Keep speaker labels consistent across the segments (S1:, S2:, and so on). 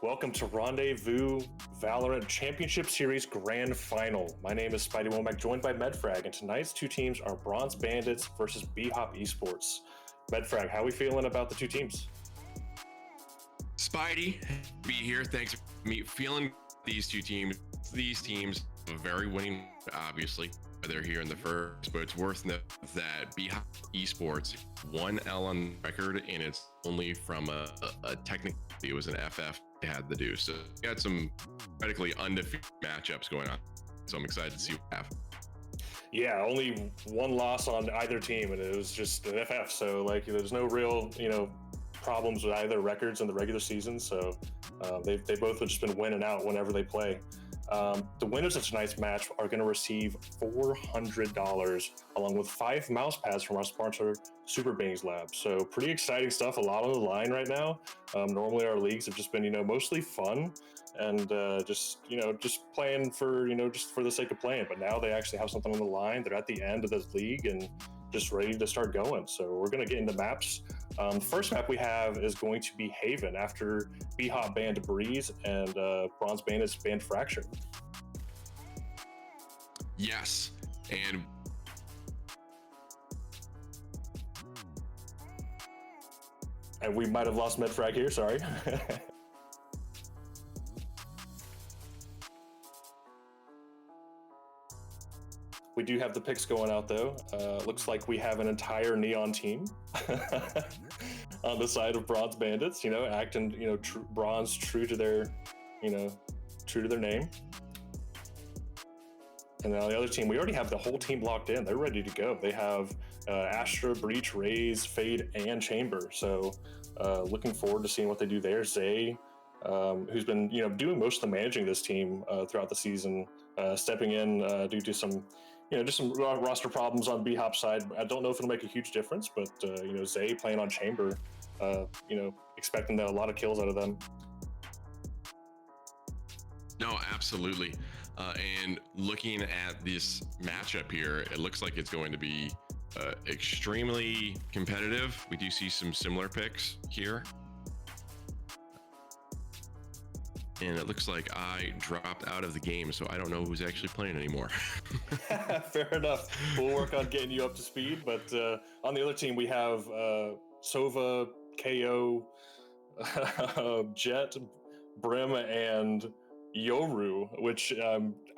S1: Welcome to Rendezvous Valorant Championship Series Grand Final. My name is Spidey Womack, joined by Medfrag, and tonight's two teams are Bronze Bandits versus BHOP Esports. Medfrag, how are we feeling about the two teams?
S2: Spidey, be here. Thanks for me. Feeling these two teams. These teams are very winning, obviously. They're here in the first, but it's worth noting that BHOP Esports 1L on record, and it's only from a technically it was an FF they had to do. So we got some practically undefeated matchups going on. So I'm excited to see what happens.
S1: Yeah, only one loss on either team, and it was just an FF. So there's no real problems with either records in the regular season. So they both have just been winning out whenever they play. The winners of tonight's match are going to receive $400 along with 5 mouse pads from our sponsor, Super Bangs Lab. So pretty exciting stuff. A lot on the line right now. Normally our leagues have just been, mostly fun and just playing for, just for the sake of playing. But now they actually have something on the line. They're at the end of this league and just ready to start going. So we're going to get into maps. The first map we have is going to be Haven after BHOP banned Breeze and Bronze Bandits banned Fracture.
S2: Yes, and
S1: we might have lost Medfrag here, sorry. We do have the picks going out though. Looks like we have an entire Neon team on the side of Bronze Bandits, acting, Bronze true to their name. And then on the other team, we already have the whole team locked in. They're ready to go. They have Astra, Breach, Raze, Fade, and Chamber. So looking forward to seeing what they do there. Zay, who's been doing most of the managing this team throughout the season, stepping in due to some just some roster problems on BHOP's side. I don't know if it'll make a huge difference, but Zay playing on Chamber, expecting a lot of kills out of them.
S2: No, absolutely. And looking at this matchup here, it looks like it's going to be extremely competitive. We do see some similar picks here. And it looks like I dropped out of the game, so I don't know who's actually playing anymore.
S1: Fair enough. We'll work on getting you up to speed. But on the other team, we have Sova, KO, Jet, Brim, and Yoru, which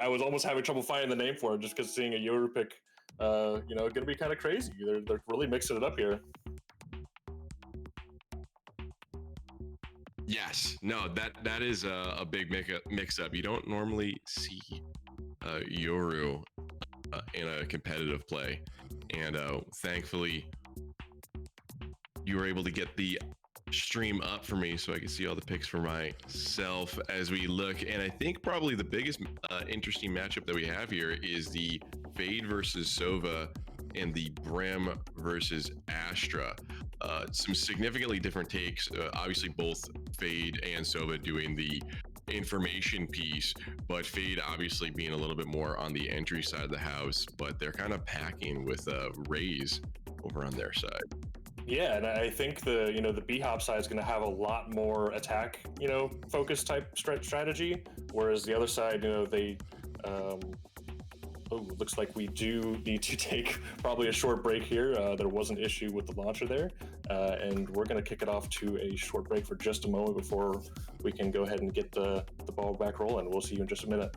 S1: I was almost having trouble finding the name for it just because seeing a Yoru pick, going to be kind of crazy. They're really mixing it up here.
S2: Yes, no, that is a big mix-up. You don't normally see Yoru in a competitive play, and thankfully you were able to get the stream up for me so I can see all the picks for myself as we look. And I think probably the biggest interesting matchup that we have here is the Fade versus Sova and the Brim versus Astra. Some significantly different takes. Obviously, both Fade and Sova doing the information piece, but Fade obviously being a little bit more on the entry side of the house, but they're kind of packing with Raze over on their side.
S1: Yeah, and I think the BHOP side is going to have a lot more attack, focus type strategy, whereas the other side, they looks like we do need to take probably a short break here. There was an issue with the launcher there, and we're going to kick it off to a short break for just a moment before we can go ahead and get the ball back rolling. We'll see you in just a minute.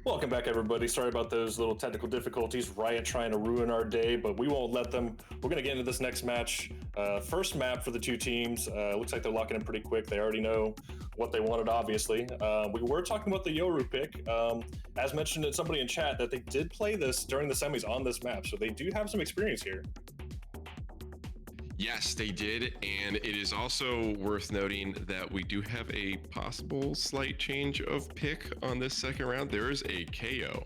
S1: Welcome back, everybody. Sorry about those little technical difficulties. Riot trying to ruin our day, but we won't let them. We're going to get into this next match. First map for the two teams. Looks like they're locking in pretty quick. They already know what they wanted, obviously. We were talking about the Yoru pick. As mentioned, somebody in chat that they did play this during the semis on this map, so they do have some experience here.
S2: Yes, they did, and it is also worth noting that we do have a possible slight change of pick on this second round. There is a KO.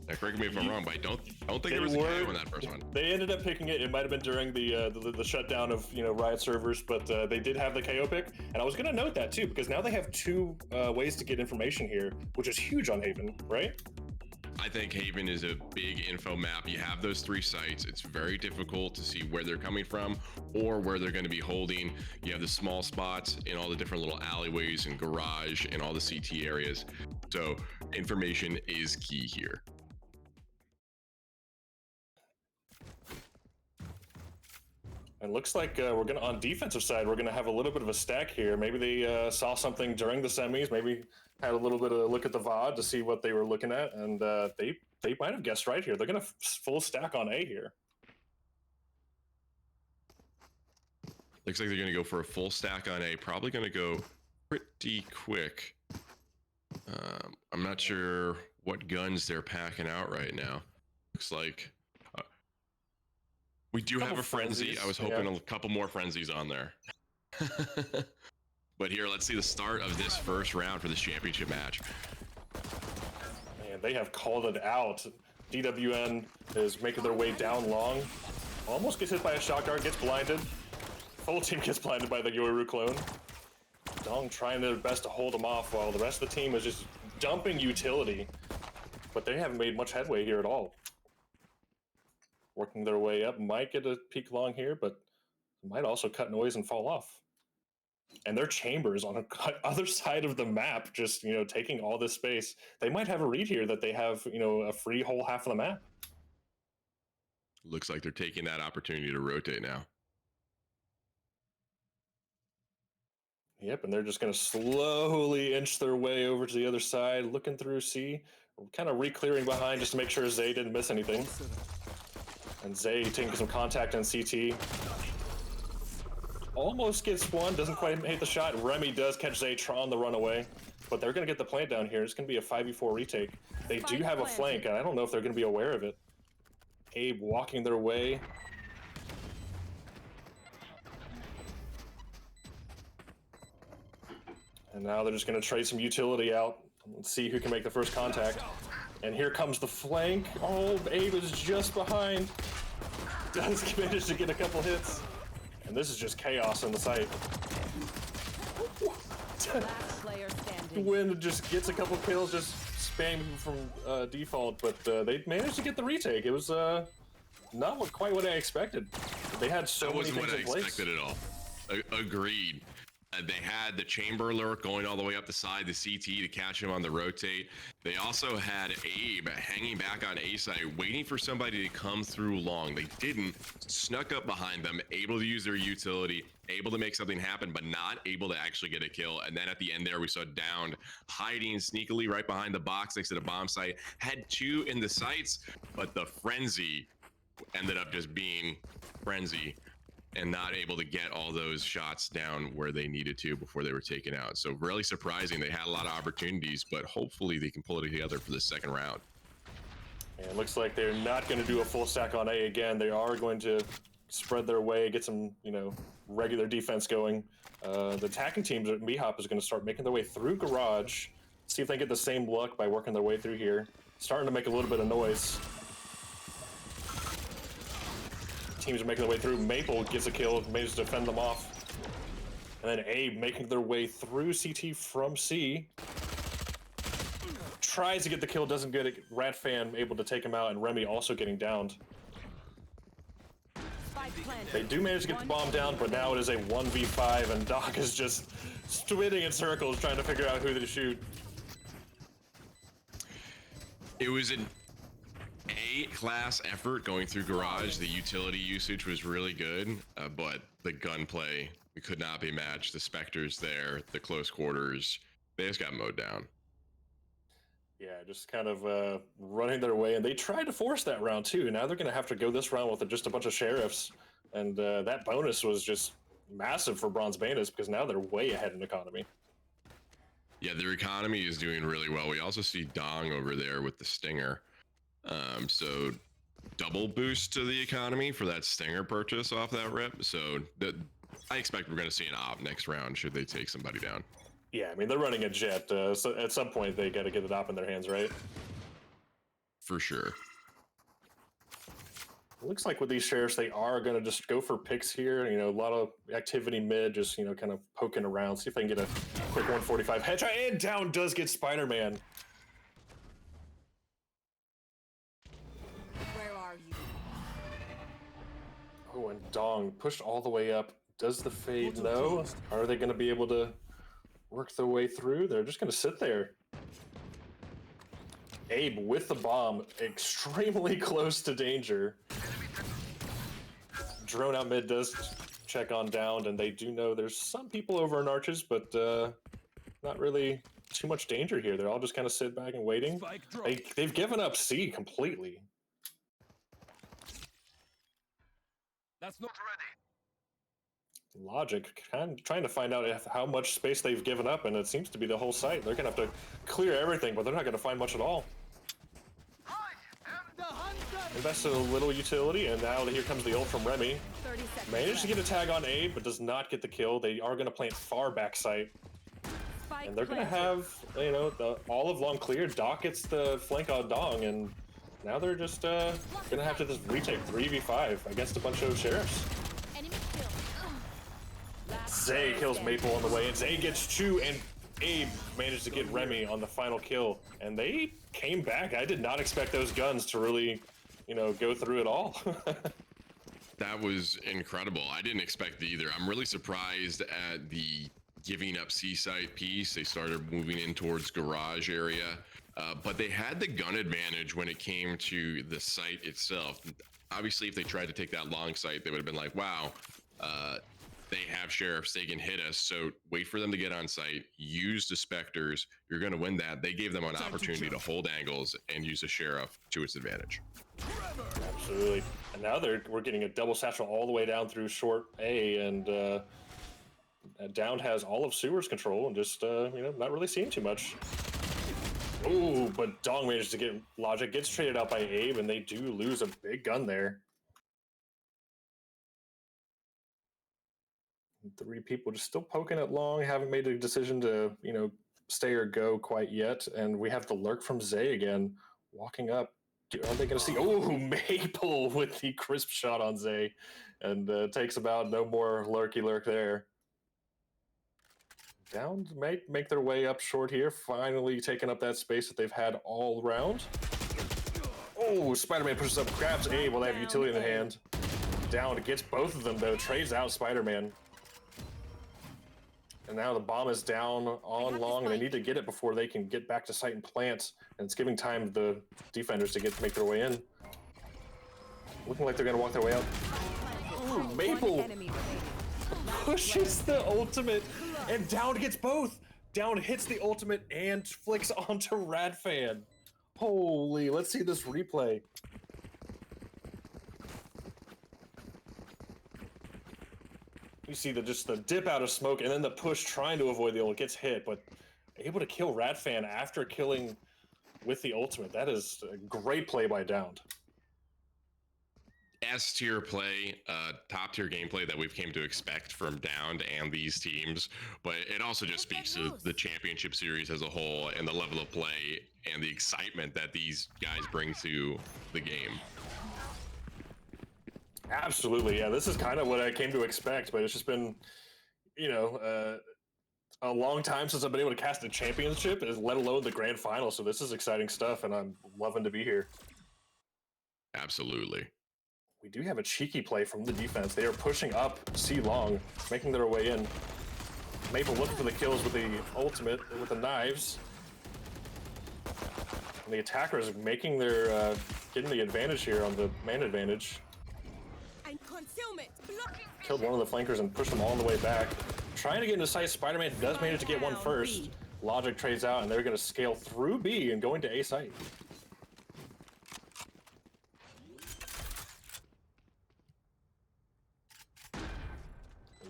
S2: Now, correct me if I'm wrong, but I don't think there was a KO in that first one.
S1: They ended up picking it. It might have been during the shutdown of Riot servers, but they did have the KO pick. And I was going to note that too, because now they have two ways to get information here, which is huge on Haven, right?
S2: I think Haven is a big info map. You have those 3 sites. It's very difficult to see where they're coming from or where they're going to be holding. You have the small spots in all the different little alleyways and garage and all the CT areas. So information is key here.
S1: And looks like we're gonna, on defensive side, we're gonna have a little bit of a stack here. Maybe they saw something during the semis. Maybe had a little bit of a look at the VOD to see what they were looking at, and they might have guessed right here. They're gonna full stack on A here.
S2: Looks like they're gonna go for a full stack on A. Probably gonna go pretty quick. I'm not sure what guns they're packing out right now. Looks like we do have a frenzy. I was hoping a couple more frenzies on there. But here, let's see the start of this first round for this championship match.
S1: Man, they have called it out. DWN is making their way down long. Almost gets hit by a shot guard, gets blinded. Full team gets blinded by the Yoru clone. Dong trying their best to hold them off while the rest of the team is just dumping utility. But they haven't made much headway here at all. Working their way up, might get a peek long here, but might also cut noise and fall off. And their chambers on the other side of the map, just taking all this space. They might have a read here that they have a free whole half of the map.
S2: Looks like they're taking that opportunity to rotate now.
S1: Yep, and they're just going to slowly inch their way over to the other side, looking through C, kind of re-clearing behind just to make sure Zay didn't miss anything. And Zay taking some contact on CT. Almost gets one, doesn't quite hit the shot. Remy does catch Zay on the runaway, but they're going to get the plant down here. It's going to be a 5v4 retake. They do have a flank, and I don't know if they're going to be aware of it. Abe walking their way. And now they're just going to trade some utility out and see who can make the first contact. And here comes the flank. Oh, Abe is just behind. Does manage to get a couple hits. And this is just chaos in the site. Win just gets a couple kills, just spamming from default, but they managed to get the retake. It was not quite what I expected. They had so many things in place. That wasn't what I expected at
S2: all. Agreed. They had the chamber lurk going all the way up the side, the CT to catch him on the rotate. They also had Abe hanging back on A side, waiting for somebody to come through long. They didn't, snuck up behind them, able to use their utility, able to make something happen, but not able to actually get a kill. And then at the end there, we saw Downed hiding sneakily right behind the box next to the bomb site. Had 2 in the sights, but the frenzy ended up just being frenzy and not able to get all those shots down where they needed to before they were taken out. So really surprising. They had a lot of opportunities, but hopefully they can pull it together for the second round.
S1: And it looks like they're not going to do a full stack on A again. They are going to spread their way, get some, regular defense going. The attacking teams at BHOP is going to start making their way through garage, see if they get the same luck by working their way through here. Starting to make a little bit of noise. Teams are making their way through. Maple gets a kill, manages to fend them off. And then Abe making their way through CT from C. Tries to get the kill, doesn't get it. Ratfan able to take him out, and Remy also getting downed. They do manage to get the bomb down, but now it is a 1v5, and Doc is just spinning in circles trying to figure out who to shoot.
S2: It was an A-class effort going through garage. The utility usage was really good, but the gunplay could not be matched. The Spectres there, the close quarters, they just got mowed down.
S1: Yeah, just kind of running their way, and they tried to force that round too. Now they're going to have to go this round with just a bunch of sheriffs, and that bonus was just massive for Bronze Bandits because now they're way ahead in economy.
S2: Yeah, their economy is doing really well. We also see Dong over there with the Stinger. So double boost to the economy for that Stinger purchase off that rip. So I expect we're going to see an op next round should they take somebody down.
S1: Yeah, I mean, they're running a jet, so at some point they got to get it op in their hands, right?
S2: For sure.
S1: Looks like with these sheriffs, they are going to just go for picks here. You know, a lot of activity mid, just, you know, kind of poking around, see if they can get a quick 145 headshot, and down does get Spider-Man.
S3: Where are you?
S1: Oh, and Dong pushed all the way up. Does the fade? No. Are they going to be able to work their way through? They're just going to sit there. Abe with the bomb, extremely close to danger. Drone out mid does check on down, and they do know there's some people over in arches, but not really too much danger here. They're all just kind of sit back and waiting. They've given up C completely.
S4: That's not ready.
S1: Logic, kind of trying to find out how much space they've given up, and it seems to be the whole site. They're gonna have to clear everything, but they're not gonna find much at all. Invest a little utility, and now here comes the ult from Remy. Managed to get a tag on Abe, but does not get the kill. They are going to plant far back site. And they're going to have, you know, the olive long clear. Doc gets the flank on Dong, and now they're just going to have to just retake 3v5 against a bunch of sheriffs. Zay kills Maple on the way, and Zay gets 2, and Abe managed to get Remy on the final kill. And they came back. I did not expect those guns to really, you know, go through it all.
S2: That was incredible. I didn't expect it either. I'm really surprised at the giving up C-site piece. They started moving in towards garage area, but they had the gun advantage when it came to the site itself. Obviously, if they tried to take that long site, they would have been like, wow, they have sheriffs, they can hit us. So wait for them to get on site, use the Spectres. You're going to win that. They gave them an opportunity to hold angles and use a sheriff to its advantage.
S1: Absolutely. And now we're getting a double satchel all the way down through short A, and down has all of sewers control and just, you know, not really seeing too much. Ooh, but Dong managed to get Logic, gets traded out by Abe, and they do lose a big gun there. 3 people just still poking it long, haven't made a decision to, you know, stay or go quite yet. And we have the lurk from Zay again, walking up. Are they going to see? Oh, Maple with the crisp shot on Zay, and takes about no more lurky lurk there. Down might make their way up short here, finally taking up that space that they've had all round. Oh, Spider-Man pushes up, grabs Abe while they have utility in the hand. Down, gets both of them though, trades out Spider-Man. And now the bomb is down on long, and they need to get it before they can get back to site and plant. And it's giving time to the defenders to make their way in. Looking like they're going to walk their way out. Ooh, Maple pushes the ultimate, and Down gets both. Down hits the ultimate and flicks onto Radfan. Holy, let's see this replay. You see just the dip out of smoke, and then the push trying to avoid the ult, gets hit, but able to kill Radfan after killing with the ultimate. That is a great play by Downed.
S2: S-tier play, top tier gameplay that we've came to expect from Downed and these teams, but it also just speaks to the championship series as a whole and the level of play and the excitement that these guys bring to the game.
S1: Absolutely, yeah. This is kind of what I came to expect, but it's just been, you know, a long time since I've been able to cast a championship, let alone the grand final. So this is exciting stuff, and I'm loving to be here.
S2: Absolutely.
S1: We do have a cheeky play from the defense. They are pushing up C long, making their way in. Maple looking for the kills with the ultimate, with the knives. And the attackers making their, getting the advantage here on the man advantage. Killed one of the flankers and pushed them all the way back. Trying to get into sight, Spider-Man does manage to get one first. Logic trades out, and they're going to scale through B and going to A site.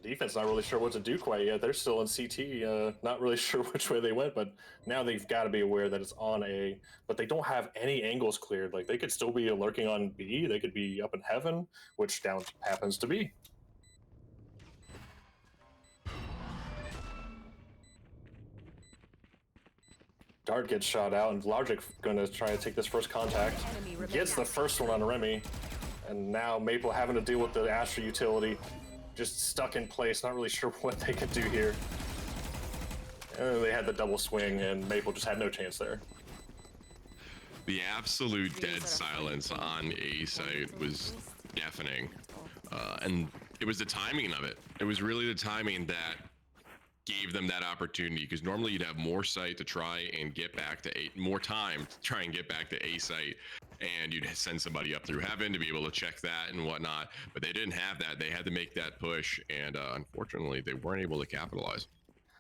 S1: Defense not really sure what to do quite yet. They're still in CT, not really sure which way they went, but now they've got to be aware that it's on A, but they don't have any angles cleared. Like, they could still be lurking on B, they could be up in heaven, which down happens to be. Dart gets shot out, and Logic gonna try to take this first contact. Gets the first one on Remy, and now Maple having to deal with the Astra utility. Just stuck in place, not really sure what they could do here. And they had the double swing, and Maple just had no chance there.
S2: The absolute dead silence on A site was deafening. And it was the timing of it. It was really the timing that gave them that opportunity, because normally you'd have more site to try and get back to A, more time to try and get back to A site, and you'd send somebody up through heaven to be able to check that and whatnot, but they didn't have that. They had to make that push, and unfortunately they weren't able to capitalize.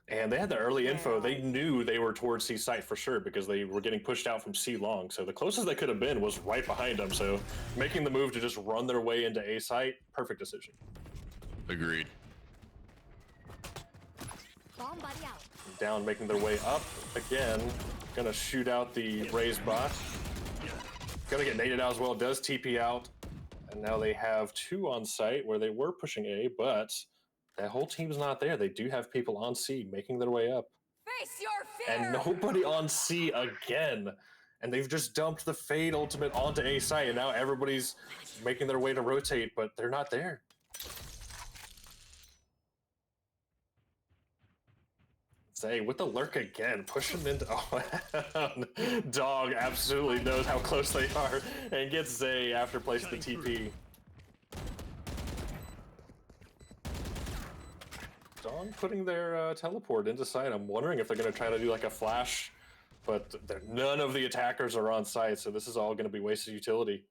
S1: And they had the early info. They knew they were towards C site for sure, because they were getting pushed out from C long, so the closest they could have been was right behind them. So making the move to just run their way into A site, perfect decision.
S2: Agreed.
S1: Down, making their way up again. Gonna shoot out the Raze bot. Gonna get naded out as well. Does TP out. And now they have two on site where they were pushing A, but that whole team's not there. They do have people on C making their way up.
S3: Face your fear!
S1: And nobody on C again. And they've just dumped the Fade ultimate onto A site, and now everybody's making their way to rotate, but they're not there. Say with the lurk again, pushing into Dog absolutely knows how close they are and gets Zay after placing the TP. Dog putting their teleport into site. I'm wondering if they're going to try to do like a flash, but none of the attackers are on site, so this is all going to be wasted utility.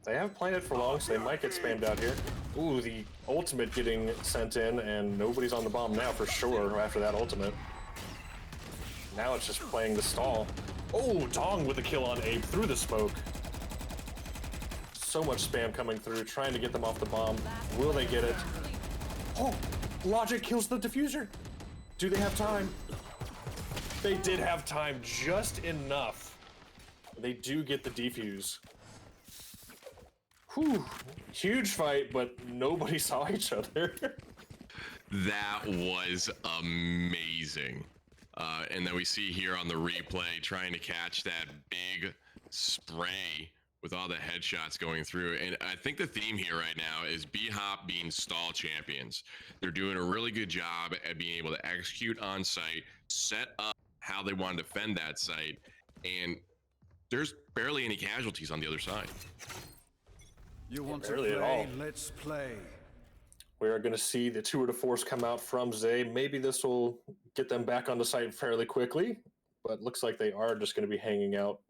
S1: They haven't played it for long, so they might get spammed out here. Ooh, the ultimate getting sent in, and nobody's on the bomb now for sure after that ultimate. Now it's just playing the stall. Oh, Dong with a kill on Abe through the smoke. So much spam coming through, trying to get them off the bomb. Will they get it? Oh, Logic kills the diffuser. Do they have time? They did have time, just enough. They do get the defuse. Whew, huge fight, but nobody saw each other.
S2: That was amazing. And then we see here on the replay trying to catch that big spray with all the headshots going through. And I think the theme here right now is BHOP being stall champions. They're doing a really good job at being able to execute on site, set up how they want to defend that site, and there's barely any casualties on the other side.
S5: You want to
S1: Barely at
S5: play?
S1: all.
S5: Let's play.
S1: We are going to see the tour de force come out from Zay. Maybe this will get them back on the site fairly quickly, but looks like they are just going to be hanging out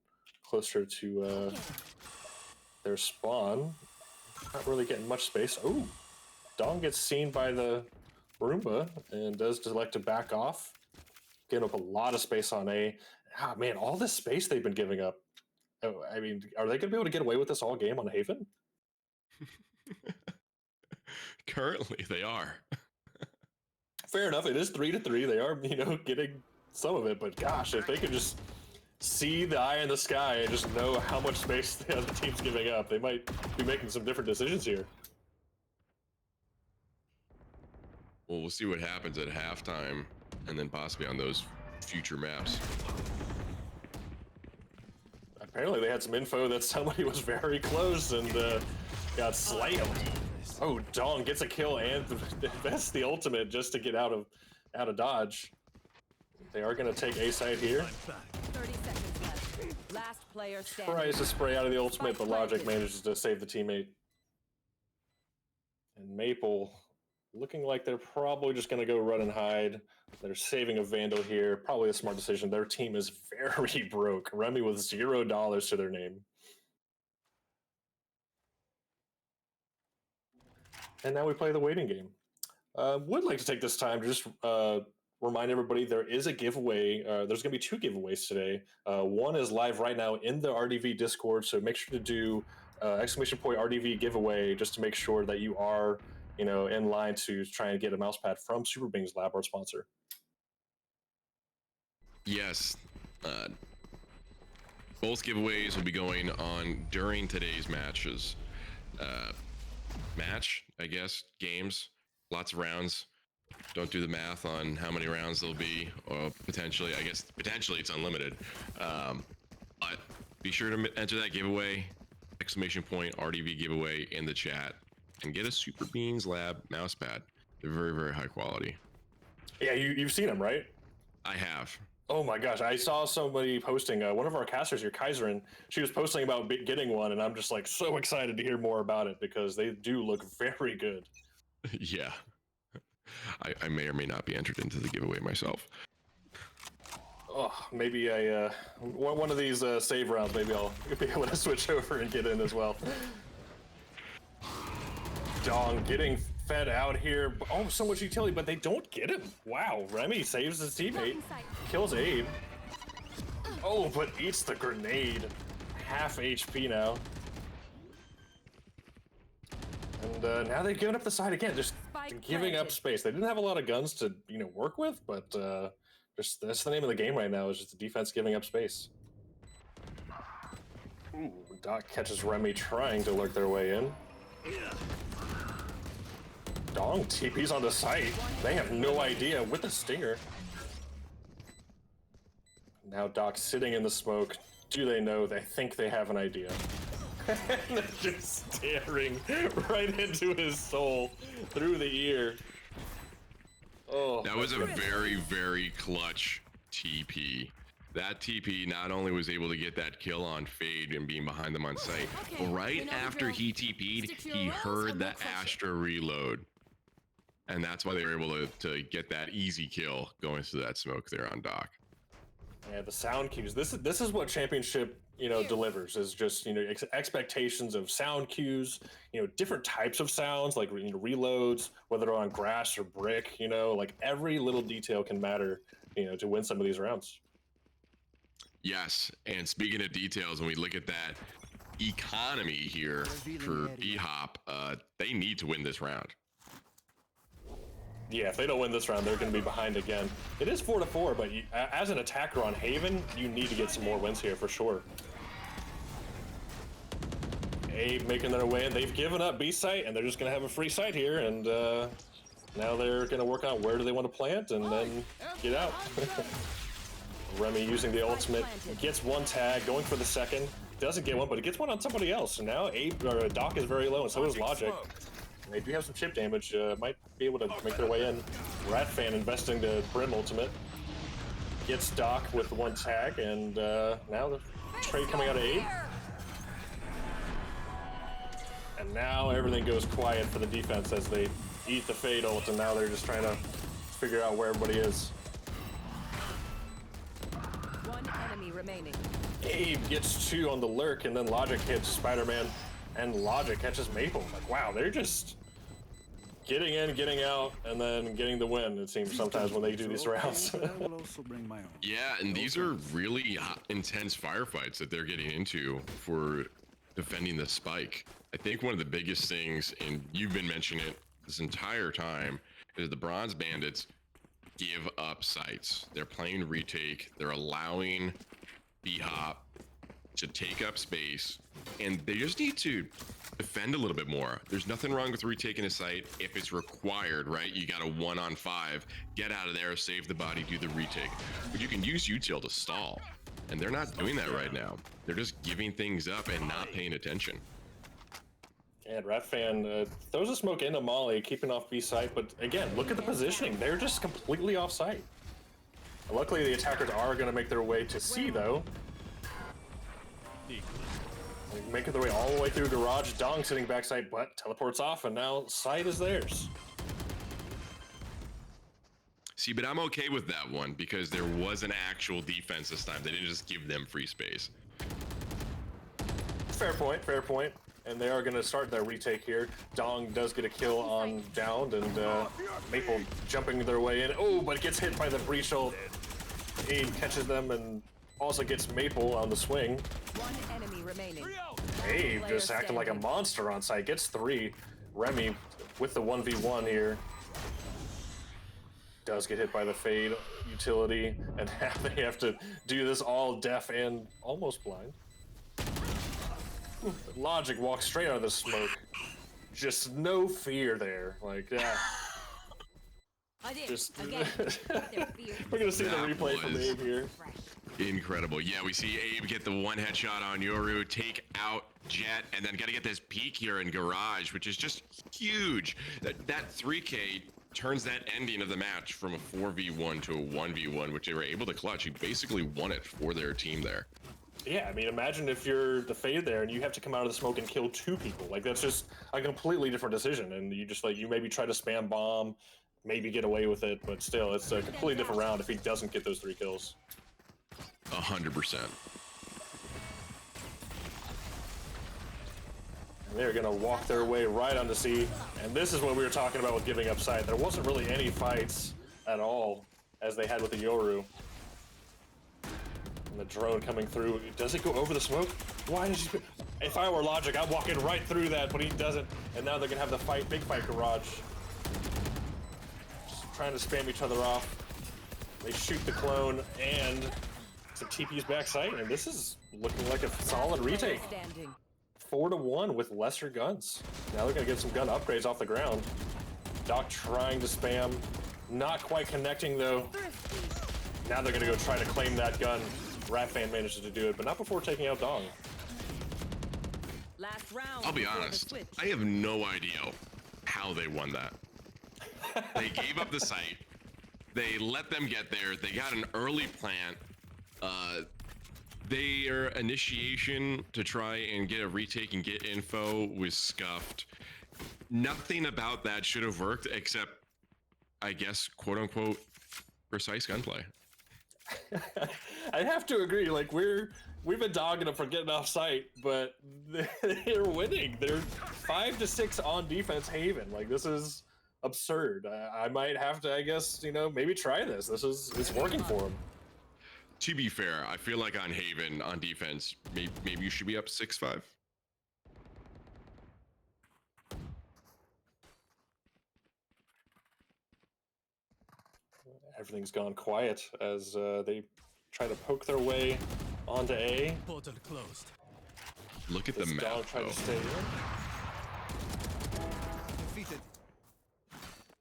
S1: closer to their spawn. Not really getting much space. Oh, Dong gets seen by the Roomba and does elect to back off. Getting up a lot of space on A. Ah, man, all this space they've been giving up. Oh, I mean, are they going to be able to get away with this all game on Haven?
S2: Currently, they are.
S1: Fair enough. It is 3-3. They are, getting some of it. But gosh, if they could just see the eye in the sky and just know how much space the other team's giving up, they might be making some different decisions here.
S2: Well, we'll see what happens at halftime, and then possibly on those future maps.
S1: Apparently, they had some info that somebody was very close and got slammed. Oh, Dong gets a kill and that's the ultimate just to get out of dodge. They are going to take A side here.
S3: 30 seconds left. Last player standing.
S1: Tries to spray out of the ultimate, but Logic manages to save the teammate. And Maple looking like they're probably just going to go run and hide. They're saving a Vandal here. Probably a smart decision. Their team is very broke. Remy with $0 to their name. And now we play the waiting game. Would like to take this time to just remind everybody there is a giveaway. There's going to be 2 giveaways today. One is live right now in the RDV Discord, so make sure to do !RDV giveaway just to make sure that you are, in line to try and get a mouse pad from Super Bing's Lab, our sponsor.
S2: Yes. Both giveaways will be going on during today's matches. I guess, games, lots of rounds. Don't do the math on how many rounds there'll be, or potentially it's unlimited. But be sure to enter that giveaway, !RDV giveaway in the chat, and get a Super Beans Lab mouse pad. They're very, very high quality.
S1: Yeah, you've seen them, right?
S2: I have.
S1: Oh my gosh, I saw somebody posting, one of our casters here, Kaiserin, she was posting about getting one, and I'm just like so excited to hear more about it because they do look very good.
S2: Yeah. I may or may not be entered into the giveaway myself.
S1: Oh, maybe one of these save rounds, maybe I'll be able to switch over and get in as well. Dong getting fed out here. Oh, so much utility, but they don't get him. Wow, Remy saves his teammate, kills Abe. Oh, but eats the grenade. Half HP now. And now they've given up the side again, just giving up space. They didn't have a lot of guns to, work with, but just that's the name of the game right now, is just the defense giving up space. Ooh, Doc catches Remy trying to lurk their way in. Dong TP's on the site. They have no idea with the stinger. Now Doc sitting in the smoke. Do they know? They think they have an idea. And they're just staring right into his soul through the ear. Oh,
S2: that was a very, very clutch TP. That TP not only was able to get that kill on Fade and being behind them on site, but right after he TP'd, he heard the Astra reload. And that's why they were able to get that easy kill going through that smoke there on Doc.
S1: Yeah, the sound cues. This is what Championship, delivers, is just, expectations of sound cues, different types of sounds, like, reloads, whether they're on grass or brick, like every little detail can matter, to win some of these rounds.
S2: Yes, and speaking of details, when we look at that economy here for BHOP, they need to win this round.
S1: Yeah, if they don't win this round, they're going to be behind again. It is 4-4, but as an attacker on Haven, you need to get some more wins here for sure. Abe making their way in. They've given up B site, and they're just going to have a free site here, and now they're going to work out where do they want to plant and then get out. Remy using the ultimate, gets one tag, going for the second. Doesn't get one, but it gets one on somebody else. And now Doc is very low, and so is Logic. And they do have some chip damage, might be able to make their way in. Ratfan investing to Brim ultimate. Gets Doc with one tag, and now the trade coming out of Abe. And now everything goes quiet for the defense as they eat the Fade ult, and now they're just trying to figure out where everybody is.
S3: One enemy remaining.
S1: Abe gets 2 on the lurk, and then Logic hits Spider-Man, and Logic catches Maple. Like, wow, they're just getting in, getting out, and then getting the win, it seems, sometimes when they do these rounds.
S2: Yeah, and these are really intense firefights that they're getting into for defending the spike. I think one of the biggest things, and you've been mentioning it this entire time, is the Bronze Bandits give up sites. They're playing retake. They're allowing BHOP to take up space, and they just need to defend a little bit more. There's nothing wrong with retaking a site if it's required, right? You got a 1-on-5, get out of there, save the body, do the retake. But you can use util to stall, and they're not doing that right now. They're just giving things up and not paying attention.
S1: And Ratfan throws a smoke into Molly, keeping off B site, but again, look at the positioning. They're just completely off site. Luckily, the attackers are going to make their way to C, though. Making their way all the way through garage. Dong sitting backside, but teleports off, and now side is theirs.
S2: See, but I'm okay with that one because there was an actual defense this time. They didn't just give them free space.
S1: Fair point, fair point. and they are going to start their retake here. Dong does get a kill on Downed, and Maple jumping their way in. Oh, but it gets hit by the Breachel. Abe catches them and also gets Maple on the swing.
S3: One enemy remaining.
S1: Abe just acting like a monster on site. Gets 3. Remy with the 1v1 here. Does get hit by the Fade utility, and they have to do this all deaf and almost blind. Logic walks straight out of the smoke. Just no fear there. Like, yeah. Just we're gonna see the replay from Abe here.
S2: Incredible. Yeah, we see Abe get the 1 headshot on Yoru, take out Jet, and then gotta get this peek here in Garage, which is just huge. That 3K turns that ending of the match from a 4v1 to a 1v1, which they were able to clutch. He basically won it for their team there.
S1: Yeah, I mean, imagine if you're the Fade there and you have to come out of the smoke and kill 2 people. Like, that's just a completely different decision. And you just, like, you maybe try to spam bomb, maybe get away with it, but still, it's a completely different round if he doesn't get those 3 kills.
S2: 100%.
S1: And they're gonna walk their way right onto C. And this is what we were talking about with giving up sight. There wasn't really any fights at all as they had with the Yoru. And the drone coming through. Does it go over the smoke? Why did you... If I were Logic, I'm walking right through that, but he doesn't. And now they're gonna have the fight, big fight Garage. Just trying to spam each other off. They shoot the clone and some TP's backside, and this is looking like a solid retake. 4-1 with lesser guns. Now they're gonna get some gun upgrades off the ground. Doc trying to spam, not quite connecting though. Now they're gonna go try to claim that gun. Ratfan manages to do it, but not before taking out Dong.
S3: Last round.
S2: I'll be honest, I have no idea how they won that. They gave up the site. They let them get there. They got an early plant. Their initiation to try and get a retake and get info was scuffed. Nothing about that should have worked except, I guess, quote unquote, precise gunplay.
S1: I have to agree. Like, we've been dogging them for getting off site, but they're winning. They're 5-6 on defense Haven. Like, this is absurd. I might have to, I guess, you know, maybe try this. It's working for them.
S2: To be fair, I feel like on Haven, on defense, maybe you should be up 6-5.
S1: Everything's gone quiet as they try to poke their way onto A.
S4: Portal closed.
S2: Look at the map.
S1: Dog tried to stay in.
S4: Defeated.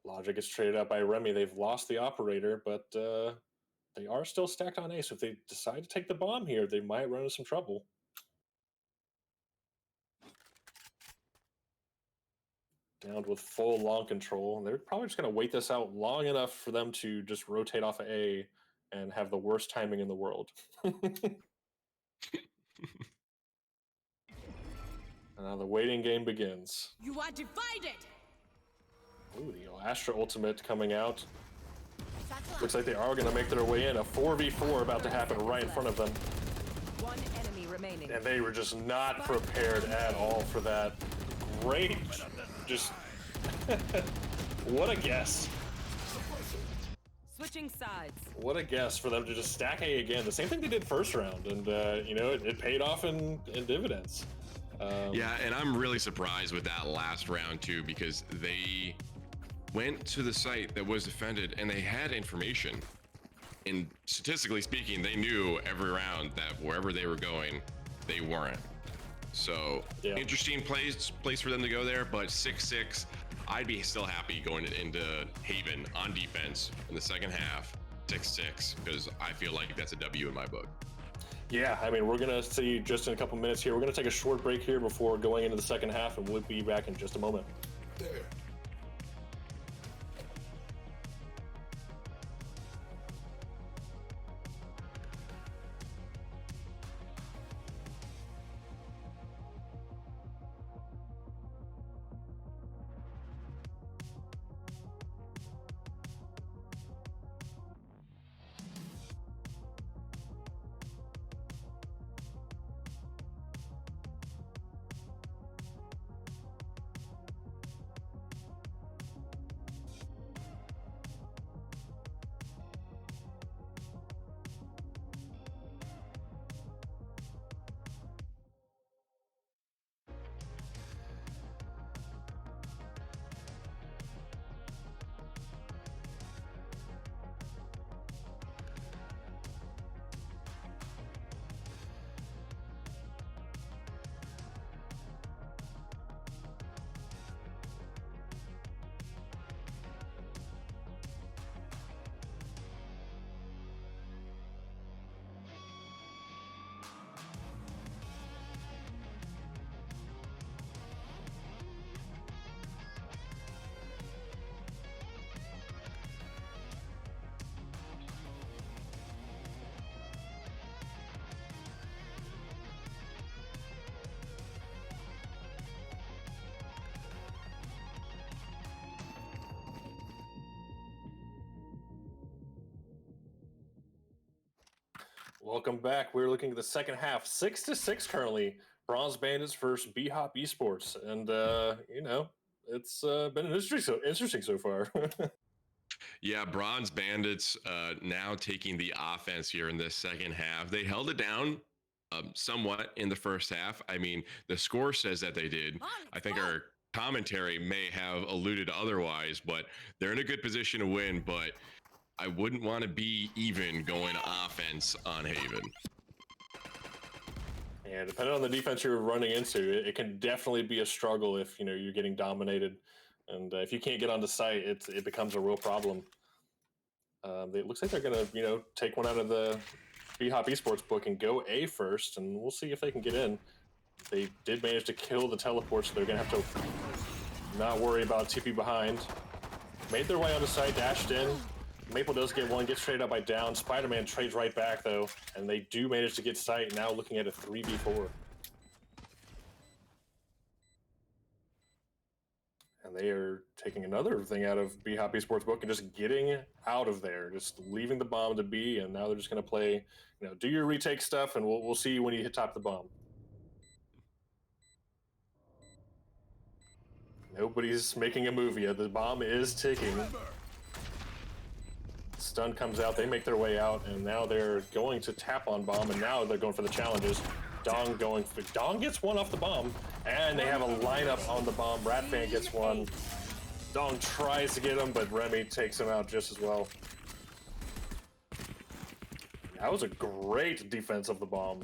S1: Logic gets traded out by Remy. They've lost the operator, but they are still stacked on A, so if they decide to take the bomb here, they might run into some trouble. Downed with full long control. They're probably just going to wait this out long enough for them to just rotate off of A and have the worst timing in the world. And now the waiting game begins.
S3: You are divided.
S1: Ooh, the Astra ultimate coming out. Looks like they are going to make their way in. A 4v4 about to happen right in front of them.
S3: One enemy remaining.
S1: And they were just not prepared at all for that. Great. Just what a guess.
S3: Switching sides.
S1: What a guess for them to just stack A again. The same thing they did first round, and you know, it paid off in dividends.
S2: Yeah, and I'm really surprised with that last round too, because they went to the site that was defended and they had information. And statistically speaking, they knew every round that wherever they were going, they weren't. So
S1: yeah.
S2: Interesting place for them to go there, but 6-6, I'd be still happy going into Haven on defense in the second half, 6-6, because I feel like that's a W in my book.
S1: Yeah, I mean, we're gonna see just in a couple minutes here. We're gonna take a short break here before going into the second half, and we'll be back in just a moment.
S4: There.
S1: Welcome back. We're looking at the second half, 6-6 currently. Bronze Bandits versus BHOP Esports, and you know, it's been interesting so far.
S2: Yeah, Bronze Bandits now taking the offense here in this second half. They held it down somewhat in the first half. I mean, the score says that they did. I think our commentary may have alluded otherwise, but they're in a good position to win. But I wouldn't want to be even going offense on Haven.
S1: Yeah, depending on the defense you're running into, it can definitely be a struggle if you're getting dominated, and if you can't get onto site, it becomes a real problem. It looks like they're gonna take one out of the BHOP Esports book and go A first, and we'll see if they can get in. They did manage to kill the teleport, so they're gonna have to not worry about TP behind. Made their way onto site, dashed in. Maple does get one, gets traded up by down. Spider-Man trades right back, though, and they do manage to get sight, now looking at a 3v4. And they are taking another thing out of BHOP Esports book and just getting out of there, just leaving the bomb to B, and now they're just going to play, do your retake stuff, and we'll see you when you hit top the bomb. Nobody's making a move yet. The bomb is ticking. Stun comes out, they make their way out, and now they're going to tap on bomb, and now they're going for the challenges. Dong gets one off the bomb, and they have a lineup on the bomb. Ratfan gets one. Dong tries to get him, but Remy takes him out just as well. That was a great defense of the bomb.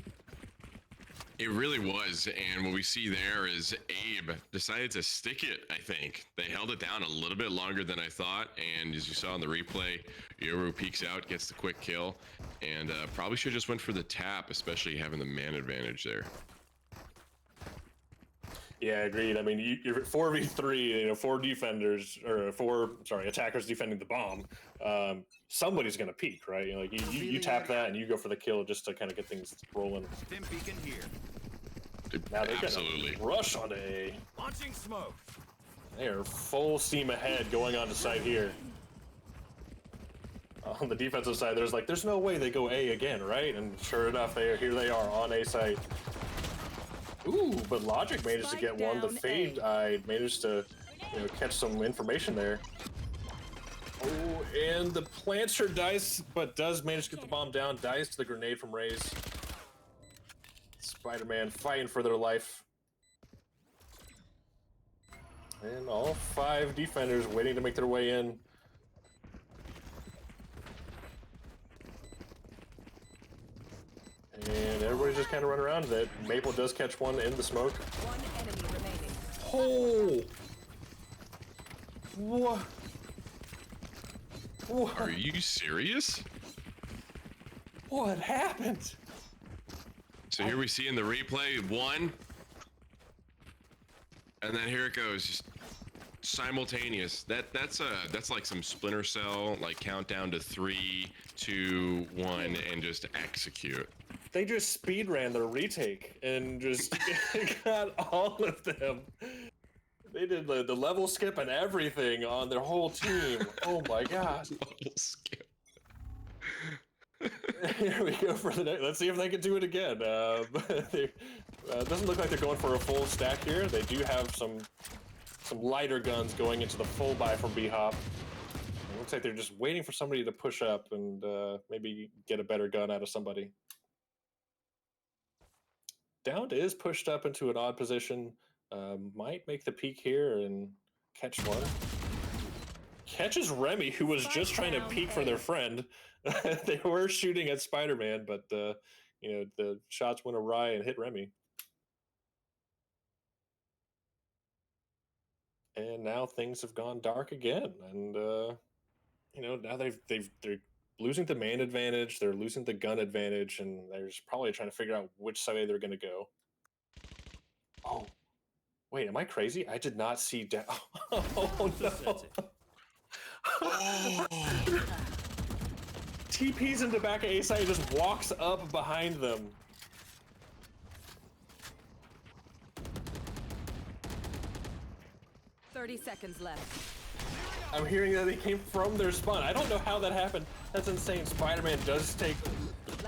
S2: It really was, and what we see there is Abe decided to stick it, I think. They held it down a little bit longer than I thought, and as you saw in the replay, Yoru peeks out, gets the quick kill, and probably should have just went for the tap, especially having the man advantage there.
S1: Yeah, agreed. I mean, you're 4v3, four defenders, or attackers defending the bomb. Somebody's going to peek, right? You tap that and you go for the kill just to kind of get things rolling.
S5: Stim beacon here.
S1: Now they're going to rush onto A.
S5: Launching smoke.
S1: They are full steam ahead going on to site here. On the defensive side, there's no way they go A again, right? And sure enough, here they are on A site. Ooh, but Logic managed to get one. The Fade Eye managed to catch some information there. Oh, and the Planter dies, but does manage to get the bomb down. Dies to the grenade from Raze. Spider-Man fighting for their life. And all 5 defenders waiting to make their way in. And everybody's just kind of running around it. Maple does catch one in the smoke.
S3: One enemy remaining.
S1: Oh! What? What?
S2: Are you serious?
S1: What happened?
S2: So here we see in the replay, one, and then here it goes, just simultaneous. That's like some Splinter Cell, like countdown to 3, 2, 1, and just execute.
S1: They just speed ran their retake and just got all of them. They did the level skip and everything on their whole team. Oh my god.
S2: Level skip.
S1: Here we go for the next. Let's see if they can do it again. It doesn't look like they're going for a full stack here. They do have some lighter guns going into the full buy from BHOP. It looks like they're just waiting for somebody to push up and maybe get a better gun out of somebody. Downed is pushed up into an odd position. Might make the peek here and catch one. Catches Remy, who was just trying to peek for their friend. They were shooting at Spider-Man, but the shots went awry and hit Remy. And now things have gone dark again, and now they're losing the man advantage, they're losing the gun advantage, and they're just probably trying to figure out which side they're going to go. Oh, wait, am I crazy? I did not see down. Oh no! TP's in the back of A side, just walks up behind them.
S3: $30 seconds left.
S1: I'm hearing that they came from their spawn. I don't know how that happened. That's insane. Spider-Man does take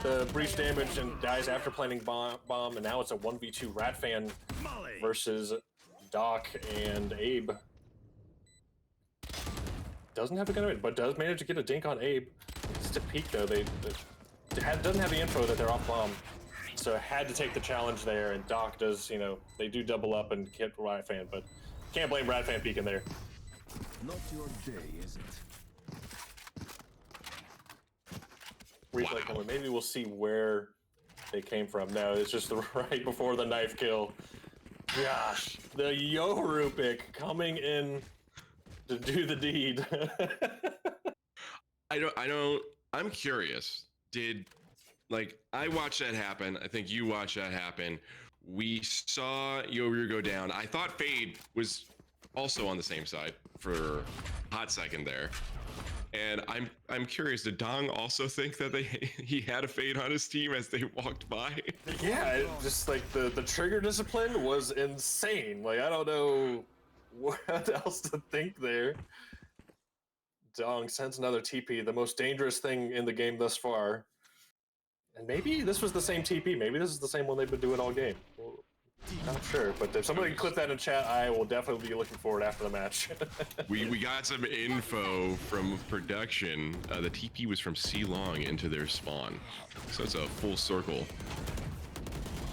S1: the breach damage and dies after planting bomb, and now it's a 1v2 Ratfan versus Doc and Abe. Doesn't have a gun, but does manage to get a dink on Abe. It's a peek though. Doesn't have the info that they're off bomb, so had to take the challenge there. And Doc does, you know, they do double up and hit Ratfan, but can't blame Ratfan peeking there.
S5: Not your day, is it?
S1: Replay coming. Maybe we'll see where they came from. No, it's just right before the knife kill. Gosh, the Yoru pick coming in to do the deed.
S2: I'm curious. I watched that happen. I think you watched that happen. We saw Yoru go down. I thought Fade was also on the same side for a hot second there. And I'm curious, did Dong also think that he had a Fade on his team as they walked by?
S1: Yeah, just like the trigger discipline was insane. Like, I don't know what else to think there. Dong sends another TP, the most dangerous thing in the game thus far. And maybe this was the same TP. Maybe this is the same one they've been doing all game. Well, not sure, but if somebody can clip that in chat, I will definitely be looking forward after the match.
S2: we got some info from production. The TP was from C Long into their spawn, so it's a full circle.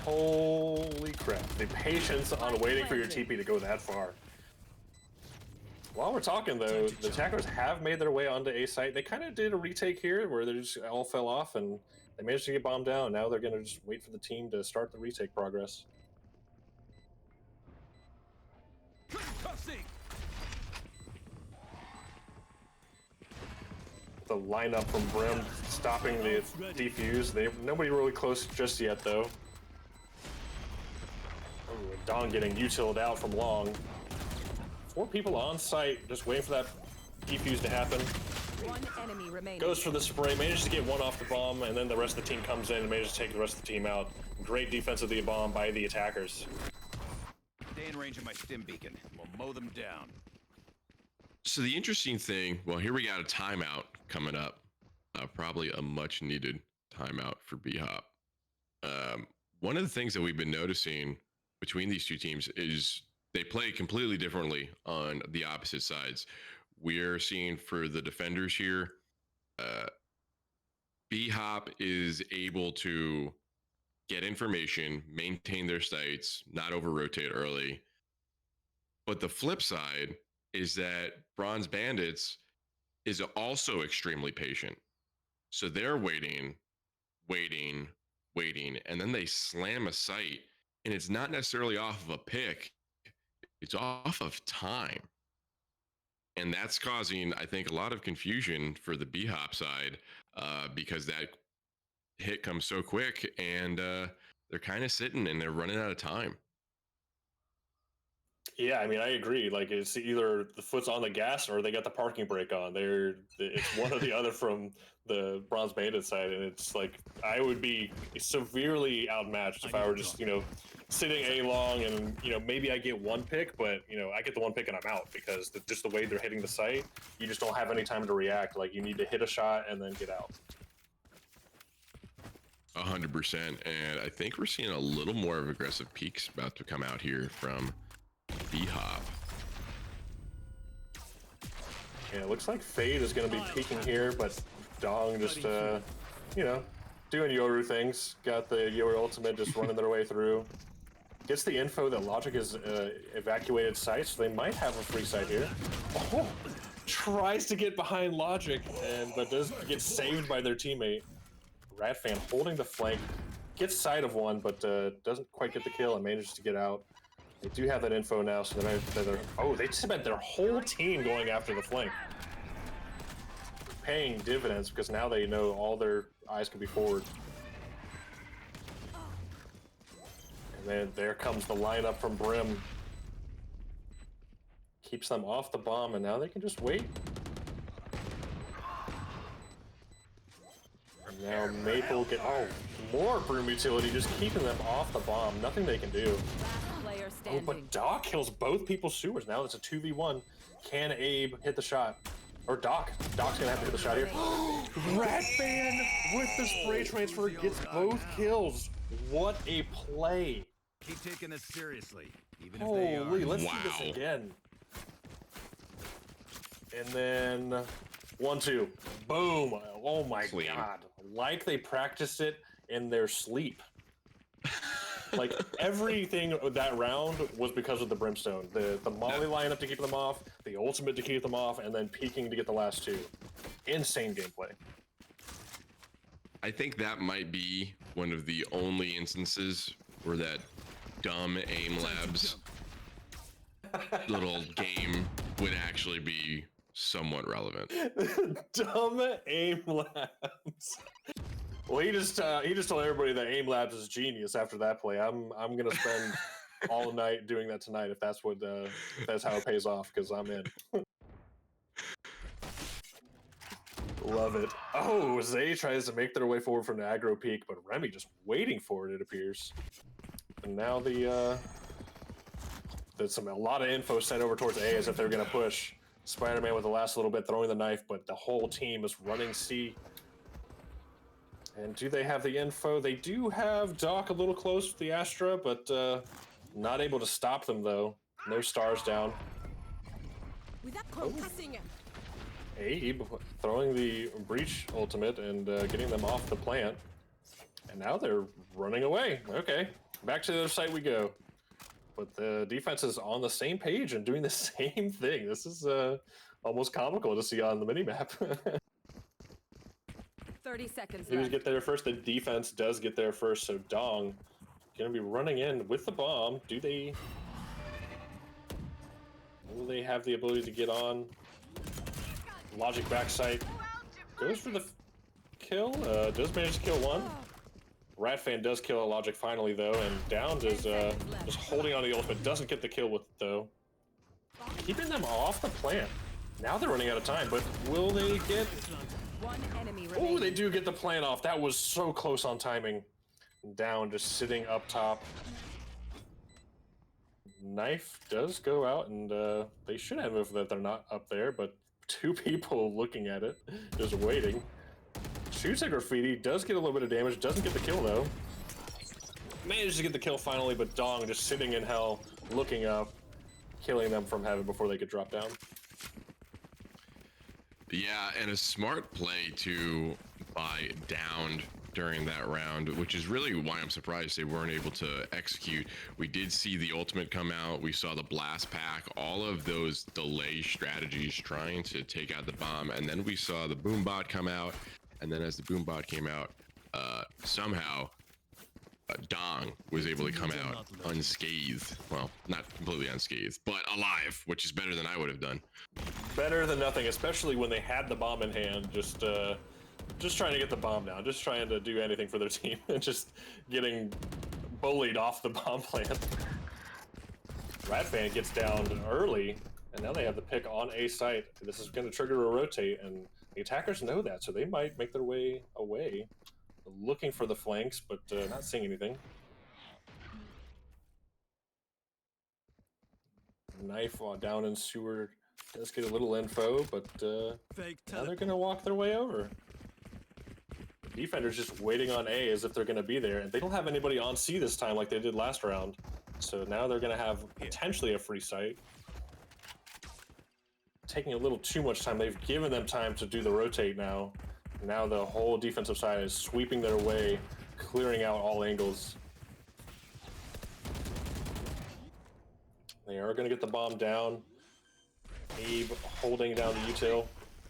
S1: Holy crap! The patience on waiting for your TP to go that far. While we're talking though, the attackers have made their way onto A site. They kind of did a retake here where they just all fell off and they managed to get bombed down. Now they're going to just wait for the team to start the retake progress. The lineup from Brim stopping the defuse. Nobody really close just yet though. Oh, Don getting utiled out from long. 4 people on site just waiting for that defuse to happen.
S3: One enemy remaining.
S1: Goes for the spray, manages to get one off the bomb, and then the rest of the team comes in and manages to take the rest of the team out. Great defense of the bomb by the attackers.
S4: Stay in range of my stim beacon. We'll mow them down.
S2: So the interesting thing, well, here we got a timeout coming up. Probably a much needed timeout for BHOP. One of the things that we've been noticing between these two teams is they play completely differently on the opposite sides. We're seeing for the defenders here, BHOP is able to get information, maintain their sights, not over-rotate early. But the flip side is that Bronze Bandits is also extremely patient. So they're waiting, and then they slam a sight, and it's not necessarily off of a pick, it's off of time. And that's causing, I think, a lot of confusion for the BHOP side because that hit comes so quick and they're kind of sitting and they're running out of time.
S1: Yeah, I mean, I agree. Like, it's either the foot's on the gas or they got the parking brake on. It's one or the other from the Bronze Bandit side, and it's like I would be severely outmatched if I were just, sitting A long and, maybe I get one pick, but, I get the one pick and I'm out because just the way they're hitting the site, you just don't have any time to react. Like, you need to hit a shot and then get out.
S2: 100%. And I think we're seeing a little more of aggressive peaks about to come out here from BHOP.
S1: Yeah, it looks like Fade is going to be peeking here, but Dong just, doing Yoru things. Got the Yoru ultimate just running their way through. Gets the info that Logic has evacuated sites, so they might have a free site here. Oh, tries to get behind Logic, but does get saved by their teammate. Ratfan holding the flank, gets sight of one, but doesn't quite get the kill and manages to get out. They do have that info now, so they spent their whole team going after the flank. Paying dividends because now they know all their eyes can be forward. And then there comes the lineup from Brim. Keeps them off the bomb, and now they can just wait. And now Maple more Brim utility, just keeping them off the bomb. Nothing they can do. Oh, but Doc kills both people's sewers. Now it's a 2v1. Can Abe hit the shot? Or Doc. Doc's gonna have to hit the shot here. Rat Fan with the spray transfer gets both kills. What a play.
S4: Keep taking this seriously, even if they are.
S1: Holy, let's see
S2: Wow.
S1: this again. And then 1-2. Boom. Oh my
S2: Clean.
S1: god. Like they practiced it in their sleep. Like everything that round was because of the brimstone. The molly lineup to keep them off, the ultimate to keep them off, and then peeking to get the last two. Insane gameplay.
S2: I think that might be one of the only instances where that dumb aim labs little game would actually be somewhat relevant.
S1: Dumb aim labs. Well, he just told everybody that aim labs is genius after that play. I'm gonna spend all night doing that tonight if that's what if that's how it pays off, because I'm in. Love it. Oh, Zay tries to make their way forward from the aggro peak, but Remy just waiting for it, it appears. And now there's a lot of info sent over towards A as if they're gonna push. Spider-Man with the last little bit throwing the knife, but the whole team is running C. And do they have the info? They do have Doc a little close with the Astra, but not able to stop them though. No stars down.
S3: Without concussing.
S1: Abe throwing the breach ultimate and getting them off the plant. And now they're running away. Okay, back to the other side we go. But the defense is on the same page and doing the same thing. This is almost comical to see on the minimap.
S3: 30 seconds
S1: He does
S3: left.
S1: get there first. The defense does get there first. So Dong gonna be running in with the bomb. Will they have the ability to get on? Logic backside goes for the kill. Does manage to kill one. Rat Fan does kill a Logic finally though, and Down is just holding on to the ultimate. Doesn't get the kill with it though. Keeping them off the plant. Now they're running out of time, but will they get?
S3: One enemy
S1: Oh,
S3: remaining.
S1: they do get the plant off. That was so close on timing. Down just sitting up top. Knife does go out, and they should have moved that they're not up there, but two people looking at it, just waiting. Shoots at Graffiti, does get a little bit of damage, doesn't get the kill though. Manages to get the kill finally, but Dong just sitting in hell, looking up, killing them from heaven before they could drop down.
S2: Yeah, and a smart play to buy Downed during that round, which is really why I'm surprised they weren't able to execute. We did see the ultimate come out, we saw the blast pack, all of those delay strategies trying to take out the bomb, and then we saw the boom bot come out, and then as the boom bot came out, somehow Dong was able to come out unscathed. Well, not completely unscathed, but alive, which is better than I would have done.
S1: Better than nothing, especially when they had the bomb in hand, just trying to get the bomb down, just trying to do anything for their team, and just getting bullied off the bomb plant. Rat Fan gets down early, and now they have the pick on A site. This is going to trigger a rotate, and the attackers know that, so they might make their way away, looking for the flanks, but not seeing anything. Knife down in sewer does get a little info, but now they're going to walk their way over. Defenders just waiting on A as if they're going to be there, and they don't have anybody on C this time like they did last round. So now they're going to have potentially a free site. Taking a little too much time. They've given them time to do the rotate now. Now the whole defensive side is sweeping their way, clearing out all angles. They are going to get the bomb down. Abe holding down the util.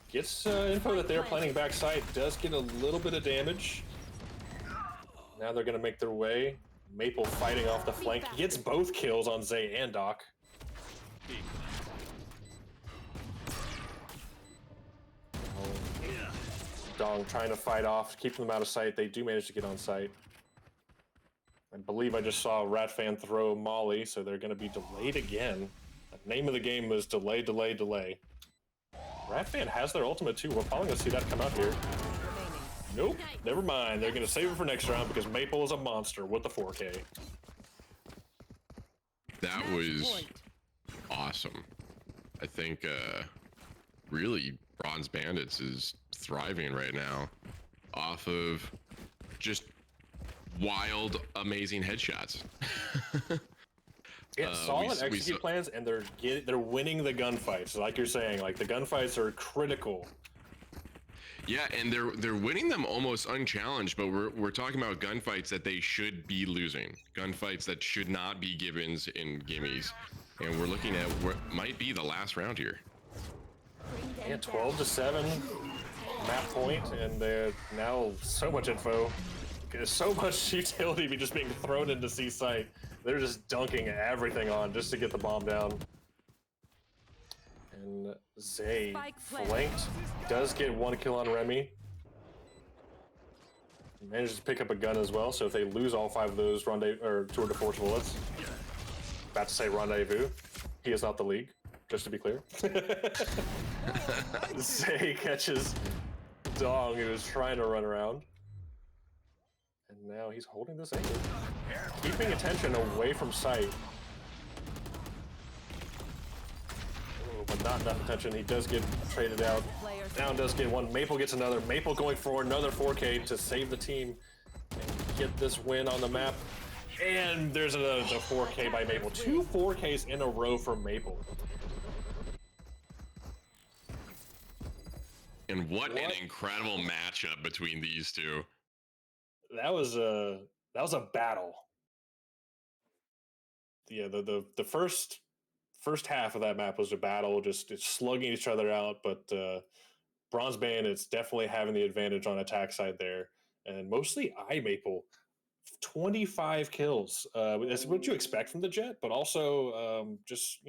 S1: Gets info that they're planning backside. Does get a little bit of damage. Now they're going to make their way. Maple fighting off the flank. He gets both kills on Zay and Doc. Dong trying to fight off, keeping them out of sight. They do manage to get on site. I believe I just saw Rat Fan throw Molly, so they're going to be delayed again. The name of the game is delay, delay, delay. Rat Fan has their ultimate too. We're probably going to see that come out here. Nope, never mind. They're going to save it for next round because Maple is a monster with the 4K.
S2: That was awesome. I think really Bronze Bandits is thriving right now off of just wild, amazing headshots.
S1: Yeah, solid execute plans, and they're winning the gunfights. Like you're saying, like the gunfights are critical.
S2: Yeah, and they're winning them almost unchallenged, but we're talking about gunfights that they should be losing, gunfights that should not be givens and gimmies, and we're looking at what might be the last round here.
S1: Yeah, 12-7, map point, and now so much info, so much utility just being thrown into C site. They're just dunking everything on just to get the bomb down. And Zay flanked, does get 1 kill on Remy. Manages to pick up a gun as well, so if they lose all 5 of those tour de force bullets, about to say rendezvous, he is not the league, just to be clear. Zay catches Dong, who is trying to run around. And now he's holding this angle, keeping attention away from sight. But not enough attention. He does get traded out. Down does get 1. Maple gets another. Maple going for another 4K to save the team and get this win on the map. And there's another 4K by Maple. 2 4Ks in a row for Maple.
S2: And what an incredible matchup between these two.
S1: That was a battle. Yeah, the first half of that map was a battle, just slugging each other out, but Bronze Bandits definitely having the advantage on attack side there, and mostly iMaple, 25 kills. That's what you expect from the Jet, but also just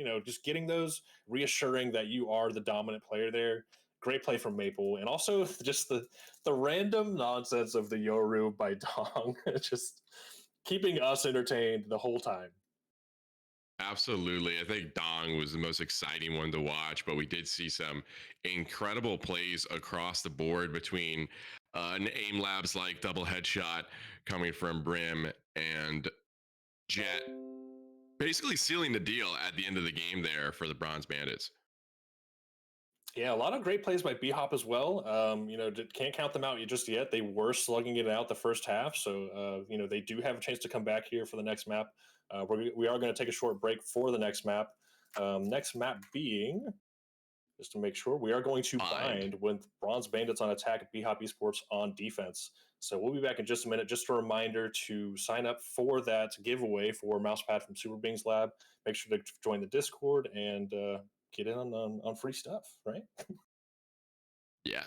S1: getting those, reassuring that you are the dominant player there. Great play from Maple, and also just the random nonsense of the Yoru by Dong, just keeping us entertained the whole time.
S2: Absolutely. I think Dong was the most exciting one to watch, but we did see some incredible plays across the board between an Aim Labs like double headshot coming from Brim and Jet, basically sealing the deal at the end of the game there for the Bronze Bandits.
S1: Yeah, a lot of great plays by BHOP as well. Can't count them out just yet. They were slugging it out the first half, so they do have a chance to come back here for the next map. We are going to take a short break for the next map. Next map being, just to make sure, we are going to bind with Bronze Bandits on attack, BHOP Esports on defense. So we'll be back in just a minute. Just a reminder to sign up for that giveaway for Mousepad from Super Bings Lab. Make sure to join the Discord and get in on free stuff, right?
S2: Yeah.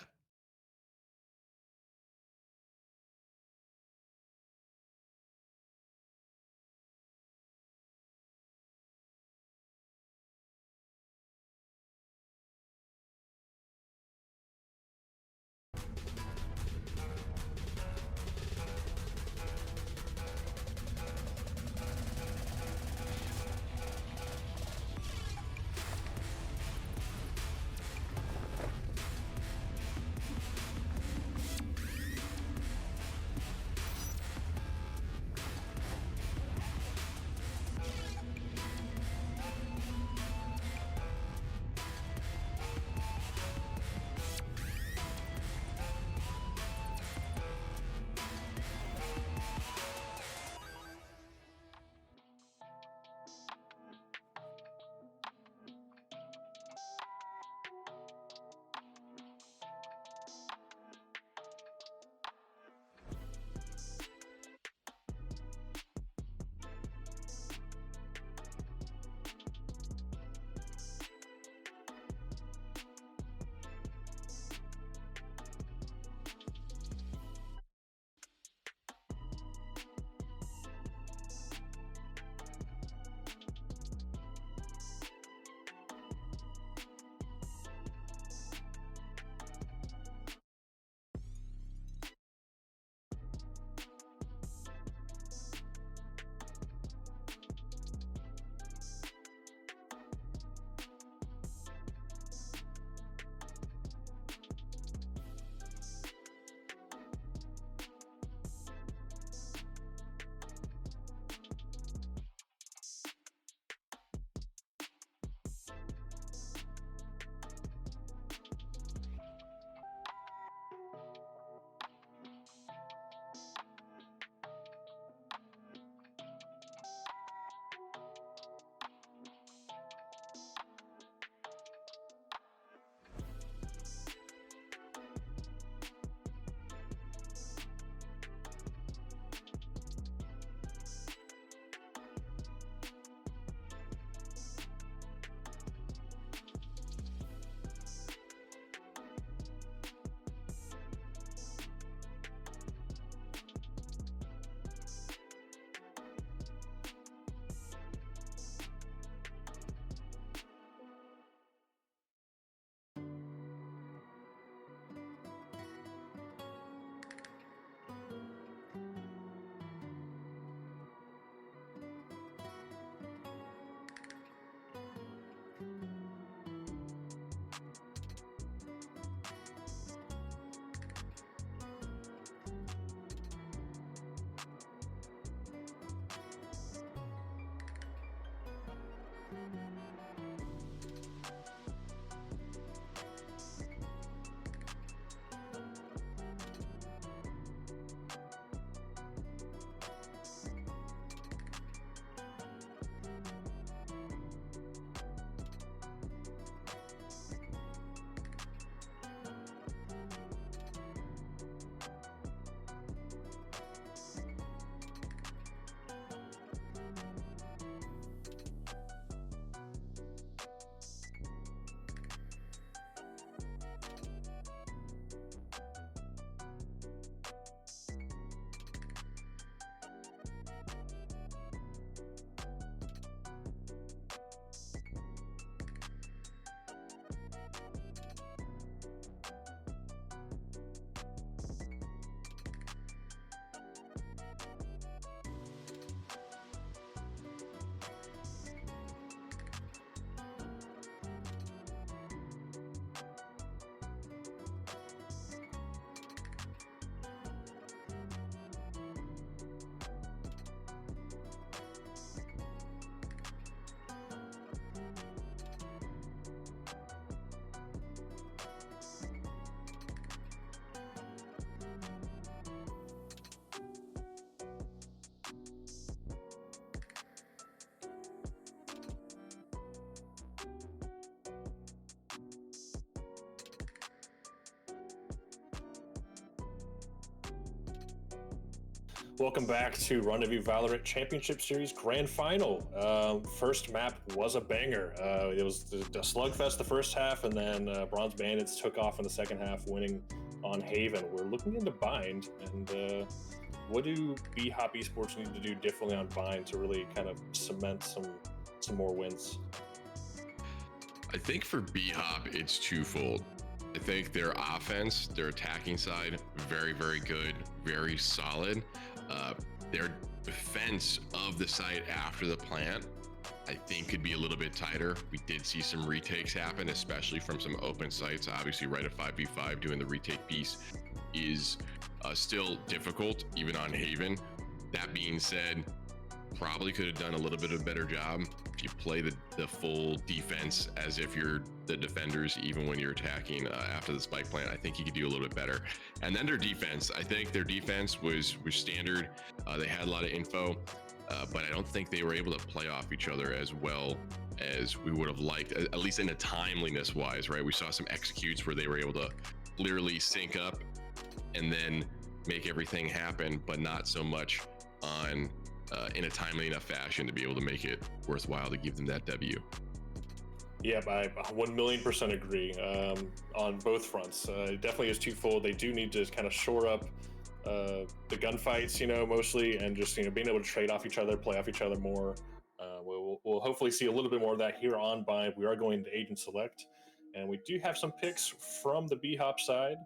S1: Welcome back to Rendezvous Valorant Championship Series Grand Final. First map was a banger. It was a slugfest the first half, and then Bronze Bandits took off in the second half, winning on Haven. We're looking into Bind, and what do BHOP Esports need to do differently on Bind to really kind of cement some more wins?
S2: I think for BHOP, it's twofold. I think their offense, their attacking side, very, very good, very solid. Their defense of the site after the plant, I think, could be a little bit tighter. We did see some retakes happen, especially from some open sites. Obviously, right at 5v5, doing the retake piece is still difficult, even on Haven. That being said, probably could have done a little bit of a better job if you play the full defense as if you're the defenders, even when you're attacking after the spike plant. I think you could do a little bit better. And then their defense, I think their defense was standard. They had a lot of info, but I don't think they were able to play off each other as well as we would have liked, at least in a timeliness wise, right? We saw some executes where they were able to literally sync up and then make everything happen, but not so much on in a timely enough fashion to be able to make it worthwhile to give them that W.
S1: Yeah, I 1,000,000% agree on both fronts. It definitely is twofold. They do need to kind of shore up the gunfights, mostly, and just being able to trade off each other, play off each other more. We'll hopefully see a little bit more of that here on Bind. We are going to Agent Select, and we do have some picks from the BHOP side.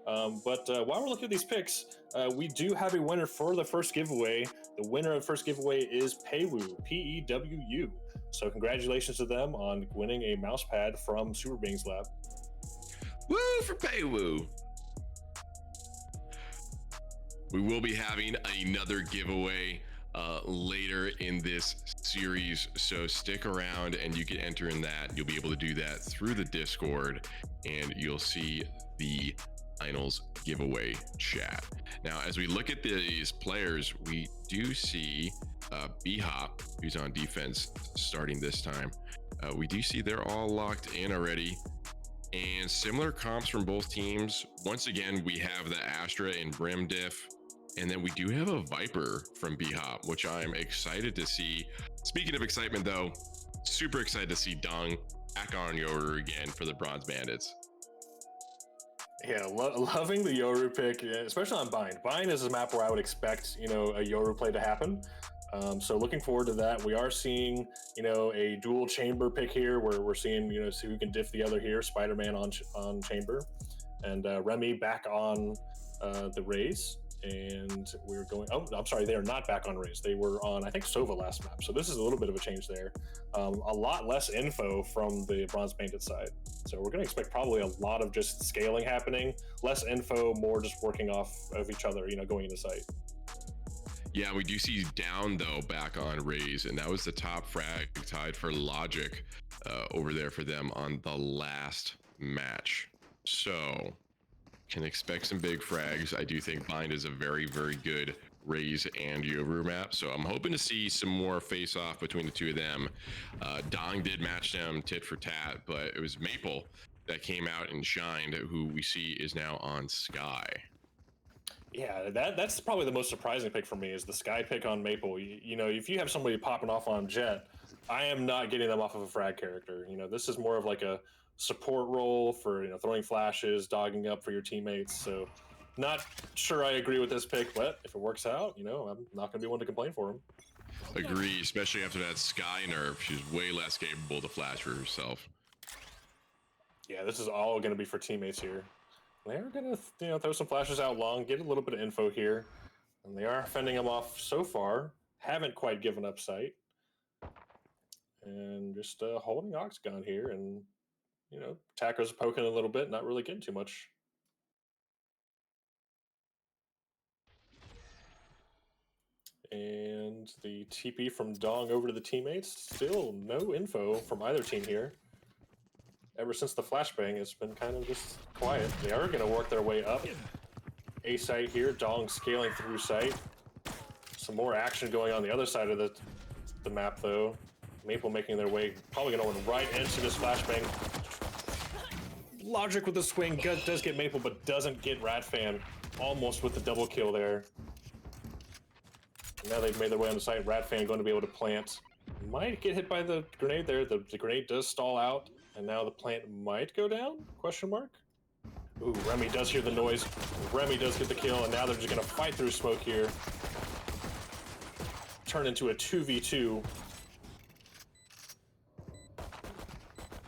S1: But while we're looking at these picks, we do have a winner for the first giveaway. The winner of the first giveaway is Pewu, P-E-W-U. So congratulations to them on winning a mouse pad from Super Bing's Lab.
S2: Woo for Pewu! We will be having another giveaway later in this series, so stick around and you can enter in that. You'll be able to do that through the Discord, and you'll see the finals giveaway chat. Now, as we look at these players, we do see BHOP, who's on defense starting this time. We do see they're all locked in already, and similar comps from both teams. Once again, we have the Astra and Brim diff, and then we do have a Viper from BHOP, which I'm excited to see. Speaking of excitement though, super excited to see Dong back on Yoru again for the Bronze Bandits.
S1: Yeah, loving the Yoru pick, especially on Bind. Bind is a map where I would expect, a Yoru play to happen. So looking forward to that. We are seeing, a dual chamber pick here where we're seeing, see who can diff the other here. Spider-Man on chamber, and Remy back on the Raze. And we're going, oh, I'm sorry, they are not back on Raze. They were on, I think, Sova last map. So this is a little bit of a change there. A lot less info from the Bronze Bandit side. So we're going to expect probably a lot of just scaling happening, less info, more just working off of each other, going into site.
S2: Yeah, we do see Down though back on Raze, and that was the top frag tied for Logic over there for them on the last match. So can expect some big frags. I do think Bind is a very, very good Raze and Yoru map, so I'm hoping to see some more face off between the two of them. Dong did match them tit for tat, but it was Maple that came out and shined, who we see is now on Sky.
S1: Yeah, that's probably the most surprising pick for me, is the Sky pick on Maple. If you have somebody popping off on Jet, I am not getting them off of a frag character. This is more of like a support role for throwing flashes, dogging up for your teammates. So not sure I agree with this pick, but if it works out, I'm not going to be one to complain for him.
S2: Agree, especially after that Sky nerf. She's way less capable to flash for herself.
S1: Yeah, this is all going to be for teammates here. They're going to throw some flashes out long, get a little bit of info here, and they are fending them off so far. Haven't quite given up sight, and just holding Oxgon here, and Tacker's poking a little bit, not really getting too much. And the TP from Dong over to the teammates. Still no info from either team here. Ever since the flashbang, it's been kind of just quiet. They are going to work their way up. A site here, Dong scaling through site. Some more action going on the other side of the map, though. Maple making their way, probably going to run right into this flashbang. Logic with the swing does get Maple, but doesn't get Ratfan. Almost with the double kill there. Now they've made their way on the site. Ratfan going to be able to plant. Might get hit by the grenade there. The grenade does stall out, and now the plant might go down? Question mark. Ooh, Remy does hear the noise. Remy does get the kill, and now they're just going to fight through smoke here. Turn into a 2v2.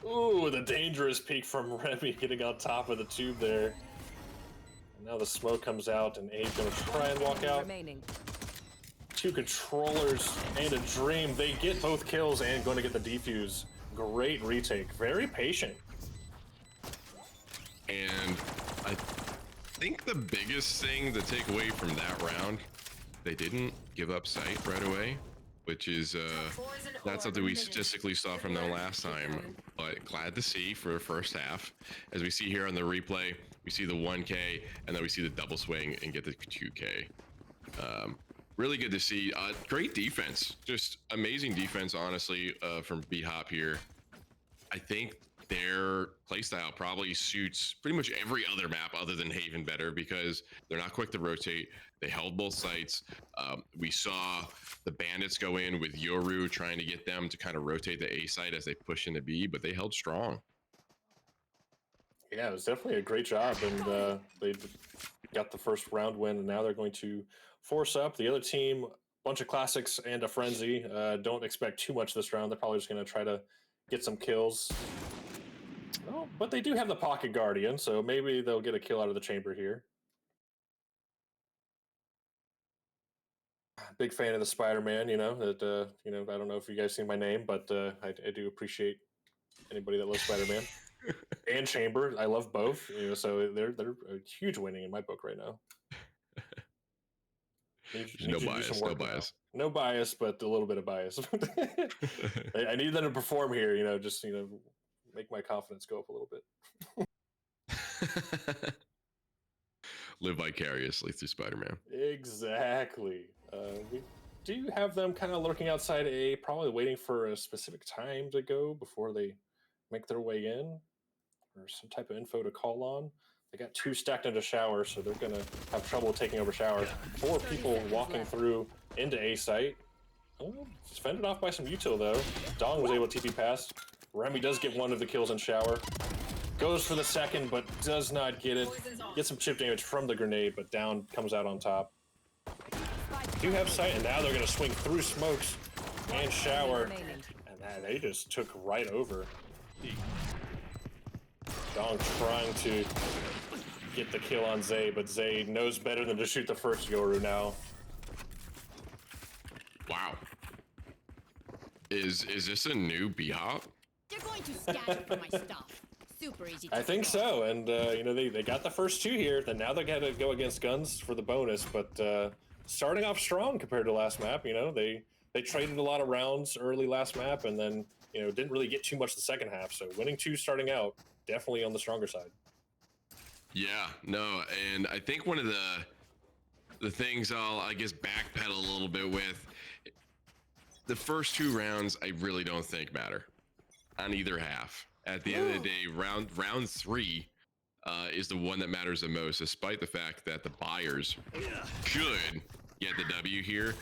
S1: Ooh, the dangerous peek from Remy getting on top of the tube there. And now the smoke comes out, and Abe's going to try and walk out.
S3: Remaining.
S1: Two controllers and a dream. They get both kills and going to get the defuse. Great retake. Very patient.
S2: And I think the biggest thing to take away from that round, they didn't give up sight right away, which is that's something we statistically saw from them last time. But glad to see for the first half. As we see here on the replay, we see the 1K, and then we see the double swing and get the 2K. Really good to see. Great defense, just amazing defense, honestly, from BHOP here. I think their playstyle probably suits pretty much every other map other than Haven better because they're not quick to rotate. They held both sites. We saw the bandits go in with Yoru trying to get them to kind of rotate the A site as they push into B, but they held strong.
S1: Yeah, it was definitely a great job, and they got the first round win, and now they're going to force up. The other team, bunch of classics and a frenzy. Don't expect too much this round. They're probably just going to try to get some kills. Oh, but they do have the Pocket Guardian, so maybe they'll get a kill out of the chamber here. Big fan of the Spider-Man, you know, that, you know, I don't know if you guys seen my name, but I do appreciate anybody that loves Spider-Man. And Chamber, I love both, you know, so they're a huge winning in my book right now.
S2: No bias, no bias.
S1: No bias, but a little bit of bias. I need them to perform here, you know, just, you know, make my confidence go up a little bit.
S2: Live vicariously through Spider-Man.
S1: Exactly. We do have them kind of lurking outside A, probably waiting for a specific time to go before they make their way in, or some type of info to call on. They got two stacked into shower, so they're gonna have trouble taking over shower. 4 people walking through into A site. Oh, it's fended off by some util though. Dong was able to TP past. Remy does get one of the kills in shower. Goes for the second, but does not get it. Gets some chip damage from the grenade, but down comes out on top. Do have sight, and now they're gonna swing through smokes and shower. And they just took right over. Dong trying to get the kill on Zay, but Zay knows better than to shoot the first Yoru now.
S2: Wow. Is this a new BHOP?
S6: They're going to scatter for my stuff. Super easy to
S1: I think so, and you know, they got the first 2 here, then now they gotta go against guns for the bonus, but starting off strong compared to last map, you know, they traded a lot of rounds early last map, and then, you know, didn't really get too much the second half, so winning 2 starting out, definitely on the stronger side.
S2: Yeah, no, and I think one of the things I'll, I guess, backpedal a little bit with, the first 2 rounds I really don't think matter on either half. At the end of the day, round 3 is the one that matters the most, despite the fact that the buyers should get the W here.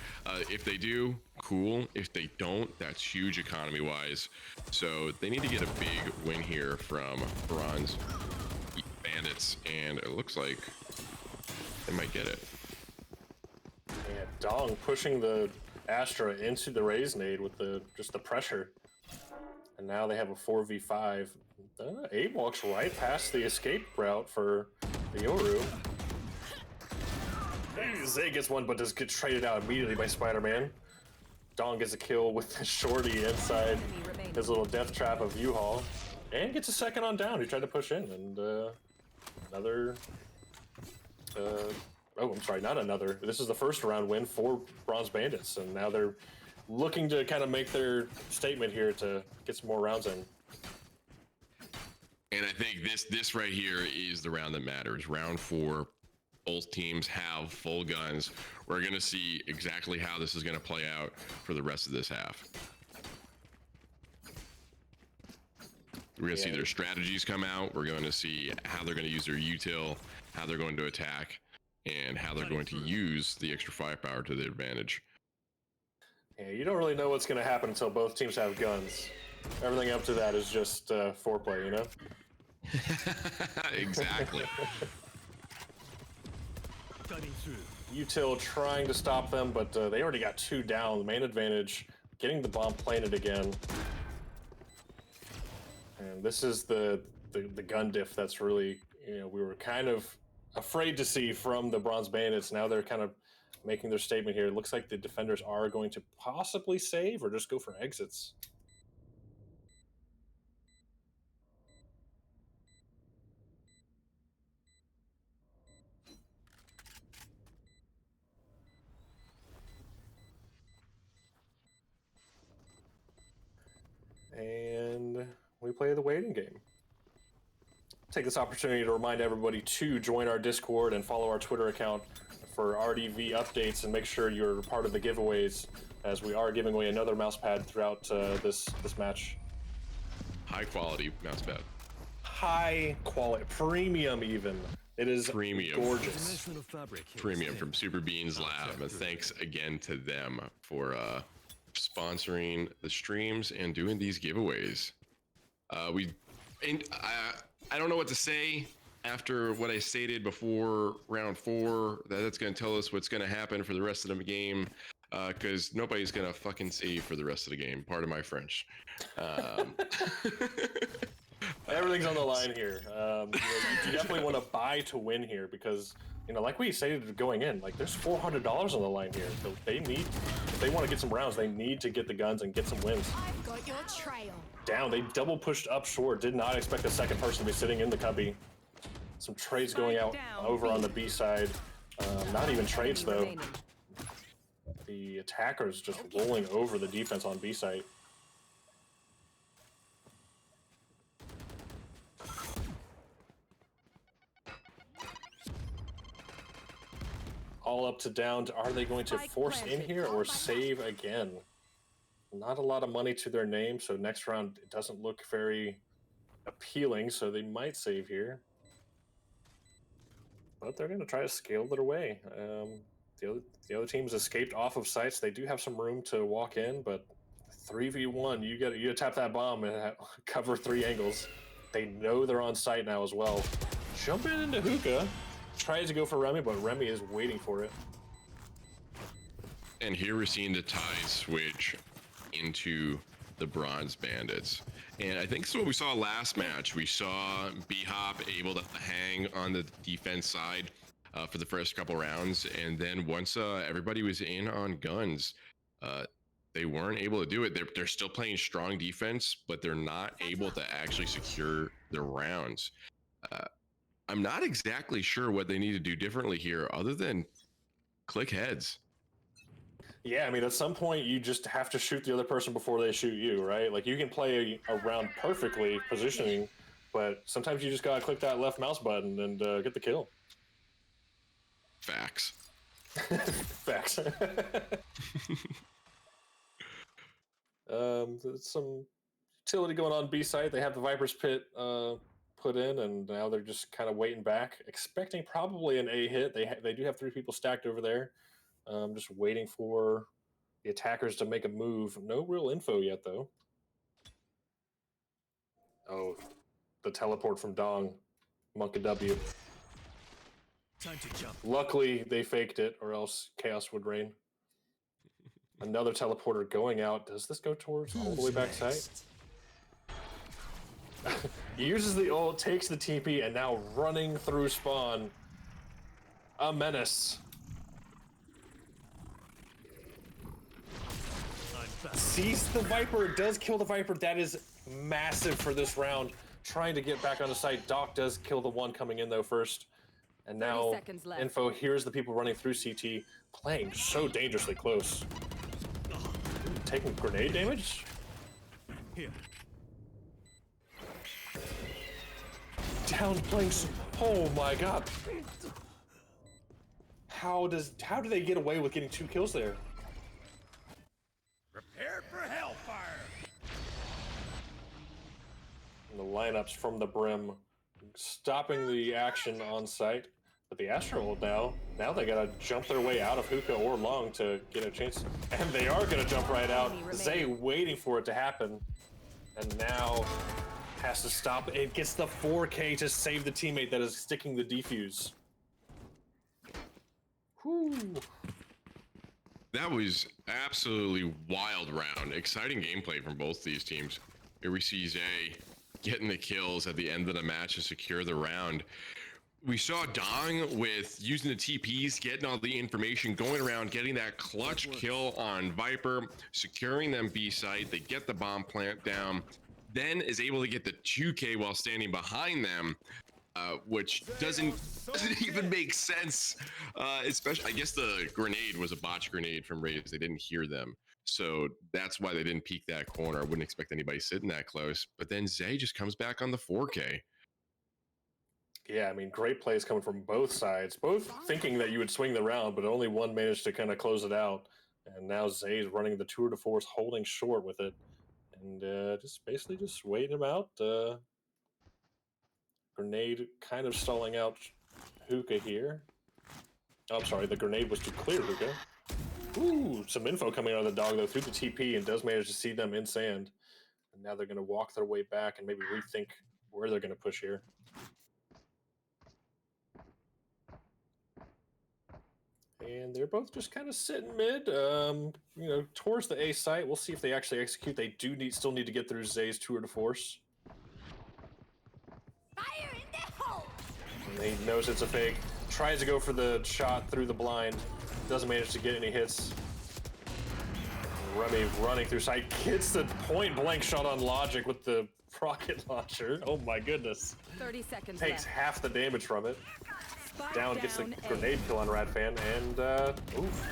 S2: If they do, cool. If they don't, that's huge economy-wise. So they need to get a big win here from Bronze Bandits, and it looks like they might get it.
S1: Yeah, Dong pushing the Astra into the Raze nade with just the pressure. And now they have a 4v5. Abe walks right past the escape route for the Yoru. Zay gets one, but does get traded out immediately by Spider-Man. Dong gets a kill with the shorty inside his little death trap of U-Haul. And gets a second on down. He tried to push in. And another... oh, I'm sorry, not another. This is the first round win for Bronze Bandits. And now they're looking to kind of make their statement here to get some more rounds in.
S2: And I think this right here is the round that matters. Round 4, both teams have full guns. We're going to see exactly how this is going to play out for the rest of this half. We're going to see their strategies come out. We're going to see how they're going to use their util, how they're going to attack, and how they're going to use the extra firepower to their advantage.
S1: Yeah, you don't really know what's going to happen until both teams have guns. Everything up to that is just foreplay, you know?
S2: Exactly.
S5: Cutting through.
S1: Util trying to stop them, but they already got 2 down. The main advantage, getting the bomb planted again. And this is the gun diff that's really, you know, we were kind of afraid to see from the Bronze Bandits. Now they're kind of making their statement here. It looks like the defenders are going to possibly save or just go for exits. And we play the waiting game. Take this opportunity to remind everybody to join our Discord and follow our Twitter account for RDV updates, and make sure you're part of the giveaways, as we are giving away another mousepad throughout this match.
S2: High quality mousepad.
S1: High quality, premium even. It is
S2: Premium.
S1: gorgeous.
S5: Dimensional fabric.
S2: Premium from Super Beans Lab. And thanks again to them for sponsoring the streams and doing these giveaways. I don't know what to say after what I stated before round 4. That's going to tell us what's going to happen for the rest of the game, because nobody's going to fucking save for the rest of the game. Pardon my French.
S1: Everything's on the line here. You definitely want to buy to win here, because, you know, like we stated going in, like there's $400 on the line here. So they need, if they want to get some rounds, they need to get the guns and get some wins.
S6: I've got your trail.
S1: Down, they double pushed up short. Did not expect the second person to be sitting in the cubby. Some trades going out over on the B side. Not even trades though.
S3: Remaining.
S1: The attackers just rolling over the defense on B site. All up to down. Are they going to force in here or save again? Not a lot of money to their name, so next round it doesn't look very appealing, so they might save here. But they're going to try to scale their way. The other team's escaped off of sites. They do have some room to walk in, but 3v1, you got to tap that bomb and cover 3 angles. They know they're on site now as well. Jumping into hookah, tries to go for Remy, but Remy is waiting for it.
S2: And here we're seeing the tide switch into the Bronze Bandits. And I think this is what we saw last match. We saw BHOP able to hang on the defense side for the first couple rounds. And then once everybody was in on guns, they weren't able to do it. They're still playing strong defense, but they're not able to actually secure the rounds. I'm not exactly sure what they need to do differently here other than click heads.
S1: Yeah, I mean, at some point, you just have to shoot the other person before they shoot you, right? Like, you can play a round perfectly positioning, but sometimes you just gotta click that left mouse button and get the kill.
S2: Facts.
S1: Facts. Some utility going on B side. They have the Viper's Pit put in, and now they're just kind of waiting back, expecting probably an A hit. They do have 3 people stacked over there. Just waiting for the attackers to make a move. No real info yet, though. Oh, the teleport from Dong. Monka W.
S5: Time to jump.
S1: Luckily, they faked it, or else chaos would reign. Another teleporter going out. Does this go towards all the way back side? Uses the ult, takes the TP, and now running through spawn. A menace. Sees the Viper, does kill the Viper. That is massive for this round. Trying to get back on the site. Doc does kill the one coming in though first. And now
S3: 30 seconds left.
S1: info, here's the people running through CT, playing so dangerously close. Taking grenade damage?
S5: Here.
S1: Down playing oh my god. How do they get away with getting 2 kills there?
S4: Prepared for hellfire.
S1: And the lineups from the brim, stopping the action on site. But the Astral now they gotta jump their way out of hookah or long to get a chance. And they are gonna jump right out. Zay waiting for it to happen. And now has to stop. It gets the 4K to save the teammate that is sticking the defuse. Whew.
S2: That was absolutely wild round. Exciting gameplay from both these teams. Here we see Zay getting the kills at the end of the match to secure the round. We saw Dong with using the TPs, getting all the information, going around, getting that clutch kill on Viper, securing them B site. They get the bomb plant down, then is able to get the 2K while standing behind them, which doesn't even make sense. Especially, I guess the grenade was a botch grenade from Raze. They didn't hear them. So that's why they didn't peek that corner. I wouldn't expect anybody sitting that close. But then Zay just comes back on the 4K.
S1: Yeah, I mean, great plays coming from both sides, both thinking that you would swing the round, but only one managed to kind of close it out. And now Zay's running the tour de force, holding short with it, and just basically just waiting him out. Grenade kind of stalling out hookah here. Oh, I'm sorry, the grenade was to clear hookah. Ooh, some info coming out of the dog though through the TP, and does manage to see them in sand. And now they're going to walk their way back and maybe rethink where they're going to push here. And they're both just kind of sitting mid, towards the A site. We'll see if they actually execute. They do still need to get through Zay's tour de force.
S6: Fire in the hole!
S1: And he knows it's a fake. Tries to go for the shot through the blind. Doesn't manage to get any hits. Remy running through sight. Gets the point blank shot on Logic with the rocket launcher. Oh my goodness.
S3: 30 seconds
S1: Takes
S3: left.
S1: half the damage from it.
S3: Spike
S1: Down gets the
S3: A.
S1: grenade kill on Radfan, and oof.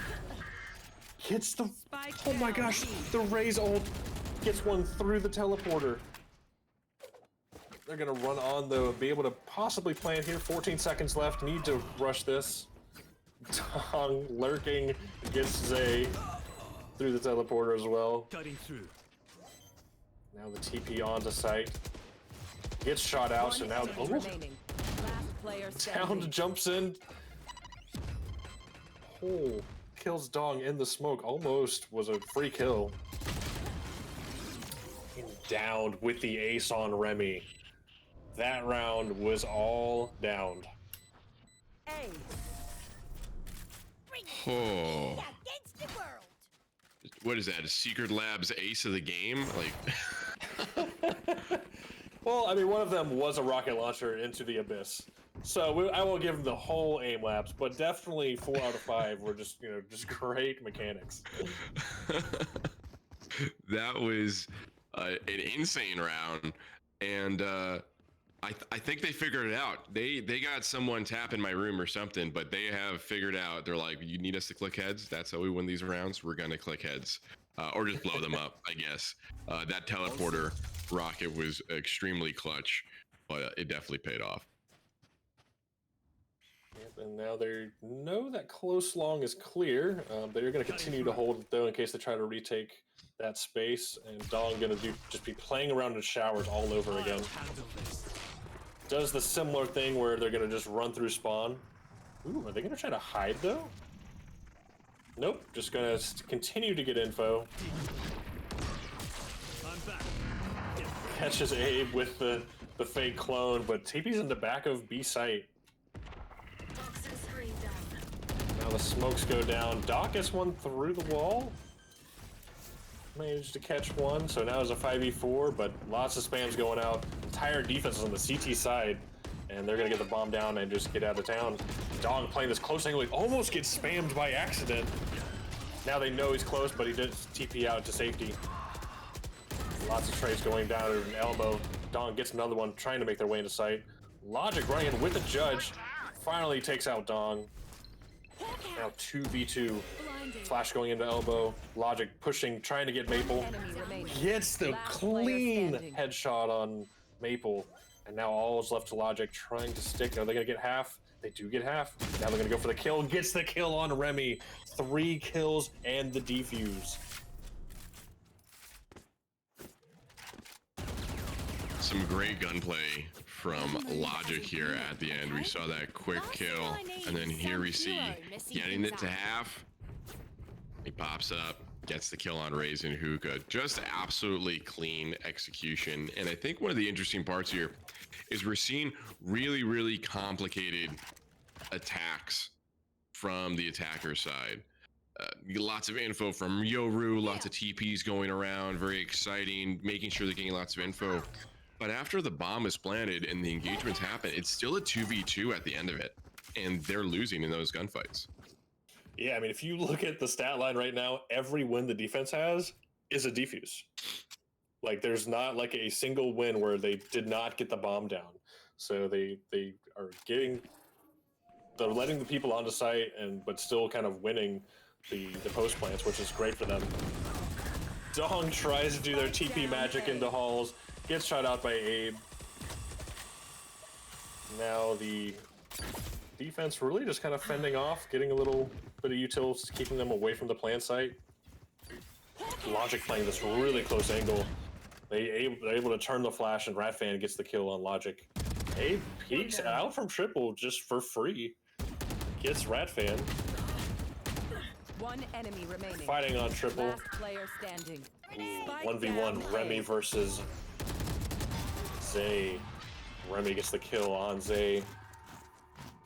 S1: Hits the,
S3: Spike
S1: oh my
S3: down
S1: gosh,
S3: B.
S1: the Raze ult gets one through the teleporter. They're gonna run on though, be able to possibly plant here. 14 seconds left, need to rush this. Dong lurking against Zay through the teleporter as well.
S5: Cutting through.
S1: Now the TP onto site. Gets shot out, so now,
S3: Enemy remaining. Last player
S1: Down
S3: standing.
S1: jumps in. Oh, kills Dong in the smoke. Almost was a free kill. And downed with the ace on Remy. That round was all downed.
S3: A.
S2: Oh,
S6: Against the world!
S2: what is that? A Secret Labs ace of the game? Like,
S1: Well, I mean, one of them was a rocket launcher into the abyss. So I will give them the whole aim labs, but definitely 4 out of 5 were just, just great mechanics.
S2: that was an insane round, and I think they figured it out. They got someone tapping my room or something, but they have figured out. They're like, you need us to click heads. That's how we win these rounds. We're gonna click heads, or just blow them up. I guess that teleporter rocket was extremely clutch, but it definitely paid off.
S1: Yep, and now they know that close long is clear. They're going to continue to hold it though in case they try to retake that space. And Dong going to just be playing around in showers all over again.
S5: Handle this.
S1: Does the similar thing where they're going to just run through spawn. Ooh, are they going to try to hide though? Nope, just going to continue to get info.
S5: I'm back.
S1: Catches Abe with the fake clone, but TP's in the back of B site. Now the smokes go down. Doc gets one through the wall. Managed to catch one, so now it's a 5v4, but lots of spams going out. Entire defense is on the CT side, and they're gonna get the bomb down and just get out of town. Dong playing this close angle, he almost gets spammed by accident. Now they know he's close, but he does TP out to safety. Lots of trades going down at an elbow. Dong gets another one, trying to make their way into sight. Logic running in with the judge. Finally takes out Dong. Now 2v2. Flash going into elbow. Logic pushing, trying to get Maple.
S3: Enemy remaining.
S1: Gets the
S3: Last player
S1: clean
S3: standing.
S1: headshot on Maple. And now all is left to Logic trying to stick. Are they going to get half? They do get half. Now they're going to go for the kill. Gets the kill on Remy. 3 kills and the defuse.
S2: Some great gunplay from Logic here at the end. We saw that quick kill, and then here we see getting it to half. He pops up, gets the kill on Raze and Hookah. Just absolutely clean execution. And I think one of the interesting parts here is we're seeing really, really complicated attacks from the attacker side. Lots of info from Yoru, lots of TPs going around, very exciting, making sure they're getting lots of info. But after the bomb is planted and the engagements happen, it's still a 2v2 at the end of it, and they're losing in those gunfights.
S1: Yeah, I mean, if you look at the stat line right now, every win the defense has is a defuse. Like, there's not like a single win where they did not get the bomb down. So they are they're letting the people onto site but still kind of winning the post plants, which is great for them. Dong tries to do their TP magic into halls, gets shot out by Abe. Now the defense really just kind of fending off, getting a little bit of utils, keeping them away from the plant site. Logic playing this really close angle. They're able to turn the flash, and Ratfan gets the kill on Logic. Abe peeks out from triple just for free. Gets Ratfan.
S3: One enemy remaining.
S1: Fighting on triple.
S3: Last player standing.
S1: 1v1 Remy versus Zay. Remy gets the kill on Zay.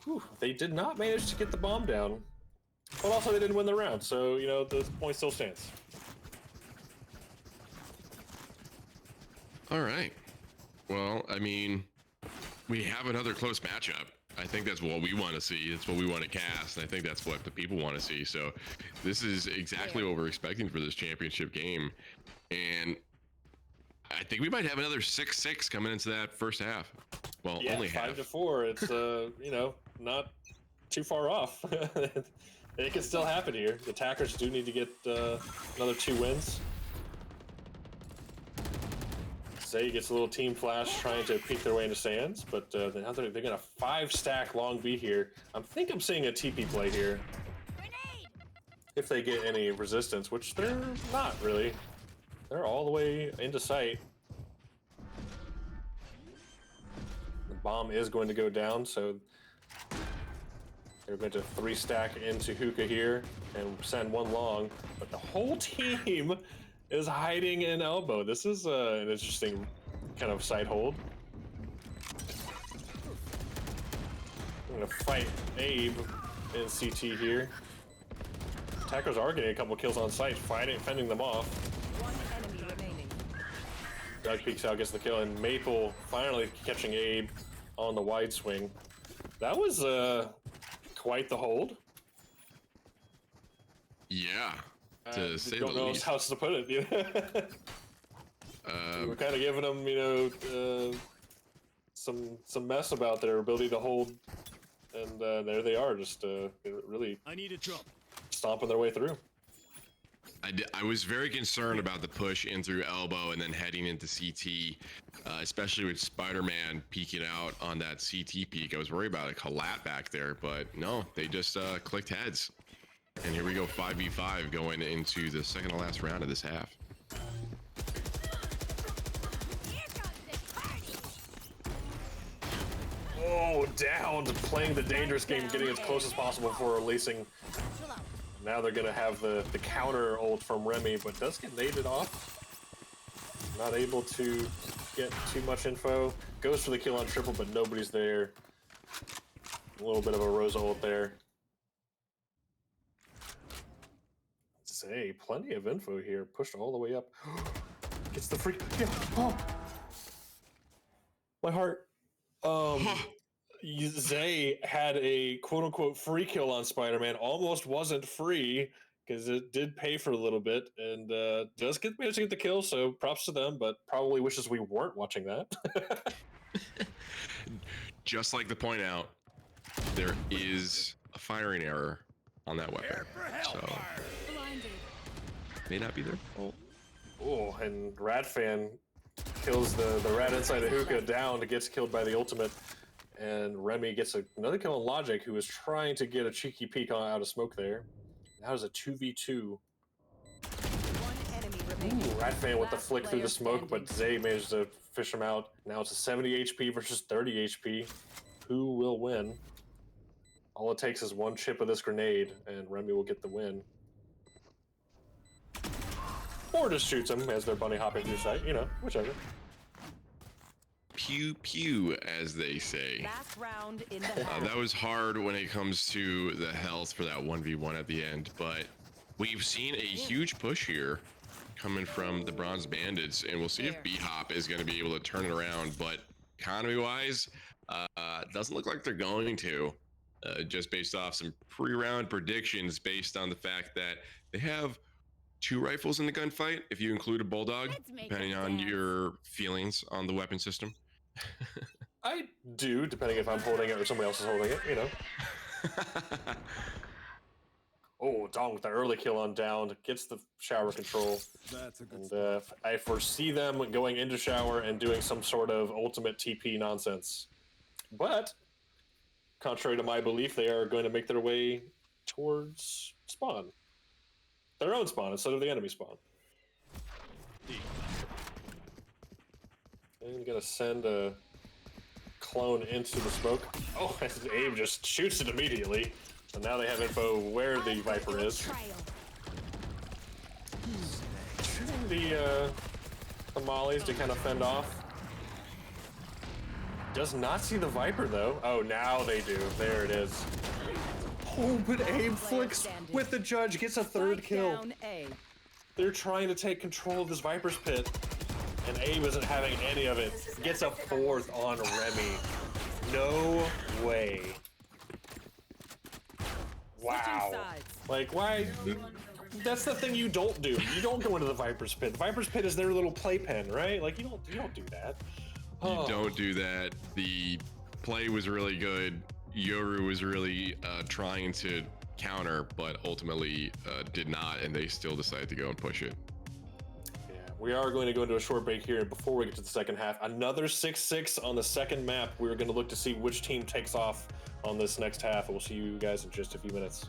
S1: Whew, they did not manage to get the bomb down, but also they didn't win the round, so, you know, the point still stands.
S2: All right. Well, I mean, we have another close matchup. I think that's what we want to see. It's what we want to cast. And I think that's what the people want to see. So this is exactly what we're expecting for this championship game. And I think we might have another 6-6 coming into that first half. Well,
S1: Yeah,
S2: only
S1: 5-4. It's, you know, not too far off. It can still happen here. The attackers do need to get another 2 wins. Zay gets a little team flash trying to peek their way into Sands, but now they're going to 5-stack long B here. I think I'm seeing a TP play here. If they get any resistance, which they're not really. They're all the way into sight. The bomb is going to go down, so they're going to 3-stack into Hookah here and send one long, but the whole team is hiding in elbow. This is an interesting kind of side hold. I'm gonna fight Abe in CT here. Attackers are getting a couple kills on site, fending them off.
S3: One enemy remaining.
S1: Doug peeks out, gets the kill, and Maple finally catching Abe on the wide swing. That was quite the hold.
S2: Yeah. To say the
S1: don't know
S2: least.
S1: how else to put it. You know? We're kind of giving them, you know, some mess about their ability to hold, and there they are, just really
S5: I need a drop.
S1: stomping their way through.
S2: I was very concerned about the push in through elbow and then heading into CT, especially with Spider-Man peeking out on that CT peak. I was worried about a collat back there, but no, they just clicked heads. And here we go, 5v5 going into the second to last round of this half.
S1: Oh, down, playing the dangerous game, getting as close as possible before releasing. Now they're gonna have the counter ult from Remy, but does get naded off. Not able to get too much info. Goes for the kill on triple, but nobody's there. A little bit of a Rosa ult there. Say, plenty of info here. Pushed all the way up. Gets the freak. Yeah. Oh. My heart. Zay had a quote-unquote free kill on Spider-Man. Almost wasn't free because it did pay for a little bit, and does manage to get the kill. So props to them, but probably wishes we weren't watching that.
S2: Just like to point out, there is a firing error on that weapon, so may not be their fault.
S1: Oh, and Ratfan kills the rat inside the hookah down. It gets killed by the ultimate. And Remy gets another kill on Logic, who is trying to get a cheeky peek out of smoke there. Now it's a 2v2.
S3: One enemy remaining. remaining.
S1: Ooh, Ratfan with the
S3: Last
S1: flick through the
S3: player
S1: smoke, but
S3: standing.
S1: Zay managed to fish him out. Now it's a 70 HP versus 30 HP. Who will win? All it takes is one chip of this grenade, and Remy will get the win. Or just shoots him as they're bunny hopping through sight, you know, whichever.
S2: Pew pew, as they say.
S3: Last round in the half.
S2: That was hard when it comes to the health for that 1v1 at the end, but we've seen a huge push here coming from the Bronze Bandits, and we'll see if BHOP is going to be able to turn it around, but economy-wise, doesn't look like they're going to, just based off some pre-round predictions based on the fact that they have 2 rifles in the gunfight, if you include a Bulldog,
S6: Let's make
S2: depending
S6: them
S2: on
S6: dance.
S2: your feelings on the weapon system.
S1: I do, depending if I'm holding it or somebody else is holding it, you know. Oh, Dong with the early kill on down, gets the shower control.
S5: That's a good
S1: And I foresee them going into shower and doing some sort of ultimate TP nonsense. But, contrary to my belief, they are going to make their way towards spawn. Their own spawn instead of the enemy spawn. And gonna send a clone into the smoke. Oh, Abe just shoots it immediately. So now they have info where the Viper is. Shooting the mollies to kind of fend off. Does not see the Viper though. Oh, now they do. There it is. Oh, but Abe flicks with the judge, gets a third kill.
S3: Down A.
S1: They're trying to take control of this Viper's pit, and Abe isn't having any of it. Gets a fourth on Remy. No way. Wow. Like, why? That's the thing you don't do. You don't go into the Viper's pit. The Viper's pit is their little playpen, right? Like, you don't do that.
S2: You don't do that. The play was really good. Yoru was really trying to counter, but ultimately did not, and they still decided to go and push it.
S1: Yeah, we are going to go into a short break here, and before we get to the second half, another 6-6 on the second map. We're going to look to see which team takes off on this next half, and we'll see you guys in just a few minutes.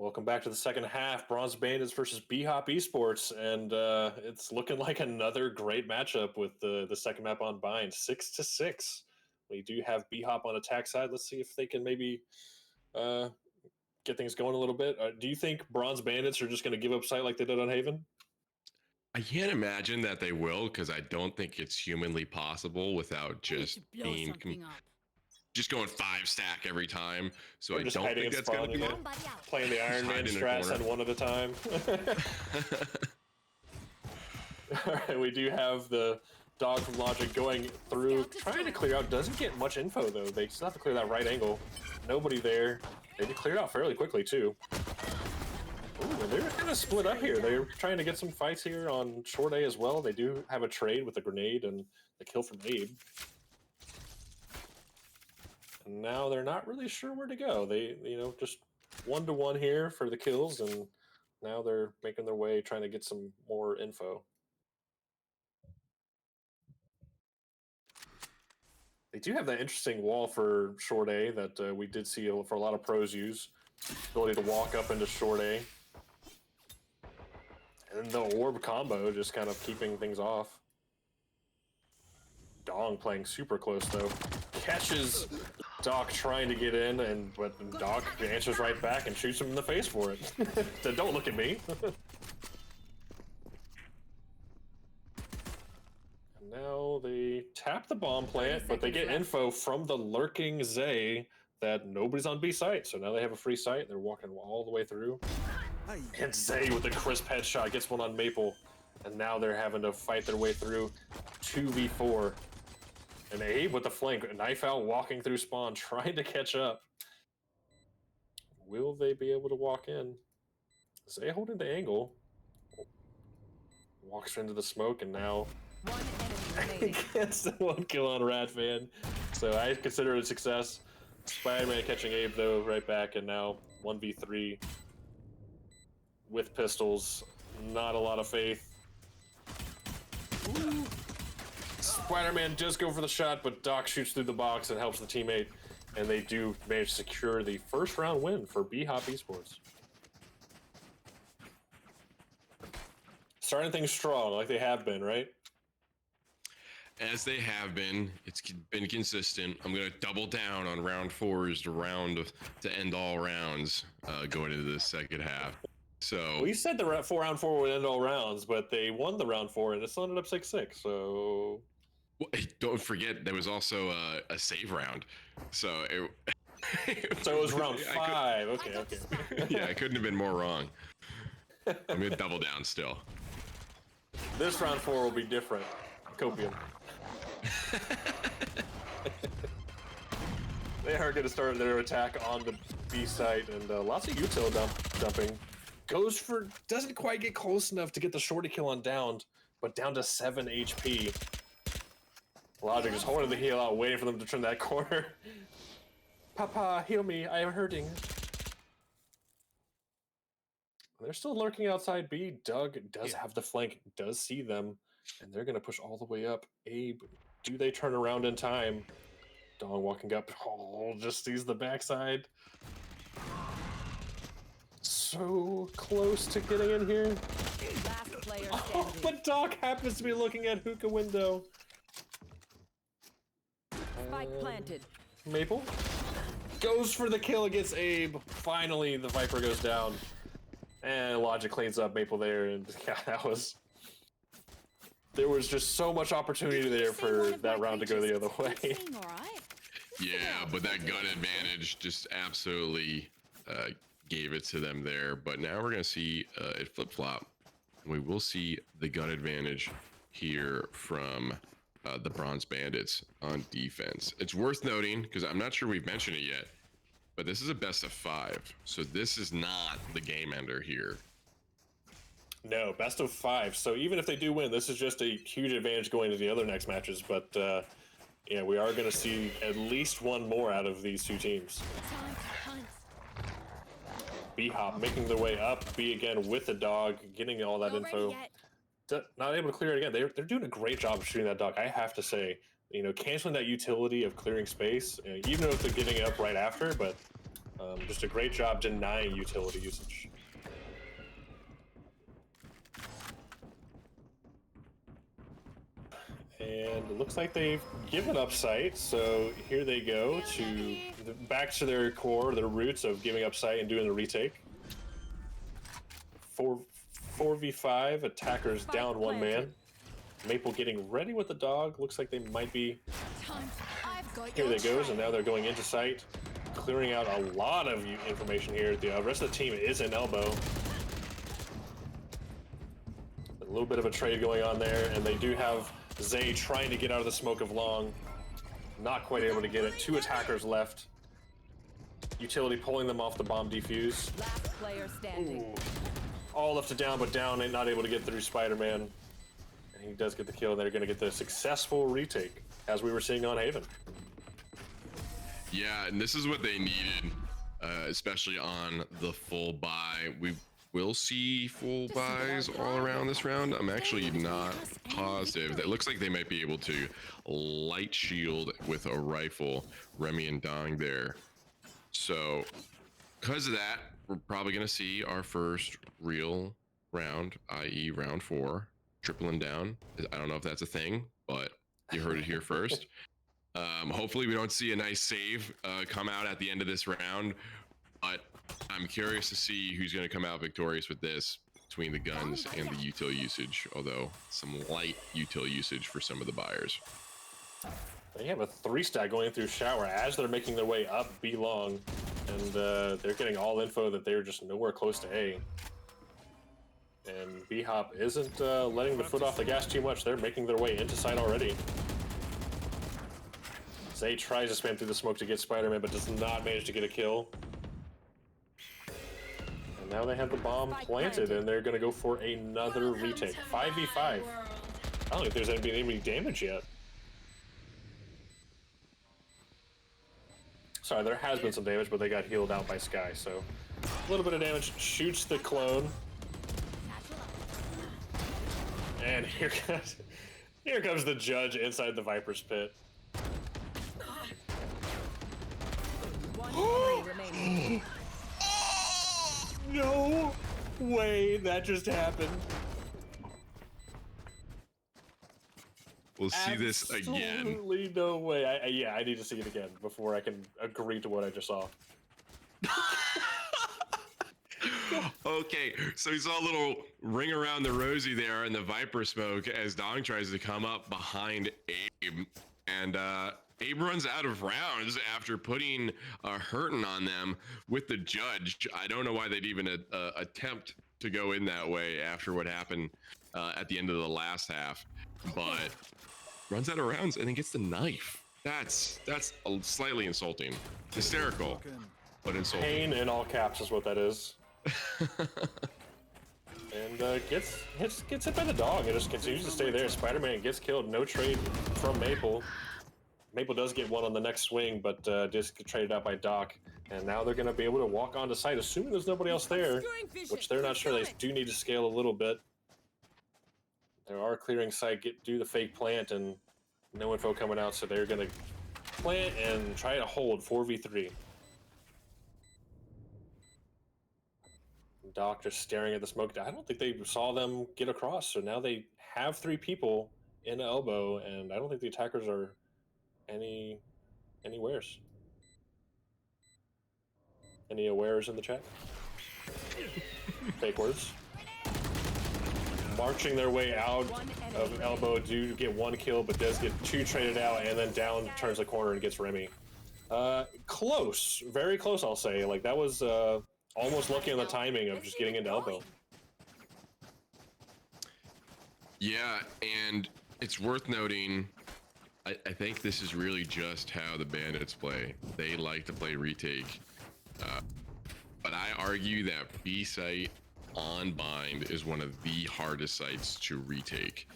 S1: Welcome back to the second half. Bronze Bandits versus BHOP Esports, and it's looking like another great matchup with the second map on Bind, 6-6. We do have BHOP on attack side. Let's see if they can maybe get things going a little bit. Do you think Bronze Bandits are just going to give up sight like they did on Haven?
S2: I can't imagine that they will, because I don't think it's humanly possible without just being just going 5-stack every time. So
S1: Or
S2: I
S1: just
S2: don't
S1: hiding
S2: think
S1: in
S2: that's gonna
S1: spawn,
S2: be
S1: you
S2: it.
S1: know?
S6: Bomb buddy out.
S1: Playing the Iron Man
S2: hide in a
S1: strats
S2: corner.
S1: on one at a time. All right, we do have the dog from Logic going through, trying to clear out. Doesn't get much info though. They still have to clear that right angle. Nobody there. They cleared out fairly quickly too. Ooh, and they're kind of split up here. They're trying to get some fights here on short A as well. They do have a trade with a grenade and the kill from Abe. And now they're not really sure where to go. They, just 1-to-1 here for the kills, and now they're making their way, trying to get some more info. They do have that interesting wall for short A that we did see for a lot of pros use. Ability to walk up into short A. And the orb combo just kind of keeping things off. Dong playing super close though. Catches Doc trying to get in, but Doc answers right back and shoots him in the face for it. So don't look at me. And now they tap the bomb plant, but they get info from the lurking Zay that nobody's on B site. So now they have a free site. They're walking all the way through. And Zay with a crisp headshot gets one on Maple. And now they're having to fight their way through 2v4. And Abe with the flank, knife out, walking through spawn, trying to catch up. Will they be able to walk in? Zay holding the angle. Walks into the smoke, and now
S3: One enemy remaining.
S1: gets the 1 kill on Ratfan. So I consider it a success. Spider-Man catching Abe though right back, and now 1v3 with pistols. Not a lot of faith. Ooh. Spider-Man does go for the shot, but Doc shoots through the box and helps the teammate, and they do manage to secure the first round win for BHOP Esports. Starting things strong, like they have been, right?
S2: As they have been, it's been consistent. I'm going to double down on round 4 is the round to end all rounds going into the second half. So
S1: We said the round 4 would end all rounds, but they won the round 4 and it still ended up 6-6. So
S2: don't forget there was also a save round. So it
S1: was round 5. Okay.
S2: yeah, I couldn't have been more wrong. I'm going to double down still.
S1: This round 4 will be different. Copium. They are going to start their attack on the B site, and lots of util dumping. Doesn't quite get close enough to get the shorty kill on downed, but down to 7 HP. Logic is holding the heal out, waiting for them to turn that corner. Papa, heal me, I am hurting. They're still lurking outside B. Doug does have the flank, does see them, and they're going to push all the way up. Abe, do they turn around in time? Dong walking up, just sees the backside. So close to getting in here.
S3: Last player
S1: Oh,
S3: standing.
S1: but Doc happens to be looking at hookah window.
S3: Spike planted.
S1: Maple goes for the kill against Abe. Finally, the Viper goes down. And Logic cleans up Maple there, and yeah, there was just so much opportunity there for that round to go the other way.
S2: Yeah, but that gun advantage just absolutely gave it to them there. But now we're going to see it flip-flop. We will see the gun advantage here from the Bronze Bandits on defense. It's worth noting, because I'm not sure we've mentioned it yet, but this is a best of 5. So this is not the game ender here.
S1: No, best of 5. So even if they do win, this is just a huge advantage going to the other next matches. But yeah, we are going to see at least one more out of these two teams. BHOP making their way up. B again with the dog, getting all that info. Not able to clear it again. They're doing a great job of shooting that dog, I have to say. Canceling that utility of clearing space, even though they're getting it up right after, but just a great job denying utility usage. And it looks like they've given up sight, so here they go back to their core, their roots of giving up sight and doing the retake. 4v5, attackers down one man. Maple getting ready with the dog. Looks like they might be Here they goes, and now they're going into sight, clearing out a lot of information here. The rest of the team is in elbow. A little bit of a trade going on there, and they do have Zay trying to get out of the smoke of long. Not quite able to get it. 2 attackers left. Utility pulling them off the bomb defuse.
S3: Last player standing.
S1: Ooh. All left to down, but down and not able to get through Spider-Man. And he does get the kill, and they're going to get the successful retake, as we were seeing on Haven.
S2: Yeah, and this is what they needed, especially on the full buy. We will see full buys all around this round. I'm actually not positive. It looks like they might be able to light shield with a rifle Remy and Dong there. So because of that, we're probably going to see our first real round, i.e. round 4, tripling down. I don't know if that's a thing, but you heard it here first. Hopefully we don't see a nice save come out at the end of this round, but I'm curious to see who's going to come out victorious with this between the guns and the util usage, although some light util usage for some of the buyers.
S1: They have a 3-stack going through shower as they're making their way up B long, and they're getting all info that they're just nowhere close to A. And BHOP isn't letting the foot off the gas too much. They're making their way into site already. Zay tries to spam through the smoke to get Spider-Man, but does not manage to get a kill. And now they have the bomb planted, and they're going to go for another retake. 5v5. I don't think there's been any damage yet. Sorry, there has been some damage, but they got healed out by Sky, so a little bit of damage. Shoots the clone. And here comes the judge inside the Viper's pit.
S3: One remaining.
S1: No way that just happened.
S2: We'll see this again.
S1: Absolutely no way. I need to see it again before I can agree to what I just saw.
S2: Okay, so we saw a little ring around the rosy there in the Viper smoke as Dong tries to come up behind Abe, and Abe runs out of rounds after putting a hurting on them with the judge. I don't know why they'd even attempt to go in that way after what happened at the end of the last half, but runs out of rounds and then gets the knife. That's slightly insulting, hysterical, but insulting.
S1: Pain in all caps is what that is. And gets hit by the dog and just continues to stay there. Spider-Man gets killed. No trade from Maple. Maple does get one on the next swing, but just get traded out by Doc. And now they're going to be able to walk onto site, assuming there's nobody else there, which they're not sure. They do need to scale a little bit. They are clearing site, do the fake plant, and no info coming out, so they're going to plant and try to hold 4v3. Doc just staring at the smoke. I don't think they saw them get across, so now they have 3 people in elbow, and I don't think the attackers are anywheres. Any awares in the chat? Fake words. Marching their way out of elbow, do get 1 kill, but does get 2 traded out, and then down turns the corner and gets Remy. Close, very close, I'll say. Like that was almost lucky on the timing of just getting into elbow.
S2: Yeah, and it's worth noting, I think this is really just how the Bandits play. They like to play retake. But I argue that B site on bind is one of the hardest sites to retake.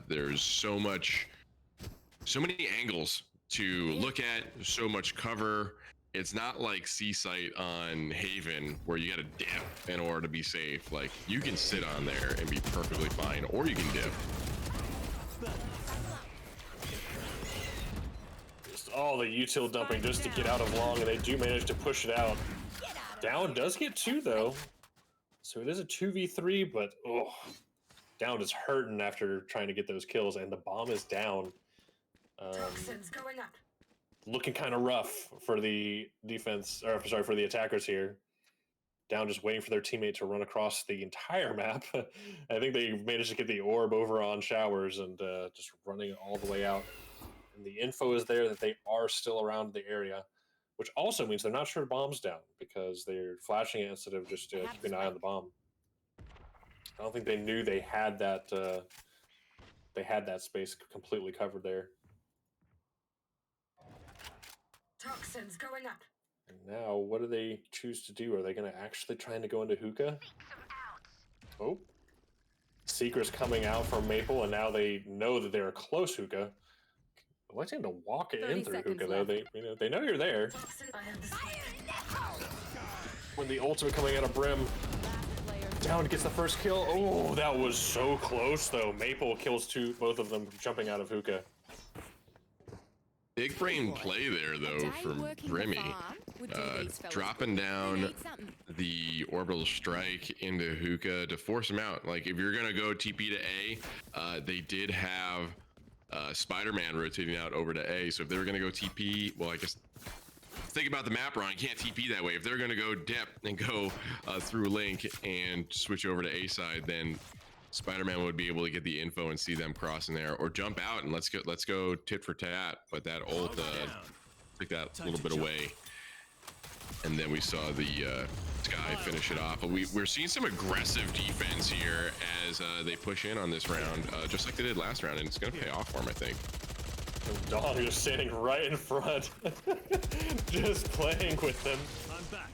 S2: There's so many angles to look at, so much cover. It's not like C site on Haven where you gotta dip in order to be safe. Like you can sit on there and be perfectly fine, or you can dip.
S1: Just all the util dumping just to get out of long, and they do manage to push it out. Down does get 2 though, so it is a 2v3, but Down is hurting after trying to get those kills, and the bomb is down.
S7: Toxins going up.
S1: Looking kind of rough for the defense, or sorry, for the attackers here. Down just waiting for their teammate to run across the entire map. I think they managed to get the orb over on Showers and just running all the way out. And the info is there that they are still around the area, which also means they're not sure bomb's down because they're flashing it instead of just keeping an eye on the bomb. I don't think they knew they had that space completely covered there.
S7: Toxins going up.
S1: And now, what do they choose to do? Are they going to actually trying to go into hookah? Oh, Seeker's coming out from Maple, and now they know that they're close hookah. I like them to walk it in through hookah though. They know you're there.
S7: Toxin, I have this.
S1: When the ultimate coming out of Brim,
S3: Last player
S1: down gets the first kill. Oh, that was so close though. Maple kills both of them jumping out of hookah.
S2: Big brain play there though from Brimmy, dropping down the orbital strike into hookah to force him out. Like if you're gonna go TP to A, they did have Spider-Man rotating out over to A. So if they were gonna go TP, well, I guess think about the map, Ron. You can't TP that way. If they're gonna go dip and go through Link and switch over to A side, then Spider-Man would be able to get the info and see them crossing there, or jump out and let's go tit for tat. But that ult took that a little bit away, and then we saw the Sky finish it off. But we're seeing some aggressive defense here as they push in on this round, just like they did last round, and it's gonna pay off for them, I think.
S1: And Dong just standing right in front, just playing with them.
S5: I'm back.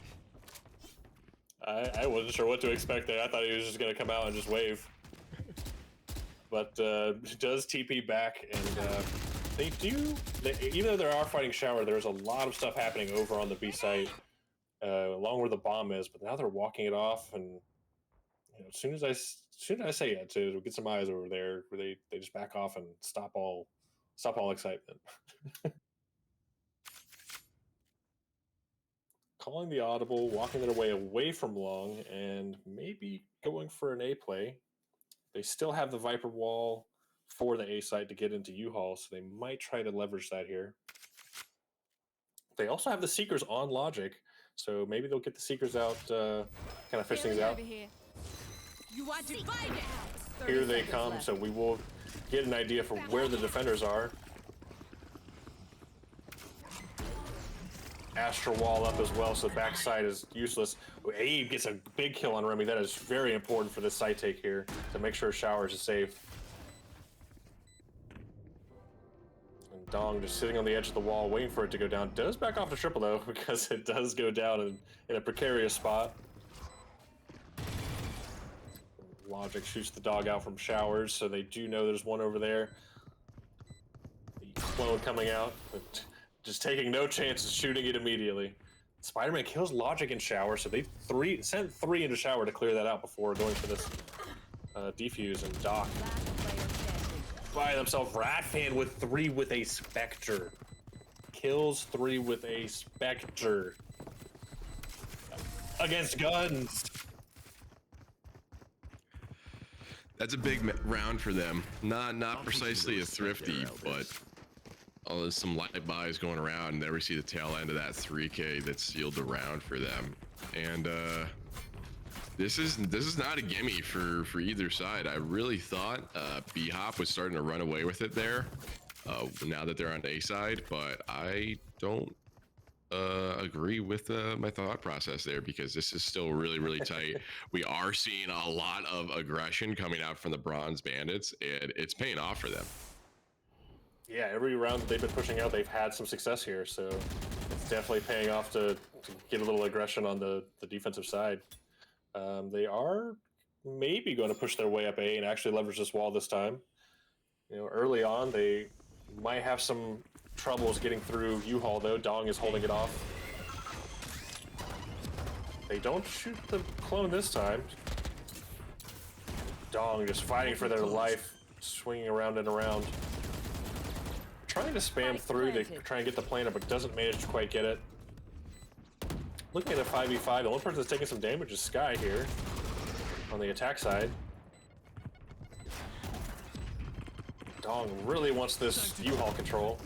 S1: I wasn't sure what to expect there. I thought he was just gonna come out and just wave. But does TP back, and even though they are fighting shower, there's a lot of stuff happening over on the B site, along where the bomb is. But now they're walking it off, and as soon as I say it to get some eyes over there, where they just back off and stop all excitement. Calling the audible, walking their way away from Long, and maybe going for an A play. They still have the Viper wall for the A site to get into U-Haul, so they might try to leverage that here. They also have the Seekers on Logic, so maybe they'll get the Seekers out, kind of fish things out.
S3: You want to find it?
S1: Here they come, so we will get an idea for where the defenders are. Astral wall up as well, so the backside is useless. Abe gets a big kill on Remy. That is very important for this site take here to make sure Showers is safe. And Dong just sitting on the edge of the wall waiting for it to go down. Does back off to triple though, because it does go down in a precarious spot. Logic shoots the dog out from Showers, so they do know there's one over there. The clone coming out, but just taking no chances, shooting it immediately. Spider-Man kills Logic in Shower, so they sent three into Shower to clear that out before going for this defuse. And Doc by themselves. Ratfan with 3 with a Spectre. Kills 3 with a Spectre. Against guns.
S2: That's a big round for them. Not precisely a thrifty, but there's some light buys going around, and there we see the tail end of that 3K that sealed the round for them. And this is not a gimme for either side. I really thought BHOP was starting to run away with it there now that they're on A side, but I don't agree with my thought process there, because this is still really tight. We are seeing a lot of aggression coming out from the Bronze Bandits, and it's paying off for them.
S1: Yeah, every round that they've been pushing out, they've had some success here, so it's definitely paying off to get a little aggression on the defensive side. They are maybe going to push their way up A and actually leverage this wall this time. Early on, they might have some troubles getting through U-Haul, though. Dong is holding it off. They don't shoot the clone this time. Dong just fighting for their life, swinging around and around. Trying to spam through to try and get the planer, but doesn't manage to quite get it. Looking at a 5v5, the only person that's taking some damage is Sky here on the attack side. Dong really wants this U-Haul control.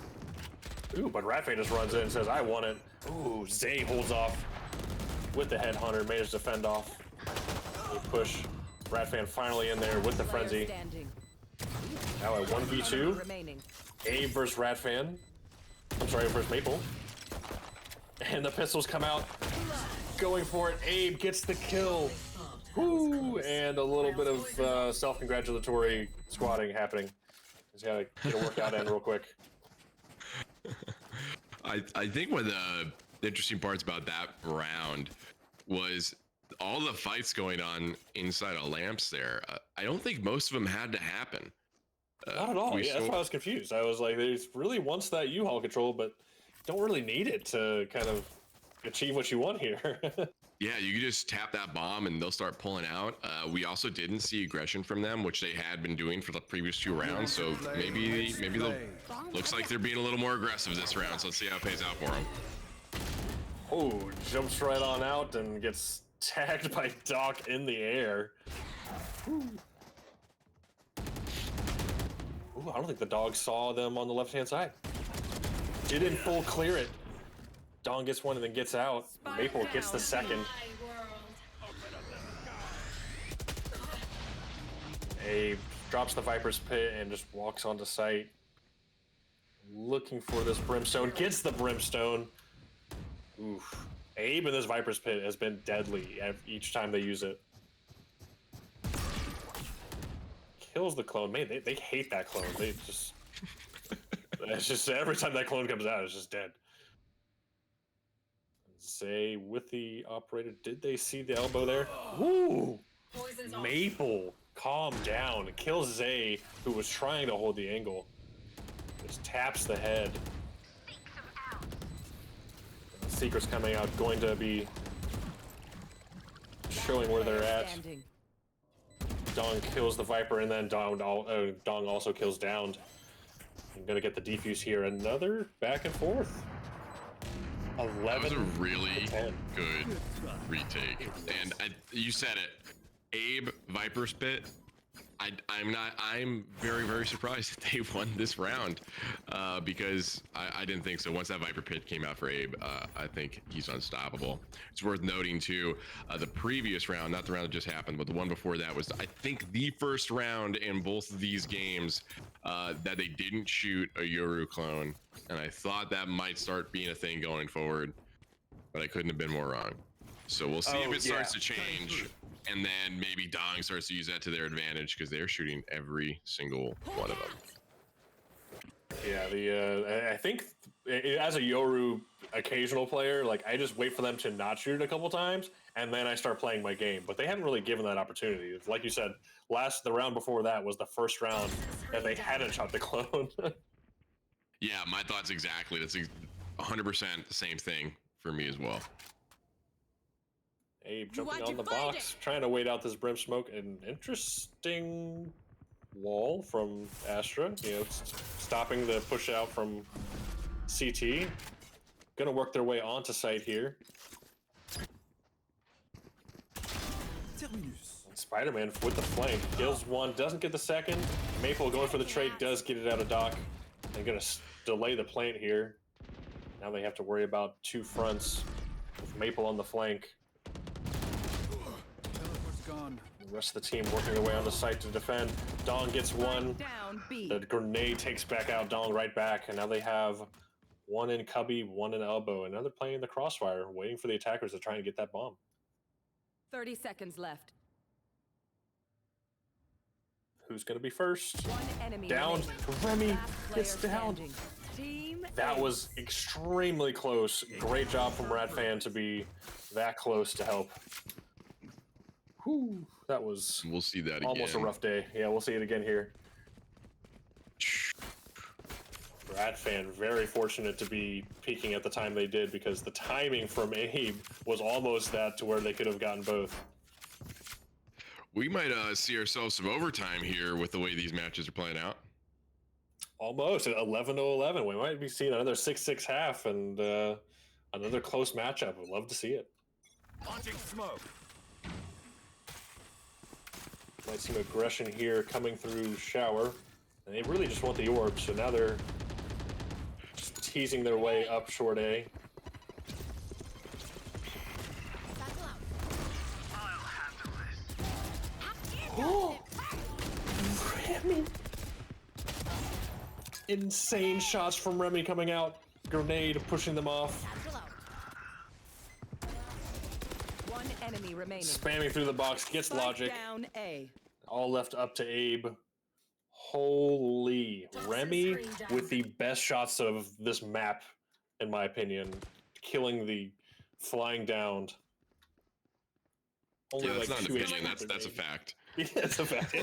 S1: Ooh, but Ratfan just runs in and says, I want it. Ooh, Zay holds off with the Headhunter, managed to fend off. They push Ratfan finally in there with the Frenzy. Now at 1v2.
S3: Remaining.
S1: Abe versus Ratfan. I'm sorry, versus Maple. And the pistols come out. Going for it. Abe gets the kill. Woo! And a little bit of self-congratulatory squatting happening. He's got to get a workout in real quick.
S2: I think one of the interesting parts about that round was all the fights going on inside of lamps there. I don't think most of them had to happen.
S1: Not at all. Yeah, that's why I was confused. I was like, they really wants that U-Haul control, but don't really need it to kind of achieve what you want here.
S2: Yeah, you can just tap that bomb and they'll start pulling out. We also didn't see aggression from them, which they had been doing for the previous 2 rounds. So maybe they'll looks like they're being a little more aggressive this round. So let's see how it pays out for them.
S1: Oh, jumps right on out and gets tagged by Doc in the air. Ooh, I don't think the dog saw them on the left-hand side. Didn't full clear it. Dong gets one and then gets out. Maple gets the second.
S7: My world.
S1: Abe drops the Viper's Pit and just walks onto site. Looking for this Brimstone. Gets the Brimstone. Oof. Abe in this Viper's Pit has been deadly each time they use it. Kills the clone. Man, they hate that clone. They just... It's just every time that clone comes out, it's just dead. Zay with the operator. Did they see the elbow there? Woo!
S7: Poison's off.
S1: Maple, calm down. Kills Zay, who was trying to hold the angle. Just taps the head. Secret's coming out, going to be showing where they're at.
S3: Standing.
S1: Dong kills the Viper, and then Dong also kills Downed. I'm gonna get the defuse here. Another back and forth. 11
S2: That was a really
S1: to 10.
S2: good retake. And you said it, Abe Viper's Pit. I'm very, very surprised that they won this round because I didn't think so. Once that Viper Pit came out for Abe, I think he's unstoppable. It's worth noting too, the previous round, not the round that just happened, but the one before that was, I think, the first round in both of these games that they didn't shoot a Yoru clone. And I thought that might start being a thing going forward, but I couldn't have been more wrong. So we'll see if it starts to change. And then maybe Dong starts to use that to their advantage because they're shooting every single one of them.
S1: Yeah, I think as a Yoru occasional player, like I just wait for them to not shoot it a couple times, and then I start playing my game. But they haven't really given that opportunity. It's like you said, the round before that was the first round that they hadn't shot the clone.
S2: Yeah, my thoughts exactly. That's 100% the same thing for me as well.
S1: Abe jumping on the box, trying to wait out this Brim smoke. An interesting wall from Astra, stopping the push out from CT. Gonna work their way onto site here. Spider-Man with the flank, kills one, doesn't get the second. Maple going for the trade, does get it out of Doc. They're gonna delay the plant here. Now they have to worry about 2 fronts with Maple on the flank.
S4: Gone.
S1: The rest of the team working their way on the site to defend. Dong gets one.
S3: Down B.
S1: The grenade takes back out Dong right back, and now they have one in cubby, one in elbow, and now they're playing the crossfire, waiting for the attackers to try and get that bomb.
S3: 30 seconds left.
S1: Who's gonna be first?
S3: One enemy
S1: Down.
S3: remaining.
S1: Remy
S3: Last
S1: gets
S3: player
S1: down.
S3: standing. Team
S1: That
S3: A.
S1: was extremely close. Great job from Ratfan to be that close to help. Whew, that was
S2: We'll see that
S1: almost
S2: again.
S1: a rough day. Yeah, we'll see it again here. Ratfan very fortunate to be peaking at the time they did because the timing from Abe was almost that to where they could have gotten both.
S2: We might see ourselves some overtime here with the way these matches are playing out.
S1: Almost at 11-11. We might be seeing another 6-6 half and another close matchup. I'd love to see it.
S4: Launching smoke.
S1: Might see aggression here coming through shower. And they really just want the orb, so now they're just teasing their way up short A.
S6: Satchel out.
S1: Remy insane shots from Remy coming out. Grenade pushing them off.
S3: Satchel out. One enemy remaining.
S1: Spamming through the box, gets
S3: Spike
S1: logic.
S3: down A.
S1: All left up to Abe. Holy. Remy with the best shots of this map, in my opinion. Killing the flying down. Only
S2: Yeah, that's
S1: like
S2: not an
S1: 2
S2: opinion.
S1: HP
S2: That's a
S1: grenade.
S2: fact.
S1: Yeah, it's a fact.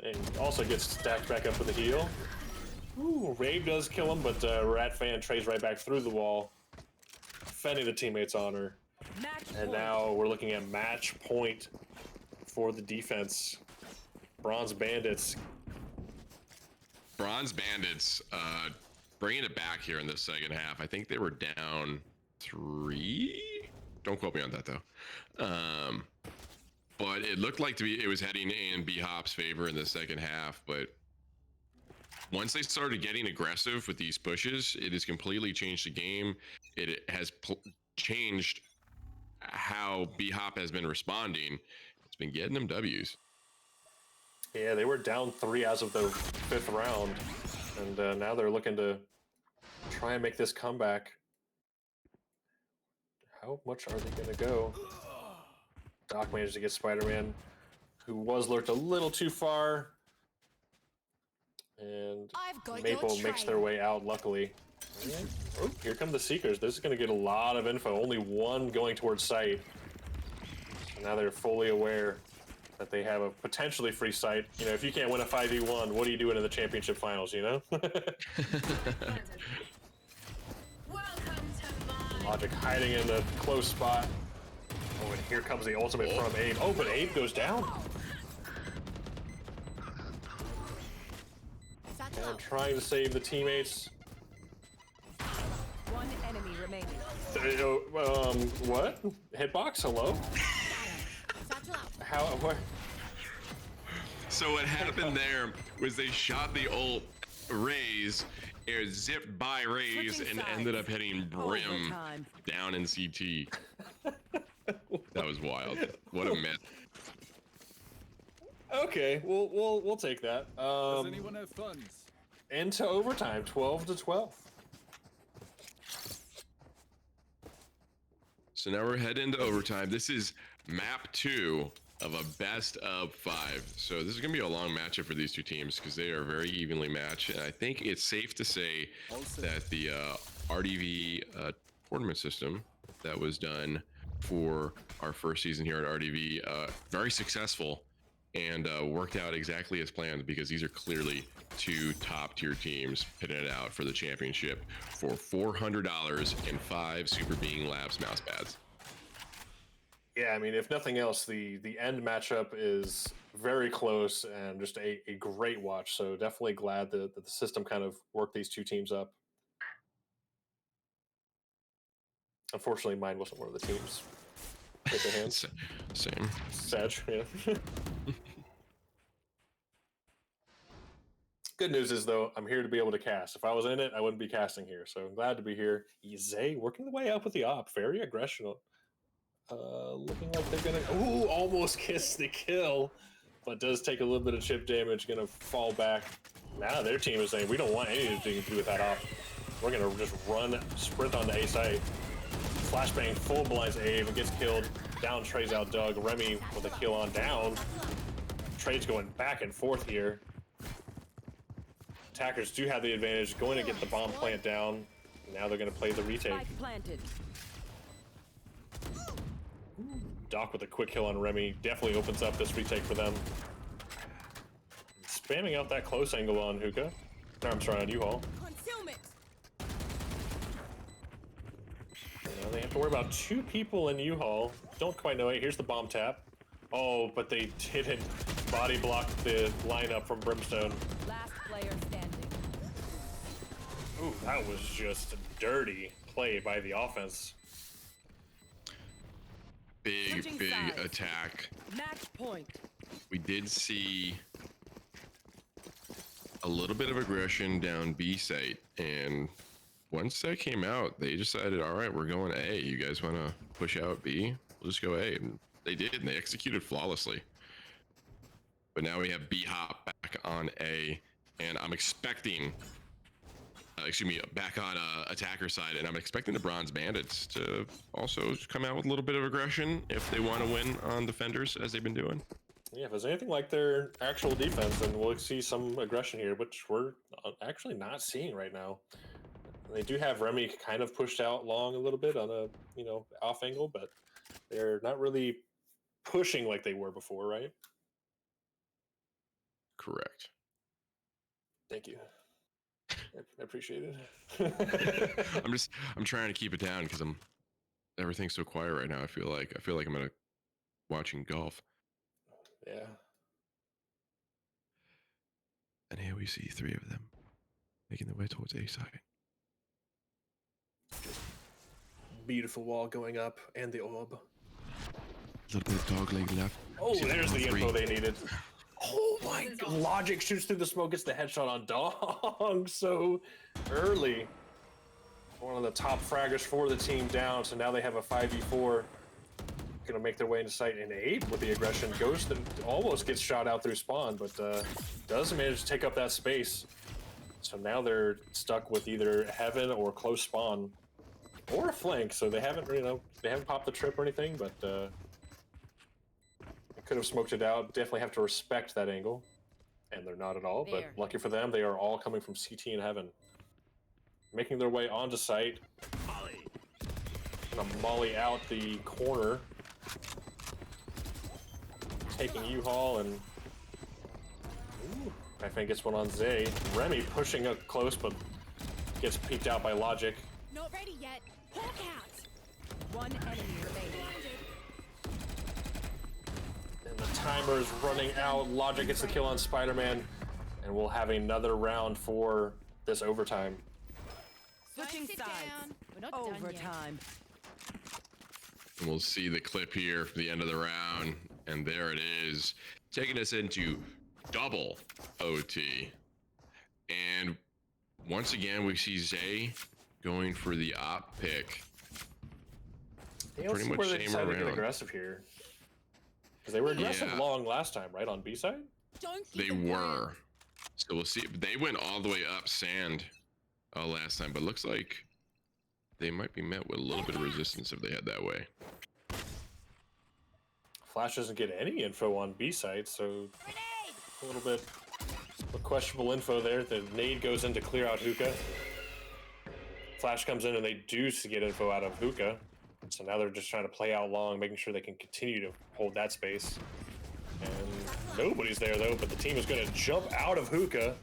S1: And also gets stacked back up with a heal. Ooh, Rave does kill him, but Rat Fan trades right back through the wall, defending the teammates' honor.
S3: Match
S1: And
S3: point.
S1: now we're looking at match point for the defense. Bronze Bandits.
S2: Bronze Bandits bringing it back here in the second half. I think they were down 3. Don't quote me on that though. But it looked like it was heading in BHOP's favor in the second half. But once they started getting aggressive with these pushes, it has completely changed the game. It has changed how BHOP has been responding. It's been getting them W's.
S1: Yeah, they were down 3 as of the 5th round, and now they're looking to try and make this comeback. How much are they going to go? Doc managed to get Spider-Man, who was lurked a little too far, and
S6: I've got
S1: Maple
S6: your
S1: makes
S6: trail.
S1: their way out, luckily. Oh, here come the Seekers. This is going to get a lot of info. Only one going towards site. So now they're fully aware that they have a potentially free site. You know, if you can't win a 5v1, what are you doing in the championship finals, you know?
S7: Welcome to my
S1: Logic hiding in a close spot. Oh, and here comes the ultimate from Abe. Oh, but Abe goes down.
S6: Satchel
S1: And
S6: out.
S1: trying to save the teammates.
S3: One enemy remaining.
S1: What? Hitbox? Hello?
S6: Satchel out.
S1: How? What?
S2: So what happened there was they shot the ult Raze, it zipped by Raze,
S3: Switching
S2: and
S3: sides.
S2: ended up hitting Brim
S3: Overtime.
S2: down in CT. That was wild. What a miss.
S1: Okay, we'll take that.
S4: Does anyone have funds?
S1: Into overtime, 12-12.
S2: So now we're heading into overtime. This is map 2 of a best of 5. So this is going to be a long matchup for these two teams because they are very evenly matched. And I think it's safe to say that the RDV tournament system that was done for our first season here at RDV, very successful and worked out exactly as planned because these are clearly 2 top tier teams pitting it out for the championship for $400 and 5 Super Being Labs mouse pads.
S1: Yeah, I mean, if nothing else, the end matchup is very close and just a great watch. So definitely glad that the system kind of worked these two teams up. Unfortunately, mine wasn't one of the teams. Hit the hands.
S2: Same.
S1: Sag, yeah. Good news is, though, I'm here to be able to cast. If I was in it, I wouldn't be casting here. So I'm glad to be here. Zay working the way up with the op. Very aggressive. Looking like they're gonna. Ooh, almost gets the kill, but does take a little bit of chip damage. Gonna fall back. Now their team is saying we don't want anything to do with that op. We're gonna just run, sprint on the A site. Flashbang full blinds Abe and gets killed. Down trays out Doug. Remy with a kill on down. Trades going back and forth here. Attackers do have the advantage. Going to get the bomb plant down. Now they're gonna play the retake.
S3: Spike planted.
S1: Doc with a quick kill on Remy definitely opens up this retake for them. Spamming out that close angle on Hookah. No, I'm sorry, on U-Haul.
S6: Concealment.
S1: They have to worry about 2 people in U-Haul. Don't quite know it. Here's the bomb tap. Oh, but they didn't body block the lineup from Brimstone.
S3: Last player standing.
S1: Ooh, that was just a dirty play by the offense.
S3: Switching
S2: Big
S3: sides.
S2: attack.
S3: Match point.
S2: We did see a little bit of aggression down B site, and once that came out, they decided, all right, we're going A. You guys want to push out B? We'll just go A. And they did, and they executed flawlessly. But now we have BHOP back on A, and I'm expecting, excuse me, back on attacker side, and I'm expecting the Bronze Bandits to also come out with a little bit of aggression if they want to win on defenders as they've been doing.
S1: Yeah, if it's anything like their actual defense, then we'll see some aggression here, which we're actually not seeing right now. They do have Remy kind of pushed out long a little bit on a, off angle, but they're not really pushing like they were before, right?
S2: Correct.
S1: Thank you. I appreciate it.
S2: I'm trying to keep it down because everything's so quiet right now. I feel like I'm watching golf.
S1: Yeah.
S2: And here we see 3 of them making their way towards A side.
S1: Beautiful wall going up and the orb.
S2: A little bit of dog leg left.
S1: Oh,
S2: See
S1: there's the
S2: 3.
S1: info they needed. Oh my God. Logic shoots through the smoke, gets the headshot on Dong so early. One of the top fraggers for the team down, so now they have a 5v4. Gonna make their way into sight, and Abe with the aggression goes to almost gets shot out through spawn, but does manage to take up that space. So now they're stuck with either heaven or close spawn or a flank. So they haven't they haven't popped the trip or anything, but they could have smoked it out. Definitely have to respect that angle, and they're not at all. But
S3: There.
S1: lucky for them, they are all coming from CT and heaven, making their way onto site. Gonna molly out the corner. Taking U-Haul and I think gets one on Zay. Remy pushing up close, but gets peeked out by Logic.
S6: Not ready yet. Hawk out.
S3: One enemy remaining.
S1: And the timer is running out. Logic gets the kill on Spider-Man, and we'll have another round for this overtime.
S3: Switching
S6: Sit
S3: sides.
S6: down. We're not done yet.
S3: Overtime.
S2: And we'll see the clip here for the end of the round. And there it is, taking us into double OT. And once again, we see Zay going for the op pick.
S1: Yeah, let's see where they decided to get aggressive here. Because they were aggressive long last time, right, on B side?
S6: Don't
S2: They were. So we'll see. They went all the way up sand last time, but looks like they might be met with a little bit of resistance if they head that way.
S1: Flash doesn't get any info on B side, so a little bit of questionable info there. The nade goes in to clear out Hookah. Flash comes in and they do get info out of Hookah. So now they're just trying to play out long, making sure they can continue to hold that space. And nobody's there though, but the team is going to jump out of Hookah.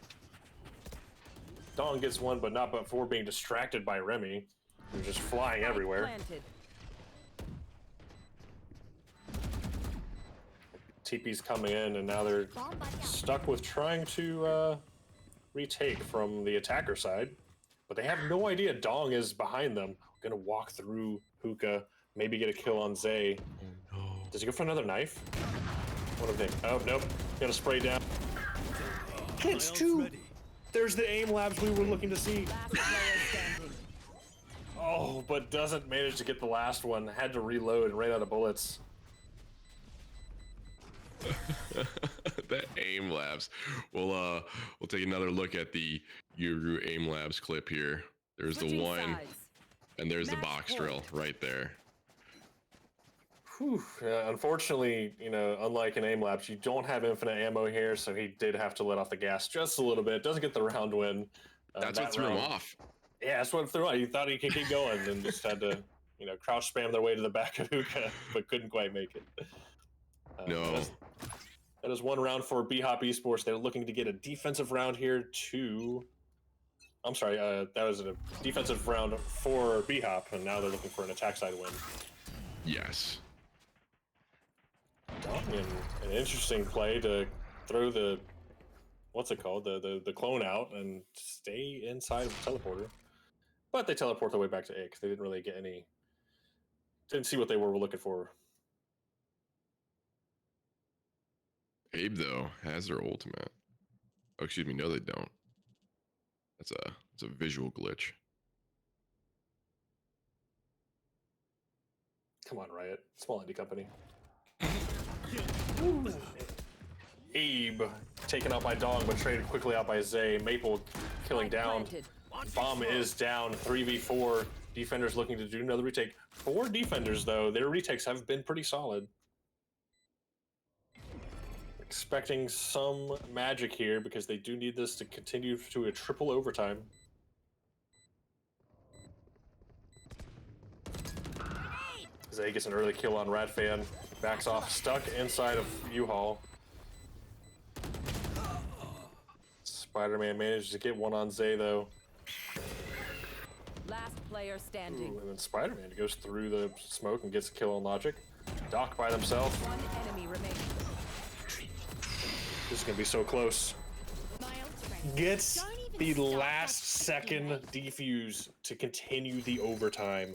S1: Dong gets one, but not before being distracted by Remy, who's just flying everywhere.
S3: Planted.
S1: TP's coming in, and now they're stuck with trying to retake from the attacker side, but they have no idea Dong is behind them. Gonna walk through Hookah, maybe get a kill on Zay.
S2: Oh, no.
S1: Does he go for another knife? What do they? Oh, nope. Gonna spray down. Hits
S5: My ult's
S1: two!
S5: ready.
S1: There's the aim labs we were looking to see.
S3: Last player standing.
S1: Oh, but doesn't manage to get the last one. Had to reload and ran out of bullets.
S2: That aim labs. We'll take another look at the Yuru aim labs clip here. There's the
S3: Switching
S2: one,
S3: sides.
S2: and there's the
S3: Match
S2: box
S3: point.
S2: drill right there.
S1: Whew. Unfortunately, unlike an aim labs, you don't have infinite ammo here, so he did have to let off the gas just a little bit. Doesn't get the round win.
S2: That's
S1: that
S2: what threw him
S1: round-
S2: off.
S1: Yeah, that's what threw him off. He thought he could keep going and just had to, crouch spam their way to the back of Hookah, but couldn't quite make it.
S2: No.
S1: That is one round for BHOP Esports. They're looking to get a defensive round here to... I'm sorry, that was a defensive round for BHOP, and now they're looking for an attack side win.
S2: Yes.
S1: An interesting play to throw the... What's it called? The clone out and stay inside of the teleporter. But they teleport their way back to A because they didn't really get any... Didn't see what they were looking for.
S2: Abe though has their ultimate. Oh, excuse me. No, they don't. It's a visual glitch.
S1: Come on, Riot. Small indie company. Abe taken out by Dong, but traded quickly out by Zay. Maple killing down.
S3: Planted.
S1: Bomb is down. 3v4. Defenders looking to do another retake. 4 defenders, though. Their retakes have been pretty solid. Expecting some magic here because they do need this to continue to a triple overtime. Zay gets an early kill on Ratfan. Backs off, stuck inside of U-Haul. Spider-Man manages to get one on Zay, though.
S3: Last player standing.
S1: Ooh, and then Spider-Man goes through the smoke and gets a kill on Logic. Doc by themselves.
S3: One enemy remaining.
S1: This is gonna be so close.
S6: My ult's ready.
S1: Gets
S6: Don't even
S1: the
S6: stop
S1: last
S6: that
S1: second defuse to continue the overtime.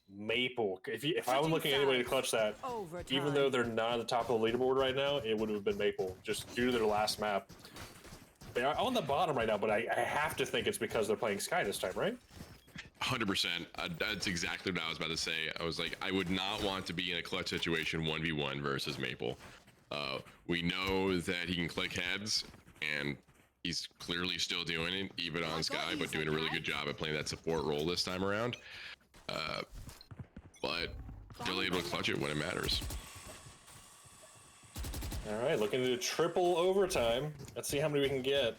S1: Maple. If I was looking at anybody to clutch that,
S3: Overtime.
S1: even though they're not at the top of the leaderboard right now, it would have been Maple, just due to their last map. They are on the bottom right now, but I have to think it's because they're playing Sky this time, right?
S2: 100%. That's exactly what I was about to say. I was like, I would not want to be in a clutch situation 1v1 versus Maple. We know that he can click heads, and he's clearly still doing it, even on Sky, but doing a really good job at playing that support role this time around. But still able to clutch it when it matters.
S1: All right, looking to triple overtime. Let's see how many we can get.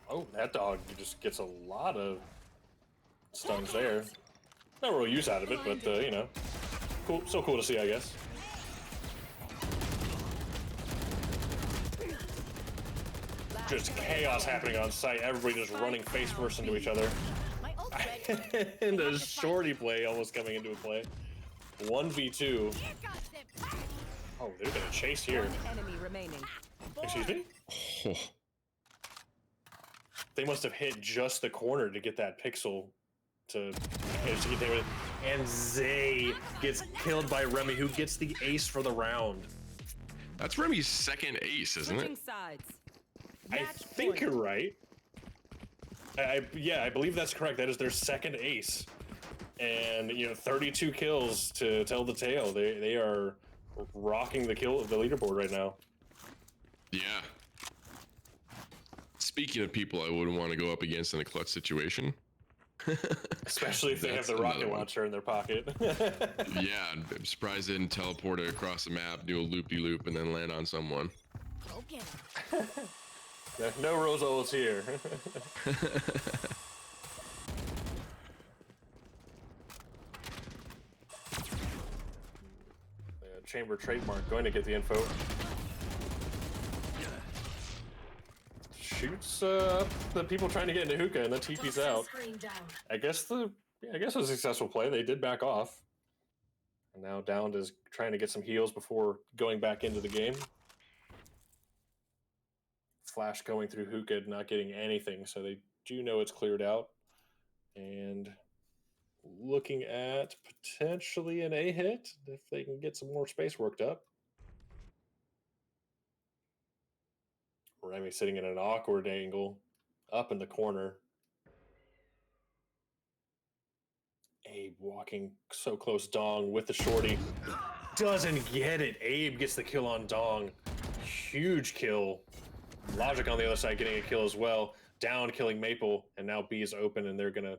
S1: Oh, that dog just gets a lot of stuns there. No real use out of it, but you know, cool. So cool to see, I guess. Just chaos happening on site. Everybody just running face first into each other.
S6: My ult's ready.
S1: And the shorty play almost coming into a play. 1v2.
S6: Here comes the
S1: Oh, they're gonna chase here.
S3: One enemy remaining.
S1: Excuse me?
S2: Oh,
S1: They must have hit just the corner to get that pixel to get there. And Zay gets killed by Remy, who gets the ace for the round.
S2: that's Remy's second ace, isn't
S3: Switching
S2: it?
S3: sides.
S1: I
S3: Match
S1: think
S3: point.
S1: you're right. Yeah, I believe that's correct. That is their second ace. And, you know, 32 kills to tell the tale. They are rocking the leaderboard right now.
S2: Yeah. Speaking of people I wouldn't want to go up against in a clutch situation.
S1: Especially if they have
S2: That's
S1: the rocket
S2: another one.
S1: launcher in their pocket.
S2: Yeah, I'm surprised they didn't teleport it across the map, do a loop-de-loop, and then land on someone.
S6: Go get him.
S1: Yeah, no Rosols here. Chamber trademark going to get the info. Shoots the people trying to get into hookah and then TP's out.
S7: Screen down.
S1: I guess it was a successful play. They did back off. And now Downed is trying to get some heals before going back into the game. Flash going through hookah, not getting anything, so they do know it's cleared out. And looking at potentially an A hit if they can get some more space worked up. Remy sitting in an awkward angle up in the corner. Abe walking so close. Dong with the shorty. Doesn't get it. Abe gets the kill on Dong. Huge kill. Logic on the other side getting a kill as well. Down killing Maple, and now B is open and they're gonna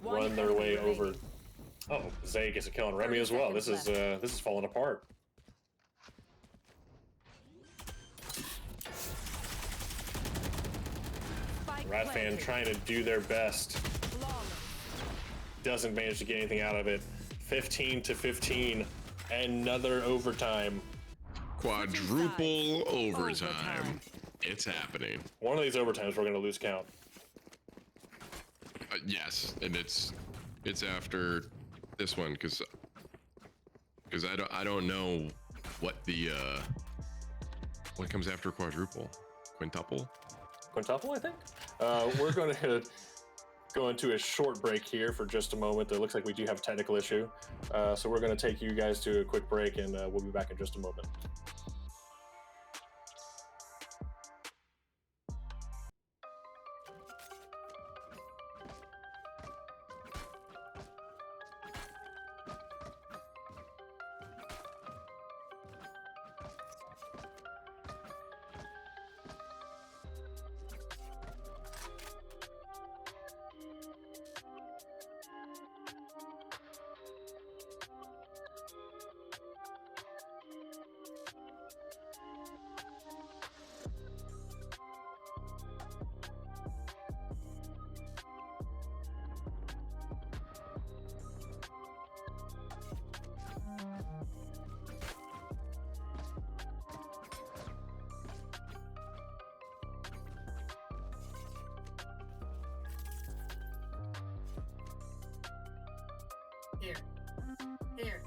S1: run their way over. Oh, Zay gets a kill on Remy as well. This is falling apart.
S3: Spike
S1: Ratfan
S3: planted.
S1: trying to do their best.
S3: Flawless.
S1: Doesn't manage to get anything out of it. 15-15. Another overtime.
S2: Quadruple overtime.
S3: Overtime.
S2: It's happening.
S1: One of these overtimes we're going to lose count.
S2: Yes, and it's after this one because I don't know what the what comes after quadruple, quintuple.
S1: Quintuple, I think. We're going to go into a short break here for just a moment. It looks like we do have a technical issue. So we're going to take you guys to a quick break, and we'll be back in just a moment.
S7: Here. Here.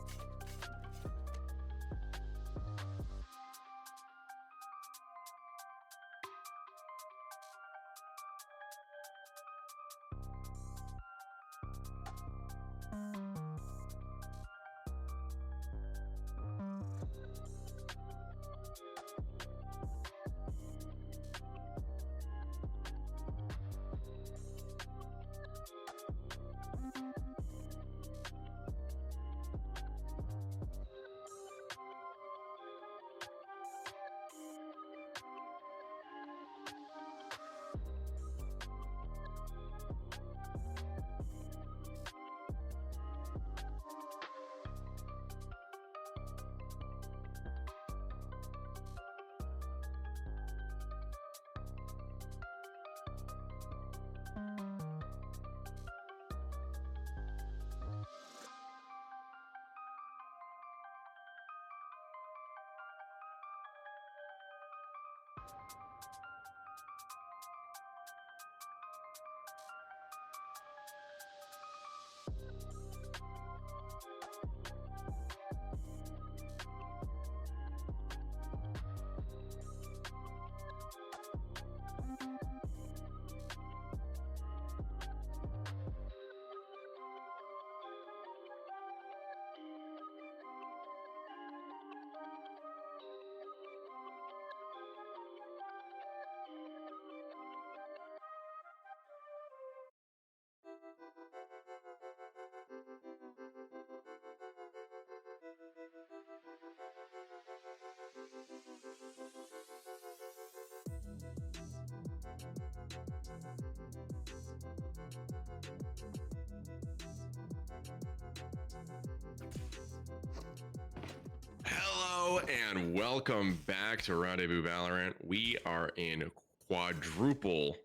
S2: Hello and welcome back to Rendezvous Valorant. We are in quadruple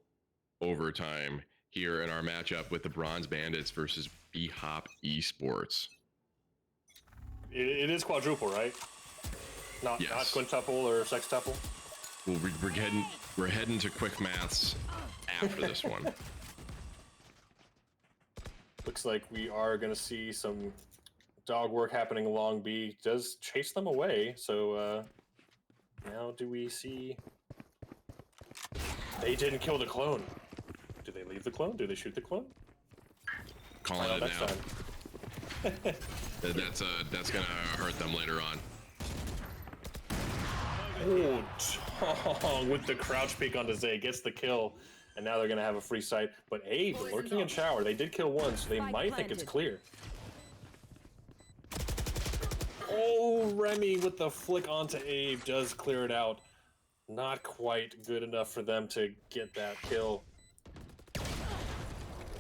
S2: overtime here in our matchup with the Bronze Bandits versus BHOP Esports.
S1: It is quadruple, right? Not quintuple or sextuple.
S2: Well, we're heading to quick maths after this one.
S1: Looks like we are going to see some dog work happening along B. Does chase them away. So now do we see? They didn't kill the clone. Do they leave the clone? Do they shoot the clone?
S2: Calling it
S1: next
S2: now.
S1: time.
S2: That's gonna hurt them later on.
S1: Oh, Tong with the crouch peek onto Zay gets the kill, and now they're gonna have a free sight. But Abe lurking in shower. They did kill one, so they might think it's clear. Oh, Remy with the flick onto Abe does clear it out. Not quite good enough for them to get that kill.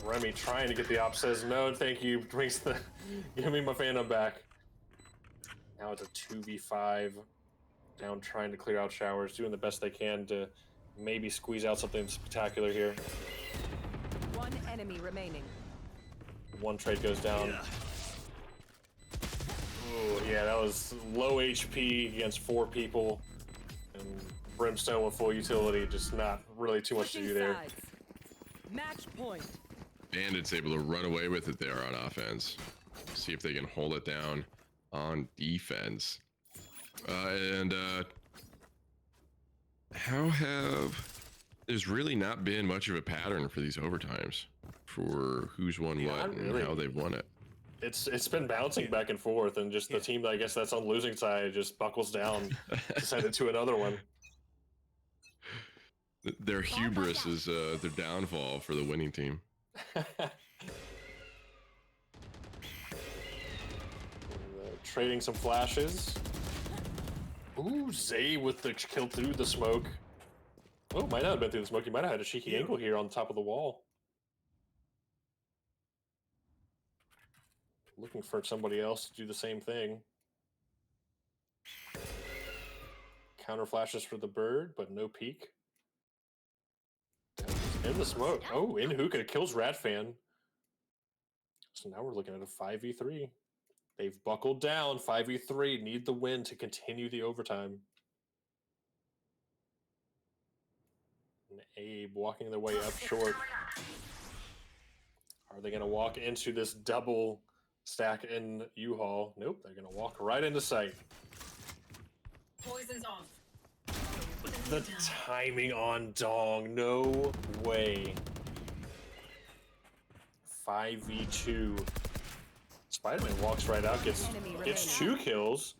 S1: Remy trying to get the op, says no, thank you. Brings the, give me my Phantom back. Now it's a 2v5. Down trying to clear out showers, doing the best they can to maybe squeeze out something spectacular here.
S3: One enemy remaining.
S1: One trade goes down. Oh, yeah, that was low HP against 4 people. And Brimstone with full utility, just not really too much to do there.
S3: Match point.
S2: Bandits able to run away with it there on offense. See if they can hold it down on defense. There's really not been much of a pattern for these overtimes for who's won what and how they've won it.
S1: It's been bouncing back and forth, and just the team that I guess that's on the losing side just buckles down to send it to another one.
S2: Their hubris is their downfall for the winning team.
S1: Trading some flashes. Ooh, Zay with the kill through the smoke. Oh, might not have been through the smoke. He might have had a cheeky angle here on top of the wall. Looking for somebody else to do the same thing. Counter flashes for the bird, but no peek. In the smoke. Oh, in hookah kills Ratfan. So now we're looking at a 5v3. They've buckled down. 5v3. Need the win to continue the overtime. And Abe walking their way up short. Are they going to walk into this double Stack in U-Haul. Nope, they're gonna walk right into sight.
S7: Poison's off.
S1: The timing on Dong, no way. 5v2. Spider-Man walks right out, gets 2 kills.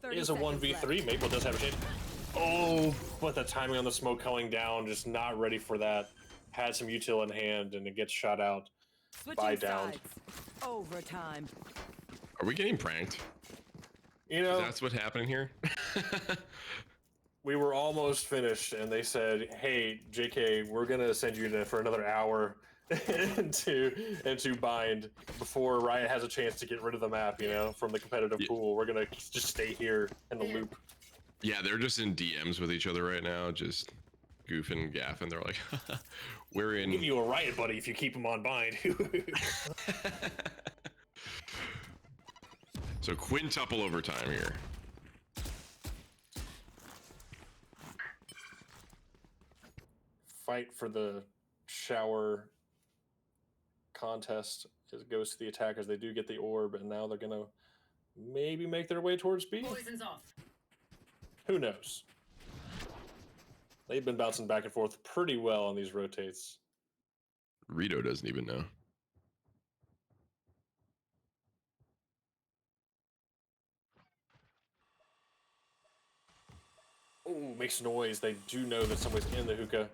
S1: It is a 1v3. Maple does have a chance. Oh, but the timing on the smoke coming down, just not ready for that. Had some util in hand, and it gets shot out. By down.
S3: Overtime.
S2: Are we getting pranked?
S1: You know,
S2: That's what's happening here.
S1: we were almost finished, and they said, "Hey, JK, we're gonna send you to for another hour to bind before Riot has a chance to get rid of the map. You know, from the competitive pool. We're gonna just stay here in the loop."
S2: Yeah, they're just in DMs with each other right now, just goofing and gaffing. They're like, "We're in."
S1: I'll give you a Riot buddy if you keep him on bind.
S2: So quintuple overtime here.
S1: Fight for the shower contest. It goes to the attackers. They do get the orb, and now they're gonna maybe make their way towards B.
S7: Poison's off.
S1: Who knows? They've been bouncing back and forth pretty well on these rotates.
S2: Rito doesn't even know.
S1: Ooh, makes noise. They do know that somebody's in the hookah.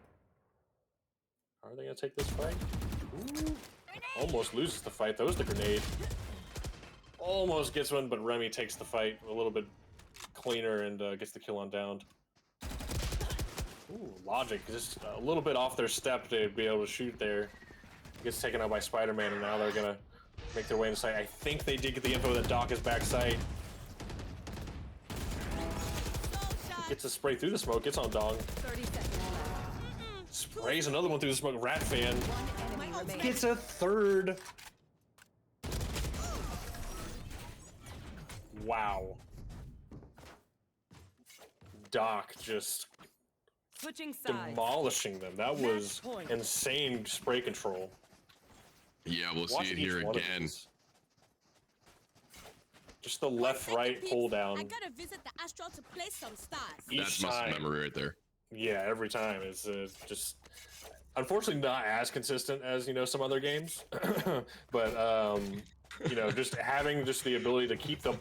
S1: Are they gonna take this fight? Ooh, almost loses the fight. That was the grenade. Almost gets one, but Remy takes the fight a little bit cleaner and gets the kill on down. Ooh, Logic just a little bit off their step to be able to shoot there. Gets taken out by Spider-Man, and now they're gonna make their way into sight. I think they did get the info that Doc is back sight. Gets a spray through the smoke, gets on Dong.
S3: 30 seconds left.
S1: Sprays another one through the smoke. Rat Fan
S3: One enemy remaining.
S1: gets a third. Wow. Doc just
S3: Switching sides.
S1: demolishing them. That was
S3: point.
S1: insane spray control.
S2: Yeah, we'll
S1: Watch
S2: see it
S1: each
S2: here
S1: one of
S2: again.
S1: these. Just the left-right pull down.
S6: I gotta visit the astral to place some stars.
S1: Each
S2: That's muscle
S1: time.
S2: memory right there.
S1: Yeah, every time. It's just unfortunately not as consistent as, you know, some other games. But you know, just having just the ability to keep the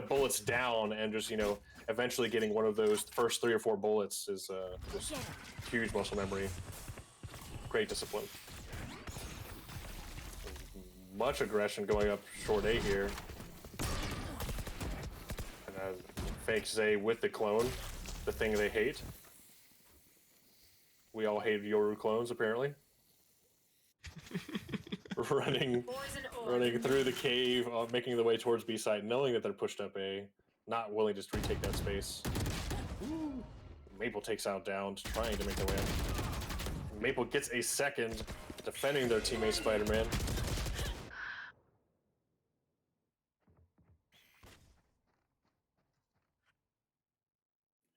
S1: bullets down and just, you know, eventually getting one of those first 3 or 4 bullets is just huge muscle memory. Great discipline. Much aggression going up short A here. And fake Zay with the clone, the thing they hate. We all hate Yoru clones, apparently. running through the cave, making the way towards B side, knowing that they're pushed up A, not willing to just retake that space. Ooh. Maple takes out down, trying to make the win. Maple gets a second, defending their teammate Spider-Man.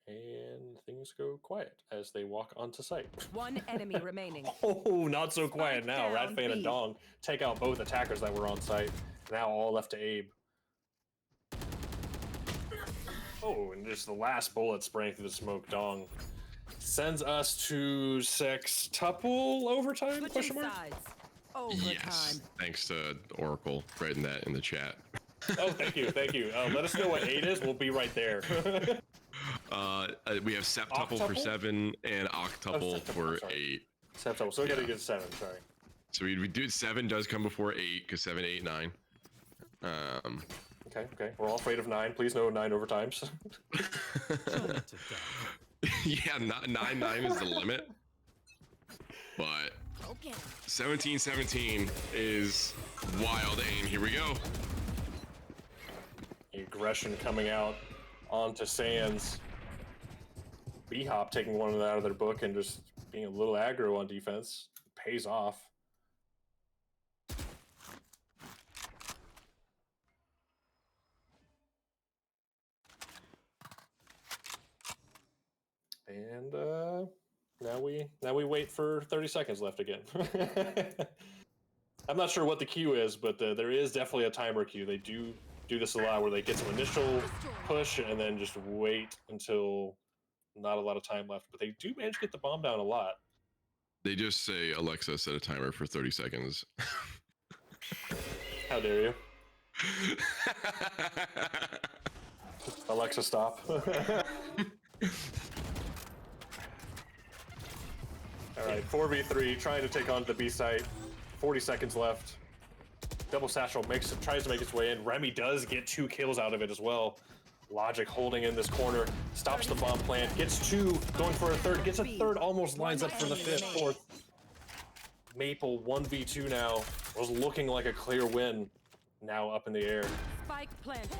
S1: And things go quiet as they walk onto site.
S3: One enemy remaining.
S1: Oh, not so quiet now.
S3: Down,
S1: Rat Fan and
S3: B.
S1: Dong take out both attackers that were on site. Now all left to Abe. Oh, and just the last bullet spraying through the smoke. Dong sends us to sextuple overtime?
S3: Switching
S1: Question mark?
S3: sides. Overtime.
S2: Yes, thanks to Oracle writing that in the chat.
S1: Oh, thank you, thank you. Let us know what 8 is. We'll be right there.
S2: We have septuple for
S1: Octuple?
S2: 7 and octuple
S1: septuple,
S2: for
S1: sorry.
S2: 8.
S1: Septuple. So we gotta
S2: Yeah.
S1: get 7. Sorry.
S2: So we do 7 does come before 8 because 7, 8, 9.
S1: Okay, okay. We're all afraid of 9. Please no 9 overtimes.
S2: Yeah, 9, 9 is the limit. But
S6: Go get 'em.
S2: 17, 17 is wild aim. Here we go.
S1: Aggression coming out onto Sands. BHOP taking one out of their book and just being a little aggro on defense. Pays off. And now we wait for 30 seconds left again. I'm not sure what the queue is, but there is definitely a timer queue. They do this a lot where they get some initial push and then just wait until not a lot of time left. But they do manage to get the bomb down a lot.
S2: They just say, Alexa, set a timer for 30 seconds.
S1: How dare you? Alexa, stop. All right, 4v3, trying to take on the B site. 40 seconds left. Double Satchel tries to make its way in. Remy does get 2 kills out of it as well. Logic holding in this corner, stops the bomb plant, gets 2, going for a third, gets a third, almost lines up for the 5th, 4th. Maple 1v2 now, was looking like a clear win. Now up in the air.
S3: Spike planted.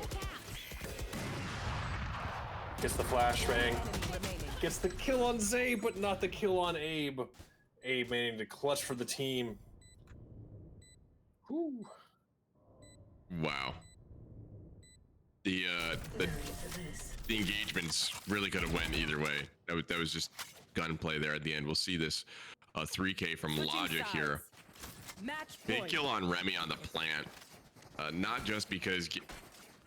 S1: Gets the flashbang. Gets the kill on Zay, but not the kill on Abe. Abe managing to clutch for the team. Whew.
S2: Wow. The engagements really could have went either way. That was just gunplay there at the end. We'll see this 3K from Logic here. Big kill on Remy on the plant. Not just because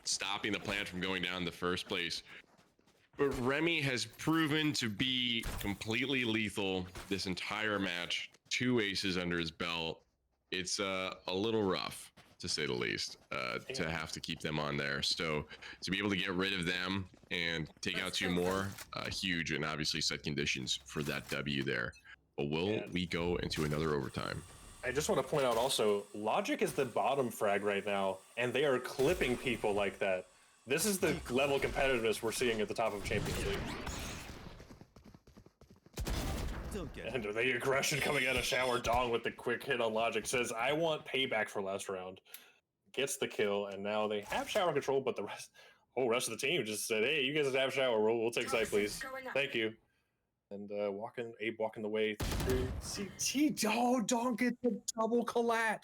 S2: stopping the plant from going down in the first place, but Remy has proven to be completely lethal this entire match. 2 aces under his belt. It's a little rough, to say the least, to have to keep them on there. So to be able to get rid of them and take out 2 more, huge, and obviously set conditions for that W there. But will we go into another overtime?
S1: I just want to point out also, Logic is the bottom frag right now, and they are clipping people like that. This is the level of competitiveness we're seeing at the top of Champions League. And the aggression coming out of Shower. Dong with the quick hit on Logic says, I want payback for last round. Gets the kill, and now they have Shower control, but the rest of the team just said, hey, you guys have Shower, we'll take site, please. Thank you. And Abe walking the way through CT. Oh, Dong gets the double collat.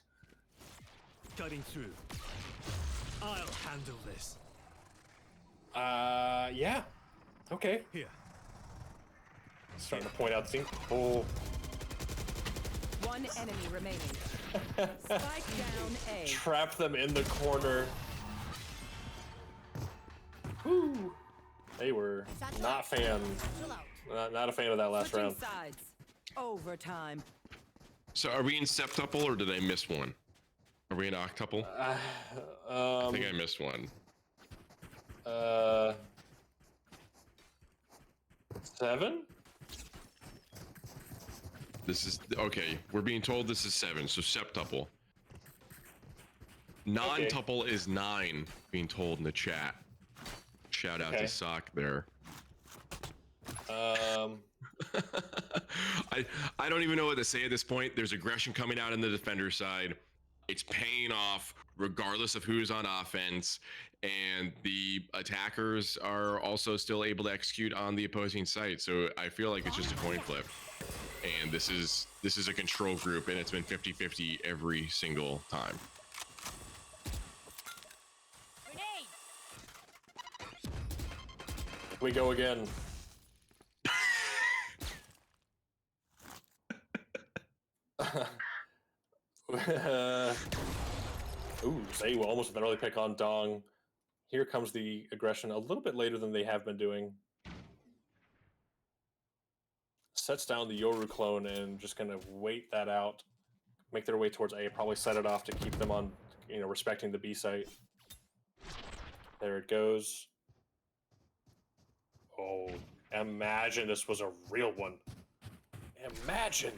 S5: Cutting through. I'll handle this.
S1: Yeah. Okay.
S5: Here.
S1: Starting to point out the team. Oh.
S3: 1 enemy remaining. Spike down A.
S1: Trap them in the corner. Whew. They were not fans. Not a fan of that last
S3: Switching
S1: round.
S3: sides. Overtime.
S2: So are we in septuple or did I miss one? Are we in octuple? I think I missed one.
S1: 7?
S2: This is okay. We're being told this is 7, so septuple. Non-tuple is 9. Being told in the chat. Shout out to Sock there. I don't even know what to say at this point. There's aggression coming out on the defender side. It's paying off regardless of who's on offense, and the attackers are also still able to execute on the opposing side. So I feel like it's just a coin flip. And this is a control group, and it's been 50-50 every single time.
S1: We go again. Ooh, Zay will almost with an early pick on Dong. Here comes the aggression a little bit later than they have been doing. Sets down the Yoru clone and just gonna wait that out. Make their way towards A, probably set it off to keep them on, respecting the B site. There it goes. Oh, imagine this was a real one. Imagine.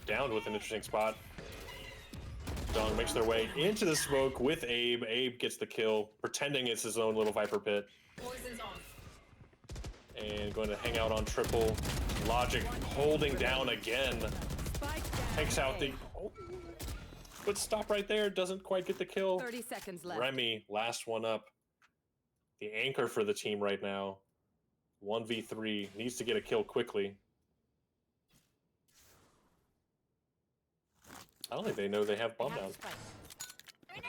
S1: Down with an interesting spot. Dong makes their way into the smoke with Abe. Abe gets the kill, pretending it's his own little Viper pit.
S7: Poison's off.
S1: And going to hang out on triple. Logic holding down again. Takes out the... Oh, but stop right there. Doesn't quite get the kill.
S3: 30 seconds left.
S1: Remy, last one up. The anchor for the team right now. 1v3. Needs to get a kill quickly. I don't think they know they have bomb down.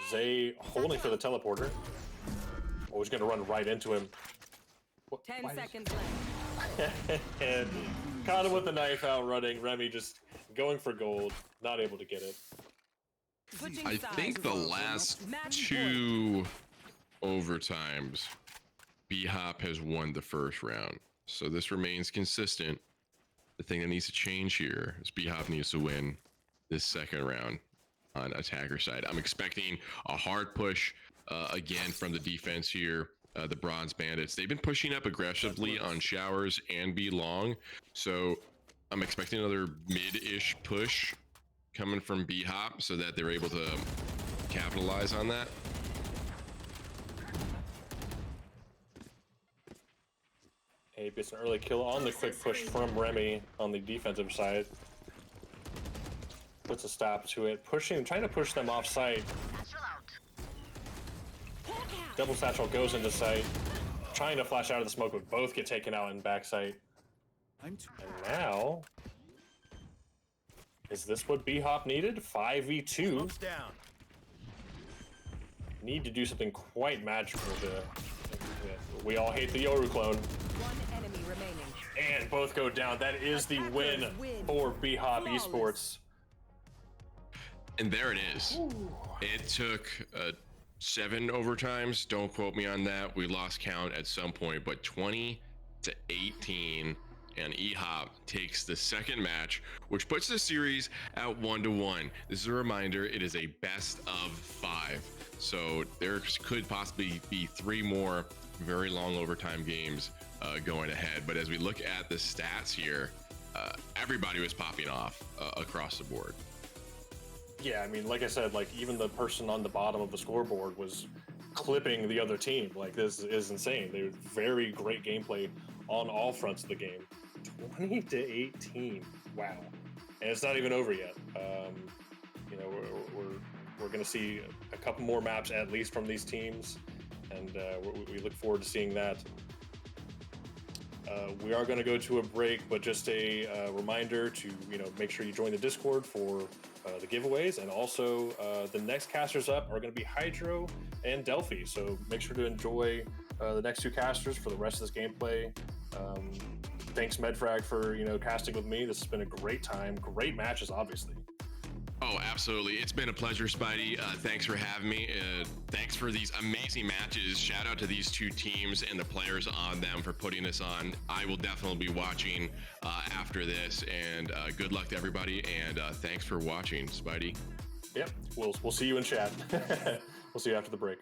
S1: Zay holding for the teleporter. Oh, he's going to run right into him.
S3: 10 seconds left.
S1: And Caught him with the knife out running. Remy just going for gold, not able to get it.
S3: Switching
S2: I
S3: sides.
S2: think the last
S3: Match
S2: two overtimes, BHOP has won the first round. So this remains consistent. The thing that needs to change here is BHOP needs to win this second round on attacker side. I'm expecting a hard push again from the defense here. The Bronze Bandits, they've been pushing up aggressively on showers and B long. So I'm expecting another mid-ish push coming from BHOP so that they're able to capitalize on that.
S1: He gets an early kill on the quick push from Remy on the defensive side. Puts a stop to it, trying to push them off site. Double satchel goes into sight, trying to flash out of the smoke, but both get taken out in back sight. And now, is this what BHOP needed? 5v2.
S4: Down.
S1: Need to do something quite magical to. We all hate the Yoru clone.
S3: One enemy remaining.
S1: And both go down. That is the win for BHOP Esports.
S2: And there it is. It took 7 overtimes. Don't quote me on that. We lost count at some point, but 20-18, and EHOP takes the second match, which puts the series at 1-1. This is a reminder, it is a best of 5. So there could possibly be 3 more very long overtime games going ahead. But as we look at the stats here, everybody was popping off across the board.
S1: Yeah, I mean, like I said, like even the person on the bottom of the scoreboard was clipping the other team. Like this is insane. They were very great gameplay on all fronts of the game. 20-18. Wow. And it's not even over yet. You know, we're going to see a couple more maps at least from these teams, and we look forward to seeing that. We are going to go to a break, but just a reminder to make sure you join the Discord for the giveaways, and also the next casters up are going to be Hydro and Delphi. So make sure to enjoy the next 2 casters for the rest of this gameplay. Thanks Medfrag for casting with me. This has been a great time, great matches, obviously.
S2: Oh, absolutely. It's been a pleasure, Spidey. Thanks for having me. Thanks for these amazing matches. Shout out to these 2 teams and the players on them for putting this on. I will definitely be watching after this, and good luck to everybody, and thanks for watching, Spidey.
S1: Yep, we'll see you in chat. We'll see you after the break.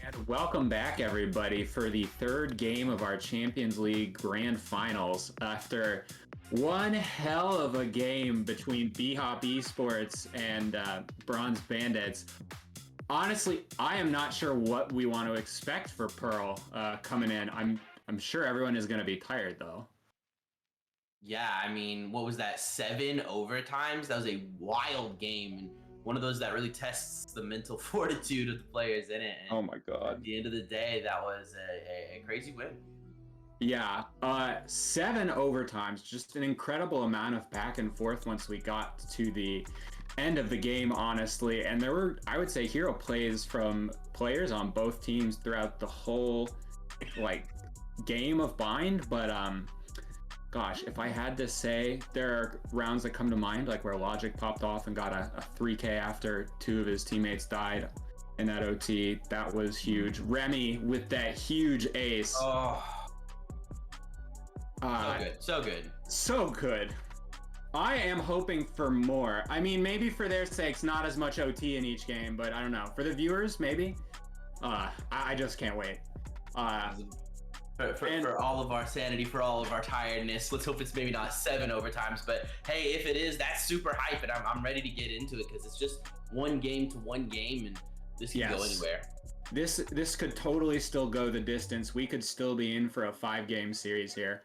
S8: And welcome back, everybody, for the third game of our Champions League Grand Finals. After one hell of a game between BHOP Esports and Bronze Bandits, honestly, I am not sure what we want to expect for Pearl coming in. I'm sure everyone is going to be tired, though.
S9: Yeah, I mean, what was that? 7 overtimes? That was a wild game, and one of those that really tests the mental fortitude of the players in it. And
S8: Oh my god.
S9: at the end of the day, that was a crazy win.
S8: Yeah, 7 overtimes, just an incredible amount of back and forth once we got to the end of the game, honestly. And there were, I would say, hero plays from players on both teams throughout the whole, like, game of Bind. But, gosh, if I had to say, there are rounds that come to mind, like where Logic popped off and got a 3K after 2 of his teammates died in that OT. That was huge. Remy with that huge ace.
S9: Oh. So good.
S8: So good. I am hoping for more. I mean, maybe for their sakes, not as much OT in each game, but I don't know. For the viewers, maybe. I just can't wait.
S9: For all of our sanity, for all of our tiredness, let's hope it's maybe not 7 overtimes. But hey, if it is, that's super hype, and I'm ready to get into it because it's just one game to one game, and this can go anywhere.
S8: This could totally still go the distance. We could still be in for a 5-game series here.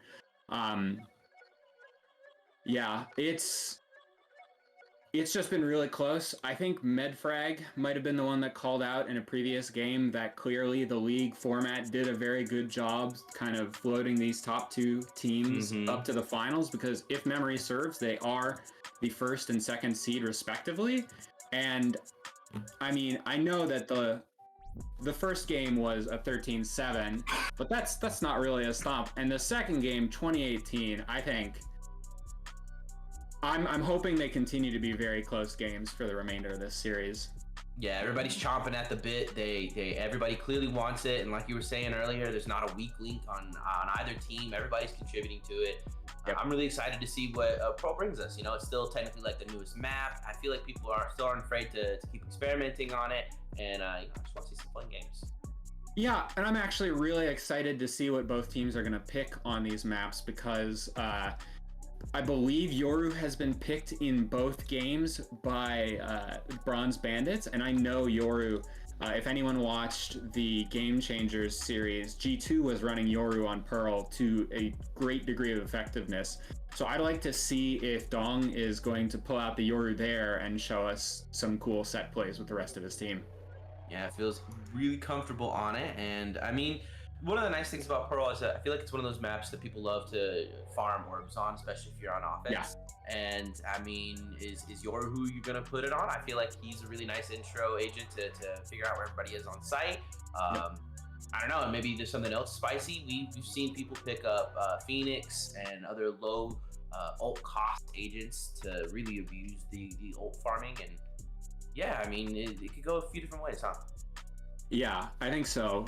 S8: Yeah, it's just been really close. I think Medfrag might have been the one that called out in a previous game that clearly the league format did a very good job kind of floating these top 2 teams up to the finals, because if memory serves, they are the 1st and 2nd seed respectively. And I mean, I know that the first game was a 13-7, but that's not really a stomp. And the second game, 2018, I think I'm hoping they continue to be very close games for the remainder of this series.
S9: Yeah, everybody's chomping at the bit. Everybody clearly wants it, and like you were saying earlier, there's not a weak link on either team. Everybody's contributing to it. Yep. I'm really excited to see what Pro brings us. You know, it's still technically like the newest map. I feel like people still aren't afraid to keep experimenting on it, and I just want to see some fun games.
S8: Yeah, and I'm actually really excited to see what both teams are going to pick on these maps, because I believe Yoru has been picked in both games by Bronze Bandits, and I know Yoru, if anyone watched the Game Changers series, G2 was running Yoru on Pearl to a great degree of effectiveness. So I'd like to see if Dong is going to pull out the Yoru there and show us some cool set plays with the rest of his team.
S9: Yeah, it feels really comfortable on it, and I mean, one of the nice things about Pearl is that I feel like it's one of those maps that people love to farm orbs on, especially if you're on offense. Yeah. And I mean, is Yoru who you're gonna put it on? I feel like he's a really nice intro agent to figure out where everybody is on site. I don't know, maybe there's something else spicy. We've seen people pick up Phoenix and other low ult cost agents to really abuse the ult farming, and yeah, I mean, it could go a few different ways, huh?
S8: Yeah, I think so.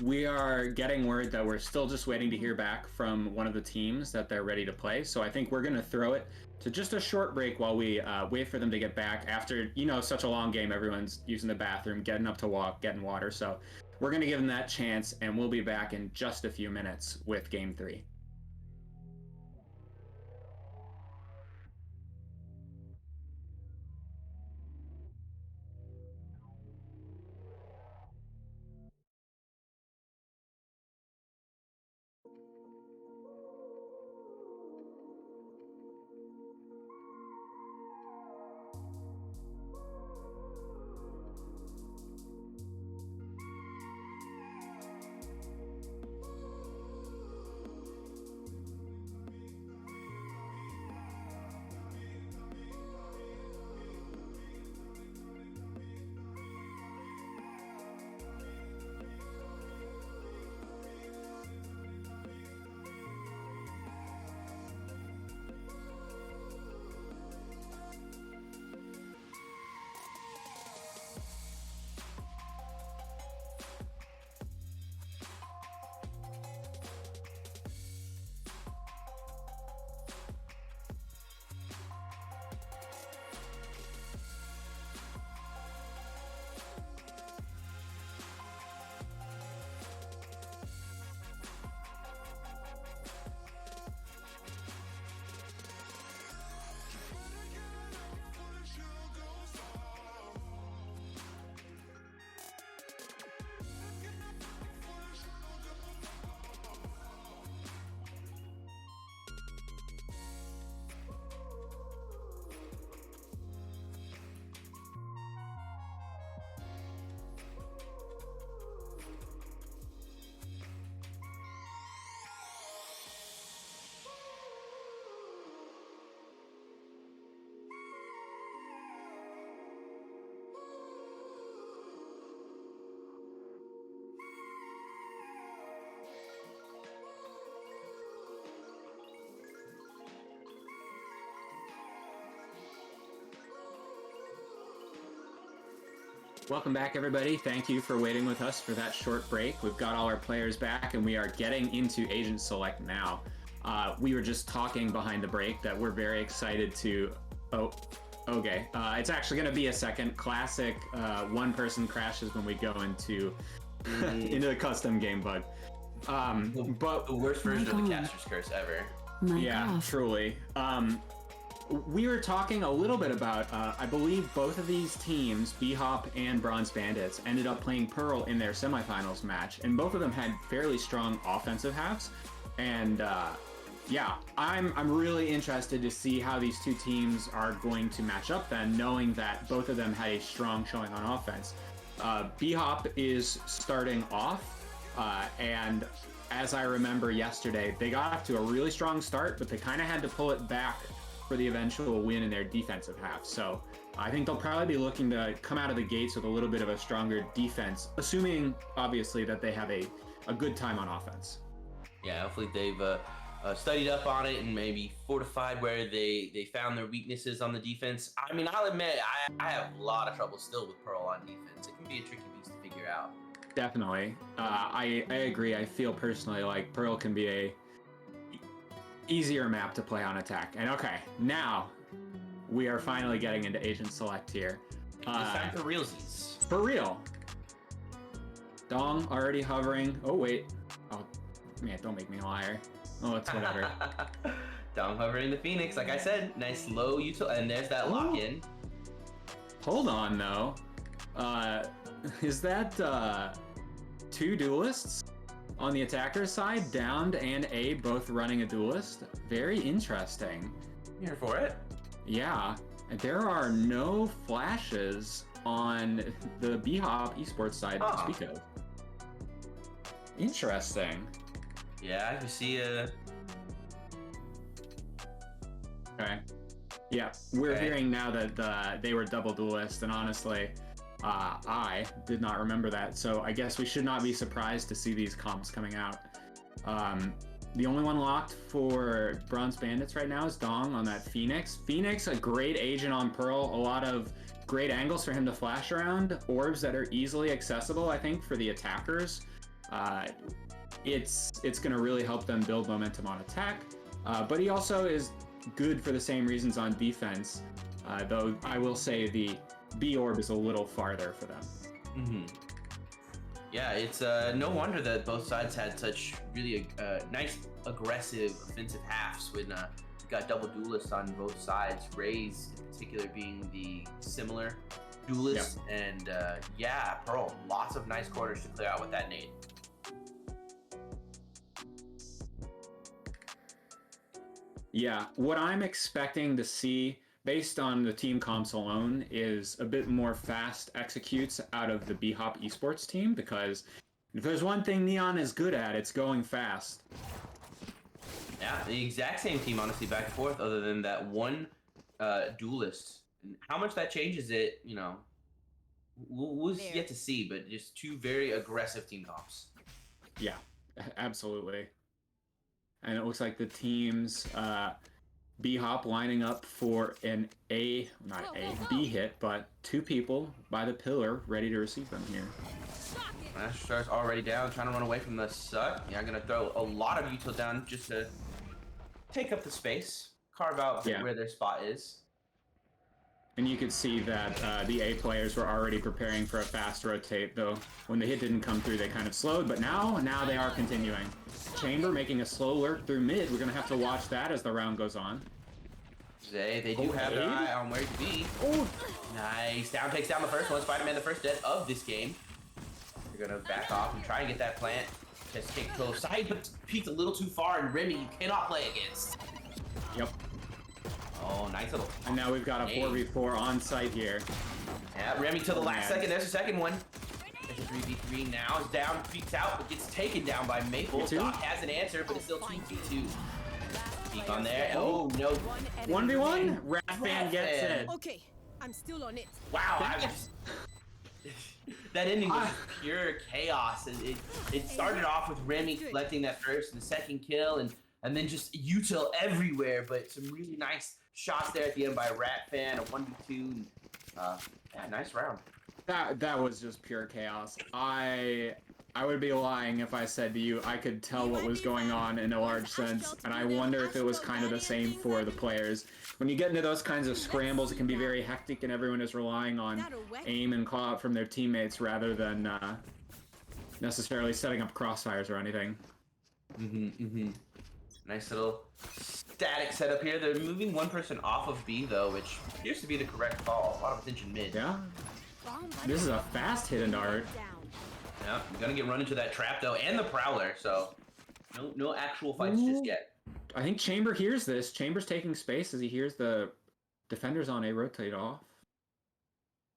S8: We are getting word that we're still just waiting to hear back from one of the teams that they're ready to play. So I think we're going to throw it to just a short break while we wait for them to get back. After, such a long game, everyone's using the bathroom, getting up to walk, getting water. So we're going to give them that chance, and we'll be back in just a few minutes with Game 3. Welcome back, everybody. Thank you for waiting with us for that short break. We've got all our players back, and we are getting into Agent Select now. We were just talking behind the break that we're very excited to... Oh, okay. It's actually going to be a second. Classic one person crashes when we go into into the custom game bug. But
S9: The worst version of the caster's curse ever.
S8: yeah, truly. We were talking a little bit about, I believe both of these teams, BHOP and Bronze Bandits, ended up playing Pearl in their semifinals match, and both of them had fairly strong offensive halves. And yeah, I'm really interested to see how these two teams are going to match up then, knowing that both of them had a strong showing on offense. BHOP is starting off, and as I remember yesterday, they got off to a really strong start, but they kind of had to pull it back for the eventual win in their defensive half. So I think they'll probably be looking to come out of the gates with a little bit of a stronger defense, assuming obviously that they have a good time on offense.
S9: Yeah, hopefully they've studied up on it and maybe fortified where they found their weaknesses on the defense. I mean, I'll admit, I have a lot of trouble still with Pearl on defense. It can be a tricky piece to figure out.
S8: Definitely. I agree. I feel personally like Pearl can be a easier map to play on attack. And okay, now we are finally getting into Agent Select here.
S9: It's time for realsies.
S8: For real. Dong already hovering. Oh, wait. Oh, man, don't make me a liar. Oh, it's whatever.
S9: Dong hovering the Phoenix, like I said, nice low util, and there's that lock-in.
S8: Hold on, though. Is that two duelists on the attacker side, Downed and A both running a duelist? Very interesting.
S9: Here for it.
S8: Yeah, and there are no flashes on the BHOP esports side to speak of. Interesting.
S9: Yeah, you see
S8: Okay. Yeah, we're hearing now that they were double duelist, and honestly, I did not remember that, so I guess we should not be surprised to see these comps coming out. The only one locked for Bronze Bandits right now is Dong on that Phoenix. Phoenix, a great agent on Pearl, a lot of great angles for him to flash around, orbs that are easily accessible, I think, for the attackers. It's going to really help them build momentum on attack, but he also is good for the same reasons on defense, though I will say the B orb is a little farther for them.
S9: Mm-hmm. Yeah, it's no wonder that both sides had such really nice, aggressive, offensive halves when you got double duelists on both sides. Raze, in particular, being the similar duelist, and yeah, Pearl, lots of nice corners to clear out with that nade.
S8: Yeah, what I'm expecting to see, based on the team comps alone, is a bit more fast executes out of the BHOP esports team, because if there's one thing Neon is good at, it's going fast.
S9: Yeah, the exact same team, honestly, back and forth, other than that one duelist. And how much that changes it, you know, we'll yet to see, but just two very aggressive team comps.
S8: Yeah, absolutely. And it looks like the teams, BHOP lining up for an B hit, but two people by the pillar ready to receive them here.
S9: Master Star's already down, trying to run away from the suck. Yeah, I'm going to throw a lot of util down just to take up the space, carve out where their spot is.
S8: And you could see that the A players were already preparing for a fast rotate, though when the hit didn't come through, they kind of slowed, but now they are continuing. Chamber making a slow lurk through mid. We're going to have to watch that as the round goes on.
S9: They do have their eye on where to be.
S8: Oh,
S9: nice. Down takes down the first one. Spider-Man the first dead of this game. They're going to back off and try and get that plant. Just take control of side, but peeked a little too far, and Remy you cannot play against.
S8: Yep.
S9: Oh, nice little.
S8: And now we've got a 4v4 on site here.
S9: Yeah, Remy to the last second. There's the second one. There's a 3v3 now. Is down, peeks out, but gets taken down by Maple. Doc has an answer, but it's still 2v2. Peek on there. Oh, no.
S8: 1v1? Ratfan gets it.
S3: Okay, I'm still on it.
S9: Wow. That ending was pure chaos. It started off with Remy collecting that first and second kill, and then just util everywhere, but some really nice shots there at the end by Ratfan, a 1v2. Yeah, nice round.
S8: That was just pure chaos. I would be lying if I said to you I could tell what was going on in a large sense, and I wonder if it was kind of the same for the players. When you get into those kinds of scrambles, it can be very hectic, and everyone is relying on aim and call out from their teammates rather than necessarily setting up crossfires or anything.
S9: Nice little static setup here. They're moving one person off of B though, which appears to be the correct call. A lot of attention mid.
S8: Yeah. This is a fast hidden dart.
S9: Yeah, you're gonna get run into that trap though, and the prowler. So no actual fights just yet.
S8: I think Chamber hears this. Chamber's taking space as he hears the defenders on A rotate off.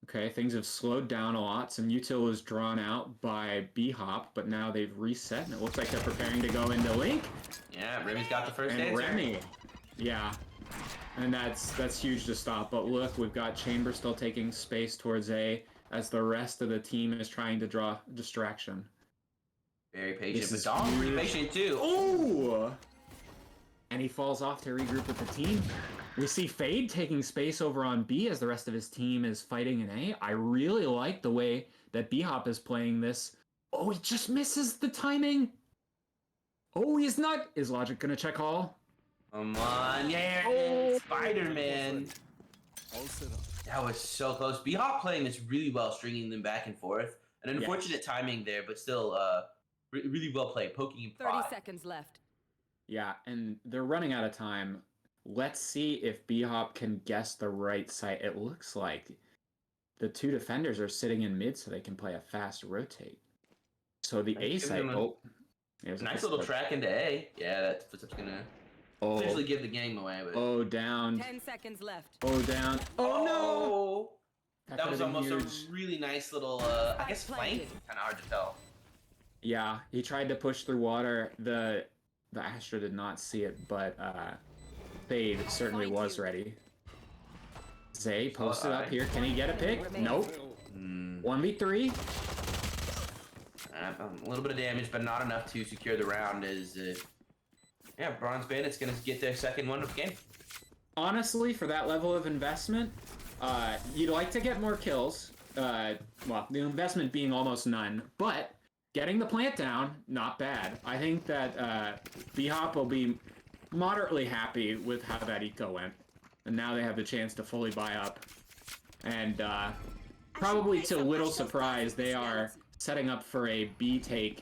S8: Okay, things have slowed down a lot. Some util was drawn out by BHOP, but now they've reset, and it looks like they're preparing to go into Link.
S9: Yeah, Remy's got the first
S8: And
S9: answer.
S8: Remy, yeah, and that's huge to stop. But look, we've got Chamber still taking space towards A as the rest of the team is trying to draw distraction.
S9: Very patient,
S8: This
S9: but
S8: is
S9: Dom's pretty
S8: huge.
S9: patient too.
S8: Ooh! And he falls off to regroup with the team. We see Fade taking space over on B as the rest of his team is fighting in A. I really like the way that BHOP is playing this. Oh, he just misses the timing. Oh, he's not. Is Logic gonna check all?
S9: Come on, yeah,
S8: Oh.
S9: Spider-Man. That was so close. BHOP playing this really well, stringing them back and forth. An unfortunate timing there, but still really well played, poking him
S3: 30
S9: pride.
S3: seconds left.
S8: Yeah, and they're running out of time. Let's see if BHOP can guess the right site. It looks like the two defenders are sitting in mid so they can play a fast rotate. So the A site. Oh, there's a
S9: Nice little
S8: footstep.
S9: track into A. Yeah, that footstep's gonna essentially give the game away. But...
S8: Oh, down.
S3: 10 seconds left.
S8: Oh, down. Oh, no!
S9: Oh, that
S8: could've
S9: was
S8: been
S9: almost
S8: huge.
S9: a really nice little, I guess, flank. Kind of hard to tell.
S8: Yeah, he tried to push through water. The Astra did not see it, but Fade certainly was ready. Zay posted up here. Can he get a pick? Nope. 1v3.
S9: A little bit of damage, but not enough to secure the round. As yeah, Bronze Bandit's gonna get their second one of the game.
S8: Honestly, for that level of investment, you'd like to get more kills. Well, the investment being almost none, but getting the plant down, not bad. I think that BHOP will be moderately happy with how that eco went. And now they have the chance to fully buy up. And probably to little surprise, they are setting up for a B take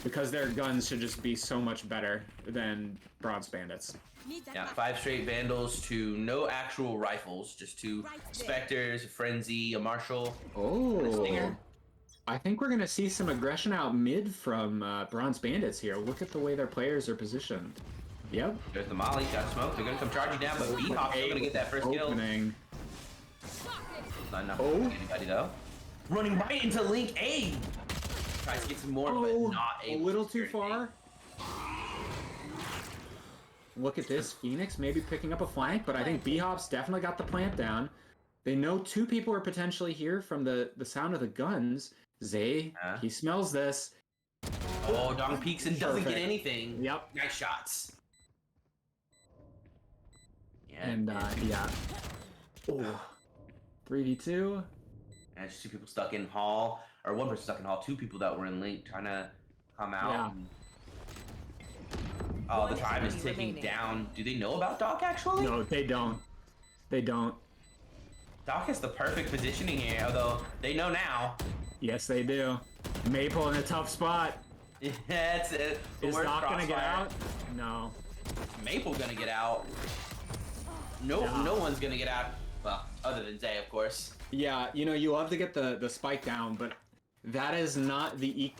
S8: because their guns should just be so much better than Bronze Bandits.
S9: Yeah, 5 straight Vandals to no actual rifles, just 2 Spectres, a Frenzy, a Marshal, and a
S8: Oh,
S9: Stinger.
S8: I think we're gonna see some aggression out mid from Bronze Bandits here. Look at the way their players are positioned. Yep.
S9: There's the Molly, got smoked. They're gonna come charging down, but BHOP's still gonna get that first kill.
S8: Opening.
S9: Not enough
S8: Oh.
S9: to get anybody though. Running right into Link A. Tries to get some more,
S8: Oh,
S9: but not
S8: a
S9: able.
S8: little
S9: to
S8: too
S9: secure
S8: far. Look at this, Phoenix maybe picking up a flank, but I think BHOP's definitely got the plant down. They know 2 people are potentially here from the sound of the guns. Zay, he smells this.
S9: Oh, Dong peeks and doesn't get
S8: Perfect.
S9: anything.
S8: Yep.
S9: Nice shots. Yeah,
S8: And yeah. Oh, 3v2.
S9: and just 2 people stuck in hall, or 1 person stuck in hall. 2 people that were in Link trying to come out.
S8: Yeah.
S9: And... Oh, the time is ticking down. Do they know about Doc actually?
S8: No, they don't. They don't.
S9: Doc has the perfect positioning here, although they know now.
S8: Yes, they do. Maple in a tough spot.
S9: Yeah, that's it. The
S8: Is
S9: worst
S8: Doc gonna get
S9: crossfire.
S8: out? No.
S9: Maple gonna get out. No,
S8: Yeah.
S9: no one's gonna get out. Well, other than Zay, of course.
S8: Yeah, you know, you love to get the spike down, but that is not the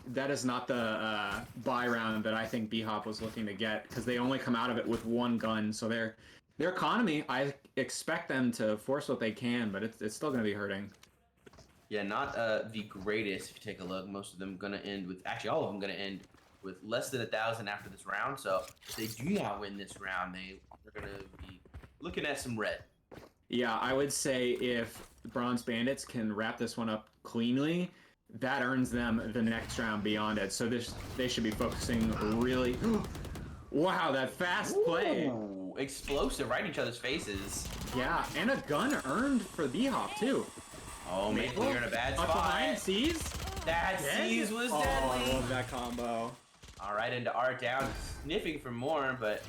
S8: buy round that I think BHOP was looking to get, because they only come out of it with 1 gun. So their economy, I expect them to force what they can, but it's still going to be hurting.
S9: Yeah, not the greatest. If you take a look, most of them gonna end with, actually all of them gonna end with less than 1,000 after this round. So if they do not win this round, they're gonna be looking at some red.
S8: Yeah, I would say if the Bronze Bandits can wrap this one up cleanly, that earns them the next round beyond it. So they should be focusing really... Wow, that fast play.
S9: Ooh, explosive right in each other's faces.
S8: Yeah, and a gun earned for BHOP too.
S9: Oh, Maple, you're in a bad
S8: Up behind,
S9: spot.
S8: Seize.
S9: That Seize was
S8: Oh, I
S9: deadly.
S8: love that combo.
S9: All right, into R down, sniffing for more, but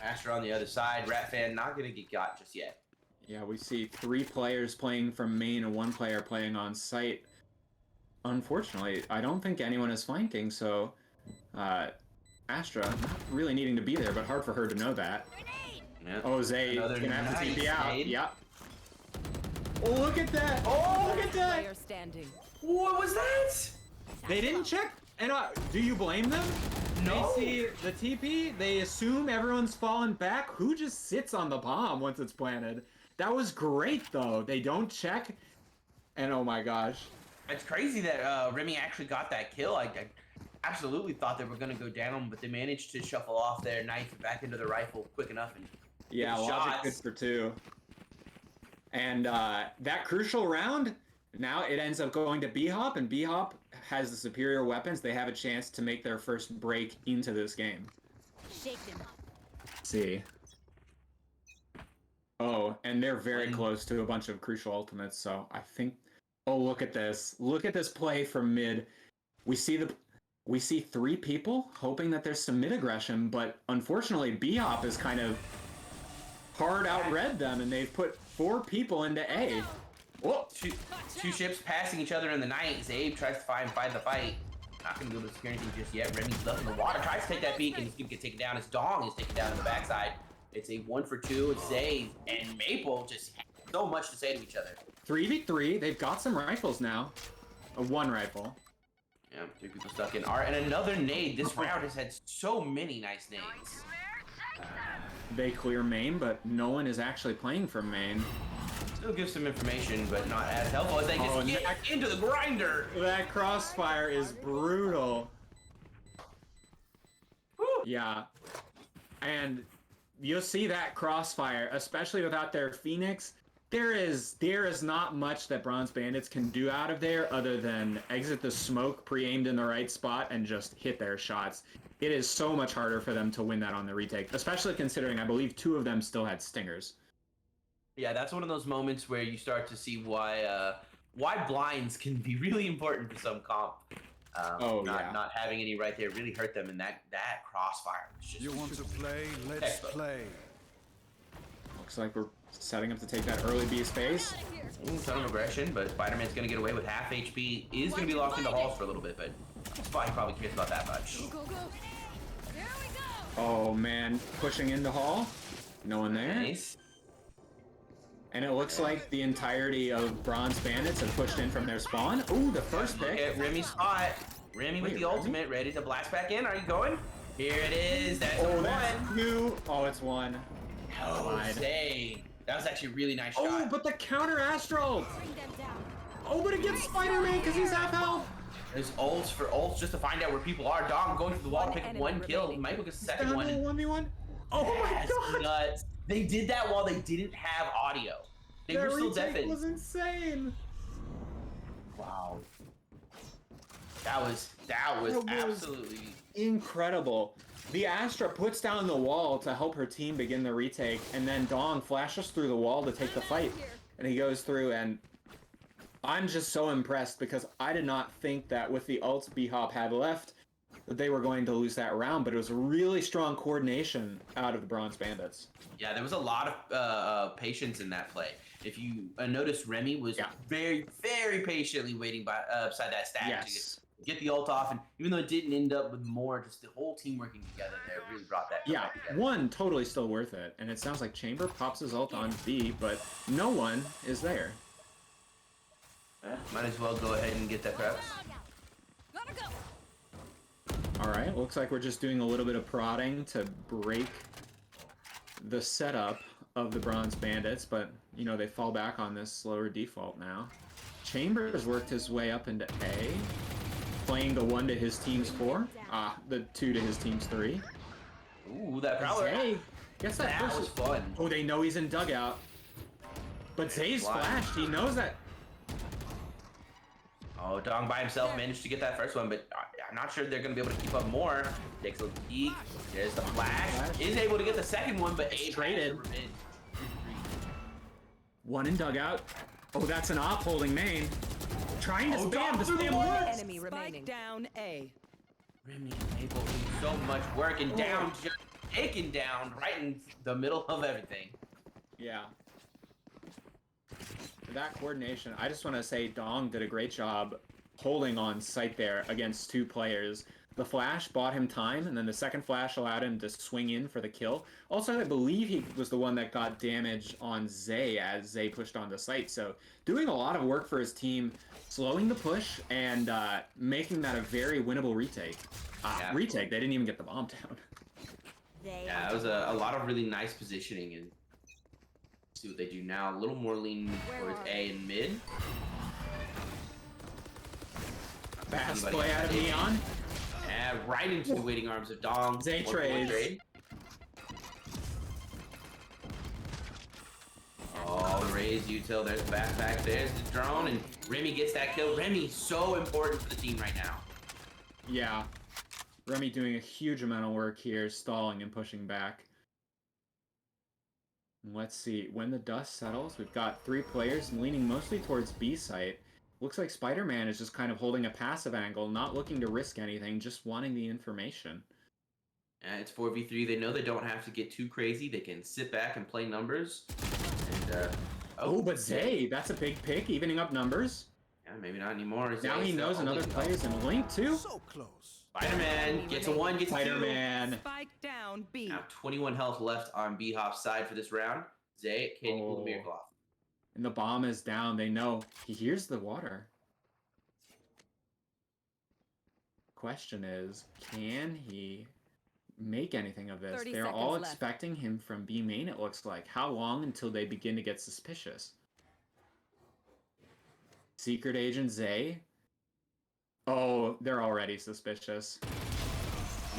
S9: Asher on the other side. Rat Fan not gonna get got just yet.
S8: Yeah, we see 3 players playing from main and 1 player playing on site. Unfortunately, I don't think anyone is flanking, so Astra not really needing to be there, but hard for her to know that.
S9: Yep.
S8: Oh, Zay
S9: Another
S8: gonna have to
S9: nice
S8: TP out.
S9: nade.
S8: Yep. Oh, look at that! Oh, look at that!
S3: Player standing.
S9: What was that?
S8: They didn't check. And do you blame them?
S9: No.
S8: They see the TP. They assume everyone's fallen back. Who just sits on the bomb once it's planted? That was great, though. They don't check. And oh my gosh.
S9: It's crazy that Remy actually got that kill. I absolutely thought they were going to go down, but they managed to shuffle off their knife back into the rifle quick enough. And
S8: Yeah,
S9: get
S8: Logic
S9: shots.
S8: good for 2. And that crucial round, now it ends up going to BHOP, and BHOP has the superior weapons. They have a chance to make their first break into this game.
S6: Shake them up.
S8: Let's see. Oh, and they're very close to a bunch of crucial ultimates, so I think... Oh, look at this. Look at this play from mid. We see 3 people hoping that there's some mid aggression, but unfortunately BHOP is kind of hard outread them, and they've put 4 people into A. Whoa!
S9: Two ships passing each other in the night. Zabe tries to find the fight. Not going to be able to secure anything just yet. Remy's left in the water. Tries to take that peek, and he's going to get taken down. His Dong is taken down in the backside. It's a 1 for 2. It's Zabe and Maple just have so much to say to each other.
S8: 3v3. They've got some rifles now. A 1 rifle.
S9: Yeah, 3 people stuck in R. And another nade. This round has had so many nice nades.
S8: They clear main, but no one is actually playing from main.
S9: Still gives some information, but not as helpful as they just get into the grinder.
S8: That crossfire is brutal.
S9: Woo.
S8: Yeah. And you'll see that crossfire, especially without their Phoenix. There is not much that Bronze Bandits can do out of there other than exit the smoke pre-aimed in the right spot and just hit their shots. It is so much harder for them to win that on the retake, especially considering I believe 2 of them still had stingers.
S9: Yeah, that's one of those moments where you start to see why blinds can be really important for some comp. Not having any right there really hurt them, and that crossfire was just...
S4: You want to play? Let's play.
S8: Looks like we're setting up to take that early B space.
S9: Ton of aggression, but Spider-Man's going to get away with half HP. Is going to be locked into halls for a little bit, but Spy probably cares about that much.
S6: Go, go. There we go.
S8: Oh man, pushing into hall. No one there.
S9: Nice.
S8: And it looks like the entirety of Bronze Bandits have pushed in from their spawn. Ooh, the first pick.
S9: At Remy's spot. Remy with the ultimate, ready to blast back in. Are you going? Here it is. That's a 1.
S8: That's 2. Oh, it's 1.
S9: Jose. That was actually a really nice shot.
S8: Oh, but the counter Astral.
S6: Bring them down.
S8: Oh, but it gets Spider-Man because he's half health.
S9: There's ults for ults just to find out where people are. Dom going to the wall to pick up 1 kill. Michael gets the second one.
S8: 1v1. Oh my
S9: That's
S8: god.
S9: nuts. They did that while they didn't have audio. They were still
S8: That retake
S9: deafened.
S8: was insane.
S9: Wow. That was absolutely
S8: Incredible. The Astra puts down the wall to help her team begin the retake, and then Dong flashes through the wall to take the fight. And he goes through, and I'm just so impressed because I did not think that with the ults BHOP had left, that they were going to lose that round, but it was really strong coordination out of the Bronze Bandits.
S9: Yeah, there was a lot of patience in that play. If you notice, Remy was very, very patiently waiting beside that stack to get the ult off, and even though it didn't end up with more, just the whole team working together there really brought that.
S8: Yeah,
S9: together.
S8: 1 totally still worth it, and it sounds like Chamber pops his ult on B, but no one is there.
S9: Yeah, might as well go ahead and get that perhaps.
S6: Gotta go.
S8: Alright, looks like we're just doing a little bit of prodding to break the setup of the Bronze Bandits, but, you know, they fall back on this slower default now. Chambers worked his way up into A, playing the 1 to his team's 4, the 2 to his team's 3.
S9: Ooh, that prowler.
S8: Zay gets that
S9: That
S8: first.
S9: was fun.
S8: Oh, they know he's in dugout. But Zay's flashed, he knows that.
S9: Oh, Dong by himself managed to get that first one, but I'm not sure they're going to be able to keep up more. Takes a peek. There's the flash. Is able to get the second one, but Abe
S8: traded. 1 in dugout. Oh, that's an op holding main. Trying to spam, the spam
S3: One
S8: works!
S3: enemy remaining.
S6: Spike down A.
S9: Remy and Maple doing so much work and down, just taken down right in the middle of everything.
S8: Yeah. For that coordination, I just want to say Dong did a great job holding on site there against 2 players. The flash bought him time, and then the second flash allowed him to swing in for the kill. Also, I believe he was the one that got damage on Zay as Zay pushed onto site. So doing a lot of work for his team, slowing the push, and making that a very winnable retake. Retake, they didn't even get the bomb down.
S9: Yeah, it was a lot of really nice positioning, and see what they do now. A little more lean towards A and mid.
S8: Fast play out of Neon.
S9: Yeah, right into the waiting arms of Dong.
S8: Zay trades.
S9: Oh, the raise util. There's the backpack. There's the drone, and Remy gets that kill. Remy, so important for the team right now.
S8: Yeah. Remy doing a huge amount of work here, stalling and pushing back. Let's see. When the dust settles, we've got 3 players leaning mostly towards B site. Looks like Spider-Man is just kind of holding a passive angle, not looking to risk anything, just wanting the information.
S9: It's 4v3. They know they don't have to get too crazy. They can sit back and play numbers. And,
S8: but Zay, that's a big pick, evening up numbers.
S9: Yeah, maybe not anymore.
S8: Now he knows another player's in link too.
S5: So close.
S9: Spider-Man gets a 1, gets a 2.
S8: Spider-Man.
S6: Spike down B.
S9: Now 21 health left on BHOP's side for this round. Zay, can you pull the miracle off?
S8: And the bomb is down. They know. He hears the water. Question is, can he make anything of this?
S3: 30
S8: They're
S3: seconds
S8: all
S3: left.
S8: expecting him from B main, it looks like. How long until they begin to get suspicious? Secret Agent Zay? Oh, they're already suspicious.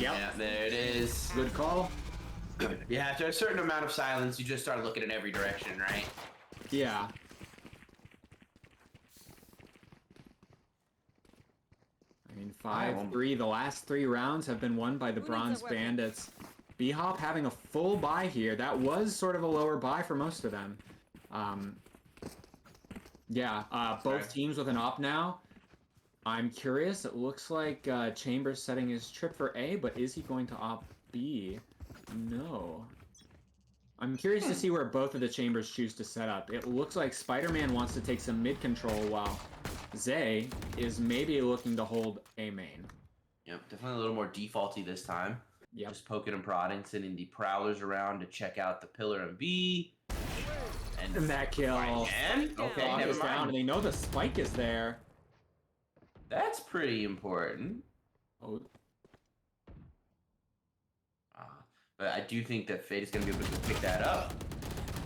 S8: Yep.
S9: Yeah, there it is.
S8: Good call.
S9: Yeah, after a certain amount of silence, you just start looking in every direction, right?
S8: Yeah. I mean, 5-3. The last 3 rounds have been won by the
S3: Who needs
S8: Bronze
S3: a weapon?
S8: Bandits. BHOP having a full buy here. That was sort of a lower buy for most of them. Both teams with an op now. I'm curious. It looks like Chambers setting his trip for A, but is he going to opt B? No. I'm curious to see where both of the Chambers choose to set up. It looks like Spider-Man wants to take some mid control while Zay is maybe looking to hold A main.
S9: Yep, definitely a little more defaulty this time.
S8: Yep.
S9: Just poking and prodding, sending the prowlers around to check out the pillar and B.
S8: And that kill.
S9: And okay,
S8: Clock
S9: never
S8: is down,
S9: mind.
S8: and they know the spike is there.
S9: That's pretty important.
S8: Oh,
S9: But I do think that Fate is going to be able to pick that up.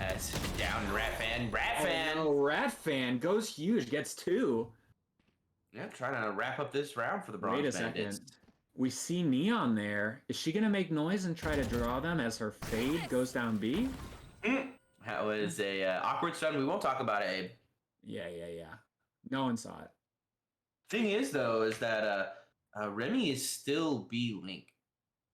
S9: As down Rat Fan.
S8: no, Rat Fan goes huge, gets 2.
S9: Yep, trying to wrap up this round for the
S8: Wait a
S9: Bronze
S8: second.
S9: Bandits.
S8: We see Neon there. Is she gonna make noise and try to draw them as her fade goes down B?
S9: That was a awkward stun. We won't talk about it, Abe.
S8: Yeah. No one saw it.
S9: Thing is, though, is that Remy is still B Link.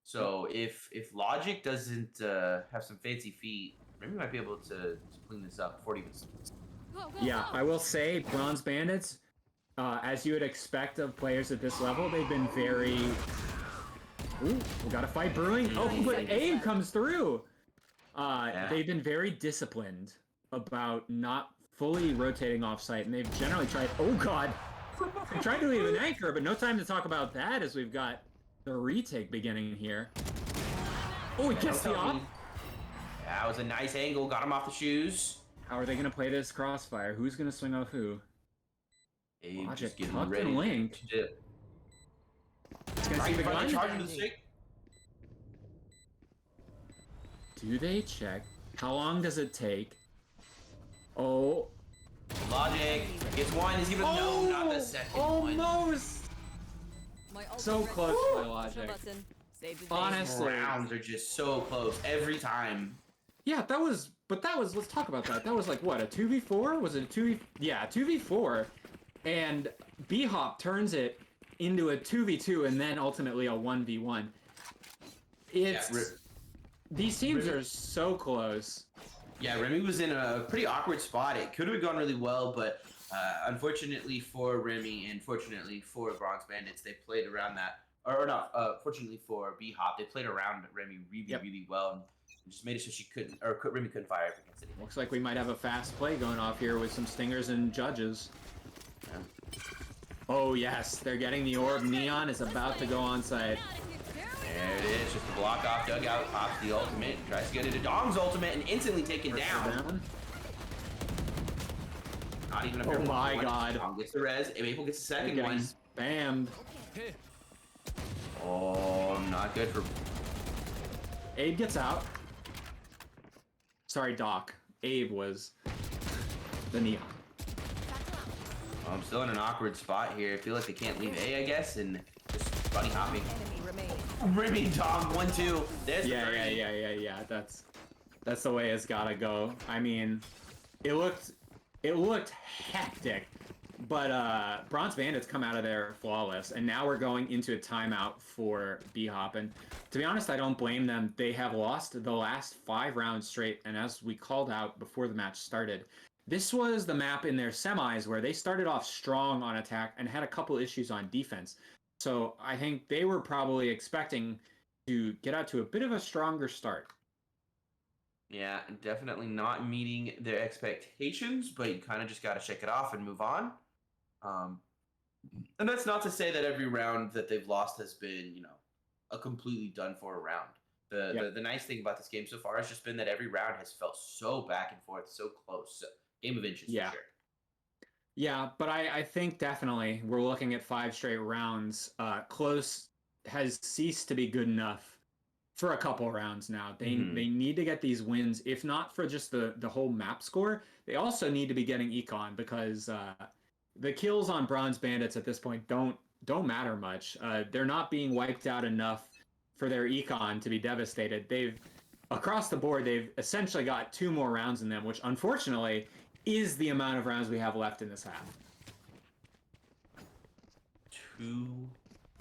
S9: So if Logic doesn't have some fancy feet, Remy might be able to clean this up before it even starts.
S8: Yeah, I will say, Bronze Bandits, as you would expect of players at this level, they've been very... Ooh, we got a fight brewing. Oh, but Abe comes through! They've been very disciplined about not fully rotating off-site, and they've generally tried... Oh, God! They tried to leave an anchor, but no time to talk about that as we've got the retake beginning here. Oh, he gets the op!
S9: That was a nice angle. Got him off the shoes.
S8: How are they going to play this crossfire? Who's going to swing off who?
S9: Abe
S8: Logic
S9: just getting
S8: tucked
S9: ready
S8: and Link.
S9: to dip.
S8: He's going to see the gun.
S9: Charge into the stick.
S8: Do they check? How long does it take? Oh.
S9: Logic gets one. Is even no, not the second one.
S8: Almost. So close by Logic. Honestly.
S9: Rounds are just so close every time.
S8: Yeah, that was. Let's talk about that. That was like what, a 2v4? Was it a 2v? Yeah, 2v4, and BHOP turns it into a 2v2 and then ultimately a 1v1. It's these teams are so close.
S9: Yeah, Remy was in a pretty awkward spot. It could have gone really well, but unfortunately for Remy and fortunately for Bronze Bandits, they played around that. Or not, fortunately for BHOP, they played around Remy really well and just made it so she couldn't, or Remy couldn't fire up against anything.
S8: Looks like we might have a fast play going off here with some stingers and judges.
S9: Yeah.
S8: Oh yes, they're getting the orb. Neon is about to go on site.
S9: There it is, just a block off dugout, pops the ultimate, tries to get into Dom's ultimate and instantly taken down. Not even a fair
S8: my
S9: one.
S8: God.
S9: Dom gets the res, Maple gets the second one.
S8: Spammed.
S9: Oh, not good for...
S8: Abe gets out. Sorry, Doc. Abe was the Neon.
S9: I'm still in an awkward spot here. I feel like they can't leave A, I guess, and just bunny hopping. Remy Dom 1-2. There's the birdie.
S8: Yeah. That's the way it's gotta go. I mean, it looked hectic, but Bronze Bandits come out of there flawless, and now we're going into a timeout for BHOP. And to be honest, I don't blame them. They have lost the last 5 rounds straight, and as we called out before the match started, this was the map in their semis where they started off strong on attack and had a couple issues on defense. So I think they were probably expecting to get out to a bit of a stronger start.
S9: Yeah, definitely not meeting their expectations, but you kind of just got to shake it off and move on. And that's not to say that every round that they've lost has been, a completely done for round. The nice thing about this game so far has just been that every round has felt so back and forth, so close. So, game of inches for sure.
S8: Yeah, but I think definitely we're looking at 5 straight rounds. Close has ceased to be good enough for a couple rounds now. They need to get these wins, if not for just the whole map score. They also need to be getting econ because the kills on Bronze Bandits at this point don't matter much. They're not being wiped out enough for their econ to be devastated. Across the board, they've essentially got 2 more rounds in them, which unfortunately is the amount of rounds we have left in this half.
S9: 2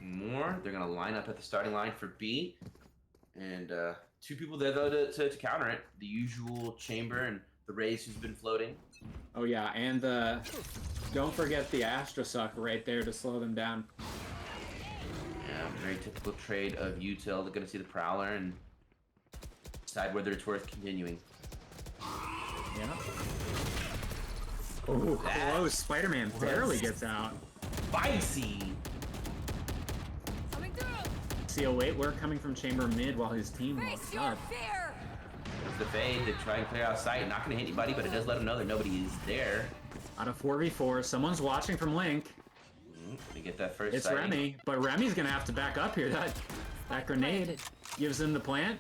S9: more. They're going to line up at the starting line for B. And 2 people there, though, to counter it. The usual Chamber and the Raze who's been floating.
S8: Oh, yeah, and don't forget the Astrosuck right there to slow them down.
S9: Yeah, very typical trade of Util. They're going to see the Prowler and decide whether it's worth continuing.
S8: Yeah. Oh, close. Spider-Man barely gets out.
S9: Spicy!
S8: See a late work coming from Chamber mid while his team walks up.
S9: There's the fade. They try and clear out sight. Not going to hit anybody, but it does let them know that nobody is there.
S8: Out of 4v4, someone's watching from Link.
S9: They get that first
S8: It's
S9: sighting.
S8: Remy, but Remy's going to have to back up here. That grenade gives him the plant.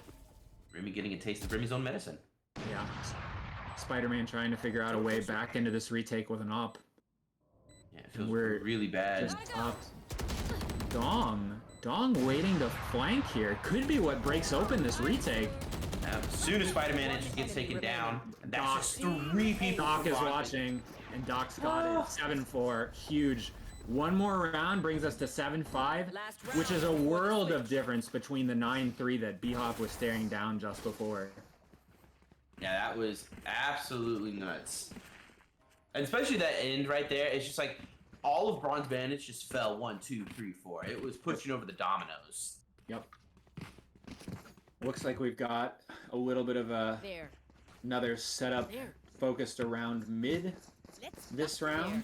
S9: Remy getting a taste of Remy's own medicine.
S8: Yeah. Spider-Man trying to figure out a way back into this retake with an op.
S9: Yeah, it feels really bad.
S8: Just upped. Dong waiting to flank here. Could be what breaks open this retake.
S9: As soon as Spider-Man gets taken down, and that's just 3 people.
S8: Doc is watching, and Doc's got it. 7-4. Huge. 1 more round brings us to 7-5, which is a world of difference between the 9-3 that BHOP was staring down just before.
S9: Yeah, that was absolutely nuts. And especially that end right there, it's just like all of Bronze Bandits just fell 1, 2, 3, 4. It was pushing over the dominoes.
S8: Yep. Looks like we've got a little bit of another setup focused around mid this round.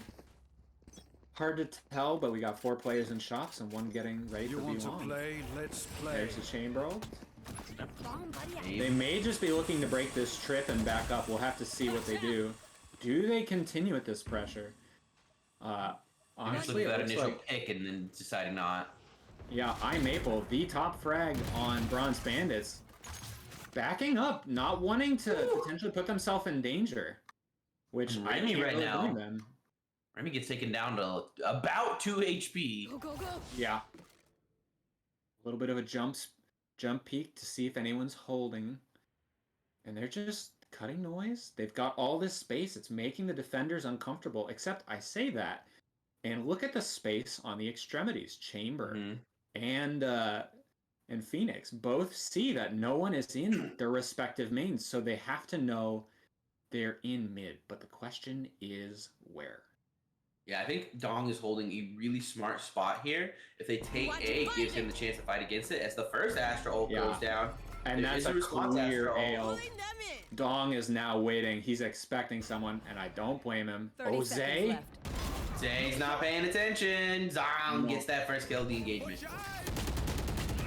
S8: Hard to tell, but we got 4 players in shops and 1 getting ready to be long.
S5: Let's play.
S8: There's the chamber. They may just be looking to break this trip and back up. We'll have to see what they do. Do they continue with this pressure? Honestly,
S9: that initial pick and then deciding not.
S8: Yeah, Maple, the top frag on Bronze Bandits, backing up, not wanting to potentially put themselves in danger. Which
S9: Remy right now.
S8: Them.
S9: Remy gets taken down to about 2 HP.
S6: Go.
S8: Yeah. A little bit of a jump peek to see if anyone's holding. And they're just cutting noise. They've got all this space. It's making the defenders uncomfortable. Except I say that. And look at the space on the extremities. Chamber and Phoenix both see that no one is in their respective mains. So they have to know they're in mid, but the question is where.
S9: Yeah, I think Dong is holding a really smart spot here. If they take
S6: Watch
S9: A,
S6: it,
S9: it gives
S6: find
S9: him the chance to fight against it. As the first Astra ult goes down,
S8: And
S9: there
S8: that's
S9: is
S8: a
S9: response
S8: clear
S9: Astra ult.
S8: ale. Dong is now waiting. He's expecting someone, and I don't blame him.
S3: 30 seconds
S8: Jose?
S3: left.
S9: Zay's not paying attention. Zong gets that first kill of the engagement.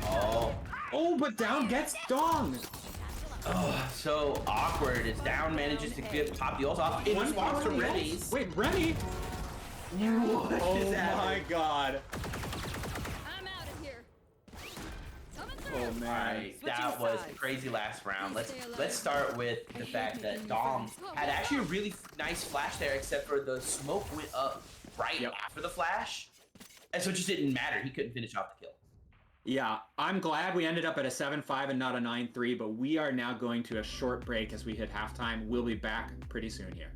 S9: Oh.
S8: Oh, but down gets Dong!
S9: Oh, so awkward. As Down manages to pop the ult off in response to Remy's.
S8: Wait, Remy?
S9: What
S8: Oh
S9: is
S8: my
S9: happening?
S8: god.
S6: I'm out of here. Coming through.
S8: Oh man.
S9: Alright, that was a crazy last round. Let's start with the fact that Dom had actually a really nice flash there, except for the smoke went up right after the flash, and so it just didn't matter. He couldn't finish off the kill.
S8: Yeah, I'm glad we ended up at a 7-5 and not a 9-3, but we are now going to a short break as we hit halftime. We'll be back pretty soon here.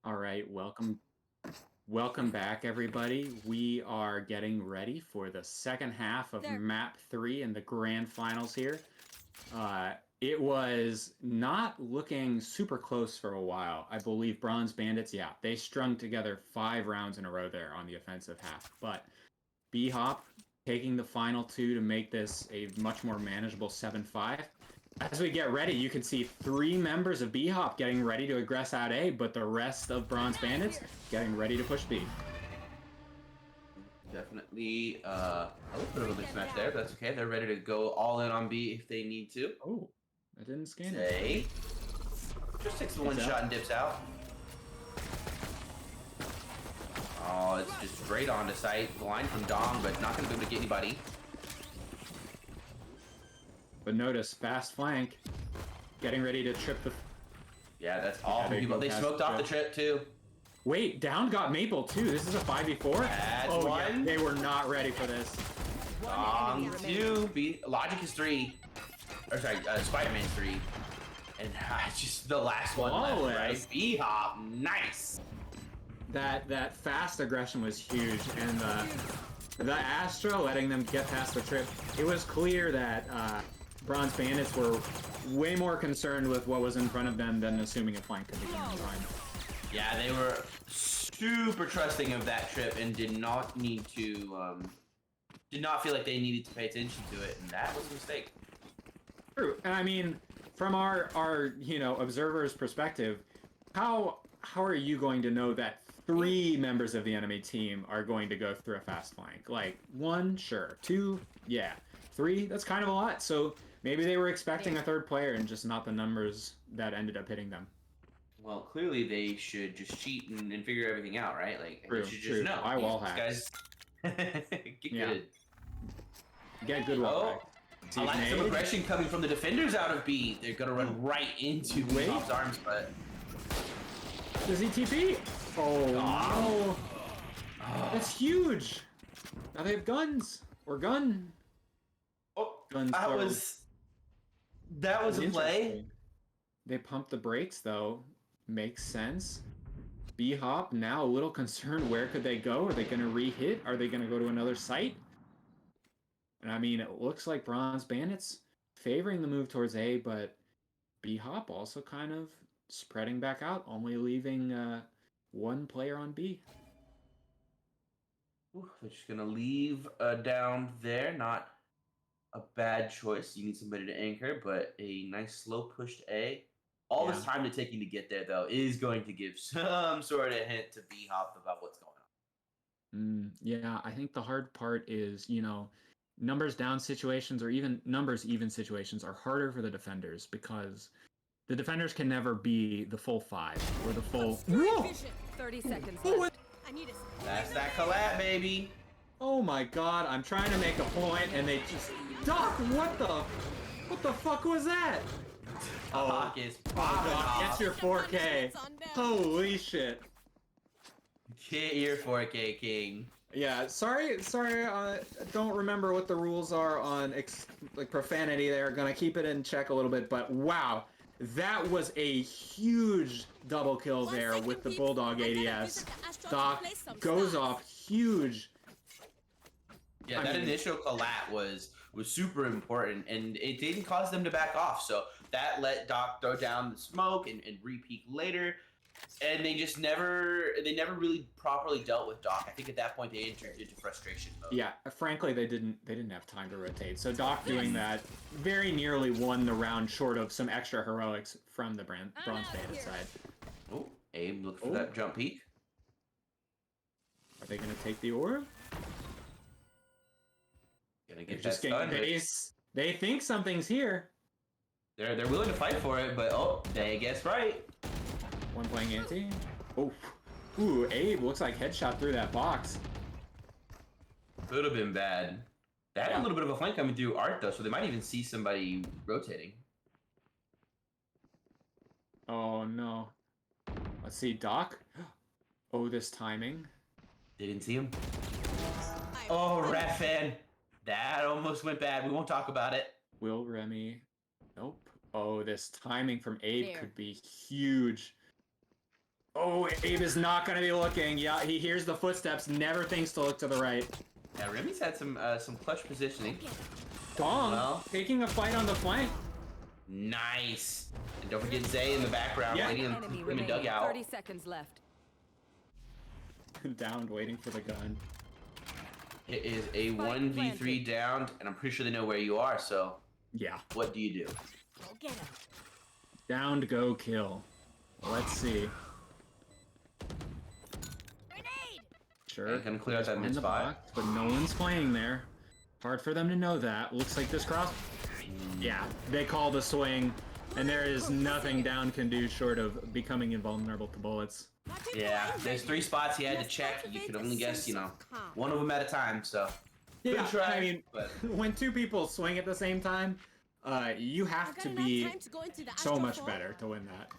S8: All right, welcome back, everybody. We are getting ready for the second half of Map 3 and the grand finals here. It was not looking super close for a while. I believe Bronze Bandits, yeah, they strung together 5 rounds in a row there on the offensive half. But BHOP taking the final 2 to make this a much more manageable 7-5. As we get ready, you can see 3 members of BHOP getting ready to aggress out A, but the rest of Bronze Bandits getting ready to push B.
S9: Definitely a little bit of a mix match there, but that's okay. They're ready to go all in on B if they need to.
S8: Oh, I didn't scan
S9: it. Just takes the one shot and dips out. Oh, it's just straight onto sight. Blind from Dong, but not going to be able to get anybody.
S8: But notice, fast flank, getting ready to trip the...
S9: Yeah, that's all people. They smoked off the trip, too.
S8: Wait, Down got Maple, too. This is a 5v4?
S9: That's
S8: oh,
S9: one.
S8: Yeah, they were not ready for this.
S9: Two. Logic is 3. Or sorry, Spider-Man's 3. And just the last one left, right? B-Hop, nice.
S8: That fast aggression was huge, and the Astra letting them get past the trip. It was clear that Bronze Bandits were way more concerned with what was in front of them than assuming a flank could be coming time.
S9: Yeah, they were super trusting of that trip and did not need to, did not feel like they needed to pay attention to it, and that was a mistake.
S8: True, and I mean, from our observer's perspective, how are you going to know that 3 members of the enemy team are going to go through a fast flank? Like 1, sure. 2, yeah. 3, that's kind of a lot. So maybe they were expecting a 3rd player and just not the numbers that ended up hitting them.
S9: Well, clearly they should just cheat and figure everything out, right? Like,
S8: True,
S9: they should
S8: true.
S9: just know.
S8: I wall
S9: These
S8: hack.
S9: guys get
S8: Yeah.
S9: good.
S8: Get good wall hack.
S9: I like some aggression coming from the defenders out of B. They're gonna run right into BHOP's arms, but
S8: does he TP? Oh no! That's huge. Now they have guns or gun.
S9: oh,
S8: Guns.
S9: that was a play.
S8: Interesting. They pumped the brakes though. Makes sense. BHOP now a little concerned. Where could they go? Are they going to re-hit? Are they going to go to another site? And I mean, it looks like Bronze Bandits favoring the move towards A, but BHOP also kind of spreading back out, only leaving 1 player on B.
S9: Ooh, they're just gonna leave down there. Not a bad choice. You need somebody to anchor, but a nice slow pushed A. All this time they're taking to get there, though, is going to give some sort of hint to BHOP about what's going on.
S8: Yeah, I think the hard part is, numbers down situations or even numbers even situations are harder for the defenders because the defenders can never be the full 5 or the full. Whoa!
S3: 30 seconds left.
S6: I need a
S9: That's that collab, baby.
S8: Oh my god, I'm trying to make a point and they just. Doc, what the fuck was that?
S9: Doc is
S8: Doc,
S9: popping off.
S8: get your 4K. Holy shit.
S9: Get your 4K, King.
S8: Yeah, sorry, don't remember what the rules are on like profanity there. Gonna keep it in check a little bit, but wow, that was a huge double kill there with the Bulldog ADS. Doc goes off huge.
S9: Yeah, that initial collat was super important, and it didn't cause them to back off. So that let Doc throw down the smoke and re-peek later. And they never really properly dealt with Doc. I think at that point they entered into frustration mode.
S8: Yeah, frankly they didn't have time to rotate. So Doc doing that very nearly won the round short of some extra heroics from the Bronze Bandit side.
S9: Oh, Abe, look for that jump peek.
S8: Are they gonna take the orb?
S9: Gonna get
S8: just
S9: that
S8: getting
S9: stun.
S8: base. They think something's here.
S9: They're willing to fight for it, but they guess right.
S8: One playing anti. Oh, ooh, Abe looks like headshot through that box.
S9: Could have been bad. They had a little bit of a flank coming through Art though, so they might even see somebody rotating.
S8: Oh no. Let's see, Doc. Oh, this timing.
S9: Didn't see him. Oh, Rat Fan. That almost went bad. We won't talk about it.
S8: Will Remy. Nope. Oh, this timing from Abe could be huge. Oh, Abe is not going to be looking. Yeah, he hears the footsteps, never thinks to look to the right.
S9: Yeah, Remy's had some clutch positioning.
S8: Dong taking a fight on the flank.
S9: Nice. And don't forget Zay in the background waiting in the dugout.
S3: 30 seconds left.
S8: Downed, waiting for the gun.
S9: It is a 1v3 downed, and I'm pretty sure they know where you are, so
S8: yeah.
S9: What do you do?
S6: Go get him.
S8: Downed, go kill. Let's see.
S6: Grenade!
S8: Sure.
S9: Gonna clear out that
S8: in
S9: mid
S8: the
S9: spot.
S8: box, but no one's playing there. Hard for them to know that. Looks like this cross. Yeah, they call the swing, and there is nothing Down can do short of becoming invulnerable to bullets.
S9: Yeah, there's 3 spots he had to check. You can only guess, one of them at a time. So
S8: yeah,
S9: try,
S8: I mean, when 2 people swing at the same time, you have to be so much better to win that.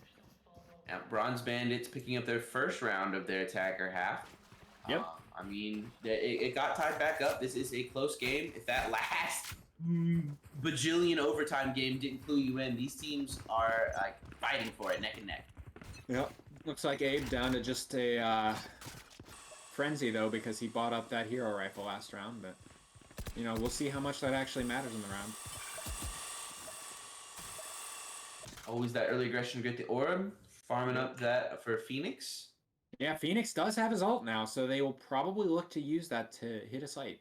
S9: Yeah, Bronze Bandits picking up their first round of their attacker half.
S8: Yep.
S9: I mean, it got tied back up. This is a close game. If that last bajillion overtime game didn't clue you in, these teams are like fighting for it neck and neck.
S8: Yep. Looks like Abe down to just a frenzy though, because he bought up that hero rifle last round. But we'll see how much that actually matters in the round.
S9: Always that early aggression to get the orb. Farming up that for Phoenix.
S8: Yeah, Phoenix does have his ult now, so they will probably look to use that to hit a site.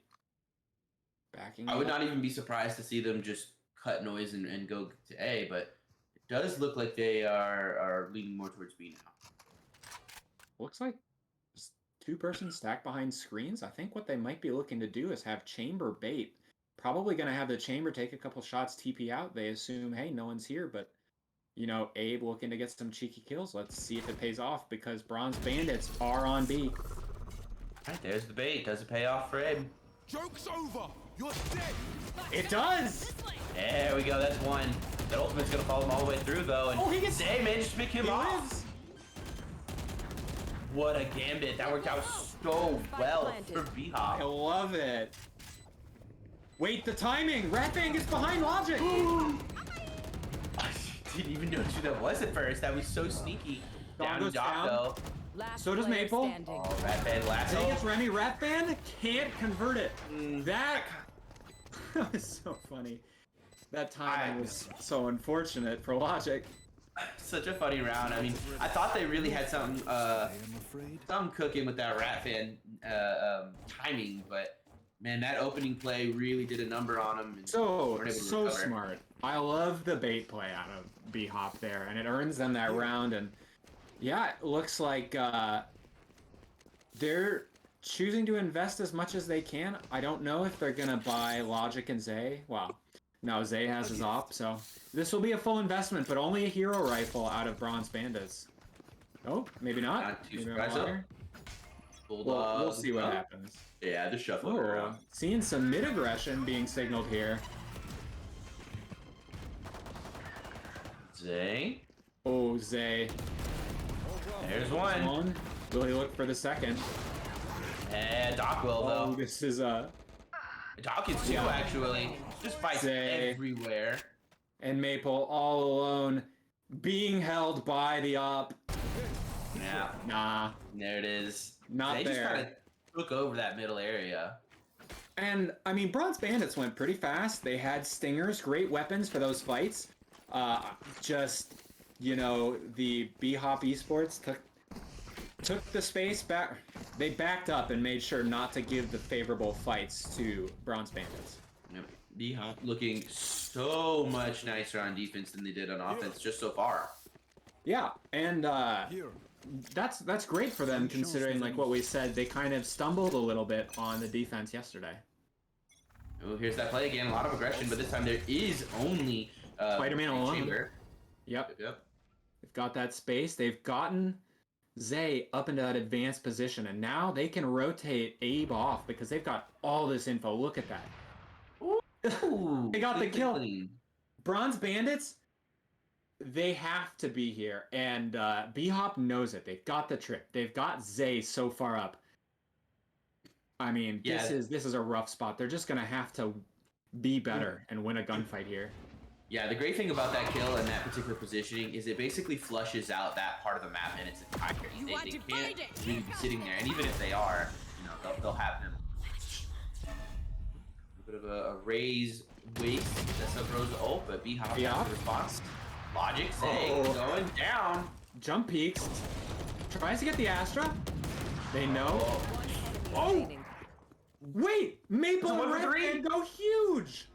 S8: Backing
S9: I would
S8: up.
S9: not even be surprised to see them just cut noise and go to A, but it does look like they are leaning more towards B now.
S8: Looks like just 2 persons stacked behind screens. I think what they might be looking to do is have chamber bait. Probably going to have the chamber take a couple shots, TP out. They assume, hey, no one's here, but you know, Abe looking to get some cheeky kills. Let's see if it pays off because Bronze Bandits are on B.
S9: All right, there's the bait. Does it pay off for Abe?
S5: Joke's over. You're dead.
S8: It does!
S9: There we go. That's one. That ultimate's gonna follow him all the way through, though. And
S8: he gets.
S9: Zay managed to pick him
S8: He
S9: off.
S8: lives.
S9: What a gambit! That worked out so well for
S8: I
S9: BHOP.
S8: love it. Wait, the timing! Ratbang is behind Logic!
S9: I didn't even notice who that was at first. That was so sneaky. Down
S8: goes
S9: Doc,
S8: down.
S9: though.
S3: Last
S8: So does
S3: player
S8: Maple.
S3: standing.
S9: Oh, Rat Band lasso.
S8: Dang it, Remy Ratband can't convert it. That was so funny. That timing was so unfortunate for Logic.
S9: Such a funny round. I mean, I thought they really had something cooking with that Rat Fan timing, but man, that opening play really did a number on them. And
S8: So
S9: weren't able to recover.
S8: smart. I love the bait play out of BHOP there, and it earns them that round. And yeah, it looks like they're choosing to invest as much as they can. I don't know if they're gonna buy Logic and Zay. Well, no, Zay has his op, so this will be a full investment, but only a hero rifle out of Bronze Bandits. Oh, maybe not.
S9: Not too
S8: Maybe
S9: surprised,
S8: later. We'll see what happens.
S9: Yeah, they're shuffling
S8: Oh,
S9: around.
S8: seeing some mid aggression being signaled here.
S9: Zay.
S8: Oh, Zay.
S9: There's one.
S8: One. Will he look for the second?
S9: And Doc will,
S8: Oh,
S9: though.
S8: this is
S9: Doc is too, actually. Just fights
S8: Zay.
S9: everywhere.
S8: and Maple all alone, being held by the op.
S9: Yeah,
S8: Nah,
S9: there it is.
S8: not
S9: They just
S8: there.
S9: kind of took over that middle area.
S8: And I mean, Bronze Bandits went pretty fast. They had stingers, great weapons for those fights. Just, you know, the BHOP Esports took the space back. They backed up and made sure not to give the favorable fights to Bronze Bandits.
S9: Yep. BHOP looking so much nicer on defense than they did on offense just so far.
S8: Yeah, and that's great for them considering, like what we said, they kind of stumbled a little bit on the defense yesterday.
S9: Oh, here's that play again. A lot of aggression, but this time there is only
S8: Spider-Man
S9: a
S8: alone.
S9: chamber.
S8: Yep,
S9: Yep.
S8: they've got that space. They've gotten Zay up into that advanced position, and now they can rotate Abe off because they've got all this info. Look at that.
S9: Ooh,
S8: They got the
S9: clean,
S8: kill.
S9: clean.
S8: Bronze Bandits, they have to be here, and BHOP knows it. They've got the trip. They've got Zay so far up. I mean,
S9: Yeah.
S8: this is a rough spot. They're just gonna have to be better and win a gunfight here.
S9: Yeah, the great thing about that kill and that particular positioning is it basically flushes out that part of the map in its entirety.
S6: You
S9: They
S6: want to
S9: can't
S6: fight it?
S9: really be sitting there, and even if they are, you know, they'll have them. A bit of a raise waste that sub-rose ult, but BHOP
S8: Yeah.
S9: has the response. Logic saying
S8: Oh.
S9: going down.
S8: Jump peeks. Tries to get the Astra. They know.
S3: One enemy
S8: Oh!
S3: remaining.
S8: Wait! Maple
S9: It's a
S8: and
S9: 1v3.
S8: Red go huge!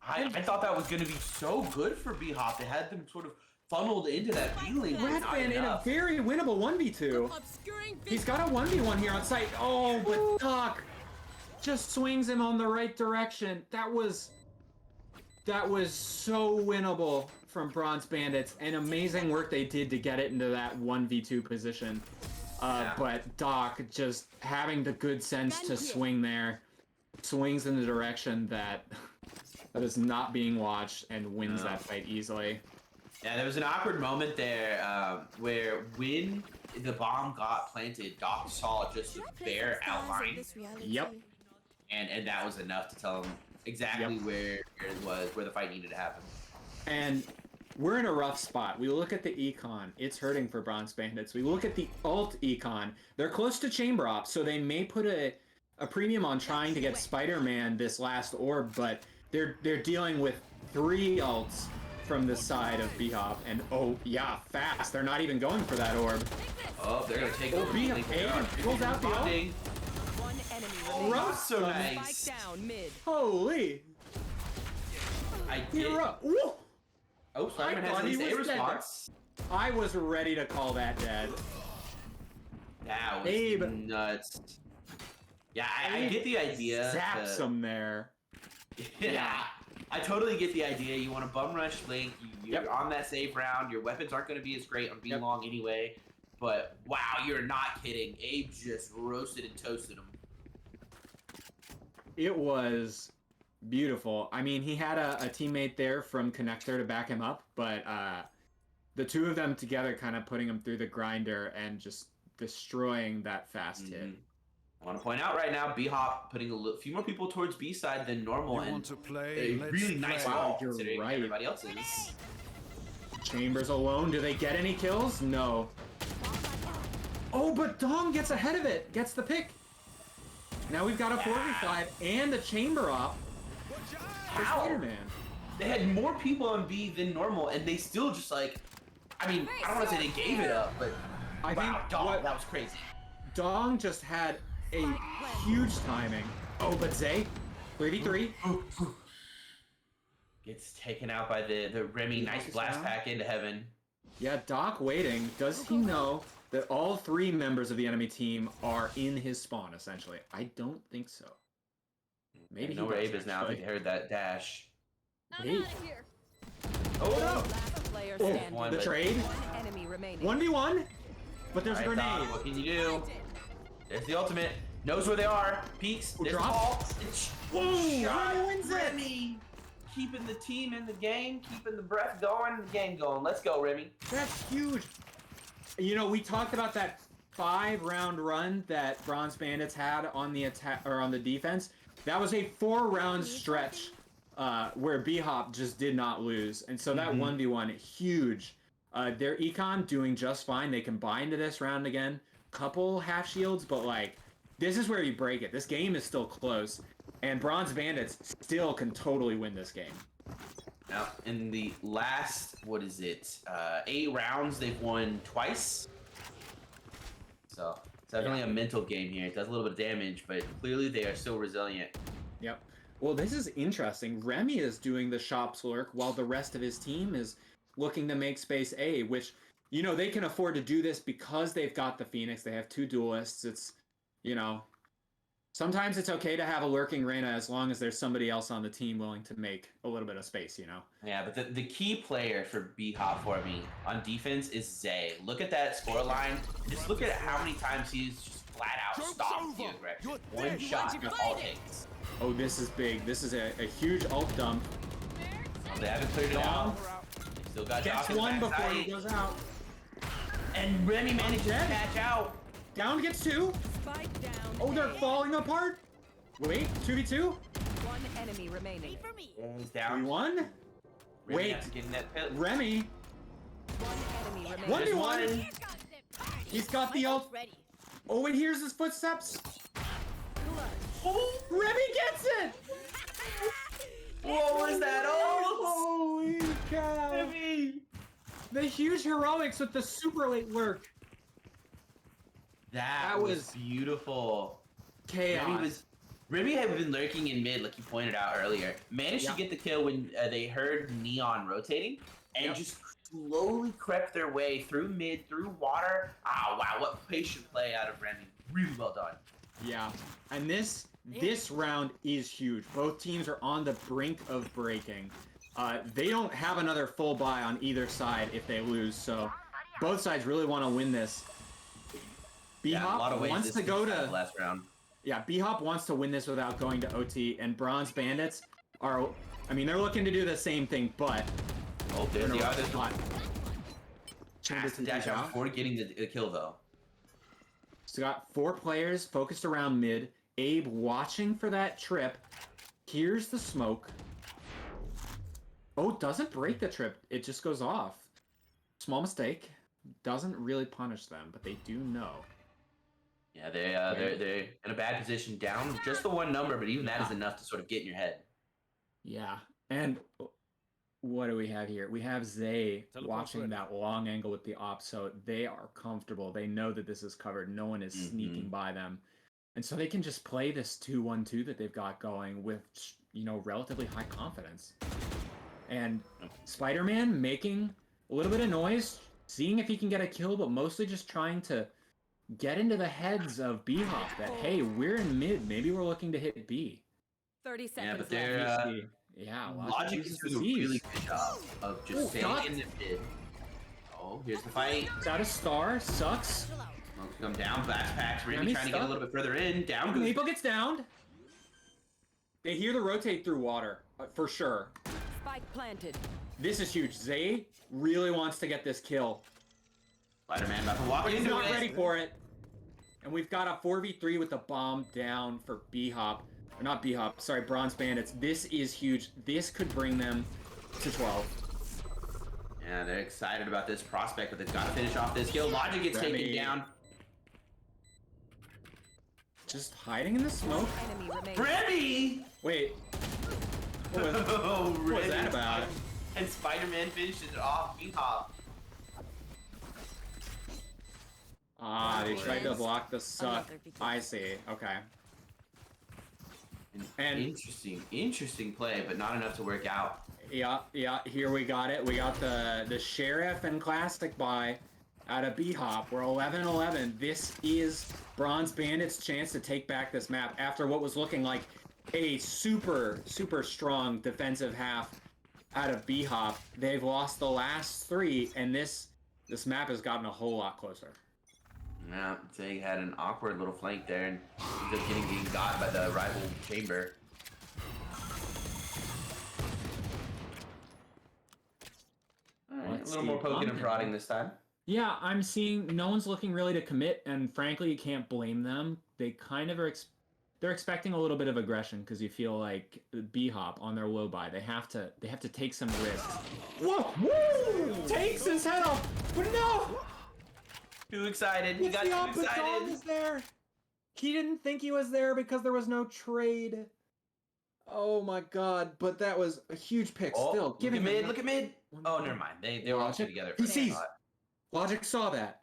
S9: I thought that was going to be so good for BHOP. They had them sort of funneled into that feeling. but not
S8: Redfan in a
S9: enough.
S8: very winnable 1v2.
S6: Obscuring
S8: He's got a 1v1 here on site. Oh, but Doc just swings him on the right direction. That was so winnable from Bronze Bandits, and amazing work they did to get it into that 1v2 position. But Doc just having the good sense to swing there, swings in the direction that is not being watched and wins that fight easily.
S9: Yeah, there was an awkward moment there where when the bomb got planted, Doc saw just a bare outline,
S8: Yep.
S9: and that was enough to tell him exactly where it was, where the fight needed to happen.
S8: And we're in a rough spot. We look at the econ, it's hurting for Bronze Bandits. We look at the ult econ, they're close to chamber op, so they may put a premium on trying to get Spider-Man this last orb, but they're dealing with 3 ults from the side of BHOP, and oh yeah, fast. They're not even going for that orb.
S9: Oh, they're gonna take over.
S8: BHOP pulls out the ult.
S3: One enemy remaining.
S8: Roast
S9: so
S8: them.
S9: nice.
S3: Spike down mid.
S8: Holy.
S9: I
S8: He
S9: did.
S8: Woo!
S9: Oh, Spider-Man has
S8: thought
S9: at
S8: he
S9: least a
S8: was dead.
S9: response.
S8: I was ready to call that dead.
S9: That was
S8: Abe.
S9: nuts. Yeah, I
S8: Abe
S9: get the idea.
S8: Zaps him there.
S9: Yeah, I totally get the idea. You want to bum rush Link. You're
S8: Yep.
S9: on that save round. Your weapons aren't going to be as great on being
S8: Yep.
S9: long anyway. But wow, you're not kidding. Abe just roasted and toasted him.
S8: It was beautiful. I mean, he had a teammate there from Connector to back him up, but the two of them together kind of putting him through the grinder and just destroying that fast hit.
S9: I want to point out right now, BHOP putting a few more people towards B side than normal,
S5: You
S9: and
S5: want to play?
S9: a
S5: Let's
S9: really nice
S5: play.
S9: wall
S8: You're
S9: considering
S8: right.
S9: everybody else is.
S8: Chambers alone. Do they get any kills? No. Oh, but Dom gets ahead of it. Gets the pick. Now we've got a 4v5 and a chamber op for
S9: How?
S8: Spider-Man.
S9: They had more people on B than normal, and they still just like, I mean, I don't want to say they gave it up, but
S8: I
S9: wow,
S8: think
S9: dog,
S8: what
S9: that was crazy.
S8: Dong just had a huge timing. Oh, but Zay, 3v3.
S9: Gets taken out by the Remy. Nice blast pack into heaven.
S8: Yeah, Doc waiting. Does he know that all three members of the enemy team are in his spawn, essentially? I don't think so. Maybe
S9: I
S8: he
S9: know where
S8: does,
S9: Abe is now. I think
S8: actually.
S9: they heard that dash.
S3: I'm
S8: Wait.
S3: out of here.
S9: Oh,
S3: Last player
S8: Oh,
S3: standing.
S9: one,
S8: the
S9: but-
S8: trade.
S3: One enemy remaining.
S8: 1v1, but there's a
S9: Alright, Doc,
S8: grenade.
S9: what can you do? There's the ultimate. Knows where they are. Peeks. There's the
S8: drop.
S9: ball.
S8: Boom!
S9: Shot.
S8: Remy wins it!
S9: Remy. Keeping the team in the game. Keeping the breath going. The game going. Let's go, Remy.
S8: That's huge. You know, we talked about that 5-round run that Bronze Bandits had on the attack or on the defense. That was a 4-round stretch where BHOP just did not lose, and so that 1v1 huge. Their econ doing just fine. They can buy into this round again. Couple half shields, but like this is where you break it. This game is still close, and Bronze Bandits still can totally win this game.
S9: Now, in the last, 8 rounds, they've won twice. So, it's definitely a mental game here. It does a little bit of damage, but clearly they are still resilient.
S8: Yep. Well, this is interesting. Remy is doing the shop's work while the rest of his team is looking to make space A, which, you know, they can afford to do this because they've got the Phoenix. They have 2 duelists. It's, you know, sometimes it's okay to have a lurking Reyna as long as there's somebody else on the team willing to make a little bit of space, you know?
S9: Yeah, but the key player for BHOP for me on defense is Zay. Look at that score line. Just look at how many times he's just flat out
S5: Joke's
S9: stopped the
S5: over.
S9: aggression.
S5: You're
S9: One
S5: dead.
S9: shot,
S3: Why'd you
S9: all it
S3: fight it?
S9: takes.
S8: Oh, this is big. This is a huge ult dump.
S9: They haven't cleared it out. Still got
S8: Gets
S9: Doc in the
S8: one before
S9: backside.
S8: he goes out.
S9: And Remy manages to
S8: Dead.
S9: catch out.
S8: Down gets 2.
S3: Spike down.
S8: Oh, they're
S3: A.
S8: falling apart. Wait, 2v2?
S3: One enemy remaining.
S6: For me.
S9: And he's down.
S8: 3-1?
S9: Remy
S8: Wait.
S9: after getting that pit.
S8: Remy,
S3: One enemy remaining.
S8: 1v1.
S9: One.
S8: He's got the ult.
S6: Ready.
S8: Oh, and here's his footsteps. Oh, Remy gets it!
S9: What was that? Oh,
S8: Holy cow!
S9: Remy.
S8: The huge heroics with the super late lurk.
S9: That was beautiful.
S8: Chaos.
S9: Remy had been lurking in mid, like you pointed out earlier. Managed
S8: Yeah.
S9: to get the kill when they heard Neon rotating, and
S8: Yep.
S9: just slowly crept their way through mid, through water. Ah, wow, what patient play out of Remy. Really well done.
S8: Yeah, and this round is huge. Both teams are on the brink of breaking. They don't have another full buy on either side if they lose, so both sides really want to win this.
S9: Yeah, in a lot of
S8: BHOP
S9: ways,
S8: wants
S9: this
S8: to
S9: is
S8: go
S9: the
S8: to
S9: last round.
S8: BHOP wants to win this without going to OT, and Bronze Bandits are, I mean, they're looking to do the same thing, but
S9: Oh,
S8: they're
S9: there's
S8: in
S9: the
S8: a rough
S9: other
S8: spot. Chambers
S9: pass
S8: to
S9: dash
S8: dash
S9: out
S8: out.
S9: before getting the kill though.
S8: So got 4 players focused around mid. Abe watching for that trip. Here's the smoke. Oh, doesn't break the trip. It just goes off. Small mistake. Doesn't really punish them, but they do know.
S9: Yeah, they're in a bad position, down just the one number, but even that is
S8: Yeah.
S9: enough to sort of get in your head.
S8: Yeah. And what do we have here? We have Zay
S4: Teleport's
S8: watching
S4: ready.
S8: that long angle with the op, so they are comfortable. They know that this is covered. No one is sneaking by them. And so they can just play this 2-1-2 that they've got going with, relatively high confidence. And Spider-Man making a little bit of noise, seeing if he can get a kill, but mostly just trying to get into the heads of BHOP that, hey, we're in mid. Maybe we're looking to hit B.
S3: 30 seconds
S9: Yeah, but
S3: left.
S9: they're
S8: Logic
S9: is
S8: uses
S9: doing a
S8: the
S9: really
S8: C's.
S9: good job of just staying in the mid. Oh, here's the fight.
S8: It's out of star, sucks.
S9: Smokes come down, backpacks. Remy
S8: Remy
S9: trying to get a
S8: stuck.
S9: little bit further in. Down goes.
S8: Maple gets downed. They hear the rotate through water, for sure.
S3: Spike planted.
S8: This is huge. Zay really wants to get this kill.
S9: Spider-Man about to walk
S8: But he's
S9: into
S8: not
S9: it.
S8: ready for it. And we've got a 4v3 with the bomb down for BHOP. Or not BHOP, sorry, Bronze Bandits. This is huge. This could bring them to 12.
S9: Yeah, they're excited about this prospect, but they've got to finish off this kill. Logic gets
S8: Remy.
S9: taken down.
S8: Just hiding in the smoke.
S3: Enemy remaining.
S9: Remy!
S8: Wait. What was,
S9: Oh,
S8: what was that about?
S9: And Spider-Man finishes it off. B-Hop.
S8: Ah, they tried to block the suck.
S3: Another beacon.
S8: I see. Okay. And-
S9: Interesting play, but not enough to work out.
S8: Yeah, here we got it. We got the Sheriff and Classic buy out of BHOP. We're 11-11. This is Bronze Bandit's chance to take back this map after what was looking like a super strong defensive half out of BHOP. They've lost the last 3, and this map has gotten a whole lot closer.
S9: Yeah, Zay had an awkward little flank there and ended up getting got by the rival chamber. Alright, a
S8: Let's
S9: little
S8: see.
S9: more poking and prodding this time.
S8: Yeah, I'm seeing no one's looking really to commit, and frankly, you can't blame them. They kind of are. They're expecting a little bit of aggression because you feel like BHOP on their low buy. They have to take some risks. Whoa! Woo! Takes his head off, but no!
S9: Too excited. He got
S8: The
S9: too
S8: opposite
S9: excited.
S8: is there. He didn't think he was there because there was no trade. Oh my god! But that was a huge pick.
S9: Oh,
S8: Still,
S9: look
S8: give
S9: at
S8: him
S9: mid. Look at mid. Oh, never mind. They were all two
S8: Logic?
S9: together.
S8: He
S9: for a
S8: sees.
S9: shot.
S8: Logic saw that.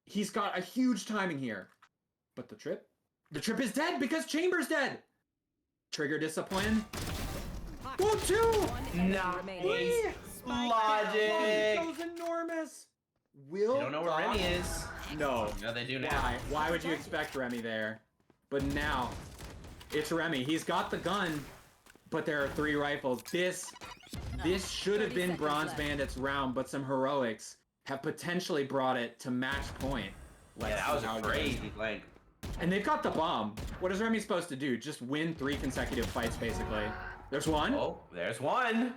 S8: He's got a huge timing here. But the trip is dead because Chamber's dead. Trigger discipline. Go two.
S3: One enemy remaining.
S8: Whee!
S9: Logic.
S8: That was enormous. Will
S9: They don't know where
S8: Doc-
S9: Remy is.
S8: No.
S9: No, they do now.
S8: Why? Why would you expect Remy there? But now, it's Remy. He's got the gun, but there are 3 rifles. This should have
S3: 30
S8: been
S3: seconds
S8: Bronze
S3: left.
S8: Bandit's round, but some heroics have potentially brought it to match point.
S9: Yeah, that
S8: see
S9: was
S8: how
S9: a
S8: it goes.
S9: crazy flank.
S8: And they've got the bomb. What is Remy supposed to do? Just win 3 consecutive fights, basically. There's one.
S9: Oh, there's one.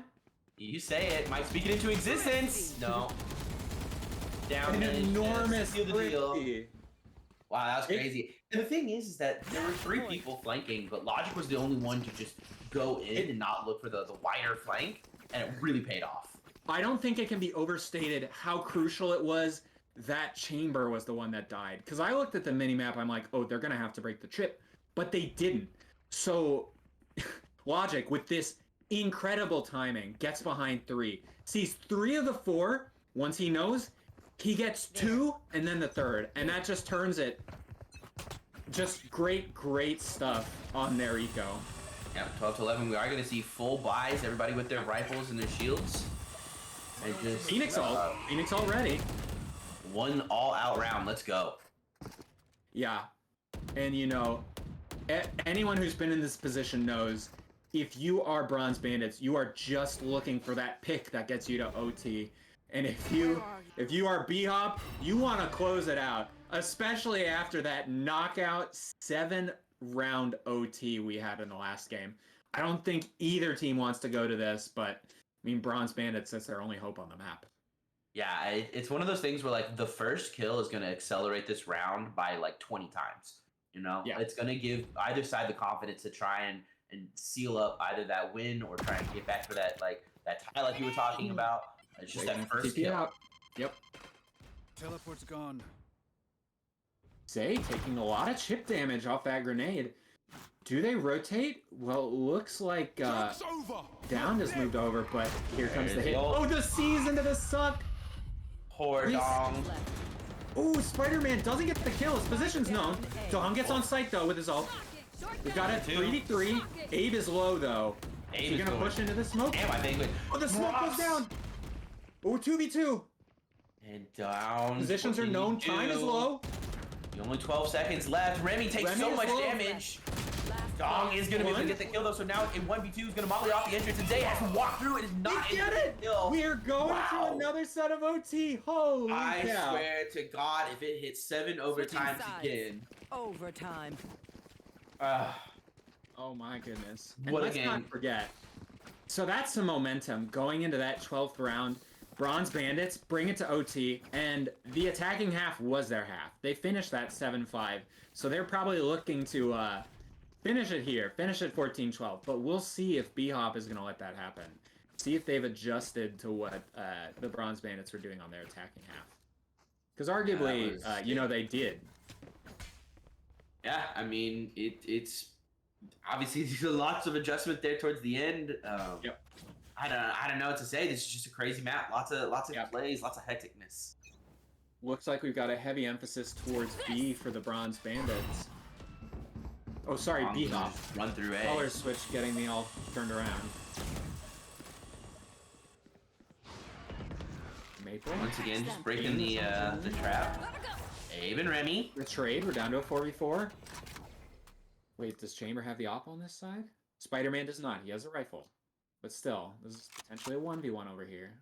S9: You say it. Might speak it into existence. No. Down
S8: An
S9: managed to
S8: enormous
S9: seal the deal.
S8: 3.
S9: Wow, that was crazy. And the thing is that there were 3 people flanking, but Logic was the only one to just go in and not look for the wider flank, and it really paid off.
S8: I don't think it can be overstated how crucial it was that Chamber was the one that died. Because I looked at the minimap, I'm like, oh, they're going to have to break the trip. But they didn't. So, Logic, with this incredible timing, gets behind 3. Sees 3 of the 4. Once he knows, he gets 2, and then the 3rd. And that just turns it. Just great stuff on their eco.
S9: Yeah, 12-11. We are going to see full buys, everybody with their rifles and their shields. And just
S8: Phoenix already.
S9: one all-out round. Let's go.
S8: Yeah. And anyone who's been in this position knows if you are Bronze Bandits, you are just looking for that pick that gets you to OT. And if you are BHOP, you want to close it out, especially after that knockout 7-round OT we had in the last game. I don't think either team wants to go to this, but I mean, Bronze Bandits, that's their only hope on the map.
S9: Yeah, it's one of those things where like the first kill is going to accelerate this round by like 20 times.
S8: Yeah.
S9: It's going to give either side the confidence to try and seal up either that win or try and get back for that tie like you were talking about. It's just that first
S8: TP
S9: kill.
S8: out. Yep.
S4: Teleport's gone.
S8: Zay taking a lot of chip damage off that grenade. Do they rotate? Well, it looks like
S5: Joke's over.
S8: Down just moved over, but here comes the
S9: There's
S8: hit.
S9: the ult.
S8: Oh, the C's into the suck!
S9: Poor
S8: He's-
S9: Dong.
S8: Ooh, Spider-Man doesn't get the kill. His position's known. Dong gets on site though with his ult. We've got a 3v3. Abe is low though.
S9: Abe
S8: Is he
S9: is
S8: gonna
S9: going.
S8: push into the smoke?
S9: Damn, I think.
S8: Oh, the smoke goes
S9: Ross.
S8: down. Oh, 2v2.
S9: And down.
S8: Positions
S9: What
S8: are
S9: can
S8: known.
S9: you
S8: Time is
S9: do?
S8: low.
S9: Only 12 seconds left. Remy takes
S8: Remy
S9: so
S8: is
S9: much
S8: low.
S9: damage.
S3: Last
S9: Dong
S3: player
S9: is gonna be able to
S8: One.
S9: get the kill though, so now in 1v2 is gonna molly off the entrance, and Zay has to walk through. It is not
S8: We get
S9: able to
S8: it.
S9: kill.
S8: We are going to
S9: Wow.
S8: another set of OT. Holy
S9: I
S8: cow.
S9: swear to God, if it hits 7 overtimes
S3: sides.
S9: again.
S3: overtime.
S8: Oh my goodness. And
S9: What a
S8: let's
S9: game.
S8: not forget. So that's some momentum going into that 12th round. Bronze Bandits bring it to OT, and the attacking half was their half. They finished that 7-5, so they're probably looking to finish it here, finish it 14-12. But we'll see if BHOP is going to let that happen. See if they've adjusted to what the Bronze Bandits were doing on their attacking half. Because arguably, they did.
S9: Yeah, I mean, it's obviously lots of adjustment there towards the end.
S8: Yep.
S9: I don't know what to say. This is just a crazy map. Lots of
S8: Yep.
S9: plays, lots of hecticness.
S8: Looks like we've got a heavy emphasis towards B for the Bronze Bandits. Oh, sorry, BHOP.
S9: Run through A.
S8: Color switch getting me all turned around. Maple.
S9: Once again, just breaking the trap. Abe and Remy.
S8: The trade, we're down to a 4v4. Wait, does Chamber have the op on this side? Spider-Man does not. He has a rifle. But still, this is potentially a 1v1 over here.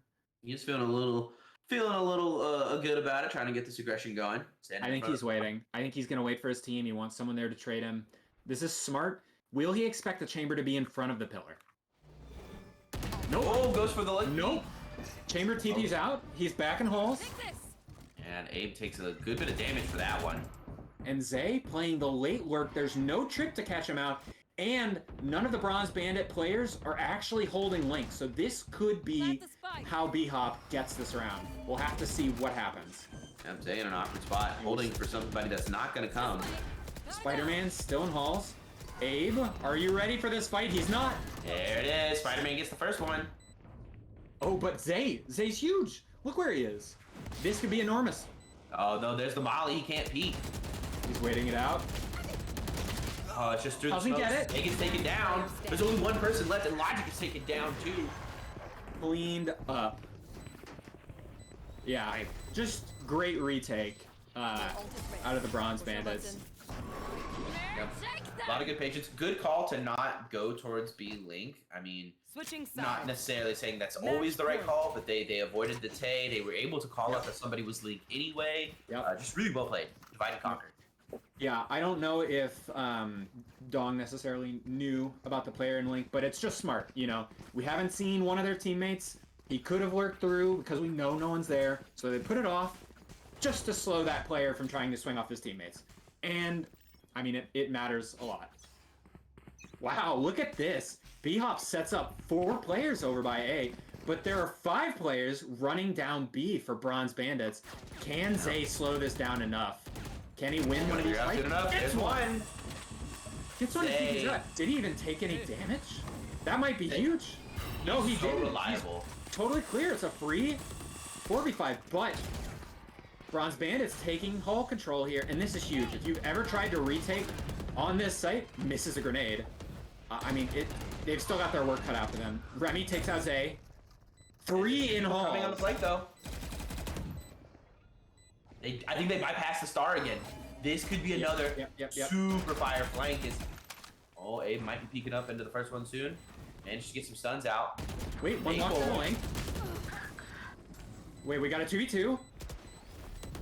S9: He's feeling a little good about it, trying to get this aggression going.
S8: I think he's waiting. I think he's going to wait for his team. He wants someone there to trade him. This is smart. Will he expect the Chamber to be in front of the pillar? Nope.
S9: Oh, goes for the leg.
S8: Nope. Chamber TP's out. He's back in holes.
S9: And Abe takes a good bit of damage for that one.
S8: And Zay playing the late lurk. There's no trick to catch him out. And none of the Bronze Bandit players are actually holding Link. So this could be how BHOP gets this round. We'll have to see what happens.
S9: I'm saying an awkward spot, holding for somebody that's not going to come.
S8: Spider-Man's still in halls. Abe, are you ready for this fight? He's not.
S9: There it is. Spider-Man gets the first one.
S8: Oh, but Zay's huge. Look where he is. This could be enormous.
S9: Oh, no, there's the molly. He can't peek.
S8: He's waiting it out.
S9: Oh, it's just through the
S8: Doesn't
S9: smoke.
S8: get it.
S9: He gets taken down. There's only one person left, and Logic is taken down, too.
S8: Cleaned up. Yeah, just great retake out of the Bronze Bandits.
S9: Yep. A lot of good patience. Good call to not go towards B Link. I mean,
S3: Switching sides.
S9: not necessarily saying that's always the right call, but they avoided the Tay. They were able to call out that somebody was Link anyway.
S8: Yep.
S9: Just really well played. Divide and conquer.
S8: Yeah, I don't know if Dong necessarily knew about the player in Link, but it's just smart, you know. We haven't seen one of their teammates. He could have lurked through because we know no one's there, so they put it off just to slow that player from trying to swing off his teammates. And, I mean, it matters a lot. Wow, look at this. BHOP sets up 4 players over by A, but there are 5 players running down B for Bronze Bandits. Can Zay slow this down enough? Can he win one of these
S9: You're
S8: fights?
S9: good enough.
S8: Gets
S9: There's one.
S8: Gets one to
S9: Zay.
S8: TP's up. Did he even take any damage? That might be huge. No, he
S9: So
S8: didn't.
S9: reliable.
S8: He's totally clear. It's a free 4v5, but Bronze Bandit's taking hull control here, and this is huge. If you've ever tried to retake on this site, misses a grenade. I mean, they've still got their work cut out for them. Remy takes out Zay. 3 in hull.
S9: Coming on the flank, though. I think they bypassed the star again. This could be another
S8: Yep.
S9: super fire flank. Oh, Abe might be peeking up into the first one soon. Managed to get some stuns out.
S8: Wait, one lock
S9: Maple.
S8: for Link. Wait, we got a 2v2.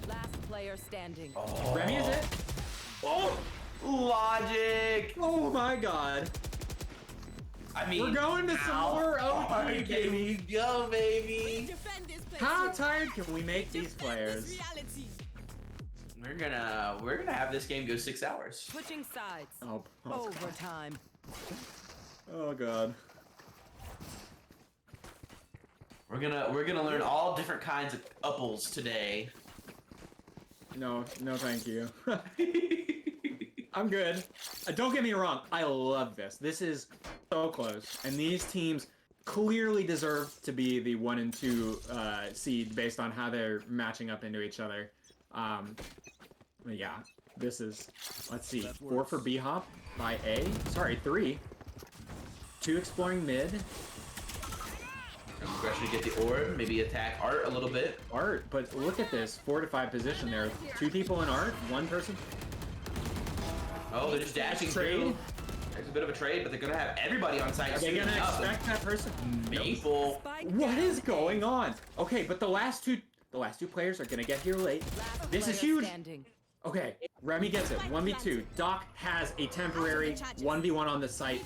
S3: Last player standing.
S9: Oh.
S8: Remy is it?
S9: Oh, Logic.
S8: Oh my god.
S9: I mean,
S8: We're going to some more OT,
S9: Here we go, baby.
S6: Defend this place.
S8: How tired can we make these players?
S6: Reality.
S9: We're gonna have this game go 6 hours.
S3: Switching sides.
S8: Oh,
S3: Overtime.
S8: oh god.
S9: We're gonna learn all different kinds of upples today.
S8: No, thank you. I'm good. Don't get me wrong. I love this. This is so close, and these teams clearly deserve to be the 1 and 2 seed based on how they're matching up into each other. But yeah, this is. Let's see. 4 for BHOP by A. Sorry, 3. 2 exploring mid.
S9: Aggression to get the orb, maybe attack Art a little bit.
S8: Art, but look at this fortified position there. 2 people in Art, 1 person.
S9: Oh, they're just dashing
S8: Trade.
S9: through. There's a bit of a trade, but they're gonna have everybody on site.
S8: Are they
S9: soon
S8: gonna
S9: enough.
S8: expect that person?
S9: Maple.
S8: What is going on? Okay, but the last two players are gonna get here late.
S3: Last
S8: This is
S3: player
S8: huge.
S3: standing.
S8: Okay, Remy gets it. 1v2. Doc has a temporary 1v1 on the site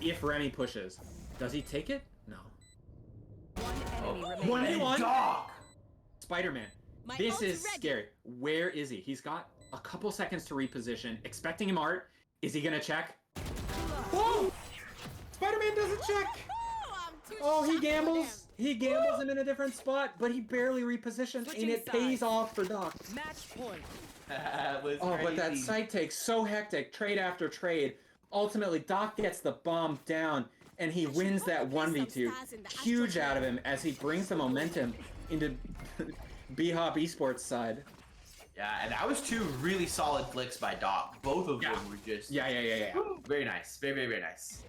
S8: if Remy pushes. Does he take it? No.
S3: One enemy
S9: Oh.
S3: remaining.
S8: 1v1?
S9: Doc.
S8: Spider-Man.
S6: My
S8: This
S6: ult's
S8: is
S6: ready.
S8: scary. Where is he? He's got a couple seconds to reposition. Expecting him Art. Is he gonna check? Whoa! Spider-Man doesn't check!
S6: I'm too
S8: Oh, he
S6: shocked for
S8: gambles. He gambles him in a different spot, but he barely repositions, and
S3: Switching
S8: it pays
S3: sides.
S8: off for Doc.
S3: Match point.
S9: That was
S8: Oh, but that
S9: crazy.
S8: site takes so hectic, trade after trade. Ultimately, Doc gets the bomb down, and he wins that 1v2. Huge out of him as he brings the momentum into BHOP Esports side.
S9: Yeah, and that was 2 really solid flicks by Doc. Both of
S8: Yeah.
S9: them were just
S8: Yeah.
S9: very nice. Very nice.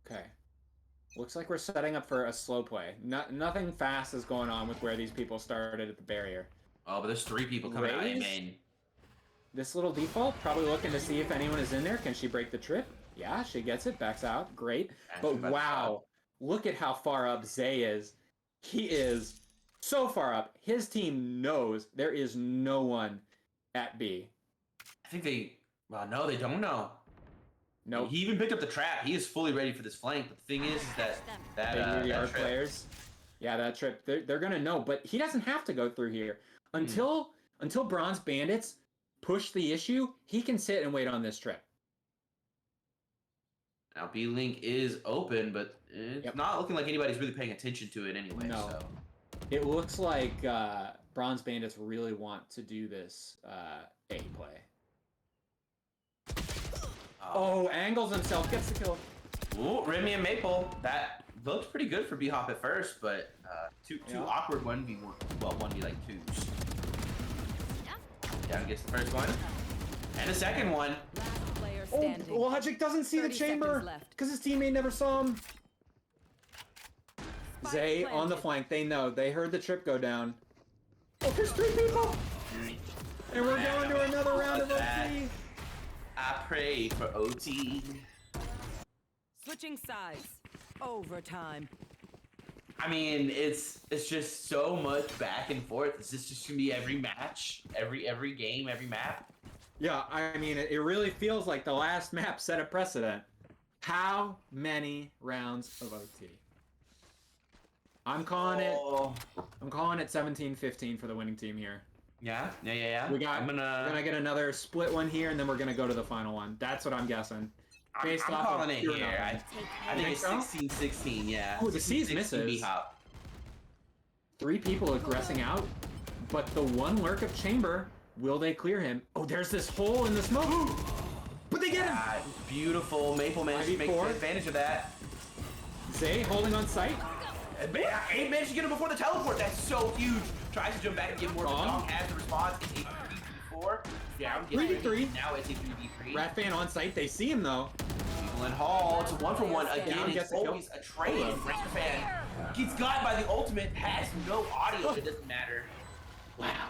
S8: Okay. Looks like we're setting up for a slow play. Nothing fast is going on with where these people started at the barrier.
S9: Oh, but there's 3 people coming out in
S8: Raise?
S9: main.
S8: This little default, probably looking to see if anyone is in there. Can she break the trip? Yeah, she gets it, backs out. Great. But
S9: Actually,
S8: wow, look at how far up Zay is. He is so far up. His team knows there is no one at B.
S9: I think they. Well, no, they don't know.
S8: No,
S9: He even picked up the trap. He is fully ready for this flank. But the thing is that
S8: they
S9: that
S8: are
S9: trip,
S8: players. Yeah, that trip. They're gonna know, but he doesn't have to go through here until Bronze Bandits push the issue. He can sit and wait on this trip.
S9: Now B Link is open, but it's
S8: Yep.
S9: not looking like anybody's really paying attention to it anyway.
S8: No.
S9: So
S8: It looks like Bronze Bandits really want to do this A play. Oh, angles himself, gets the kill.
S9: Ooh, Remy and Maple. That looked pretty good for BHOP at first, but two
S8: Yeah.
S9: awkward 1v1. Well, 1v like 2s. Down gets the first one, and the second one.
S3: Last player
S8: Oh,
S3: standing.
S8: Logic doesn't see the
S3: 30
S8: chamber
S3: seconds left.
S8: because his teammate never saw him.
S3: Spike
S8: Zay on the
S3: planted.
S8: flank. They know. They heard the trip go down. Oh, there's 3 people, and we're going to another round of OT.
S9: I pray for OT.
S3: Switching sides. Overtime.
S9: I mean, it's just so much back and forth. Is this just gonna be every match, every game, every map?
S8: Yeah, I mean, it really feels like the last map set a precedent. How many rounds of OT? I'm calling it.
S9: Oh.
S8: I'm calling it 17-15 for the winning team here.
S9: Yeah.
S8: We got.
S9: I'm
S8: We're
S9: gonna.
S8: gonna get another split one here, and then we're gonna go to the final one. That's what I'm guessing. Based
S9: I'm
S8: off of
S9: calling it
S8: pure
S9: here.
S8: nothing.
S9: I think it's
S8: Think so?
S9: 16-16. Yeah.
S8: Oh, the C's
S9: 16-16
S8: misses.
S9: BHOP.
S8: 3 people aggressing out, but the one lurk of chamber. Will they clear him? Oh, there's this hole in the smoke. But they get him.
S9: Ah, beautiful. Maple managed to make
S8: 5v4.
S9: advantage of that.
S8: Zay holding on sight.
S9: And Abe managed to get him before the teleport. That's so huge. Tries to jump back and get more.
S8: Wrong.
S9: Dog has the response. It's a 3v4. Down.
S8: 3v3.
S9: Now it's a 3v3.
S8: Rat fan on sight. They see him though.
S9: Cleveland Hall. It's a 1-for-1
S8: Down
S9: again.
S8: gets
S9: It's
S8: the kill.
S9: always a trade. Rat fan gets got by the ultimate. Has no audio. It doesn't matter. Wow.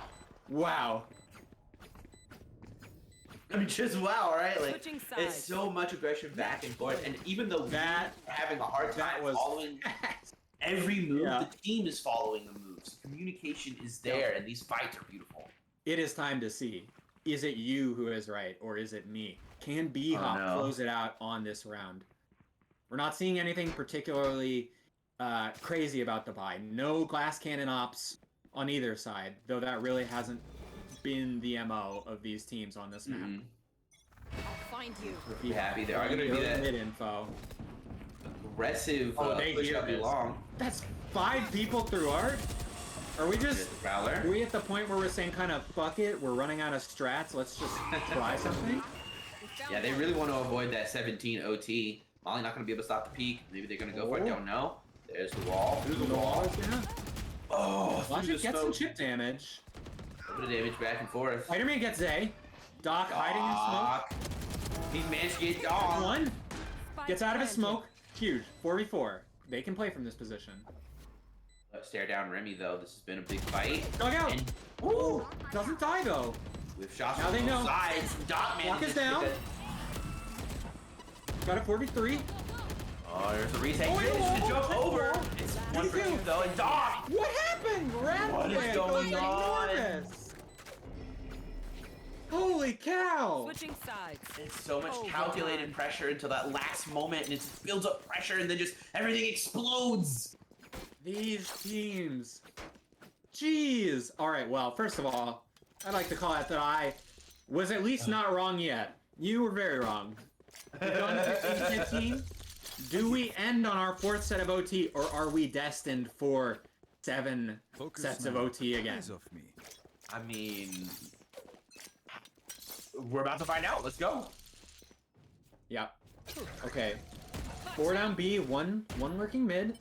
S8: Wow.
S9: I mean, just wow, right? Like,
S3: Switching
S9: it's
S3: sides.
S9: so much aggression back and forth. And even though
S8: That-
S9: we're having a hard
S8: that
S9: time
S8: was-
S9: following every move,
S8: Yeah.
S9: the team is following the moves. Communication is there, and these fights are beautiful.
S8: It is time to see. Is it you who is right, or is it me? Can BHOP
S9: Oh, no.
S8: close it out on this round? We're not seeing anything particularly crazy about the buy. No glass cannon ops on either side, though that really hasn't been the MO of these teams on this map.
S9: Mhm.
S6: I'll find you.
S9: Be happy there. I'm gonna be that
S8: mid info.
S9: aggressive
S8: Oh, they
S9: push
S8: hear
S9: up
S8: this.
S9: long.
S8: That's 5 people through art. Are we just...
S9: Prowler.
S8: Are we at the point where we're saying kind of, fuck it, we're running out of strats, let's just try something?
S9: Yeah, they really want to avoid that 17 OT. Molly not going to be able to stop the peak. Maybe they're going to go for it, don't know. There's the wall.
S8: There's the wall, yeah.
S9: Oh,
S8: Logic gets some chip damage.
S9: A bit of damage back and forth.
S8: Spider-Man gets Zay. Doc hiding in smoke.
S9: He's managed to get Doc.
S8: One. Gets out of his smoke. Huge. 4v4. They can play from this position.
S9: Stare down Remy, though. This has been a big fight.
S8: Dug out.
S9: And,
S8: Ooh. Doesn't die, though.
S9: with shots
S8: Now
S9: from
S8: they
S9: both
S8: know.
S9: sides, Doc
S8: Clock
S9: manages
S8: is
S9: to
S8: down.
S9: get
S8: Got a 4v3.
S9: Oh, there's a retake.
S8: Oh,
S9: Manages
S8: yeah.
S9: to jump
S8: Oh,
S9: over.
S8: oh.
S9: It's 1 for 2, though, and Doc.
S8: What happened?
S9: What is going on?
S8: Enormous. Holy cow.
S3: Switching sides.
S9: It's so much calculated pressure until that last moment, and it just builds up pressure, and then just everything explodes.
S8: These teams. Jeez. All right, well, first of all, I'd like to call out that I was at least not wrong yet. You were very wrong. We've done 15-15. Do we end on our 4th set of OT, or are we destined for 7 sets of OT again?
S5: Eyes off me.
S9: I mean, we're about to find out. Let's go.
S8: Yep. Okay. 4 down B, one lurking mid.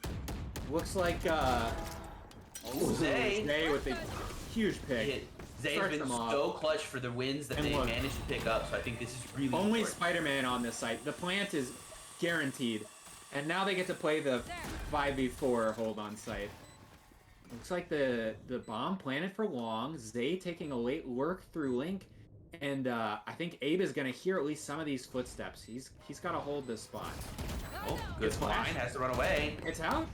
S8: Looks like
S9: Zay.
S8: Zay with a huge pick.
S9: Zay's
S8: Starts
S9: been
S8: them off.
S9: so clutch for the wins that
S8: And
S9: they
S8: look.
S9: managed to pick up, so I think this is really
S8: Only
S9: important.
S8: Spider-Man on this site. The plant is guaranteed. And now they get to play the 5v4 hold on site. Looks like the bomb planted for long. Zay taking a late lurk through Link. And I think Abe is going to hear at least some of these footsteps. He's got to hold this spot.
S9: Oh, good
S8: It's
S9: line.
S8: flash.
S9: Has to run away.
S8: It's out.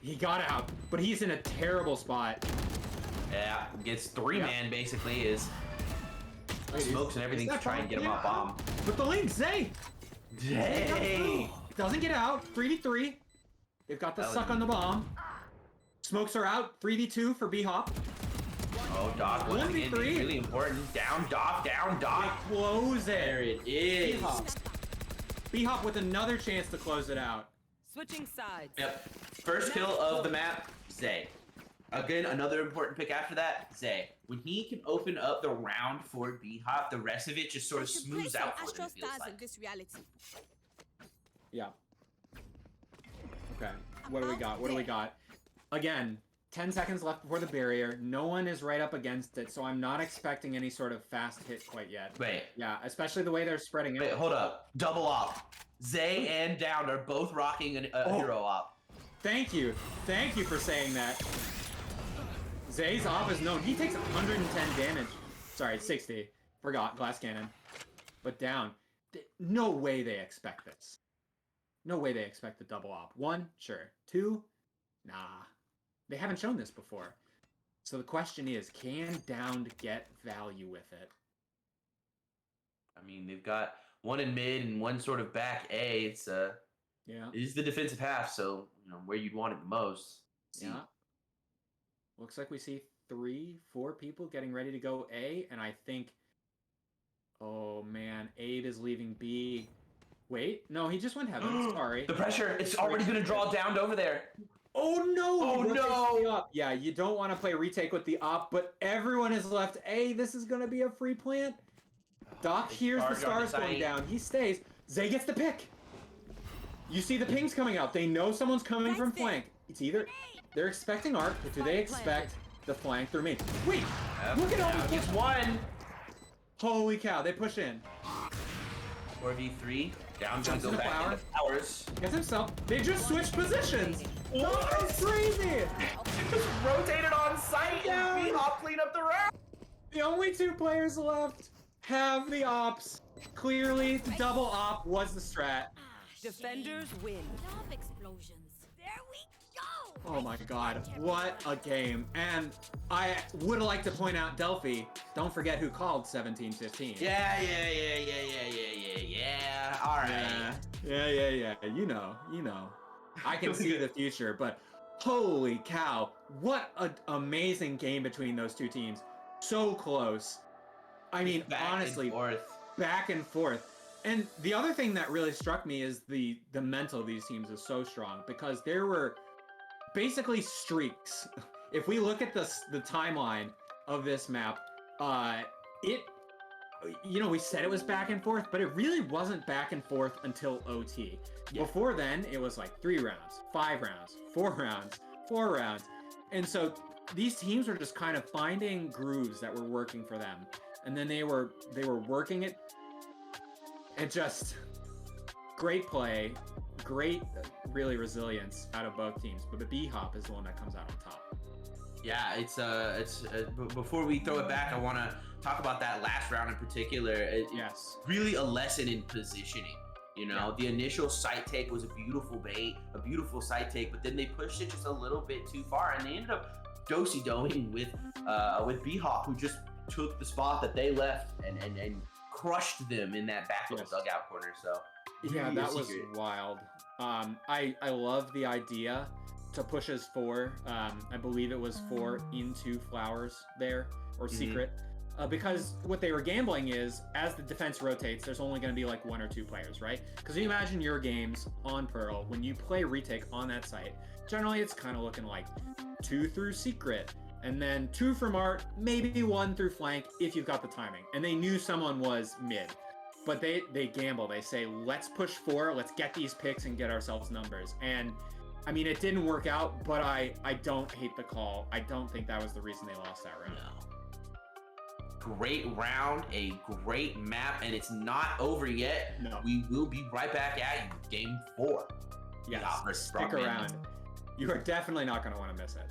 S8: He got out, but he's in a terrible spot.
S9: Yeah, gets 3-man basically. Is smokes and everything
S8: is
S9: to
S8: that
S9: try and get him
S8: bomb?
S9: off bomb.
S8: With the Link, Zay!
S9: Zay!
S8: Doesn't get out. 3v3. They've got the
S9: That was
S8: suck on the bomb. Smokes are out. 3v2 for BHOP.
S9: Oh, Doc once again
S8: 1v3.
S9: being really important. Down, Doc, down,
S8: They
S9: Doc.
S8: close
S9: There
S8: it.
S9: it is.
S8: BHOP with another chance to close it out.
S3: Switching sides.
S9: Yep. First kill of the map, Zay. Again, another important pick after that, Zay. When he can open up the round for B-Hop, the rest of it just sort of smooths out for him, it feels like.
S6: this reality.
S8: Yeah. Okay. What do we got? What do we got? Again, 10 seconds left before the barrier. No one is right up against it, so I'm not expecting any sort of fast hit quite yet.
S9: Wait,
S8: Yeah, especially the way they're spreading
S9: wait,
S8: out.
S9: hold up. Double op. Zay and Down are both rocking a hero op.
S8: Thank you. Thank you for saying that. Zay's op is known. He takes 110 damage. Sorry, 60. Forgot. Glass cannon. But Down. No way they expect this. No way they expect the double op. 1, sure. 2, nah. They haven't shown this before. So the question is, can Downed get value with it?
S9: I mean, they've got one in mid and one sort of back A. It's
S8: Yeah.
S9: it is the defensive half, so you know where you'd want it the most. See.
S8: Yeah. Looks like we see 3, 4 people getting ready to go A, and I think... Oh, man. Abe is leaving B. Wait. No, he just went heaven. Sorry.
S9: The pressure, it's already going to draw Down over there.
S8: Oh, no!
S9: Oh,
S8: He rotates
S9: no!
S8: the op. Yeah, you don't want to play retake with the op, but everyone has left A. This is going to be a free plant. Doc hears the
S9: charge on the
S8: stars going
S9: site.
S8: down. He stays. Zay gets the pick. You see the pings coming out. They know someone's coming from flank. It's either... They're expecting arc, but do they expect the flank through me? Wait! Look at all
S9: Down
S8: the...
S9: gets one.
S8: Holy cow, they push in.
S9: 4v3. Down's going
S8: Jumps
S9: to go
S8: into
S9: back
S8: power.
S9: into powers.
S8: Gets himself. They just switched positions.
S9: What?
S8: That's crazy.
S9: Just rotated on site
S8: Yeah.
S9: and B-Hop clean up the round.
S8: The only 2 players left have the ops. Clearly, the double op was the strat.
S3: Defenders win.
S6: Love explosions. There we go.
S8: Oh my god, what a game. And I would like to point out Delphi. Don't forget who called 17-15.
S9: Yeah. All right.
S8: Yeah. You know. I can see the future, but holy cow, what an amazing game between those 2 teams. So close. I mean,
S9: Back
S8: honestly,
S9: and forth.
S8: back and forth. And the other thing that really struck me is the mental of these teams is so strong because there were basically streaks if we look at the timeline of this map, it, we said it was back and forth, but it really wasn't back and forth until OT.
S9: Yeah.
S8: Before then, it was like 3 rounds, 5 rounds, 4 rounds, 4 rounds. And so these teams were just kind of finding grooves that were working for them. And then they were working it, and just great play, great, really resilience out of both teams. But the BHOP is the one that comes out on top.
S9: Yeah, it's before we throw it back, I want to talk about that last round in particular.
S8: Yes.
S9: Really a lesson in positioning. The initial site take was a beautiful bait, a beautiful site take, but then they pushed it just a little bit too far, and they ended up do-si-doing with BHOP, who just took the spot that they left and crushed them in that back little dugout corner. So
S8: yeah,
S9: really
S8: that was wild. I love the idea to push as 4. I believe it was 4 into Flowers there, or Secret. Because what they were gambling is, as the defense rotates, there's only going to be like 1 or 2 players, right? Because you imagine your games on Pearl, when you play retake on that site, generally it's kind of looking like 2 through Secret, and then 2 from Art, maybe 1 through Flank if you've got the timing. And they knew someone was mid. But they gamble. They say, let's push 4, let's get these picks and get ourselves numbers. And I mean, it didn't work out, but I don't hate the call. I don't think that was the reason they lost that round.
S9: No. Great round, a great map, and it's not over yet.
S8: No.
S9: We will be right back at you. Game 4.
S8: Yes,
S9: versus
S8: stick
S9: Frogman.
S8: around. You are definitely not going to want to miss it.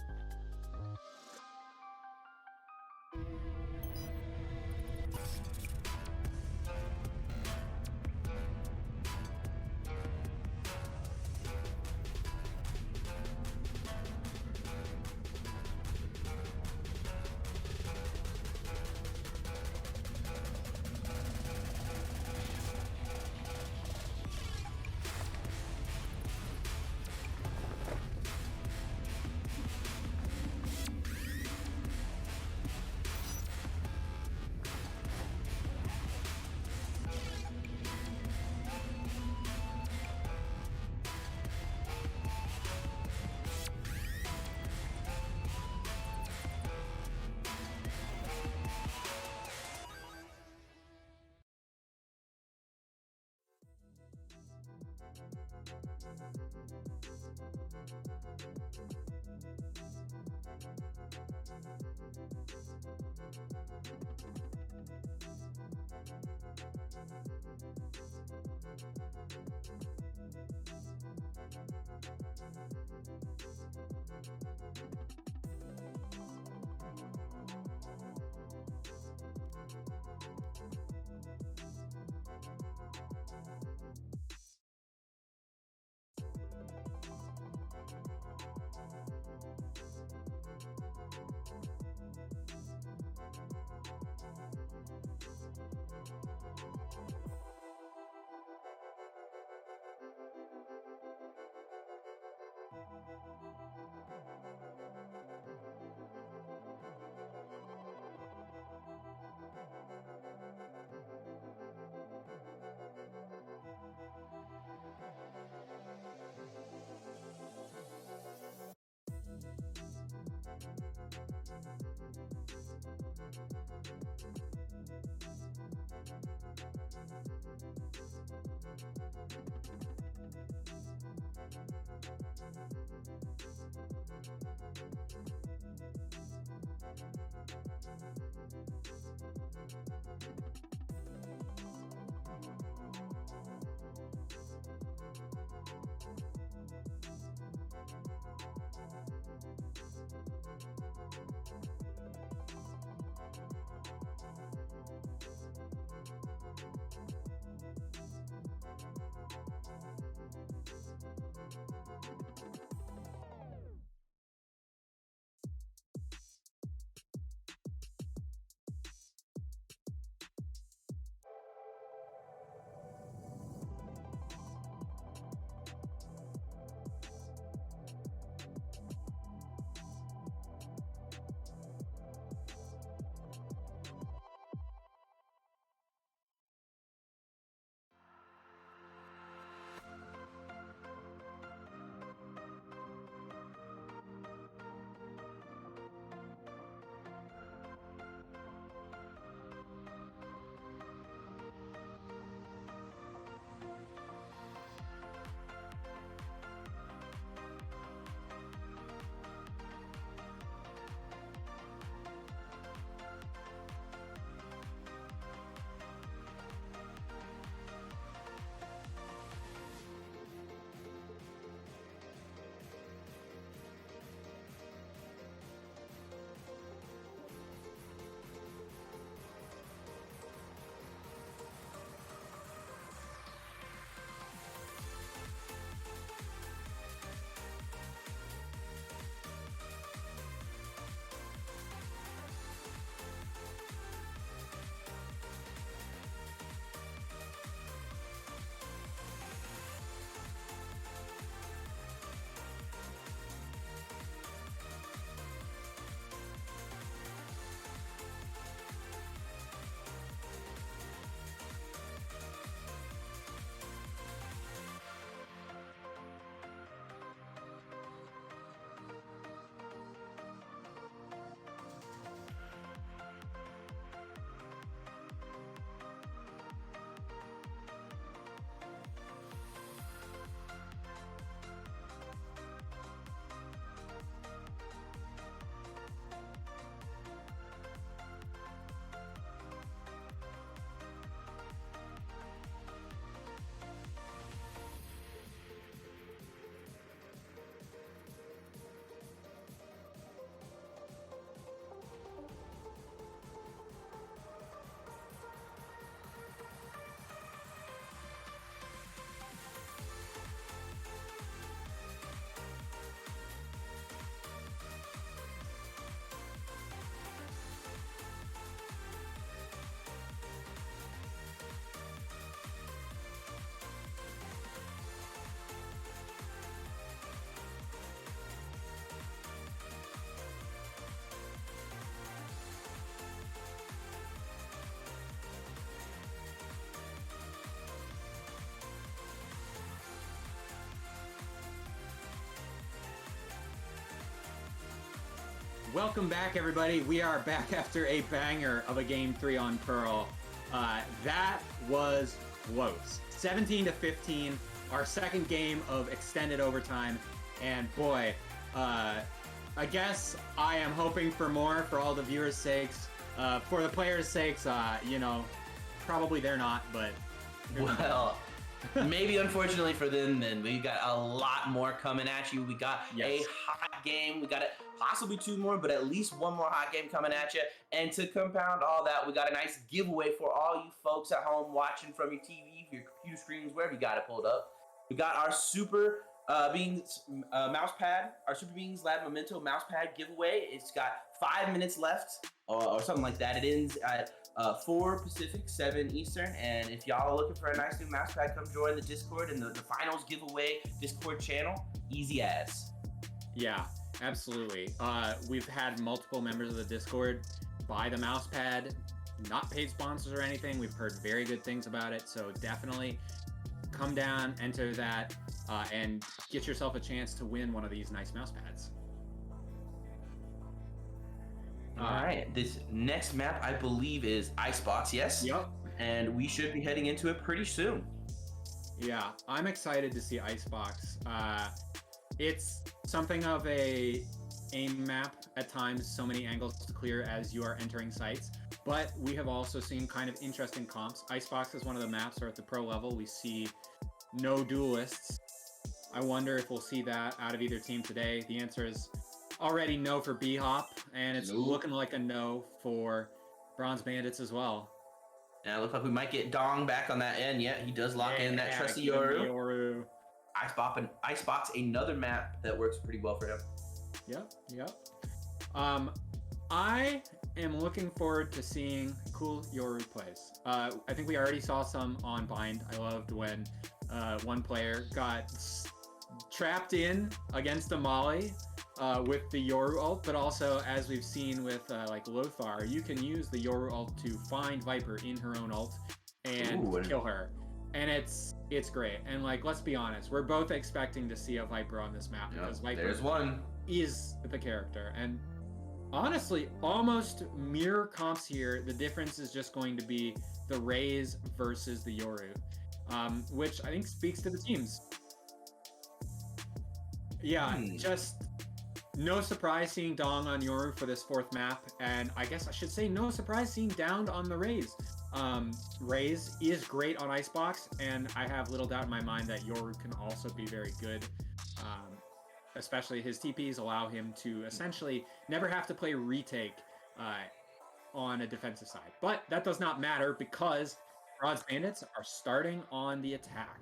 S8: Welcome back, everybody. We are back after a banger of a Game 3 on Pearl. That was close. 17-15, our second game of extended overtime. And boy, I guess I am hoping for more for all the viewers' sakes. For the players' sakes, you know, probably they're not, but...
S9: Well, maybe unfortunately for them, then we got a lot more coming at you. We got a hot game. We got possibly 2 more, but at least 1 more hot game coming at you. And to compound all that, we got a nice giveaway for all you folks at home watching from your TV, your computer screens, wherever you got it pulled up. We got our Super Beings mouse pad, our Super Beings Lab Memento mouse pad giveaway. It's got 5 minutes left or something like that. It ends at 4 Pacific, 7 Eastern. And if y'all are looking for a nice new mouse pad, come join the Discord and the finals giveaway Discord channel. Easy as.
S8: Yeah, absolutely. We've had multiple members of the Discord buy the mouse pad, not paid sponsors or anything. We've heard very good things about it, so definitely come down, enter that, and get yourself a chance to win one of these nice mouse pads.
S9: All right, this next map I believe is Icebox, yes?
S8: Yep.
S9: And we should be heading into it pretty soon.
S8: Yeah, I'm excited to see Icebox. It's something of a aim map at times, so many angles to clear as you are entering sites. But we have also seen kind of interesting comps. Icebox is one of the maps where at the pro level we see no duelists. I wonder if we'll see that out of either team today. The answer is already no for BHOP, and it's looking like a no for Bronze Bandits as well.
S9: And it looks like we might get Dong back on that end. Yeah, he does lock in that trusty Yoru. Icebox, another map that works pretty well for him.
S8: Yep. I am looking forward to seeing cool Yoru plays. I think we already saw some on Bind. I loved when one player got trapped in against a Molly with the Yoru ult, but also as we've seen with like Lothar, you can use the Yoru ult to find Viper in her own ult and kill her. And it's great. And like, let's be honest, we're both expecting to see a Viper on this map because Viper is the character. And honestly, almost mirror comps here. The difference is just going to be the Raze versus the Yoru, which I think speaks to the teams. Yeah, just no surprise seeing Dong on Yoru for this 4th map, and I guess I should say no surprise seeing Downed on the Raze. Raze is great on Icebox, and I have little doubt in my mind that Yoru can also be very good. Especially his TPs allow him to essentially never have to play retake on a defensive side. But that does not matter because Bronze Bandits are starting on the attack.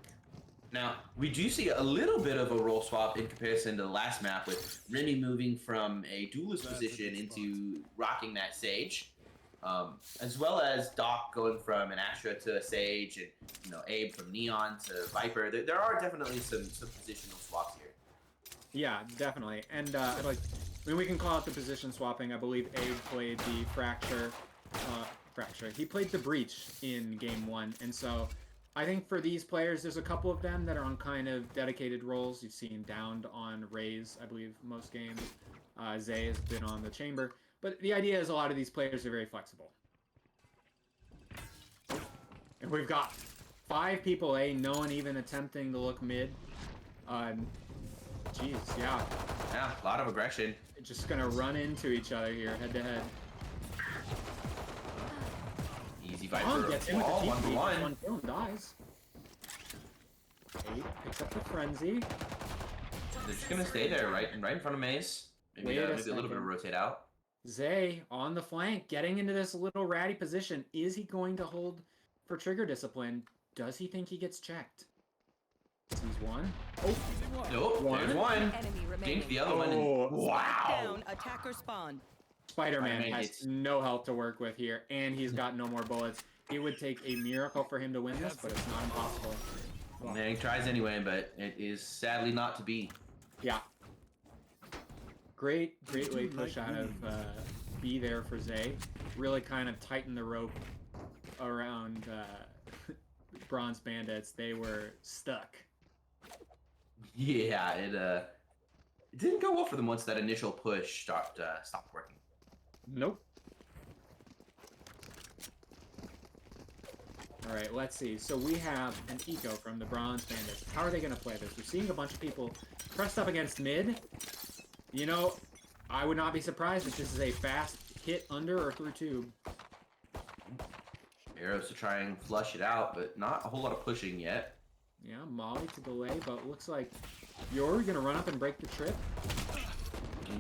S9: Now, we do see a little bit of a role swap in comparison to the last map with Remy moving from a duelist position into rocking that Sage, as well as Doc going from an Astra to a Sage, and Abe from Neon to Viper. There are definitely some positional swaps here.
S8: Yeah, definitely. And we can call it the position swapping. I believe Abe played the Fracture. He played the Breach in Game 1, and so I think for these players, there's a couple of them that are on kind of dedicated roles. You've seen Downed on Raze, I believe, most games. Zay has been on the Chamber. But the idea is a lot of these players are very flexible. And we've got 5 people, no one even attempting to look mid. Jeez, yeah.
S9: Yeah, a lot of aggression.
S8: Just gonna run into each other here, head to head.
S9: Easy Viper.
S8: Gets in with the TP.
S9: 1-1.
S8: One kill and dies. Abe picks up the frenzy.
S9: They're just gonna stay there, right in front of Maze. Maybe a little bit of rotate out.
S8: Zay on the flank, getting into this little ratty position. Is he going to hold for trigger discipline? Does he think he gets checked? He's one. Oh,
S9: nope. There's one. Ganked the other one. And, wow.
S3: Down, attacker spawn.
S8: Spider-Man has no health to work with here, and he's got no more bullets. It would take a miracle for him to win this, but it's not impossible.
S9: Well, he tries anyway, but it is sadly not to be.
S8: Yeah. Great late push out of B there for Zay. Really kind of tightened the rope around Bronze Bandits. They were stuck.
S9: Yeah, it didn't go well for them once that initial push stopped working.
S8: Nope. All right, let's see. So we have an eco from the Bronze Bandits. How are they going to play this? We're seeing a bunch of people pressed up against mid. You know, I would not be surprised if this is a fast hit under or through tube.
S9: Arrows to try and flush it out, but not a whole lot of pushing yet.
S8: Yeah, Molly to delay, but looks like you're going to run up and break the trip.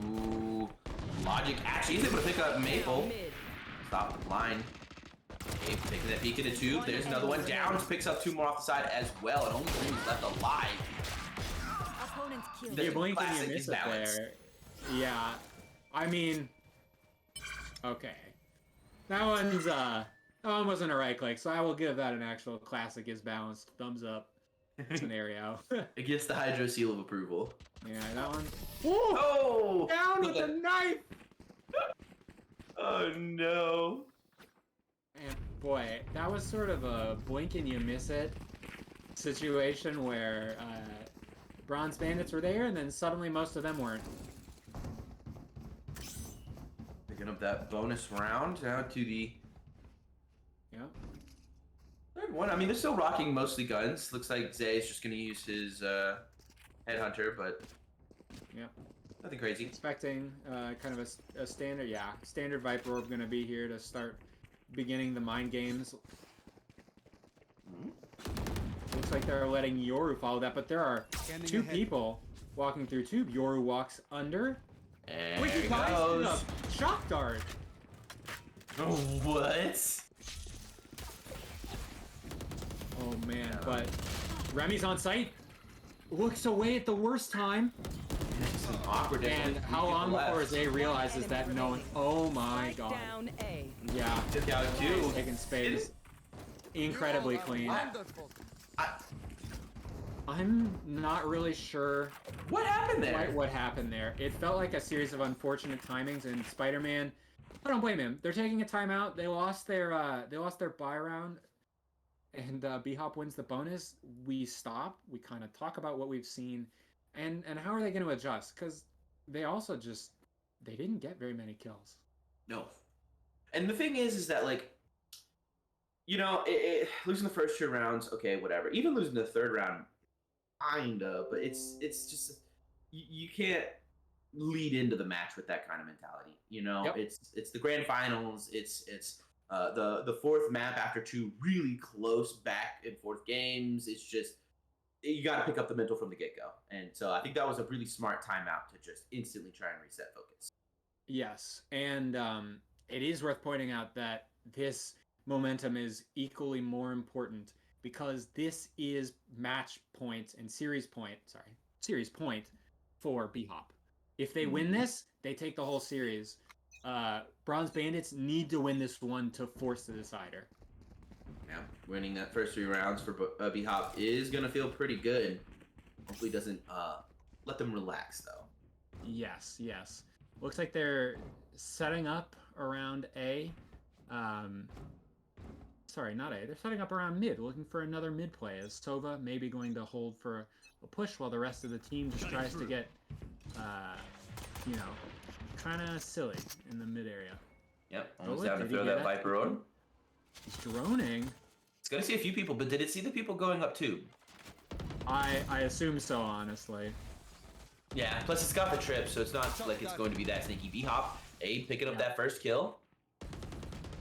S9: Ooh, Logic actually is able to pick up Maple. Stop the line. Okay, taking that peek in the tube. There's another one. Downs picks up 2 more off the side as well, and only 3 left alive.
S3: Opponents killed.
S8: You blink and
S9: classic
S8: you miss it
S9: imbalance.
S8: there. Yeah, I mean, okay. That one wasn't a right click, so I will give that an actual classic is balanced thumbs up scenario.
S9: It gets the Hydro Seal of approval.
S8: Yeah, that one.
S9: Oh!
S8: Down with the knife!
S9: Oh no.
S8: And boy, that was sort of a blink and you miss it situation where Bronze Bandits were there and then suddenly most of them weren't.
S9: Picking up that bonus round now to the
S8: Yeah.
S9: third one. I mean, they're still rocking mostly guns. Looks like Zay is just going to use his Headhunter, but
S8: Yeah.
S9: nothing crazy.
S8: Expecting kind of a standard, standard Viper Orb going to be here to start beginning the mind games. Looks like they're letting Yoru follow that, but there are
S5: Scanning
S8: 2
S5: ahead.
S8: people walking through tube. Yoru walks under.
S9: And
S8: Wait,
S9: there
S8: he
S9: he
S8: buys
S9: goes.
S8: the shock dart.
S9: What?
S8: Oh man, but Remy's on site. Looks away at the worst time.
S9: Some awkward.
S8: And how long before Zay realizes that no one... Oh my god.
S3: Down A.
S8: Yeah,
S9: Took out 2.
S8: taking space. Incredibly clean.
S5: Wonderful.
S8: I'm not really sure
S9: What happened there?
S8: quite what happened there. It felt like a series of unfortunate timings, and Spider-Man, I don't blame him. They're taking a timeout. They lost their buy round, and BHOP wins the bonus. We stop. We kind of talk about what we've seen, and how are they going to adjust? Because they also they didn't get very many kills.
S9: No. And the thing is that, like, you know, losing the first 2 rounds, okay, whatever. Even losing the 3rd round, kinda, but it's just you can't lead into the match with that kind of mentality. You know,
S8: Yep.
S9: it's the grand finals. It's the 4th map after 2 really close back and forth games. It's just you got to pick up the mental from the get go. And so I think that was a really smart timeout to just instantly try and reset focus.
S8: Yes, and it is worth pointing out that this momentum is equally more important because this is match point and series point for BHOP. If they win this, they take the whole series. Bronze Bandits need to win this one to force the decider.
S9: Yeah, winning that first 3 rounds for BHOP is gonna feel pretty good. Hopefully, doesn't let them relax though.
S8: Yes. Looks like they're setting up around A. Sorry, not A. They're setting up around mid, looking for another mid play as Sova may be going to hold for a push while the rest of the team just tries to get, kind of silly in the mid area.
S9: Yep, almost
S8: look,
S9: down to
S8: did he
S9: throw
S8: get
S9: that
S8: it?
S9: Viper Orb.
S8: He's droning.
S9: It's gonna see a few people, but did it see the people going up too?
S8: I assume so, honestly.
S9: Yeah, plus it's got the trip, so it's not like it's going to be that sneaky. BHOP, picking up that first kill.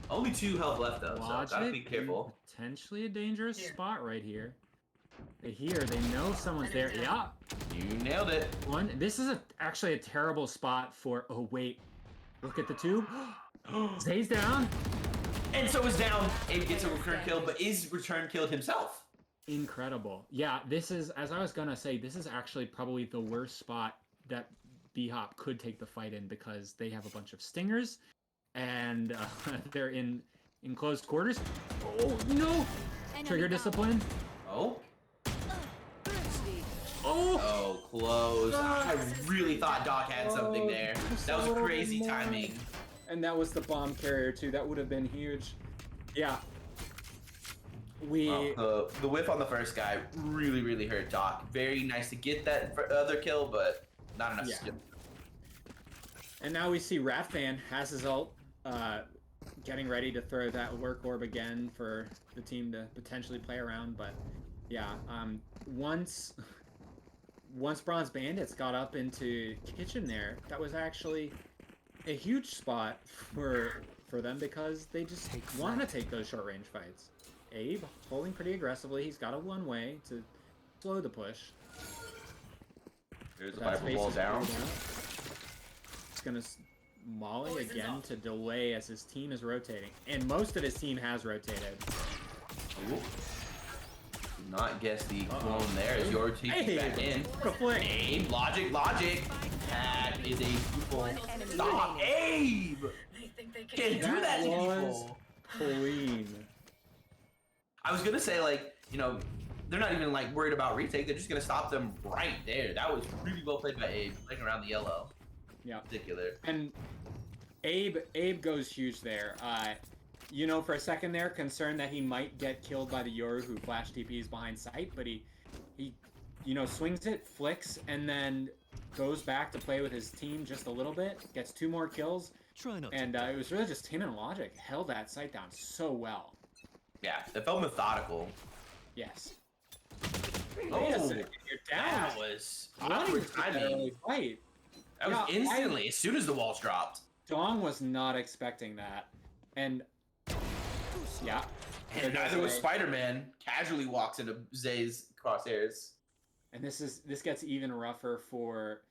S9: Only 2 health left though, so gotta be
S8: Logic
S9: careful.
S8: Potentially a dangerous spot right here. They know someone's there. Yeah.
S9: You nailed it.
S8: This is actually a terrible spot for... Oh, wait. Look at the tube. Zay's down.
S9: And so is down. Abe gets a return kill, but is return killed himself.
S8: Incredible. Yeah, this is, as I was going to say, this is actually probably the worst spot that BHOP could take the fight in because they have a bunch of stingers and they're in close quarters. Oh, no. Trigger discipline.
S9: Oh.
S8: Oh.
S9: Oh, close. I really thought Doc had something there. That was a crazy timing.
S8: And that was the bomb carrier too. That would have been huge. Yeah. The
S9: whiff on the first guy really hurt Doc. Very nice to get that other kill, but Not enough
S8: Yeah.
S9: skill.
S8: And now we see Ratfan has his ult, getting ready to throw that lurk orb again for the team to potentially play around. But yeah, once Bronze Bandits got up into kitchen there, that was actually a huge spot for them because they just want to take those short range fights. Abe holding pretty aggressively. He's got a one way to slow the push.
S9: There's the
S8: That's
S9: Viper wall
S8: basically
S9: down.
S8: It's gonna Molly again to delay as his team is rotating, and most of his team has rotated.
S9: Ooh. Did not guess the clone there as your team back in.
S8: What a flick!
S9: Abe, logic. That is a beautiful stop. Abe!
S7: They think they
S9: Can't
S7: can.
S9: do that to
S8: was
S9: people.
S8: clean.
S9: I was gonna say, like, you know, they're not even like worried about retake. They're just gonna stop them right there. That was really well played by Abe, playing around the yellow.
S8: Yeah.
S9: Particular.
S8: And Abe goes huge there. You know, for a second there, concerned that he might get killed by the Yoru who flash TPs behind sight, but he you know, swings it, flicks, and then goes back to play with his team just a little bit, gets 2 more kills, and it was really just him and Logic held that site down so well.
S9: Yeah, it felt methodical.
S8: Yes.
S9: Oh,
S8: Wait a second, you're down.
S9: that was
S8: Running
S9: awkward
S8: to that
S9: timing.
S8: early fight.
S9: That was
S8: Yeah,
S9: instantly, as soon as the walls dropped.
S8: Dong was not expecting that, and yeah.
S9: And neither was Spider-Man. Casually walks into Zay's crosshairs.
S8: And this gets even rougher for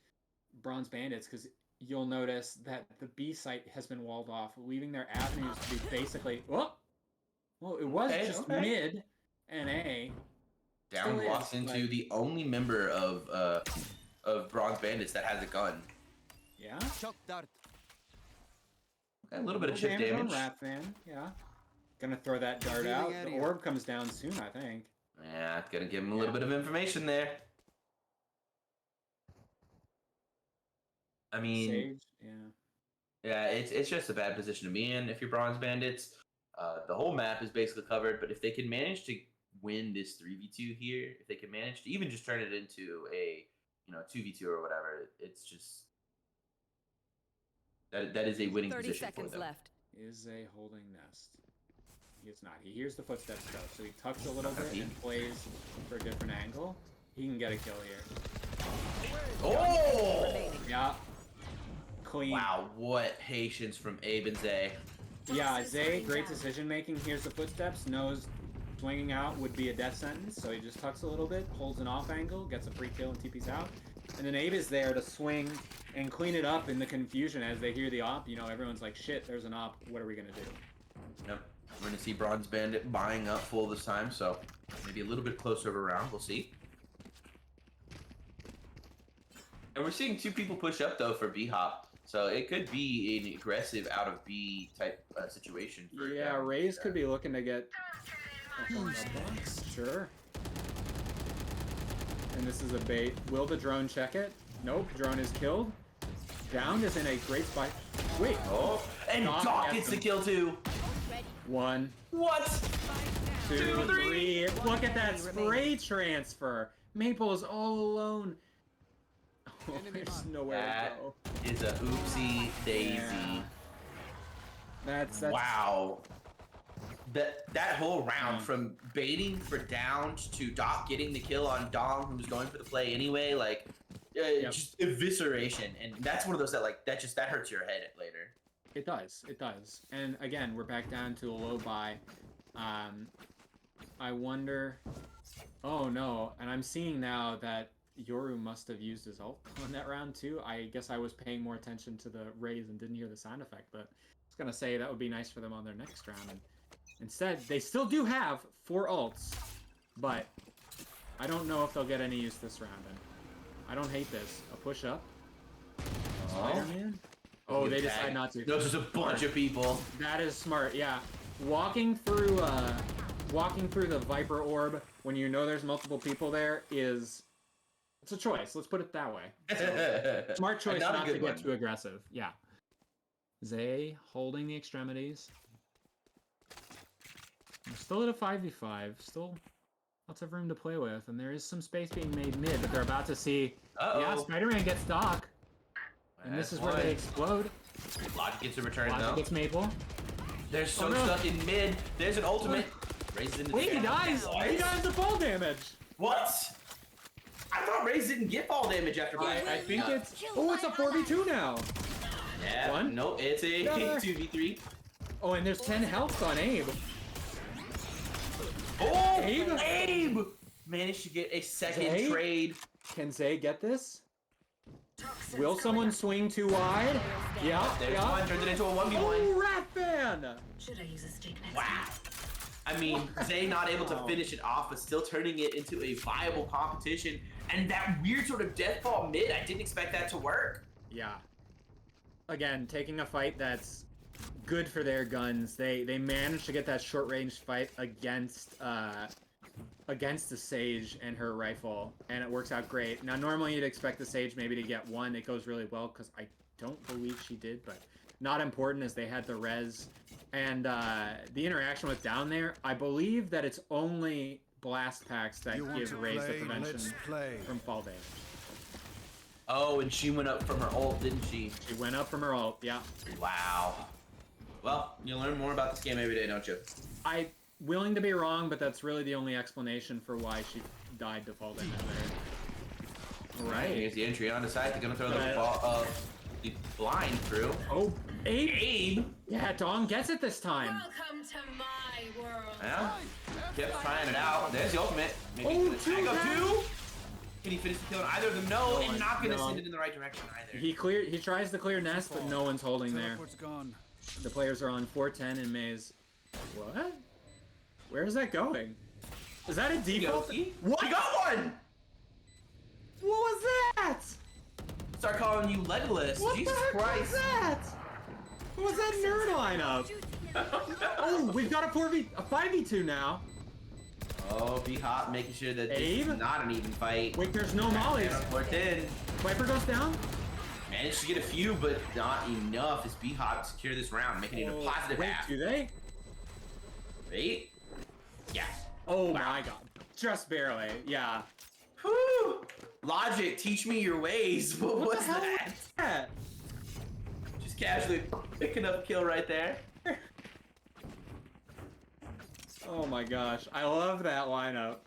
S8: Bronze Bandits because you'll notice that the B site has been walled off, leaving their avenues to be basically well, it was just mid and A.
S9: Down
S8: Still
S9: walks
S8: is,
S9: into
S8: like-
S9: the only member of Bronze Bandits that has a gun.
S8: Yeah.
S5: Shock dart.
S9: Okay, a little bit of chip
S8: on
S9: damage.
S8: Ratfan, yeah. Gonna throw that dart
S5: Revealing
S8: out. The
S5: area.
S8: orb comes down soon, I think.
S9: Yeah, it's gonna give him a little bit of information there. I mean,
S8: Sage, yeah.
S9: yeah, it's just a bad position to be in if you're Bronze Bandits. The whole map is basically covered, but if they can manage to win this 3v2 here, if they can manage to even just turn it into a 2v2 or whatever, it's just that is a winning
S3: 30
S9: position for
S3: seconds
S9: them.
S3: left.
S8: Is a holding nest. He is not. He hears the footsteps though, so he tucks a little bit
S9: Okay.
S8: and plays for a different angle. He can get a kill here.
S9: Oh!
S3: Remaining.
S8: Yeah. Clean.
S9: Wow, what patience from Abe and Zay.
S8: Yeah, Zay, great decision making. Hears the footsteps, knows swinging out would be a death sentence, so he just tucks a little bit, holds an off angle, gets a free kill, and TP's out. And then Abe is there to swing and clean it up in the confusion as they hear the op. You know, everyone's like, shit, there's an op. What are we going to do?
S9: Yep. We're going to see Bronze Bandit buying up full this time, so maybe a little bit closer of a round. We'll see. And we're seeing 2 people push up, though, for BHOP. So it could be an aggressive out of B type situation. For
S8: Yeah,
S9: them.
S8: Raze could be looking to get... Sure. And this is a bait. Will the drone check it? Nope, drone is killed. Down is in a great spot. Wait.
S9: Oh, and Doc gets the kill, too.
S8: 1,
S9: What?
S8: 2, 3. Look at that spray transfer. Maple is all alone. Oh, there's nowhere
S9: That
S8: to go.
S9: is a oopsie daisy.
S8: Yeah. That's
S9: Wow. That whole round from baiting for downs to Doc getting the kill on Dom, who was going for the play anyway, like just evisceration, and that's one of those that that hurts your head later.
S8: It does. It does. And again, we're back down to a low buy. I wonder. Oh no! And I'm seeing now that Yoru must have used his ult on that round too. I guess I was paying more attention to the raise and didn't hear the sound effect, but I was gonna say that would be nice for them on their next round. And instead, they still do have 4 ults, but I don't know if they'll get any use this round. And I don't hate this. A push up. Spider-Man. Oh, they decide not to.
S9: There's just a bunch of people.
S8: That is smart. Yeah, walking through the Viper orb when you know there's multiple people there it's a choice. Let's put it that way. So, smart choice
S9: Not a
S8: not to
S9: good
S8: get
S9: one.
S8: too aggressive. Yeah. Zay holding the extremities. We're still at a 5v5. Still lots of room to play with, and there is some space being made mid, but they're about to see.
S9: Uh-oh.
S8: Yeah, Spider-Man gets Doc, and this is where they explode.
S9: Logic gets a return
S8: Logic
S9: though.
S8: gets Maple.
S9: They're so
S8: no.
S9: stuck in mid. There's an ultimate. Raises into
S8: Wait, he
S9: the
S8: dies!
S9: What?
S8: He dies to fall damage!
S9: What? I thought Raze didn't get fall damage after
S8: I think it's... Oh, it's a 4v2 now!
S9: Yeah,
S8: One.
S9: no, it's a
S8: Yeah.
S9: 2v3.
S8: Oh, and there's 10 health on Abe.
S9: Oh,
S8: Abe?
S9: Abe! Managed to get a second
S8: Zay?
S9: trade.
S8: Can Zay get this? Will someone swing too wide? Yeah,
S9: There's
S8: yeah.
S9: one, turns it into a 1v1.
S8: Oh, Rat Fan!
S7: Should I use a stick next
S9: Wow.
S7: time?
S9: I mean, Zay not able to finish it off, but still turning it into a viable competition. And that weird sort of deathfall mid, I didn't expect that to work.
S8: Yeah. Again, taking a fight that's good for their guns. They managed to get that short range fight against the Sage and her rifle, and it works out great. Now, normally you'd expect the Sage maybe to get one. It goes really well because I don't believe she did, but not important as they had the res. And the interaction with down there, I believe that it's only blast packs that
S5: You want
S8: give
S5: to
S8: Raze the
S5: play?
S8: prevention
S5: Let's play.
S8: from fall damage.
S9: Oh, and she went up from her ult, didn't she?
S8: She went up from her ult, yeah.
S9: Wow. Well, you learn more about this game every day, don't you?
S8: I'm willing to be wrong, but that's really the only explanation for why she died to fall damage there. Alright.
S9: Here's the entry on the side. They're gonna throw the blind through.
S8: Oh, Abe!
S9: Abe!
S8: Yeah, Dong gets it this time.
S7: Welcome to my world.
S9: Yeah. Kept trying it out. There's the ultimate. Maybe
S8: Oh,
S9: he's gonna tag up
S8: two
S9: two. Can he finish the kill on either of them? No, and not gonna
S8: no.
S9: send it in the right direction either.
S8: He tries to clear nest, but no one's holding there.
S5: Teleport's gone.
S8: The players are on 410 in maze. What? Where is that going? Is that a default?
S9: Yoki?
S8: What?
S9: We got one!
S8: What was that?
S9: Start calling you Legolas.
S8: What
S9: Jesus
S8: the heck
S9: Christ.
S8: was that? What was that nerd lineup? Oh, we've got a 5v2 now.
S9: Oh, BHOP making sure that this
S8: Abe?
S9: is not an even fight.
S8: Wait, there's no mollies.
S9: Worked in.
S8: Viper goes down.
S9: Managed to get a few, but not enough as BHOP secure this round, making it a positive
S8: Wait,
S9: half.
S8: do they?
S9: Wait. Yeah.
S8: Oh my god. Just barely, yeah.
S9: Whew. Logic, teach me your ways. What was
S8: the hell
S9: that?
S8: was that?
S9: Just casually picking up a kill right there.
S8: Oh my gosh, I love that lineup.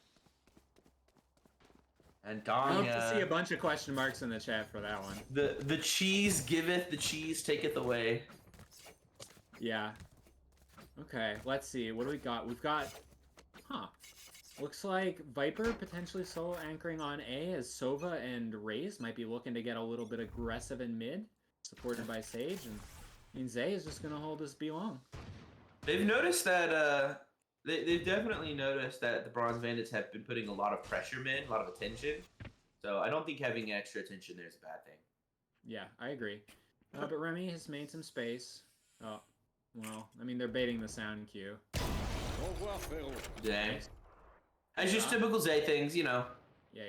S9: And
S8: I
S9: Dong,
S8: hope to see a bunch of question marks in the chat for that one.
S9: the cheese giveth, the cheese taketh away.
S8: Yeah. Okay, let's see. What do we got? We've got... Huh. Looks like Viper potentially solo anchoring on A as Sova and Raze might be looking to get a little bit aggressive in mid, supported by Sage, and I mean, Zay is just going to hold this B long.
S9: They've noticed that, they've definitely noticed that the Bronze Bandits have been putting a lot of pressure mid, a lot of attention. So I don't think having extra attention there is a bad thing.
S8: Yeah, I agree. But Remy has made some space. Oh, well, I mean, they're baiting the sound cue.
S9: Zay. It's just typical Zay things, you know.
S8: Yeah.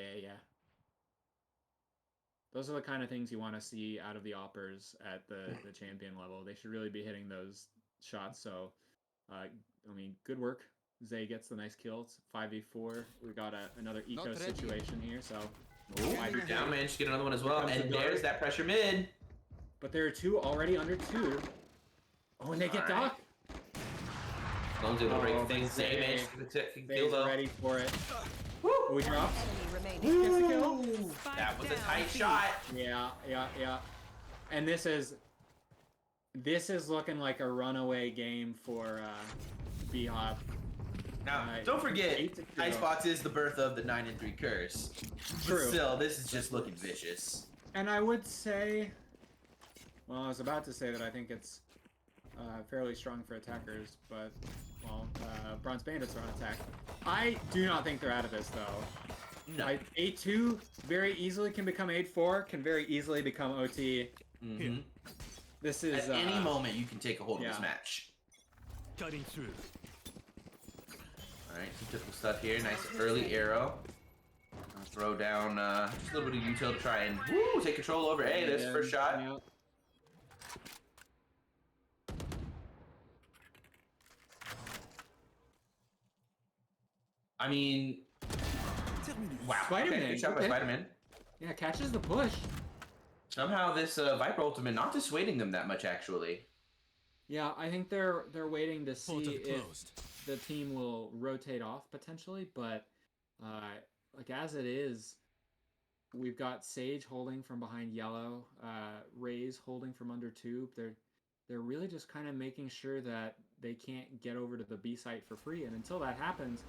S8: Those are the kind of things you want to see out of the Oppers at the champion level. They should really be hitting those shots. So, I mean, good work. Zay gets the nice kill. It's 5v4. We got another eco situation here, so...
S9: Ooh, down managed to get another one as well.
S8: Here comes
S9: And
S8: the
S9: there's
S8: dart.
S9: that pressure mid.
S8: But there are two already under two. Oh, and they get
S9: Alright.
S8: Doc.
S9: Sloan's able to break
S8: Oh,
S9: things. Zay
S8: Zay.
S9: managed to get the kill
S8: Zay's
S9: though.
S8: ready for it.
S9: Woo!
S8: We dropped.
S3: Enemy remaining.
S8: Gets the kill.
S9: That was a tight shot.
S8: Yeah. And this is looking like a runaway game for BHOP.
S9: Now, don't forget,
S8: 8-2.
S9: Icebox is the birth of the 9-3 curse.
S8: True.
S9: But still, this is just looking vicious.
S8: And I would say, well, I was about to say that I think it's fairly strong for attackers, but, well, Bronze Bandits are on attack. I do not think they're out of this, though.
S9: No.
S8: 8-2 very easily can become 8-4, can very easily become OT.
S9: Mm-hmm.
S8: This is...
S9: At any moment, you can take a hold of this
S8: yeah.
S9: match.
S5: Cutting through.
S9: Alright, some typical stuff here. Nice early arrow. I'll throw down just a little bit of util to try and take control over A. There's the first shot.
S8: Yeah.
S9: I mean, Wow.
S8: Spider-Man,
S9: Okay, good shot by
S8: okay.
S9: Spider-Man.
S8: Yeah, catches the push.
S9: Somehow this Viper ultimate not dissuading them that much, actually.
S8: Yeah, I think they're waiting to see
S5: Portal
S8: if
S5: closed.
S8: the team will rotate off potentially, but like as it is, we've got Sage holding from behind yellow, Raze holding from under tube. They're really just kind of making sure that they can't get over to the B site for free, and until that happens,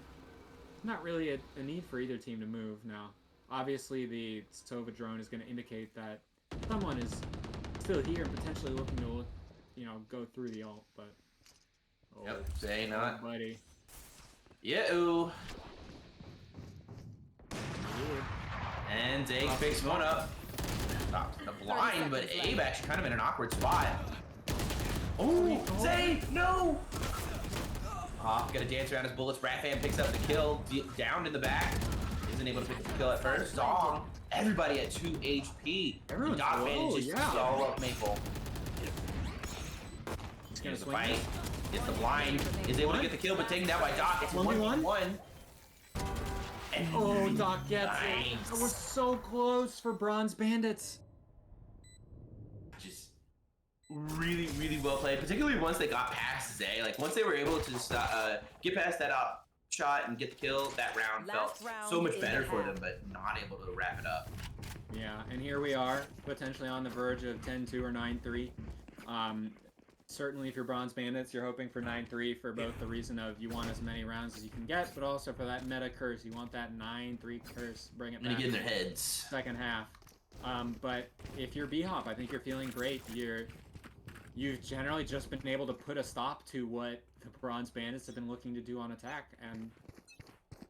S8: not really a need for either team to move now. Obviously, the Sova drone is going to indicate that someone is still here and potentially looking to look, go through the ult, but
S9: Yep, say not.
S8: buddy.
S9: Yeah. And Zay picks one up. Stops the blind, but Abe actually kind of in an awkward spot. Oh, Zay, no! Gonna dance around his bullets. Ratfan picks up the kill. Down in the back. Isn't able to pick up the kill at first. Zong. Everybody at 2 HP.
S8: Everyone's
S9: Doc
S8: low,
S9: manages to all up Maple.
S8: He's gonna
S9: Here's the
S8: swing
S9: fight.
S8: it.
S9: Gets the blind. Is able to get the kill, but taken down by Doc. It's
S8: 1v1.
S9: 1v1.
S8: Oh, Doc gets it.
S9: Nice.
S8: That was so close for Bronze Bandits.
S9: Just really, really well played, particularly once they got past Zay. Like, once they were able to get past that shot and get the kill, that round
S3: Last
S9: felt
S3: round
S9: so much
S3: in
S9: better
S3: the
S9: for
S3: half.
S9: them, but not able to wrap it up.
S8: Yeah, and here we are, potentially on the verge of 10-2 or 9-3. Certainly, if you're Bronze Bandits, you're hoping for 9-3 for both the reason of you want as many rounds as you can get, but also for that meta curse. You want that 9-3 curse, bring it
S9: I'm gonna
S8: back
S9: get in their heads.
S8: second half. But if you're BHOP, I think you're feeling great. You've generally just been able to put a stop to what the Bronze Bandits have been looking to do on attack, and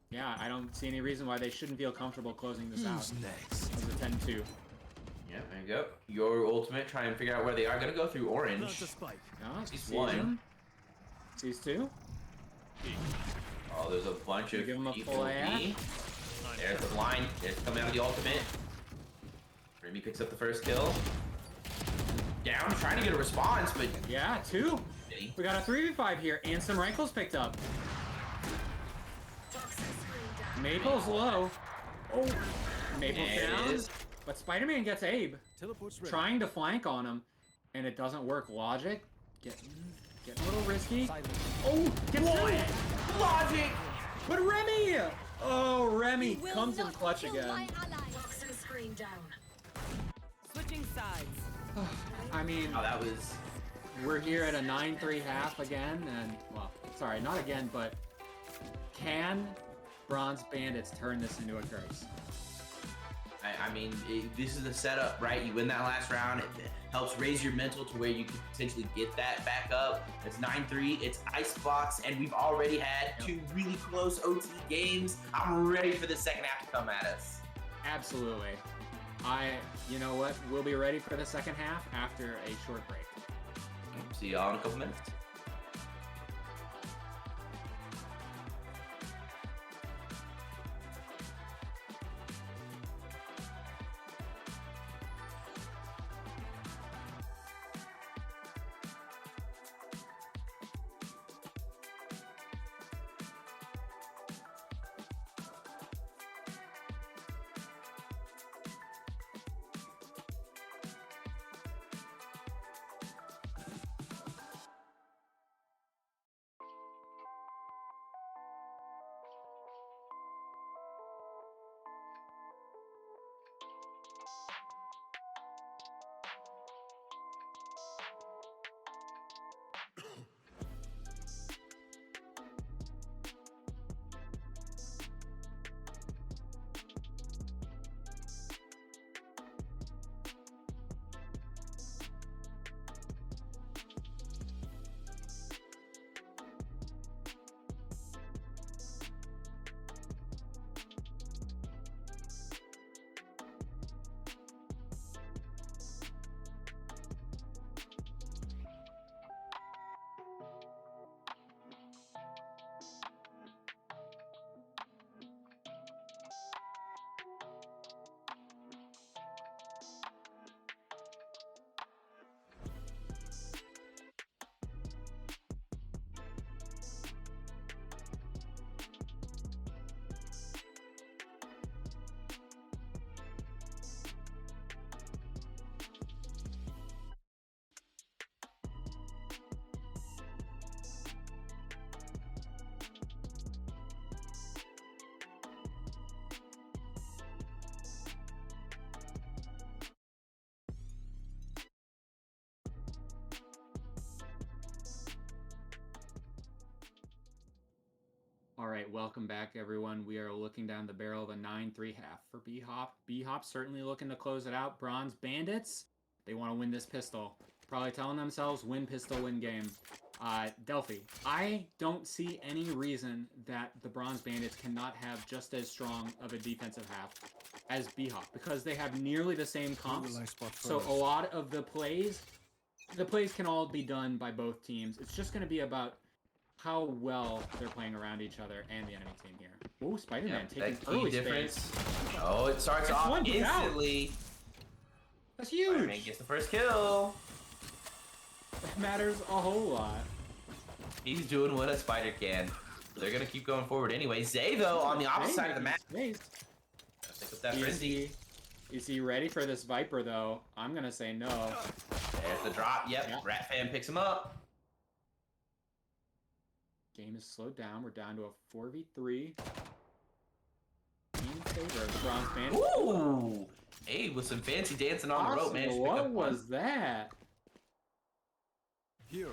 S8: yeah, I don't see any reason why they shouldn't feel comfortable closing this out
S5: Who's next?
S8: as a 10-2.
S9: Yeah, there you go. Your ultimate, try and figure out where they are. Gonna go through orange.
S5: Plant a spike.
S8: Oh,
S9: Sees
S8: sees
S9: one.
S8: him. Sees two.
S9: Oh, there's a bunch of
S8: Give him a
S9: people.
S8: full ad.
S9: There's the blind. There's coming out of the ultimate. Remy picks up the first kill. Down, trying to get a response, but
S8: Yeah, two.
S9: did he?
S8: We got a 3v5 here, and some rankles picked up. Maple's low. Oh, Maple's
S9: There it
S8: down.
S9: is.
S8: But Spider-Man gets Abe,
S5: Teleport's ready.
S8: trying to flank on him, and it doesn't work. Logic, getting a little risky. Oh, gets two.
S9: Logic!
S8: But Remy! Oh, Remy
S6: You will
S8: comes in
S6: not
S8: clutch
S6: kill
S8: again.
S6: my ally.
S7: Toxin screen down.
S3: Switching sides.
S8: I mean,
S9: Oh, that was...
S8: we're here at a 9-3 half again, and, well, sorry, not again, but can Bronze Bandits turn this into a curse?
S9: I mean, this is the setup, right? You win that last round. It helps raise your mental to where you could potentially get that back up. It's 9-3. It's Icebox, and we've already had two really close OT games. I'm ready for the second half to come at us.
S8: Absolutely. You know what? We'll be ready for the second half after a short break.
S9: See y'all in a couple minutes.
S8: All right, welcome back, everyone. We are looking down the barrel of a 9-3 half for BHOP. BHOP certainly looking to close it out. Bronze Bandits, they want to win this pistol. Probably telling themselves, win pistol, win game. Delphi, I don't see any reason that the Bronze Bandits cannot have just as strong of a defensive half as BHOP, because they have nearly the same comps. So a lot of the plays can all be done by both teams. It's just going to be about how well they're playing around each other and the enemy team here. Oh, Spider-Man taking early space.
S9: Oh, it starts
S8: That's
S9: off
S8: one
S9: instantly.
S8: That's huge.
S9: Spider-Man gets the first kill.
S8: That matters a whole lot.
S9: He's doing what a spider can. They're gonna keep going forward anyway. Zay, though, on the opposite side of the map. Pick up that frenzy.
S8: Is he ready for this Viper, though? I'm gonna say no.
S9: There's the drop. Yep. Rat Fan picks him up.
S8: Game is slowed down. We're down to a 4v3. In favor of the Bronze Bandits.
S9: Ooh! Hey, with some fancy dancing on the rope, man.
S8: What was that?
S5: Here.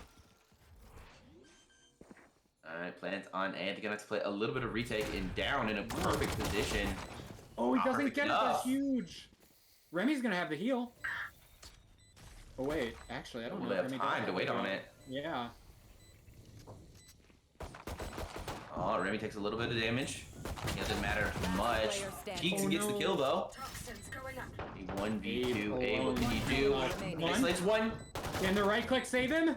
S9: Alright, plans on A. They're gonna have to play a little bit of retake and down in a perfect position.
S8: Oh, he doesn't
S9: Perfect
S8: get it.
S9: enough.
S8: That's huge. Remy's gonna have the heal. Oh wait, actually, I don't know.
S9: We'll have
S8: Remy
S9: time
S8: does
S9: to wait
S8: the
S9: on
S8: heal.
S9: it.
S8: Yeah.
S9: Oh, Remy takes a little bit of damage. It doesn't matter much. Keeks gets the kill though.
S7: Toxins going up.
S9: A 1v2. A, what can you do? Isolates one.
S8: Can the right click save him?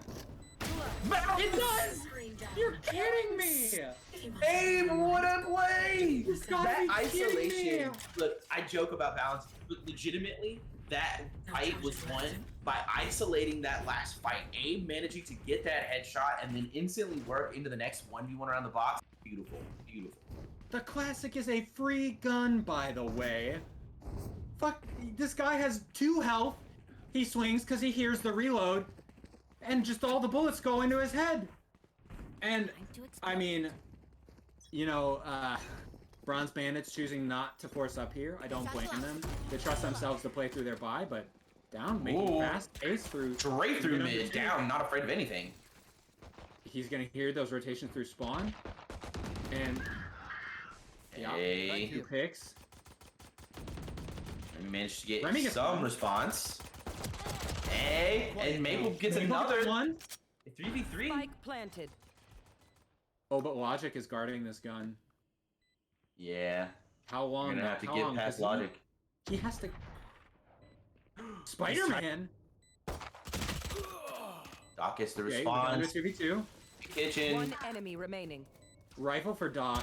S8: It does!
S7: Screen down.
S8: You're kidding me!
S9: Abe, what a play!
S8: gotta
S9: That
S8: be kidding me.
S9: isolation. Look, I joke about balance, but legitimately, that fight was won by isolating that last fight. Abe managing to get that headshot and then instantly work into the next 1v1 around the box. Beautiful, beautiful.
S8: The classic is a free gun, by the way. Fuck, this guy has 2 health. He swings because he hears the reload, and just all the bullets go into his head. And, I mean, you know, Bronze Bandits choosing not to force up here. I don't blame them. They trust themselves to play through their buy, but down, making fast pace through.
S9: Straight through mid, down, not afraid of anything.
S8: He's gonna hear those rotations through spawn. And, yeah,
S9: Hey.
S8: 2 picks.
S9: Remy managed to get
S8: Remy gets
S9: some
S8: one.
S9: response. Hey, and Maple gets
S8: Maple
S9: another
S8: gets one.
S9: 3v3.
S3: Spike planted.
S8: Oh, but Logic is guarding this gun.
S9: Yeah,
S8: How long?
S9: you're gonna have to
S8: How
S9: get
S8: long?
S9: past
S8: 'Cause
S9: Logic.
S8: He has to. Spider-Man.
S9: Doc gets the
S8: Okay, we're down to
S9: response.
S8: 2v2.
S9: Kitchen.
S3: One enemy remaining.
S8: Rifle for Doc.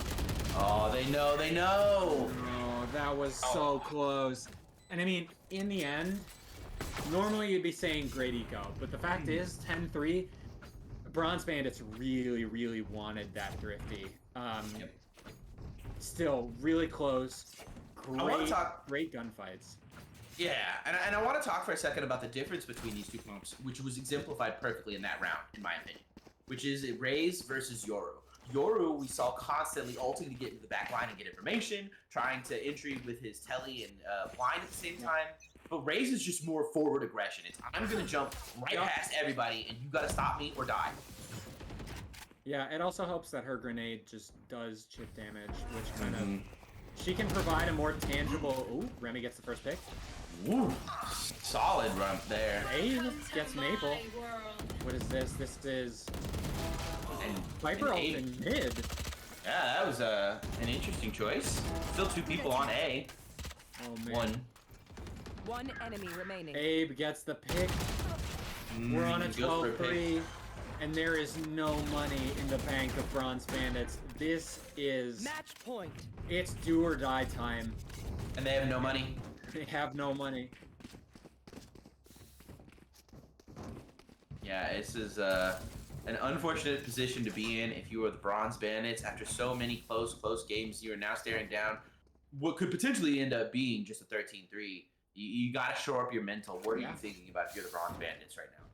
S9: Oh, they know, they know.
S8: Oh, that was so close. And I mean, in the end, normally you'd be saying great eco, but the fact is, 10-3, Bronze Bandits really, really wanted that thrifty. Still, really close. Great gunfights.
S9: Yeah, and I want to talk for a second about the difference between these two comps, which was exemplified perfectly in that round, in my opinion, which is Raze versus Yoru. Yoru, we saw constantly ulting to get into the back line and get information, trying to entry with his telly and blind at the same time. But Raze is just more forward aggression. It's I'm gonna jump right past everybody, and you gotta stop me or die.
S8: Yeah, it also helps that her grenade just does chip damage, which kind of... She can provide a more tangible... Ooh, Remy gets the first pick.
S9: Woo! Solid run there.
S8: Abe gets Maple. What is this? This is... Viper ult in mid.
S9: Yeah, that was an interesting choice. Still 2 people on A.
S8: Oh, man.
S9: 1.
S3: One enemy remaining.
S8: Abe gets the pick. We're on a
S9: goes for a pick.
S8: 12-3, and there is no money in the bank of Bronze Bandits. This is...
S3: Match point.
S8: It's do or die time.
S9: And they have no money.
S8: They have no money.
S9: Yeah, this is an unfortunate position to be in if you are the Bronze Bandits. After so many close games, you are now staring down what could potentially end up being just a 13-3. You got to shore up your mental. What are you thinking about if you're the Bronze Bandits right now?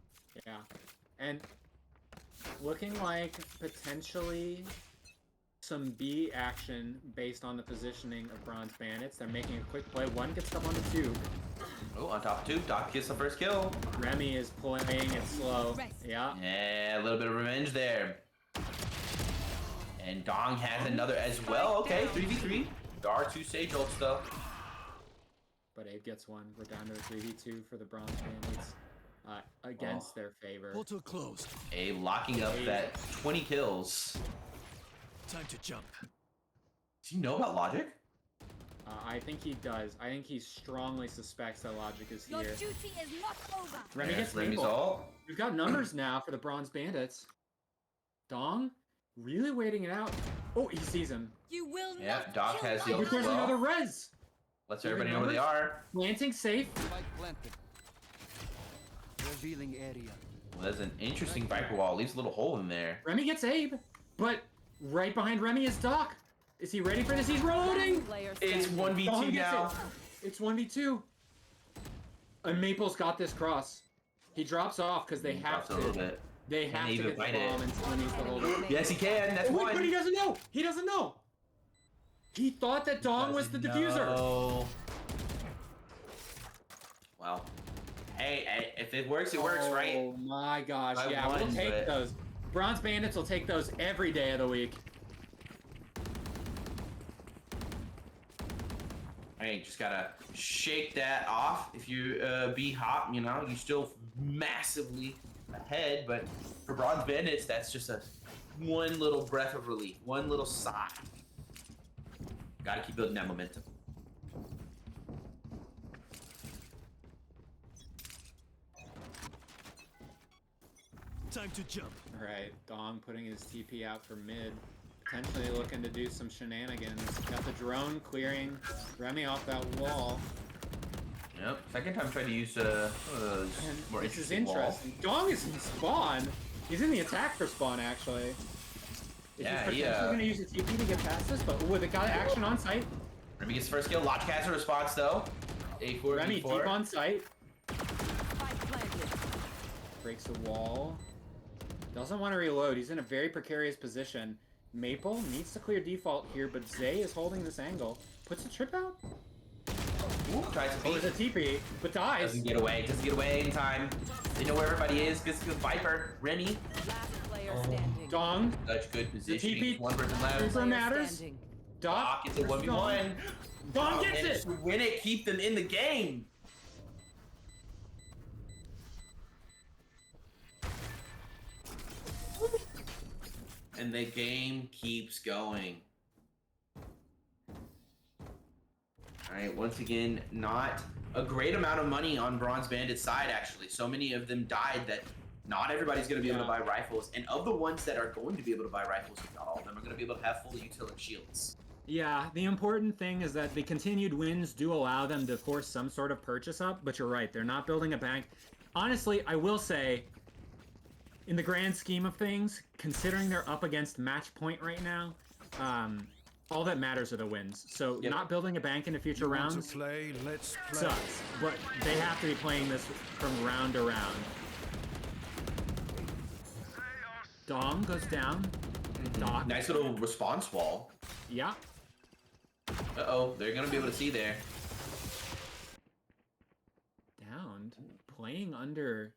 S8: Yeah. And looking like potentially some B action based on the positioning of Bronze Bandits. They're making a quick play. One gets up on the 2.
S9: Oh, on top of 2. Doc gets the first kill.
S8: Remy is playing it slow. Yeah.
S9: Yeah, a little bit of revenge there. And Dong has another as well. Okay, 3v3. There are 2 Sage ults though.
S8: But Abe gets one. We're down to a 3v2 for the Bronze Bandits against their favor.
S5: Portal closed.
S9: Abe locking up that 20 kills.
S5: Time to jump.
S9: Does he know about Logic?
S8: I think he does. I think he strongly suspects that Logic is
S6: Your
S8: here.
S6: duty is not over.
S8: Remy
S9: There's
S8: gets
S9: Remy's
S8: Maple.
S9: ult.
S8: We've got numbers now for the Bronze Bandits. Dong, really waiting it out. Oh, he sees him.
S6: You will
S9: Yeah,
S6: not
S9: Doc
S6: kill
S9: has the
S6: my
S9: ult.
S8: But there's
S9: well.
S8: another res.
S9: Lets
S8: Do you
S9: everybody know where they
S8: remember?
S9: are.
S8: Planting safe.
S5: Spike planted. Revealing area.
S9: Well, that's an interesting Viper wall. Leaves a little hole in there.
S8: Remy gets Abe, but right behind Remy is Doc. Is he ready for this? He's reloading.
S3: Player
S9: It's
S3: standing.
S9: 1v2
S8: Dong gets
S9: now.
S8: it. It's 1v2. And Maple's got this cross. He drops off because they have
S9: Drops a little
S8: to.
S9: bit.
S8: They have to
S9: even
S8: get the
S9: fight it.
S8: bomb and someone needs to hold it.
S9: Yes, he can. That's
S8: Oh, wait,
S9: one.
S8: but he doesn't know. He doesn't know. He thought that Dong was the diffuser.
S9: No. Well, hey, if it works, it works, right?
S8: Oh my gosh,
S9: I
S8: yeah, we'll
S9: won,
S8: take
S9: but-
S8: those. Bronze Bandits will take those every day of the week.
S9: Hey, just gotta shake that off. If you BHOP, you know, you still massively ahead, but for Bronze Bandits, that's just a one little breath of relief, one little sigh. Gotta keep building that momentum.
S5: Time to jump.
S8: Alright, Dong putting his TP out for mid. Potentially looking to do some shenanigans. Got the drone clearing Remy off that wall.
S9: Yep. Second time tried to use
S8: And
S9: more
S8: this is
S9: interesting wall.
S8: interesting. Dong is in spawn. He's in the attack for spawn, actually. Is
S9: Yeah,
S8: he
S9: he,
S8: potentially going to use a TP to get past this? But with the guy action on site.
S9: Remy gets first kill. Logic has a response though. A4
S8: Remy
S9: B4.
S8: deep on site.
S3: Spike planted.
S8: Breaks the wall. Doesn't want to reload. He's in a very precarious position. Maple needs to clear default here, but Zay is holding this angle. Puts the trip out.
S9: Ooh, tries to
S8: Oh,
S9: beat.
S8: there's a TP, but dies.
S9: Doesn't get away. Doesn't get away in time. They know where everybody is. Gets good Viper. Remy.
S3: Last player standing.
S8: Dong.
S9: Such good positioning.
S8: TP
S9: One person left.
S8: Super
S3: Player
S8: matters.
S3: standing.
S8: Doc.
S9: Doc gets a 1v1.
S8: Dong gets
S9: And
S8: it.
S9: to win it, keep them in the game. And the game keeps going. Alright, once again, not a great amount of money on Bronze Bandit's side, actually. So many of them died that not everybody's going to be able to buy rifles. And of the ones that are going to be able to buy rifles, not all of them are going to be able to have full utility shields.
S8: Yeah, the important thing is that the continued wins do allow them to force some sort of purchase up, but you're right, they're not building a bank. Honestly, I will say, in the grand scheme of things, considering they're up against match point right now, all that matters are the wins. So
S9: Yep.
S8: not building a bank in the future
S5: Want
S8: rounds
S5: to play? Let's play.
S8: sucks, but they have to be playing this from round to round. Dom goes down. Doc.
S9: Nice little response wall.
S8: Yeah.
S9: Uh-oh, they're going to be able to see there.
S8: Downed. Playing under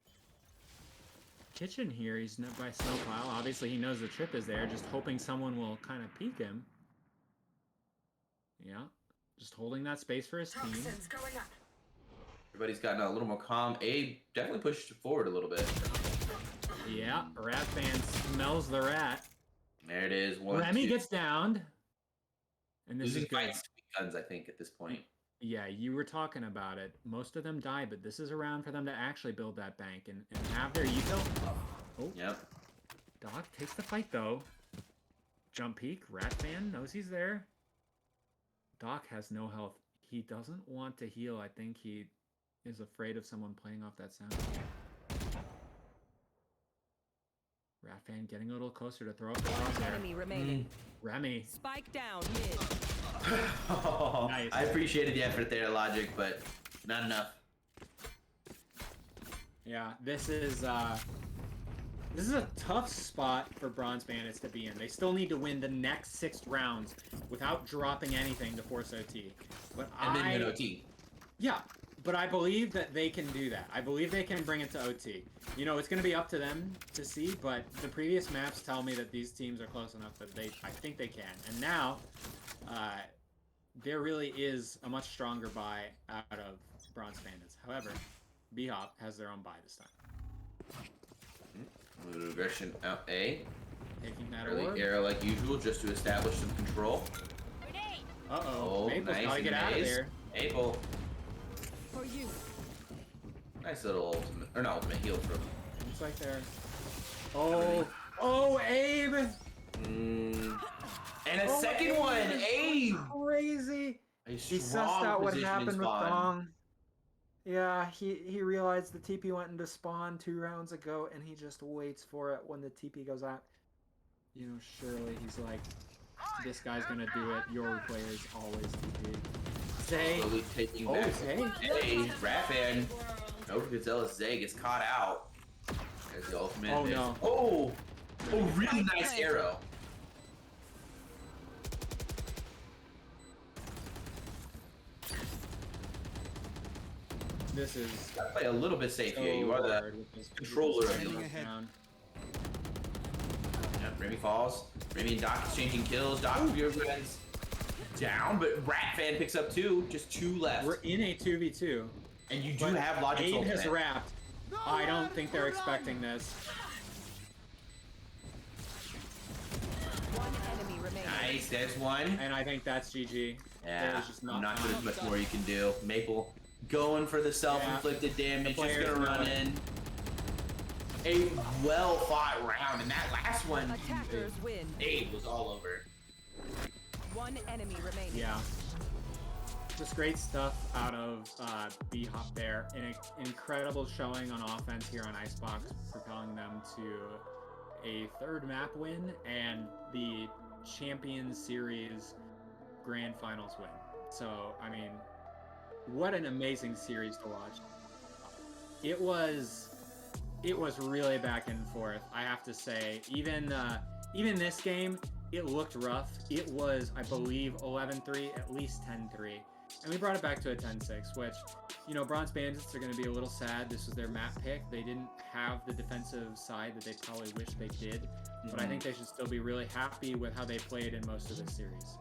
S8: kitchen here. He's not by snowpile. Obviously, he knows the trip is there. Just hoping someone will kind of peek him. Yeah. Just holding that space for his team.
S7: Toxins going up.
S9: Everybody's gotten a little more calm. Abe definitely pushed forward a little bit.
S8: Yeah. Rat fan smells the rat.
S9: There it is. One,
S8: Remy
S9: two.
S8: gets downed. And this
S9: Losing
S8: is good.
S9: fights, guns, I think, at this point.
S8: Yeah, you were talking about it. Most of them die, but this is a round for them to actually build that bank and have their eco. Oh,
S9: Yep.
S8: Doc takes the fight though. Jump peek. Rat fan knows he's there. Doc has no health. He doesn't want to heal. I think he is afraid of someone playing off that sound. Rat fan getting a little closer to throw up the crosshair.
S3: Enemy remaining.
S8: Remy.
S3: Spike down mid.
S8: Nice.
S9: I appreciated the effort there, Logic, but not enough.
S8: Yeah, this is a tough spot for Bronze Bandits to be in. They still need to win the next 6 rounds without dropping anything to force OT. But
S9: And then win OT.
S8: Yeah, But I believe that they can do that. I believe they can bring it to OT. You know, it's going to be up to them to see, but the previous maps tell me that these teams are close enough that I think they can. And now, there really is a much stronger buy out of Bronze Bandits. However, BHOP has their own buy this time.
S9: A little aggression out A.
S8: Taking that
S9: Early
S8: orb.
S9: arrow like usual, just to establish some control.
S8: Uh-oh. Maple's
S9: nice
S8: gotta get
S9: and
S8: out of
S9: nice.
S8: there.
S9: Maple.
S3: For you.
S9: Nice little ultimate, or not ultimate, heal from.
S8: Looks like they're... Oh! Oh, Abe!
S9: And a
S8: Oh,
S9: second
S8: Abe
S9: one,
S8: is
S9: Abe!
S8: Crazy!
S9: A
S10: He
S9: strong
S10: sussed out what
S9: position in
S10: happened with
S9: spawn.
S10: Thong. Yeah, he realized the TP went into spawn 2 rounds ago, and he just waits for it when the TP goes out.
S8: You know, surely he's like, this guy's gonna do it. Your players always TP. Zay.
S9: Slowly taking
S8: Oh,
S9: back.
S8: Zay.
S9: Hey, Ratfan. Overzealous Zay gets caught out. There's the ultimate.
S8: Oh, no.
S9: Oh! Oh, really nice arrow.
S8: This is
S9: Gotta play a little bit safe here. You are the controller of the
S8: round.
S9: Yep, Remy falls. Remy and Doc exchanging kills. Doc runs down, but Ratfan picks up 2. Just 2 left.
S8: We're in a 2v2.
S9: And you do
S8: But
S9: have Logic's
S8: Abe
S9: ultimate.
S8: has wrapped. I don't think they're expecting this.
S3: One enemy remaining.
S9: Nice, there's one.
S8: And I think that's GG.
S9: Yeah,
S8: There's just
S9: I'm not
S8: time.
S9: sure there's much more you can do. Maple going for the self-inflicted damage, just
S8: player's
S9: gonna run
S8: done.
S9: in. A well-fought round, and that last one,
S3: Attackers win.
S9: Abe was all over.
S3: One enemy remaining.
S8: Yeah. Just great stuff out of BHOP there. An incredible showing on offense here on Icebox, propelling them to a 3rd map win and the Champions Series Grand Finals win. So, I mean, what an amazing series to watch. It was really back and forth, I have to say. Even this game, it looked rough. It was, I believe, 11-3, at least 10-3. And we brought it back to a 10-6, which, you know, Bronze Bandits are going to be a little sad. This was their map pick. They didn't have the defensive side that they probably wish they did. But I think they should still be really happy with how they played in most of the series.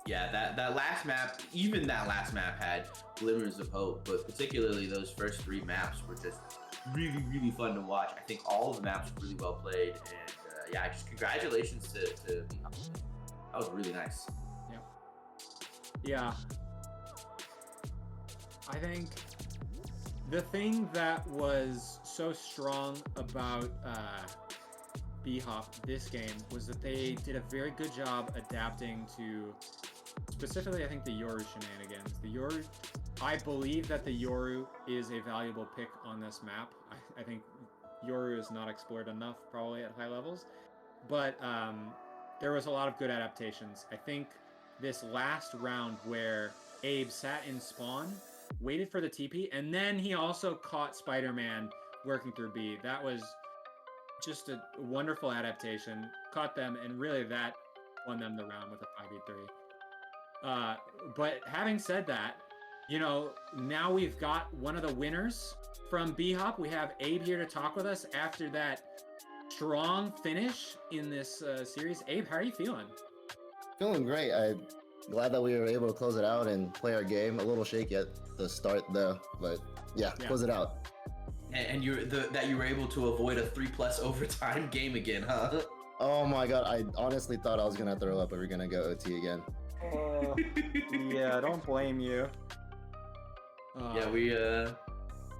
S9: Yeah, that last map, even that last map had glimmers of hope, but particularly those first 3 maps were just really, really fun to watch. I think all of the maps were really well played, and yeah, just congratulations to BHOP. That was really nice.
S8: Yep. Yeah. I think the thing that was so strong about BHOP this game was that they did a very good job adapting to, specifically, I think, the Yoru shenanigans. The Yoru, I believe that the Yoru is a valuable pick on this map. I think Yoru is not explored enough, probably at high levels, but there was a lot of good adaptations. I think this last round where Abe sat in spawn, waited for the TP, and then he also caught Spider-Man working through B. That was just a wonderful adaptation. Caught them, and really that won them the round with a 5v3. But having said that, you know, now we've got one of the winners from BHOP. We have Abe here to talk with us after that strong finish in this series. Abe, how are you feeling?
S11: Feeling great. I'm glad that we were able to close it out and play our game. A little shaky at the start though, but yeah. Close it out.
S9: And that you were able to avoid a 3+ overtime game again, huh?
S11: Oh my god, I honestly thought I was gonna throw up, but we're gonna go OT again.
S10: Yeah, don't blame you.
S9: Yeah, we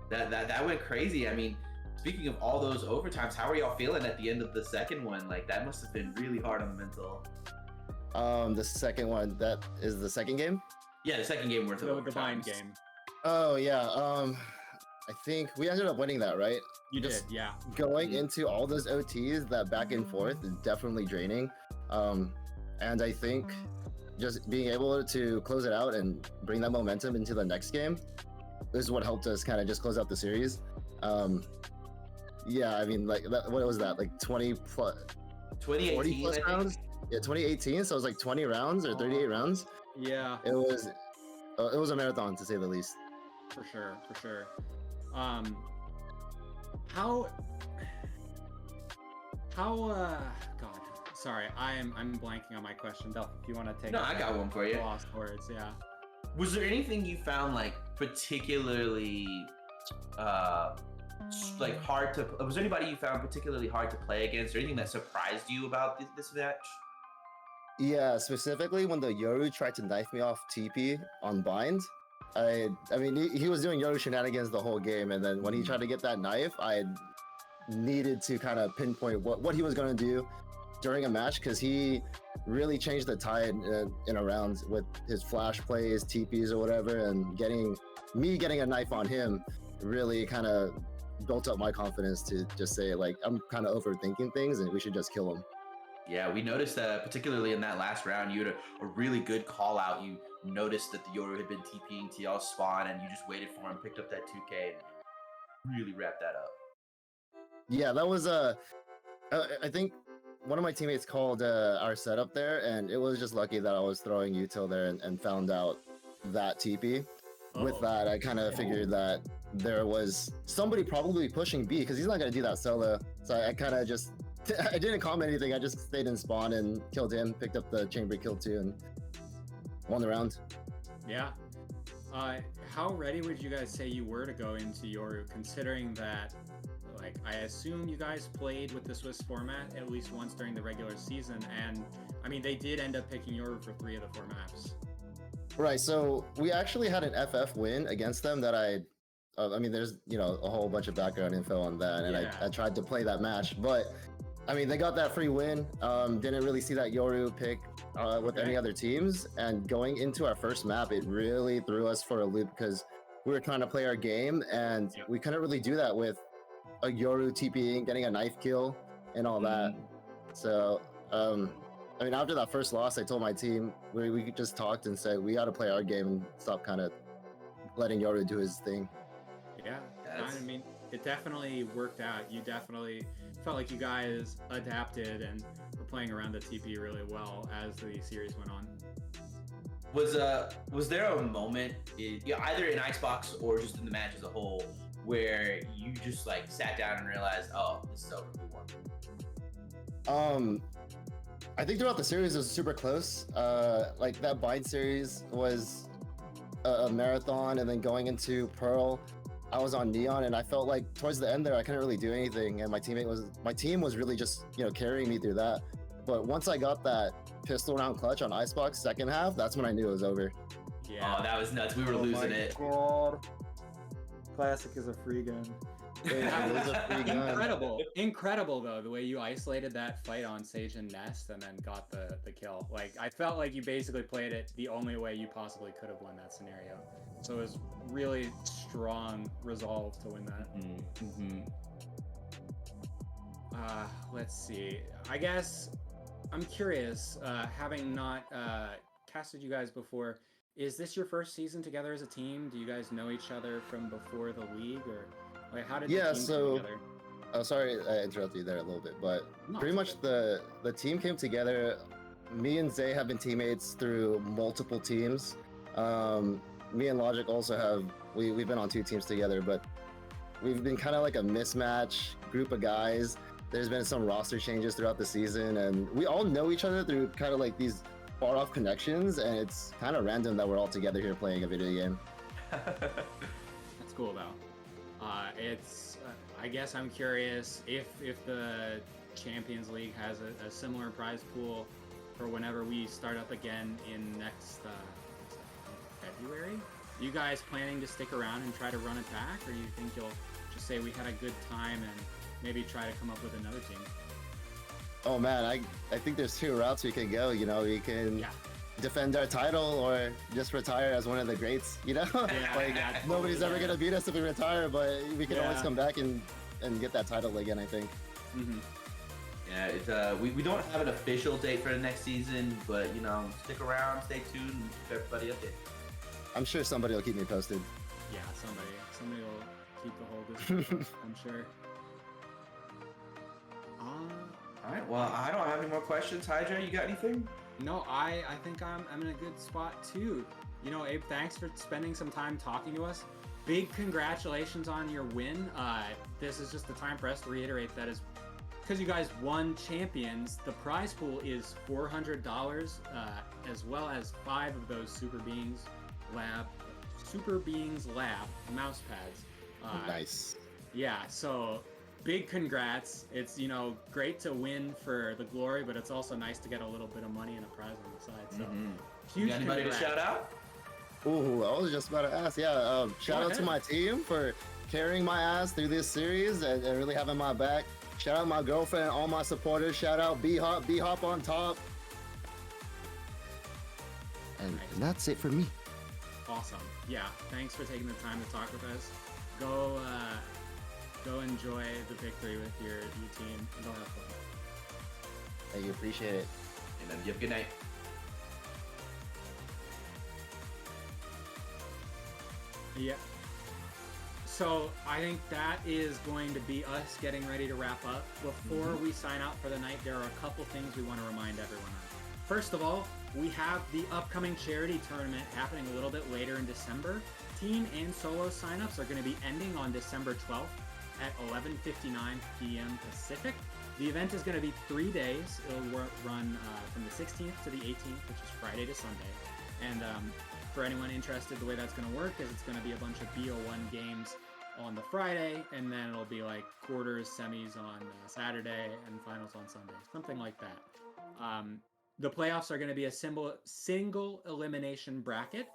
S9: that went crazy. I mean, speaking of all those overtimes, how are y'all feeling at the end of the second one? Like, that must have been really hard on the mental.
S11: The second one, that is the second game?
S9: Yeah, the second game worth of
S8: The bind
S9: overtimes.
S11: game. Oh yeah, I think we ended up winning that, right?
S8: You did, yeah.
S11: Going into all those OTs, that back and forth is definitely draining. And I think just being able to close it out and bring that momentum into the next game is what helped us kind of just close out the series. Yeah, I mean, like, what was that? Like 20 plus,
S9: 2018,
S11: 40 plus rounds? Yeah, 2018. So it was like 20 rounds or 38 rounds.
S8: Yeah.
S11: It was a marathon to say the least.
S8: For sure, for sure. How God, sorry, I'm blanking on my question. Duff, if you want to take
S9: No, I got one for you.
S8: Lost words, yeah.
S9: Was there anything you found like particularly like hard to? Was there anybody you found particularly hard to play against, or anything that surprised you about this match?
S11: Yeah, specifically when the Yoru tried to knife me off TP on bind. I mean, he was doing Yoru shenanigans the whole game, and then when he tried to get that knife, I needed to kind of pinpoint what he was going to do during a match, because he really changed the tide in a round with his flash plays, TPs or whatever, and getting a knife on him really kind of built up my confidence to just say, like, I'm kind of overthinking things and we should just kill him.
S9: Yeah, we noticed that particularly in that last round, you had a really good call out. You noticed that the Yoru had been TPing to y'all's spawn, and you just waited for him, picked up that 2K, and really wrapped that up.
S11: Yeah, that was I think one of my teammates called our setup there, and it was just lucky that I was throwing util there and found out that TP. With that, I kind of figured that there was somebody probably pushing B, because he's not going to do that solo. So I kind of just, I didn't comment anything. I just stayed in spawn and killed him, picked up the chamber kill too, and won the round.
S8: Yeah. How ready would you guys say you were to go into Yoru, considering that, like, I assume you guys played with the Swiss format at least once during the regular season, and I mean, they did end up picking Yoru for 3 of the 4 maps.
S11: Right, so we actually had an FF win against them that I mean, there's, you know, a whole bunch of background info on that, and
S8: Yeah.
S11: I tried to play that match, but I mean, they got that free win. Didn't really see that Yoru pick with any other teams, and going into our first map, it really threw us for a loop, because we were trying to play our game, and we couldn't really do that with a Yoru TPing, getting a knife kill, and all that. So, I mean, after that first loss, I told my team, we just talked and said, we got to play our game and stop kind of letting Yoru do his thing.
S8: Yeah, I mean, it definitely worked out. You definitely felt like you guys adapted and were playing around the TP really well as the series went on.
S9: Was there a moment, either in Icebox or just in the match as a whole, where you just like sat down and realized, oh, this is over, we won?
S11: I think throughout the series it was super close. Like that bind series was a marathon, and then going into Pearl, I was on Neon, and I felt like towards the end there I couldn't really do anything, and my team was really just, you know, carrying me through that. But once I got that pistol round clutch on Icebox second half, that's when I knew it was over.
S8: Yeah.
S9: Oh, that was nuts. We were losing it.
S10: God. Classic is a free gun.
S11: It was a free gun.
S8: Incredible though, the way you isolated that fight on Sage and Nest and then got the kill. Like, I felt like you basically played it the only way you possibly could have won that scenario. So it was really strong resolve to win that. Let's see. I guess I'm curious, having not casted you guys before, is this your first season together as a team? Do you guys know each other from before the league, or like how did the team come together?
S11: Oh, sorry, I interrupted you there a little bit, but pretty much the team came together. Me and Zay have been teammates through multiple teams. Me and Logic also we've been on 2 teams together, but we've been kind of like a mismatch group of guys. There's been some roster changes throughout the season, and we all know each other through kind of like these far-off connections, and it's kind of random that we're all together here playing a video game.
S8: That's cool though. It's I guess I'm curious if the Champions League has a similar prize pool for whenever we start up again in next February. You guys planning to stick around and try to run attack, or you think you'll just say we had a good time and maybe try to come up with another team?
S11: Oh man, I think there's 2 routes we can go. You know, we can defend our title or just retire as one of the greats. You know, nobody's ever gonna beat us if we retire, but we can always come back and get that title again, I think.
S9: Yeah, it's we don't have an official date for the next season, but you know, stick around, stay tuned, and keep everybody updated.
S11: I'm sure somebody will keep me posted.
S8: Yeah, somebody will keep the whole distance. I'm sure.
S9: All right. Well, I don't have any more questions. Hydra, you got anything?
S8: No, I think I'm in a good spot too. You know, Abe, thanks for spending some time talking to us. big congratulations on your win. This is just the time for us to reiterate that is because you guys won champions. The prize pool is $400, as well as 5 of those Super Beings Lab mouse pads.
S11: Nice.
S8: Yeah, so big congrats. It's, you know, great to win for the glory, but it's also nice to get a little bit of money and a prize on the side. So huge
S9: Anybody to
S8: congrats.
S9: shout out?
S11: Ooh, I was just about to ask. Yeah, shout out to my team for carrying my ass through this series and really having my back. Shout out my girlfriend and all my supporters. Shout out BHOP on top. And that's it for me.
S8: Awesome. Yeah, thanks for taking the time to talk with us. Go enjoy the victory with your team and go have fun.
S11: Thank you, appreciate it.
S9: And then you have a good night.
S8: Yeah. So I think that is going to be us getting ready to wrap up. Before we sign out for the night, there are a couple things we want to remind everyone of. First of all, we have the upcoming charity tournament happening a little bit later in December. Team and solo signups are going to be ending on December 12th at 11:59 p.m. Pacific. The event is going to be 3 days. It'll run from the 16th to the 18th, which is Friday to Sunday. And for anyone interested, the way that's going to work is it's going to be a bunch of BO1 games on the Friday, and then it'll be like quarters, semis on Saturday, and finals on Sunday, something like that. The playoffs are going to be a single elimination bracket,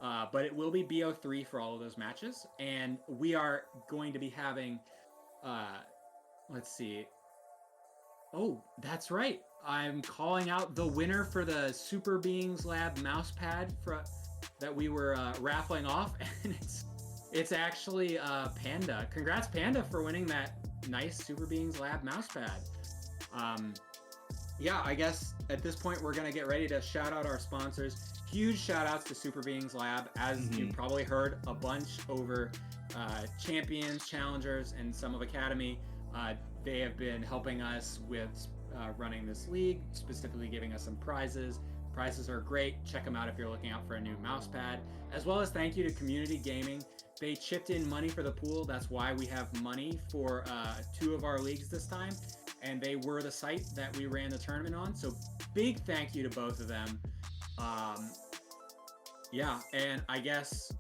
S8: but it will be BO3 for all of those matches, and we are going to be having, let's see. Oh, that's right. I'm calling out the winner for the Super Beings Lab mousepad that we were raffling off, and it's actually Panda. Congrats, Panda, for winning that nice Super Beings Lab mousepad. Yeah, I guess at this point we're gonna get ready to shout out our sponsors. Huge shout outs to Super Beings Lab. As you probably heard a bunch over Champions, Challengers, and some of Academy. They have been helping us with running this league, specifically giving us some prizes. Prizes are great. Check them out if you're looking out for a new mousepad. As well as thank you to Community Gaming. They chipped in money for the pool. That's why we have money for 2 of our leagues this time. And they were the site that we ran the tournament on. So big thank you to both of them. Yeah, and I guess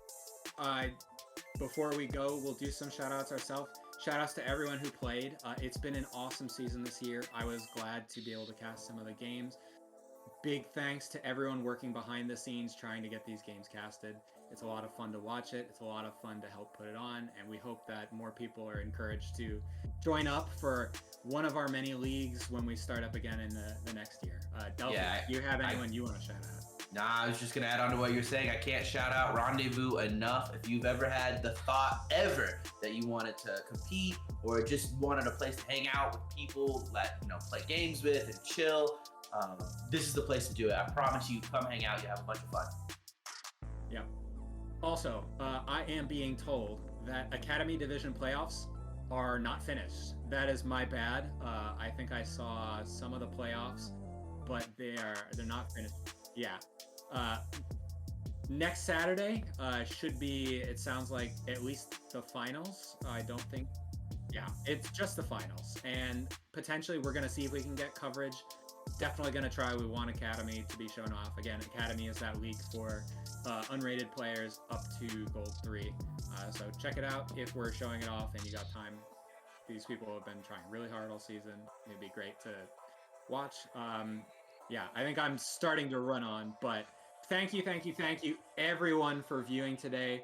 S8: before we go, we'll do some shout outs ourselves. Shout outs to everyone who played. It's been an awesome season this year. I was glad to be able to cast some of the games. Big thanks to everyone working behind the scenes trying to get these games casted. It's a lot of fun to watch it. It's a lot of fun to help put it on. And we hope that more people are encouraged to join up for one of our many leagues when we start up again in the next year. Delphi, do you have anyone you want to shout out?
S9: Nah, I was just gonna add on to what you're saying. I can't shout out Rendezvous enough. If you've ever had the thought ever that you wanted to compete or just wanted a place to hang out with people that, you know, play games with and chill, this is the place to do it. I promise you, come hang out, you have a bunch of fun.
S8: Yeah. Also, I am being told that Academy Division playoffs are not finished. That is my bad. I think I saw some of the playoffs, but they're not finished. Yeah. Next Saturday should be, it sounds like, at least the finals. I don't think, yeah, it's just the finals. And potentially we're going to see if we can get coverage. Definitely going to try. We want Academy to be shown off. Again, Academy is that league for unrated players up to Gold 3. So check it out if we're showing it off and you got time. These people have been trying really hard all season. It'd be great to watch. Yeah, I think I'm starting to run on, but thank you, everyone, for viewing today.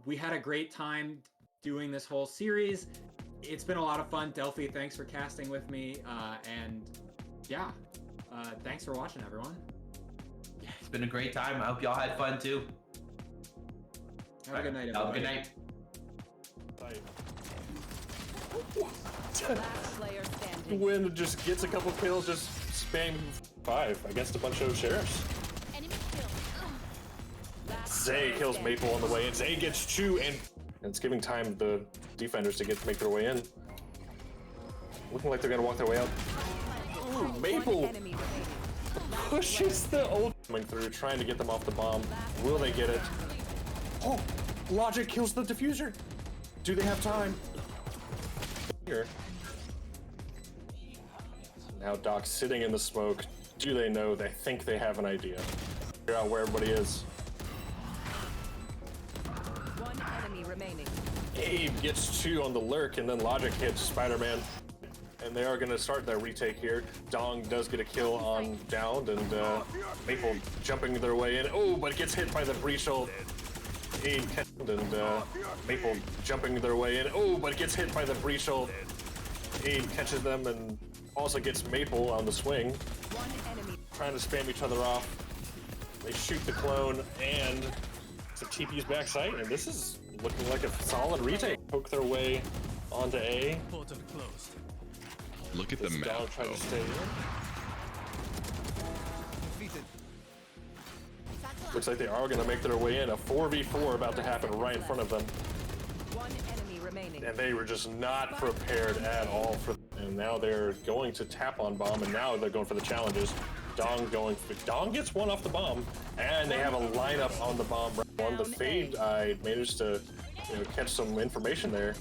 S8: We had a great time doing this whole series. It's been a lot of fun. Delphi, thanks for casting with me. And yeah, thanks for watching, everyone.
S9: Yeah, it's been a great time. I hope y'all had fun too.
S8: Have a good night, everybody.
S9: Have a good night.
S3: Last player standing.
S1: Win just gets a couple kills, just spam 5 against a bunch of sheriffs.
S6: Enemy kill.
S1: Zay kills Maple on the way in. Zay gets 2, and it's giving time the defenders to make their way in. Looking like they're gonna walk their way out. Ooh, Maple pushes the old coming through, trying to get them off the bomb. Will they get it? Oh, Logic kills the diffuser. Do they have time? Here. Now Doc's sitting in the smoke. Do they know? They think they have an idea. Figure out where everybody is.
S3: One enemy remaining.
S1: Abe gets 2 on the lurk, and then Logic hits Spider-Man. And they are going to start their retake here. Dong does get a kill on Downed, and Maple jumping their way in. Oh, but it gets hit by the breach ult. Abe and Maple jumping their way in. Oh, but it gets hit by the breach ult. Abe catches them and also gets Maple on the swing.
S3: One enemy.
S1: Trying to spam each other off. They shoot the clone, and it's a TP's backside, and this is looking like a solid retake. Poke their way onto A.
S5: Portal closed.
S2: Look at the
S1: This
S2: map.
S1: Dog tried
S2: though.
S1: to stay in.
S5: Defeated.
S1: Looks like they are going to make their way in. A 4v4 about to happen right in front of them.
S3: One enemy remaining.
S1: And they were just not prepared at all for. And now they're going to tap on bomb, and now they're going for the challenges. Dong going for. Dong gets 1 off the bomb, and they have a lineup on the bomb. One, the Fade, I managed to catch some information there.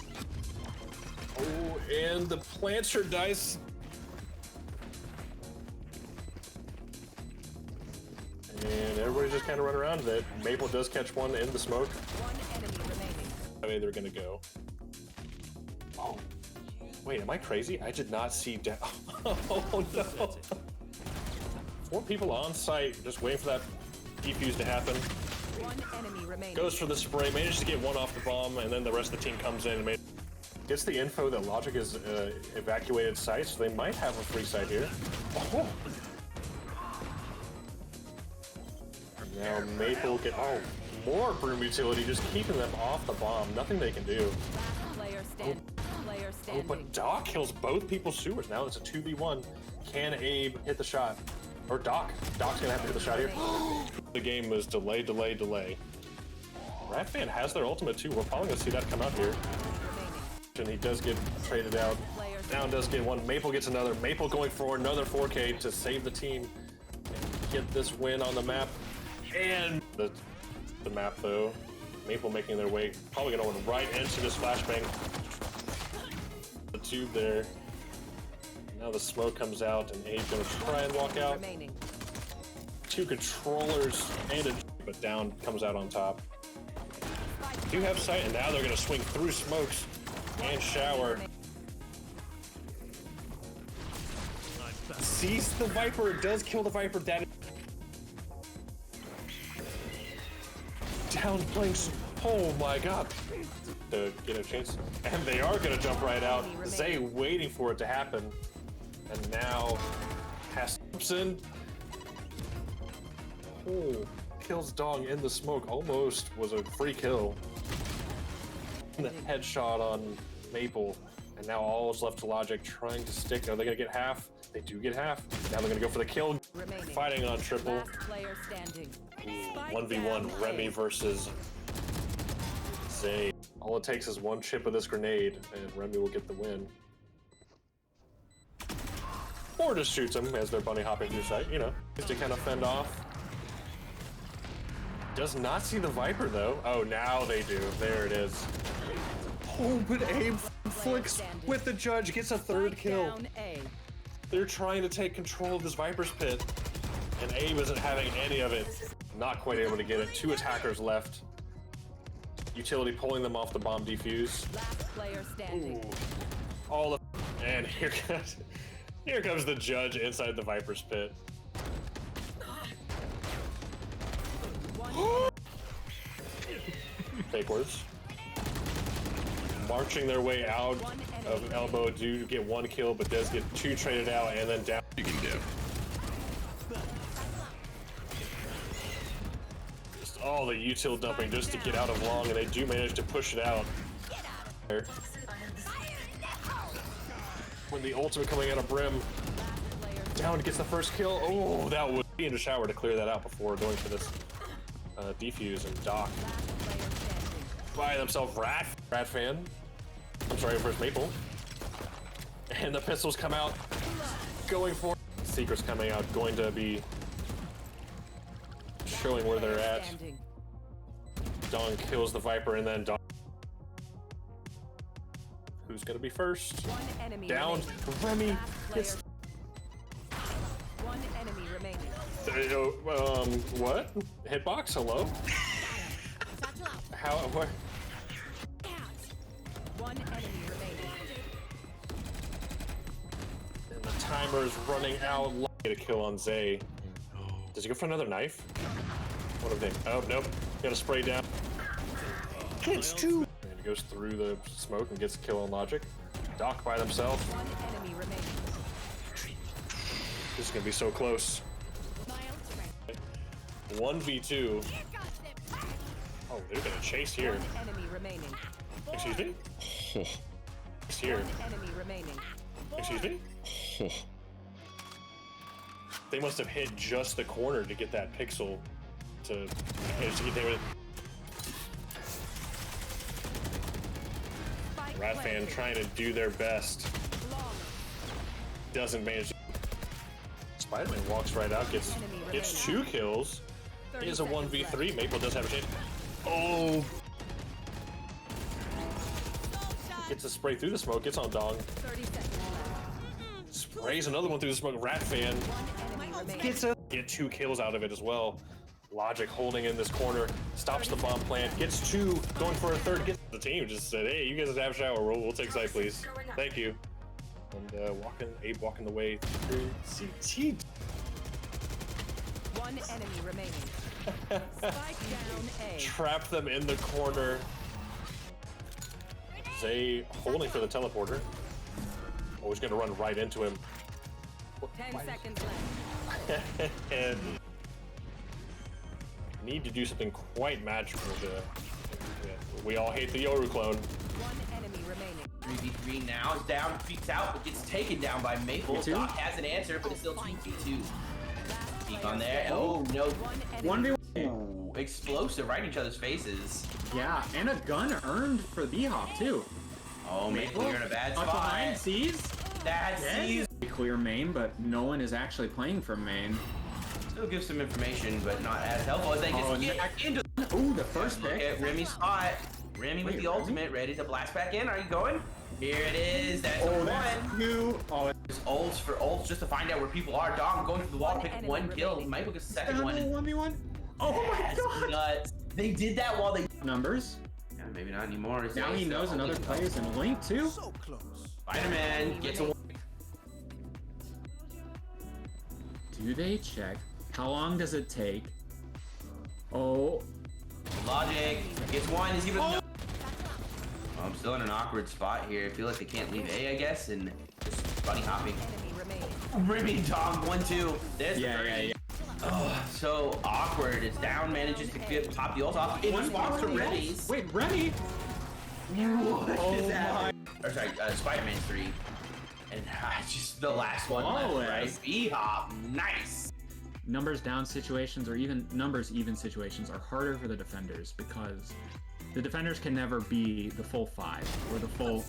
S1: Oh, and the Planter dice. And everybody just kind of run around it. Maple does catch 1 in the smoke.
S3: One enemy remaining.
S1: I mean, they're gonna go. Oh, wait, am I crazy? I did not see down. Oh no! 4 people on site, just waiting for that defuse to happen.
S3: One enemy remaining.
S1: Goes for the spray, manages to get 1 off the bomb, and then the rest of the team comes in and gets the info that Logic has evacuated site, so they might have a free site here. Oh. Now Maple get more broom utility, just keeping them off the bomb. Nothing they can do.
S3: Last player standing. Player
S1: Oh,
S3: standing.
S1: but Doc kills both people's sewers. Now it's a 2v1. Can Abe hit the shot? Or Doc. Doc's gonna have to hit the shot here. The game was delay, delay, delay. Ratfan has their ultimate too. We're probably gonna see that come out here. And he does get traded out. Down does get 1. Maple gets another. Maple going for another 4K to save the team and get this win on the map. And the map though. Maple making their way, probably gonna run right into this flashbang. The tube there. Now the smoke comes out, and Abe's gonna try and walk out.
S3: Remaining.
S1: 2 controllers and a, but Down comes out on top. Do have sight, and now they're gonna swing through smokes and shower. Sees the Viper, does kill the Viper. That is Down playing. Oh my god. To get a chance. And they are gonna jump right out. Zay waiting for it to happen. And now Hassan. Oh, kills Dong in the smoke. Almost was a free kill. And the headshot on Maple. And now all is left to Logic trying to stick. Are they gonna get half? They do get half. Now they're gonna go for the kill.
S3: Remaining.
S1: Fighting on triple.
S3: Last player standing. Spike
S1: 1v1
S3: down
S1: Remy
S3: A.
S1: versus Zay. All it takes is 1 chip of this grenade, and Remy will get the win. Or just shoots him as they're bunny hopping through sight, just to kind of fend off. Does not see the Viper though. Oh, now they do. There it is. Oh, but Abe flicks with the judge, gets a 3rd kill.
S3: Down A.
S1: They're trying to take control of this Viper's pit, and Abe isn't having any of it. Not quite able to get it. 2 attackers left. Utility pulling them off the bomb defuse.
S3: Last player standing.
S1: Ooh. All the and here comes the judge inside the Viper's pit. Fake words. Marching their way out of elbow, do get 1 kill, but does get 2 traded out, and then down.
S2: You can do.
S1: Just all the util dumping just to get out of long, and they do manage to push it out. When the ultimate coming out of Brim, Down gets the first kill. Oh, that was in the shower to clear that out before going for this defuse, and Doc by themselves. Ratfan. I'm sorry, first Maple. And the pistols come out. Going for Secret's coming out, going to be showing where they're at. Dong kills the Viper, and then Dong. Who's gonna be first?
S3: One enemy
S1: Down.
S3: remaining.
S1: Remy.
S3: Last
S1: Gets,
S3: player. One enemy remaining.
S1: what? Hitbox? Hello?
S6: Satchel out.
S1: How? What?
S3: One enemy remaining.
S1: And the timer is running out. Get a kill on Zay. Does he go for another knife? What do they? Oh nope. Got to spray down. Gets two. And he goes through the smoke and gets a kill on Logic. Doc by themselves.
S3: One enemy remaining.
S1: This is gonna be so close.
S6: My ult's ready.
S1: 1v2. Oh, they're gonna chase here.
S3: One enemy remaining.
S1: Excuse me? It's here.
S3: One enemy remaining.
S1: Excuse me? They must have hit just the corner to get that pixel to get there. Rat fan trying to do their best. Doesn't manage. Spider-Man walks right out, gets 2 kills. He is a 1v3. Maple does have a chance. Oh! Gets a spray through the smoke, gets on Dong.
S3: 30 seconds left.
S1: Sprays another one through the smoke. Rat fan
S3: One enemy remaining.
S1: get 2 kills out of it as well. Logic holding in this corner, stops the bomb plant, gets 2, going for a third. Gets the team just said, "Hey, you guys have a shower. We'll take site, please. Thank you." And Abe walking the way through CT.
S3: One enemy remaining. Spike down A.
S1: Trap them in the corner. Zay holding for the teleporter. Oh, he's gonna run right into him.
S3: 10 seconds left.
S1: And need to do something quite magical to. We all hate the Yoru clone.
S3: One enemy remaining.
S9: 3v3 now. Is down, peeks out, but gets taken down by Maple. Doc has an answer, but it's still 2v2. Peek on there. Oh no.
S8: 1v1.
S9: Ooh, explosive right in each other's faces.
S8: Yeah, and a gun earned for BHOP too.
S9: Oh, Maple, you're in a bad
S8: Up behind,
S9: spot.
S8: sees.
S9: That sees.
S8: Clear main, but no one is actually playing from main.
S9: Still gives some information, but not as helpful as they get back into.
S8: Ooh, the first
S9: Look
S8: pick.
S9: at Remy's spot. Remy with the ultimate, ready to blast back in. Are you going? Here it is. That's a one.
S8: Two. Oh,
S9: There's ults for ults just to find out where people are. Dom going to the wall to pick one kill. Michael gets the second one.
S8: 1v1. Oh my god.
S9: Nuts. They did that while they.
S8: Numbers.
S9: Yeah, maybe not anymore.
S8: Now he knows another player's in Link too.
S5: So close.
S9: Spider-Man gets a.
S8: Do they check? How long does it take? Oh.
S9: Logic gets one. Is he even? Oh, I'm still in an awkward spot here. I feel like they can't leave A, I guess, and just bunny hopping.
S3: Enemy remaining.
S9: Remy Dom 1-2. There's the
S8: Yeah.
S9: Oh, so awkward. It's down, manages to get pop the ult off. It responds to Remy's.
S8: Wait, Remy?
S9: What is that? Or sorry, Spider-Man 3. And just the last one left, right? B-Hop, nice.
S8: Numbers down situations or even numbers even situations are harder for the defenders because the defenders can never be the full 5 or the full.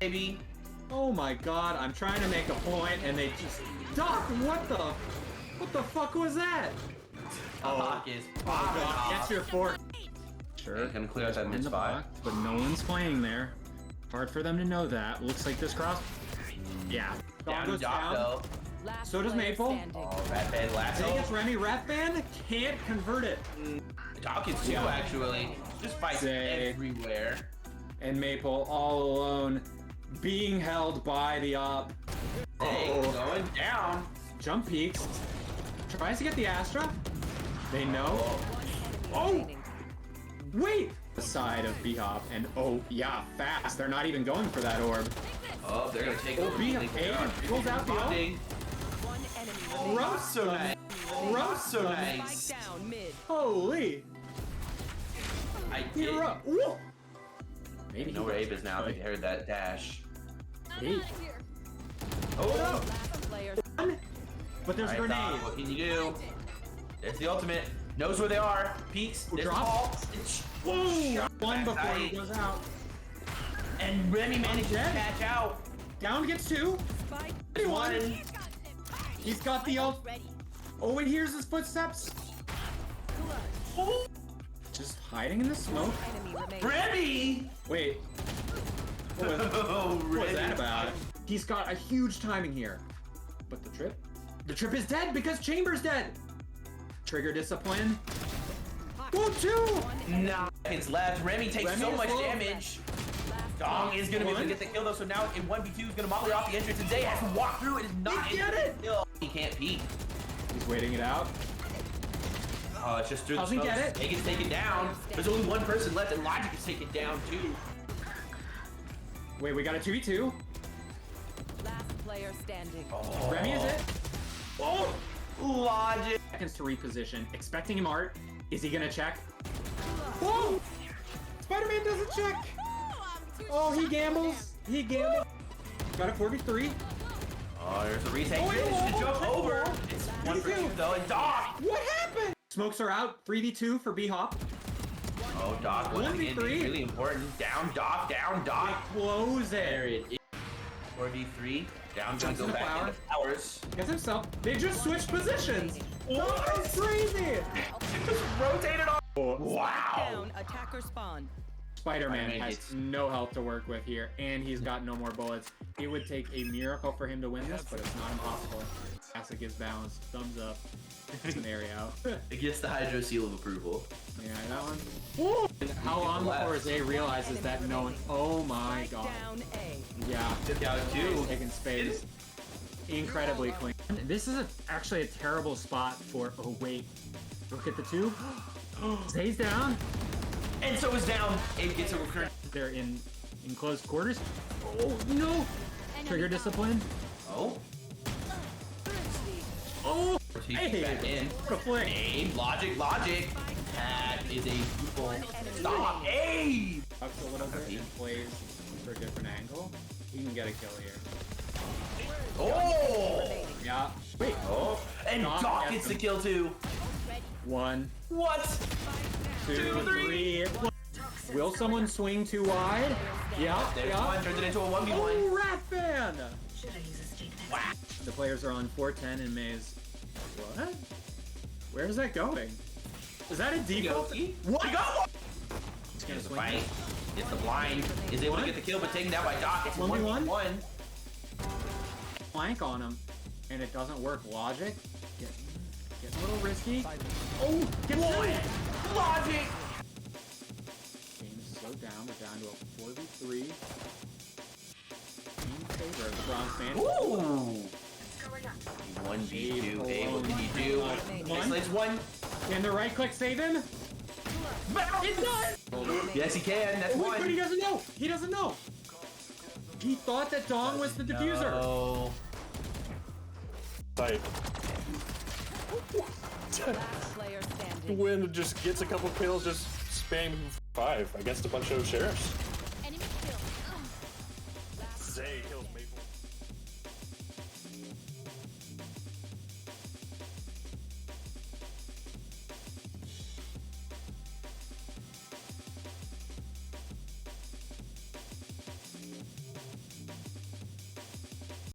S9: Maybe.
S8: Oh my god, I'm trying to make a point and they just. Doc, what the fuck was that?
S9: Doc is popping off.
S8: Gets your fork. Sure.
S9: Can clear out that mid
S8: In the
S9: spot.
S8: box, but no one's playing there. Hard for them to know that. Looks like this cross. Yeah.
S9: Down
S8: goes
S9: Doc though.
S3: Last
S8: So does
S3: player
S8: Maple.
S3: standing.
S9: Oh, Rat Band lasso.
S8: Dang it, Remy. Rat Band can't convert it.
S9: Doc is 2 actually. Just fights
S8: Zay.
S9: everywhere.
S8: And Maple all alone, being held by the op.
S9: Zay going down.
S8: Jump peaks. Tries to get the Astra. They know. Oh! Wait! The side of BHOP and oh yeah, fast. They're not even going for that orb.
S9: Oh, they're gonna take over.
S8: BHOP pulls out the orb.
S3: One enemy remaining.
S9: So nice. So
S3: Spike
S9: nice.
S3: down mid.
S8: Holy!
S9: I did.
S8: Hero. Whoa. Maybe
S9: I know where Abe is now. They heard that dash.
S8: Hey.
S9: Oh!
S3: Last player.
S8: But there's a
S9: Alright, Doc,
S8: grenade.
S9: what can you do? There's the ultimate. Knows where they are. Peeks. There's the
S8: drop.
S9: ball.
S8: Whoa! One
S9: back
S8: before he
S9: tight.
S8: goes out.
S9: And Remy manages to
S8: dead.
S9: catch out.
S8: Down gets 2.
S3: Spike.
S9: There's one.
S8: He's got the ult. Oh, he hears his footsteps. Just hiding in the smoke.
S3: Enemy remaining.
S9: Remy!
S8: Wait. What was,
S9: Oh,
S8: what was that
S9: Remy.
S8: about? He's got a huge timing here. But the trip? The trip is dead because Chamber's dead. Trigger discipline. Go two!
S9: 9 seconds left. Remy takes
S8: Remy
S9: so
S8: is
S9: much
S8: low.
S9: damage. Dong is gonna be able to get the kill though, so now in 1v2 is gonna molly off the entrance and Zay has to walk through. It is not
S8: He get
S9: able to
S8: it!
S9: kill. He can't peek.
S8: He's waiting it out.
S9: Oh, it's just through the
S8: Doesn't
S9: smoke.
S8: get it.
S9: He gets taken down. There's only one person left, and Logic is taken down too.
S8: Wait, we got a 2v2.
S3: Last player standing.
S8: Remy is it?
S9: Oh, Logic.
S8: Seconds to reposition. Expecting him art. Is he gonna check? Whoa! Spider-Man doesn't check! Oh, he gambles. He gambles. Got a 43.
S9: Oh, there's a retake.
S8: Oh,
S9: He
S8: wait,
S9: managed to
S8: whoa,
S9: jump
S8: whoa,
S9: over.
S8: whoa.
S9: It's 1 for 2 though, and Doc.
S8: What happened? Smokes are out. 3v2 for BHOP.
S9: Oh, Doc once again
S8: 1v3.
S9: being really important. Down, Doc. Down, Doc.
S8: Close
S9: There
S8: it.
S9: it is. 4v3. Down, gonna
S8: Jumps
S9: go
S8: in the
S9: back
S8: flower.
S9: into flowers.
S8: Gets himself. They just switched positions.
S9: What?
S8: That's crazy.
S9: Just rotated on. Wow.
S3: Down. Attacker spawn.
S8: Spider-Man
S9: Spider-Man
S8: has
S9: gets-
S8: no health to work with here, and he's got no more bullets. It would take a miracle for him to win this, but it's not impossible. Classic is balanced. Thumbs up. Scenario.
S9: It gets the Hydro seal of approval.
S8: Yeah, that one. Woo! And how long before Zay realizes that no one... Oh my god.
S3: Down A.
S8: Yeah.
S9: Took out 2.
S8: Taking space. Incredibly clean. This is actually a terrible spot for... Oh, wait. Look at the 2. Zay's down.
S9: And so is down. It gets a recurrent.
S8: They're in close quarters. Oh, no! Trigger discipline.
S9: Oh.
S8: Oh!
S9: He
S8: Hey!
S9: back in.
S8: What a flick.
S9: Aim. Logic. That is a beautiful stop. Aim.
S8: Tucks a little bit and plays for a different angle. He can get a kill here.
S9: Oh.
S8: Yeah. Wait.
S9: Oh. And
S8: Doc
S9: Doc
S8: gets
S9: gets the
S8: him.
S9: kill too.
S8: 1,
S9: What?
S8: 2, 3. Will someone swing too wide? Yeah.
S9: There's
S8: Yeah.
S9: one. Turns it into a 1v1.
S8: Oh, Rat Fan!
S7: Should I use a stick next
S9: Wow.
S8: The players are on 410 and Maze. What? Where is that going? Is that a default?
S9: What? We got one.
S8: He's gonna
S9: Gets the
S8: swing.
S9: fight. Gets the blind. Is able to get the kill, but taken down by Doc. It's
S8: 1v1?
S9: 1v1.
S8: Flank on him, and it doesn't work. Logic. Get a little risky. Oh, get
S9: What? Logic.
S8: Game is slowed down. We're down to a 4v3. In favor of the Bronze Man.
S9: Ooh. 1v2. Hey, what can you do?
S8: One.
S9: Nice one.
S8: Can the right click save him? It does!
S9: Yes, he can. That's
S8: Wait,
S9: one.
S8: but he doesn't know. He doesn't know. He thought that Dong was the diffuser.
S9: Oh.
S1: Like,
S3: Last player standing.
S1: win just gets a couple kills, just spam 5 against a bunch of sheriffs.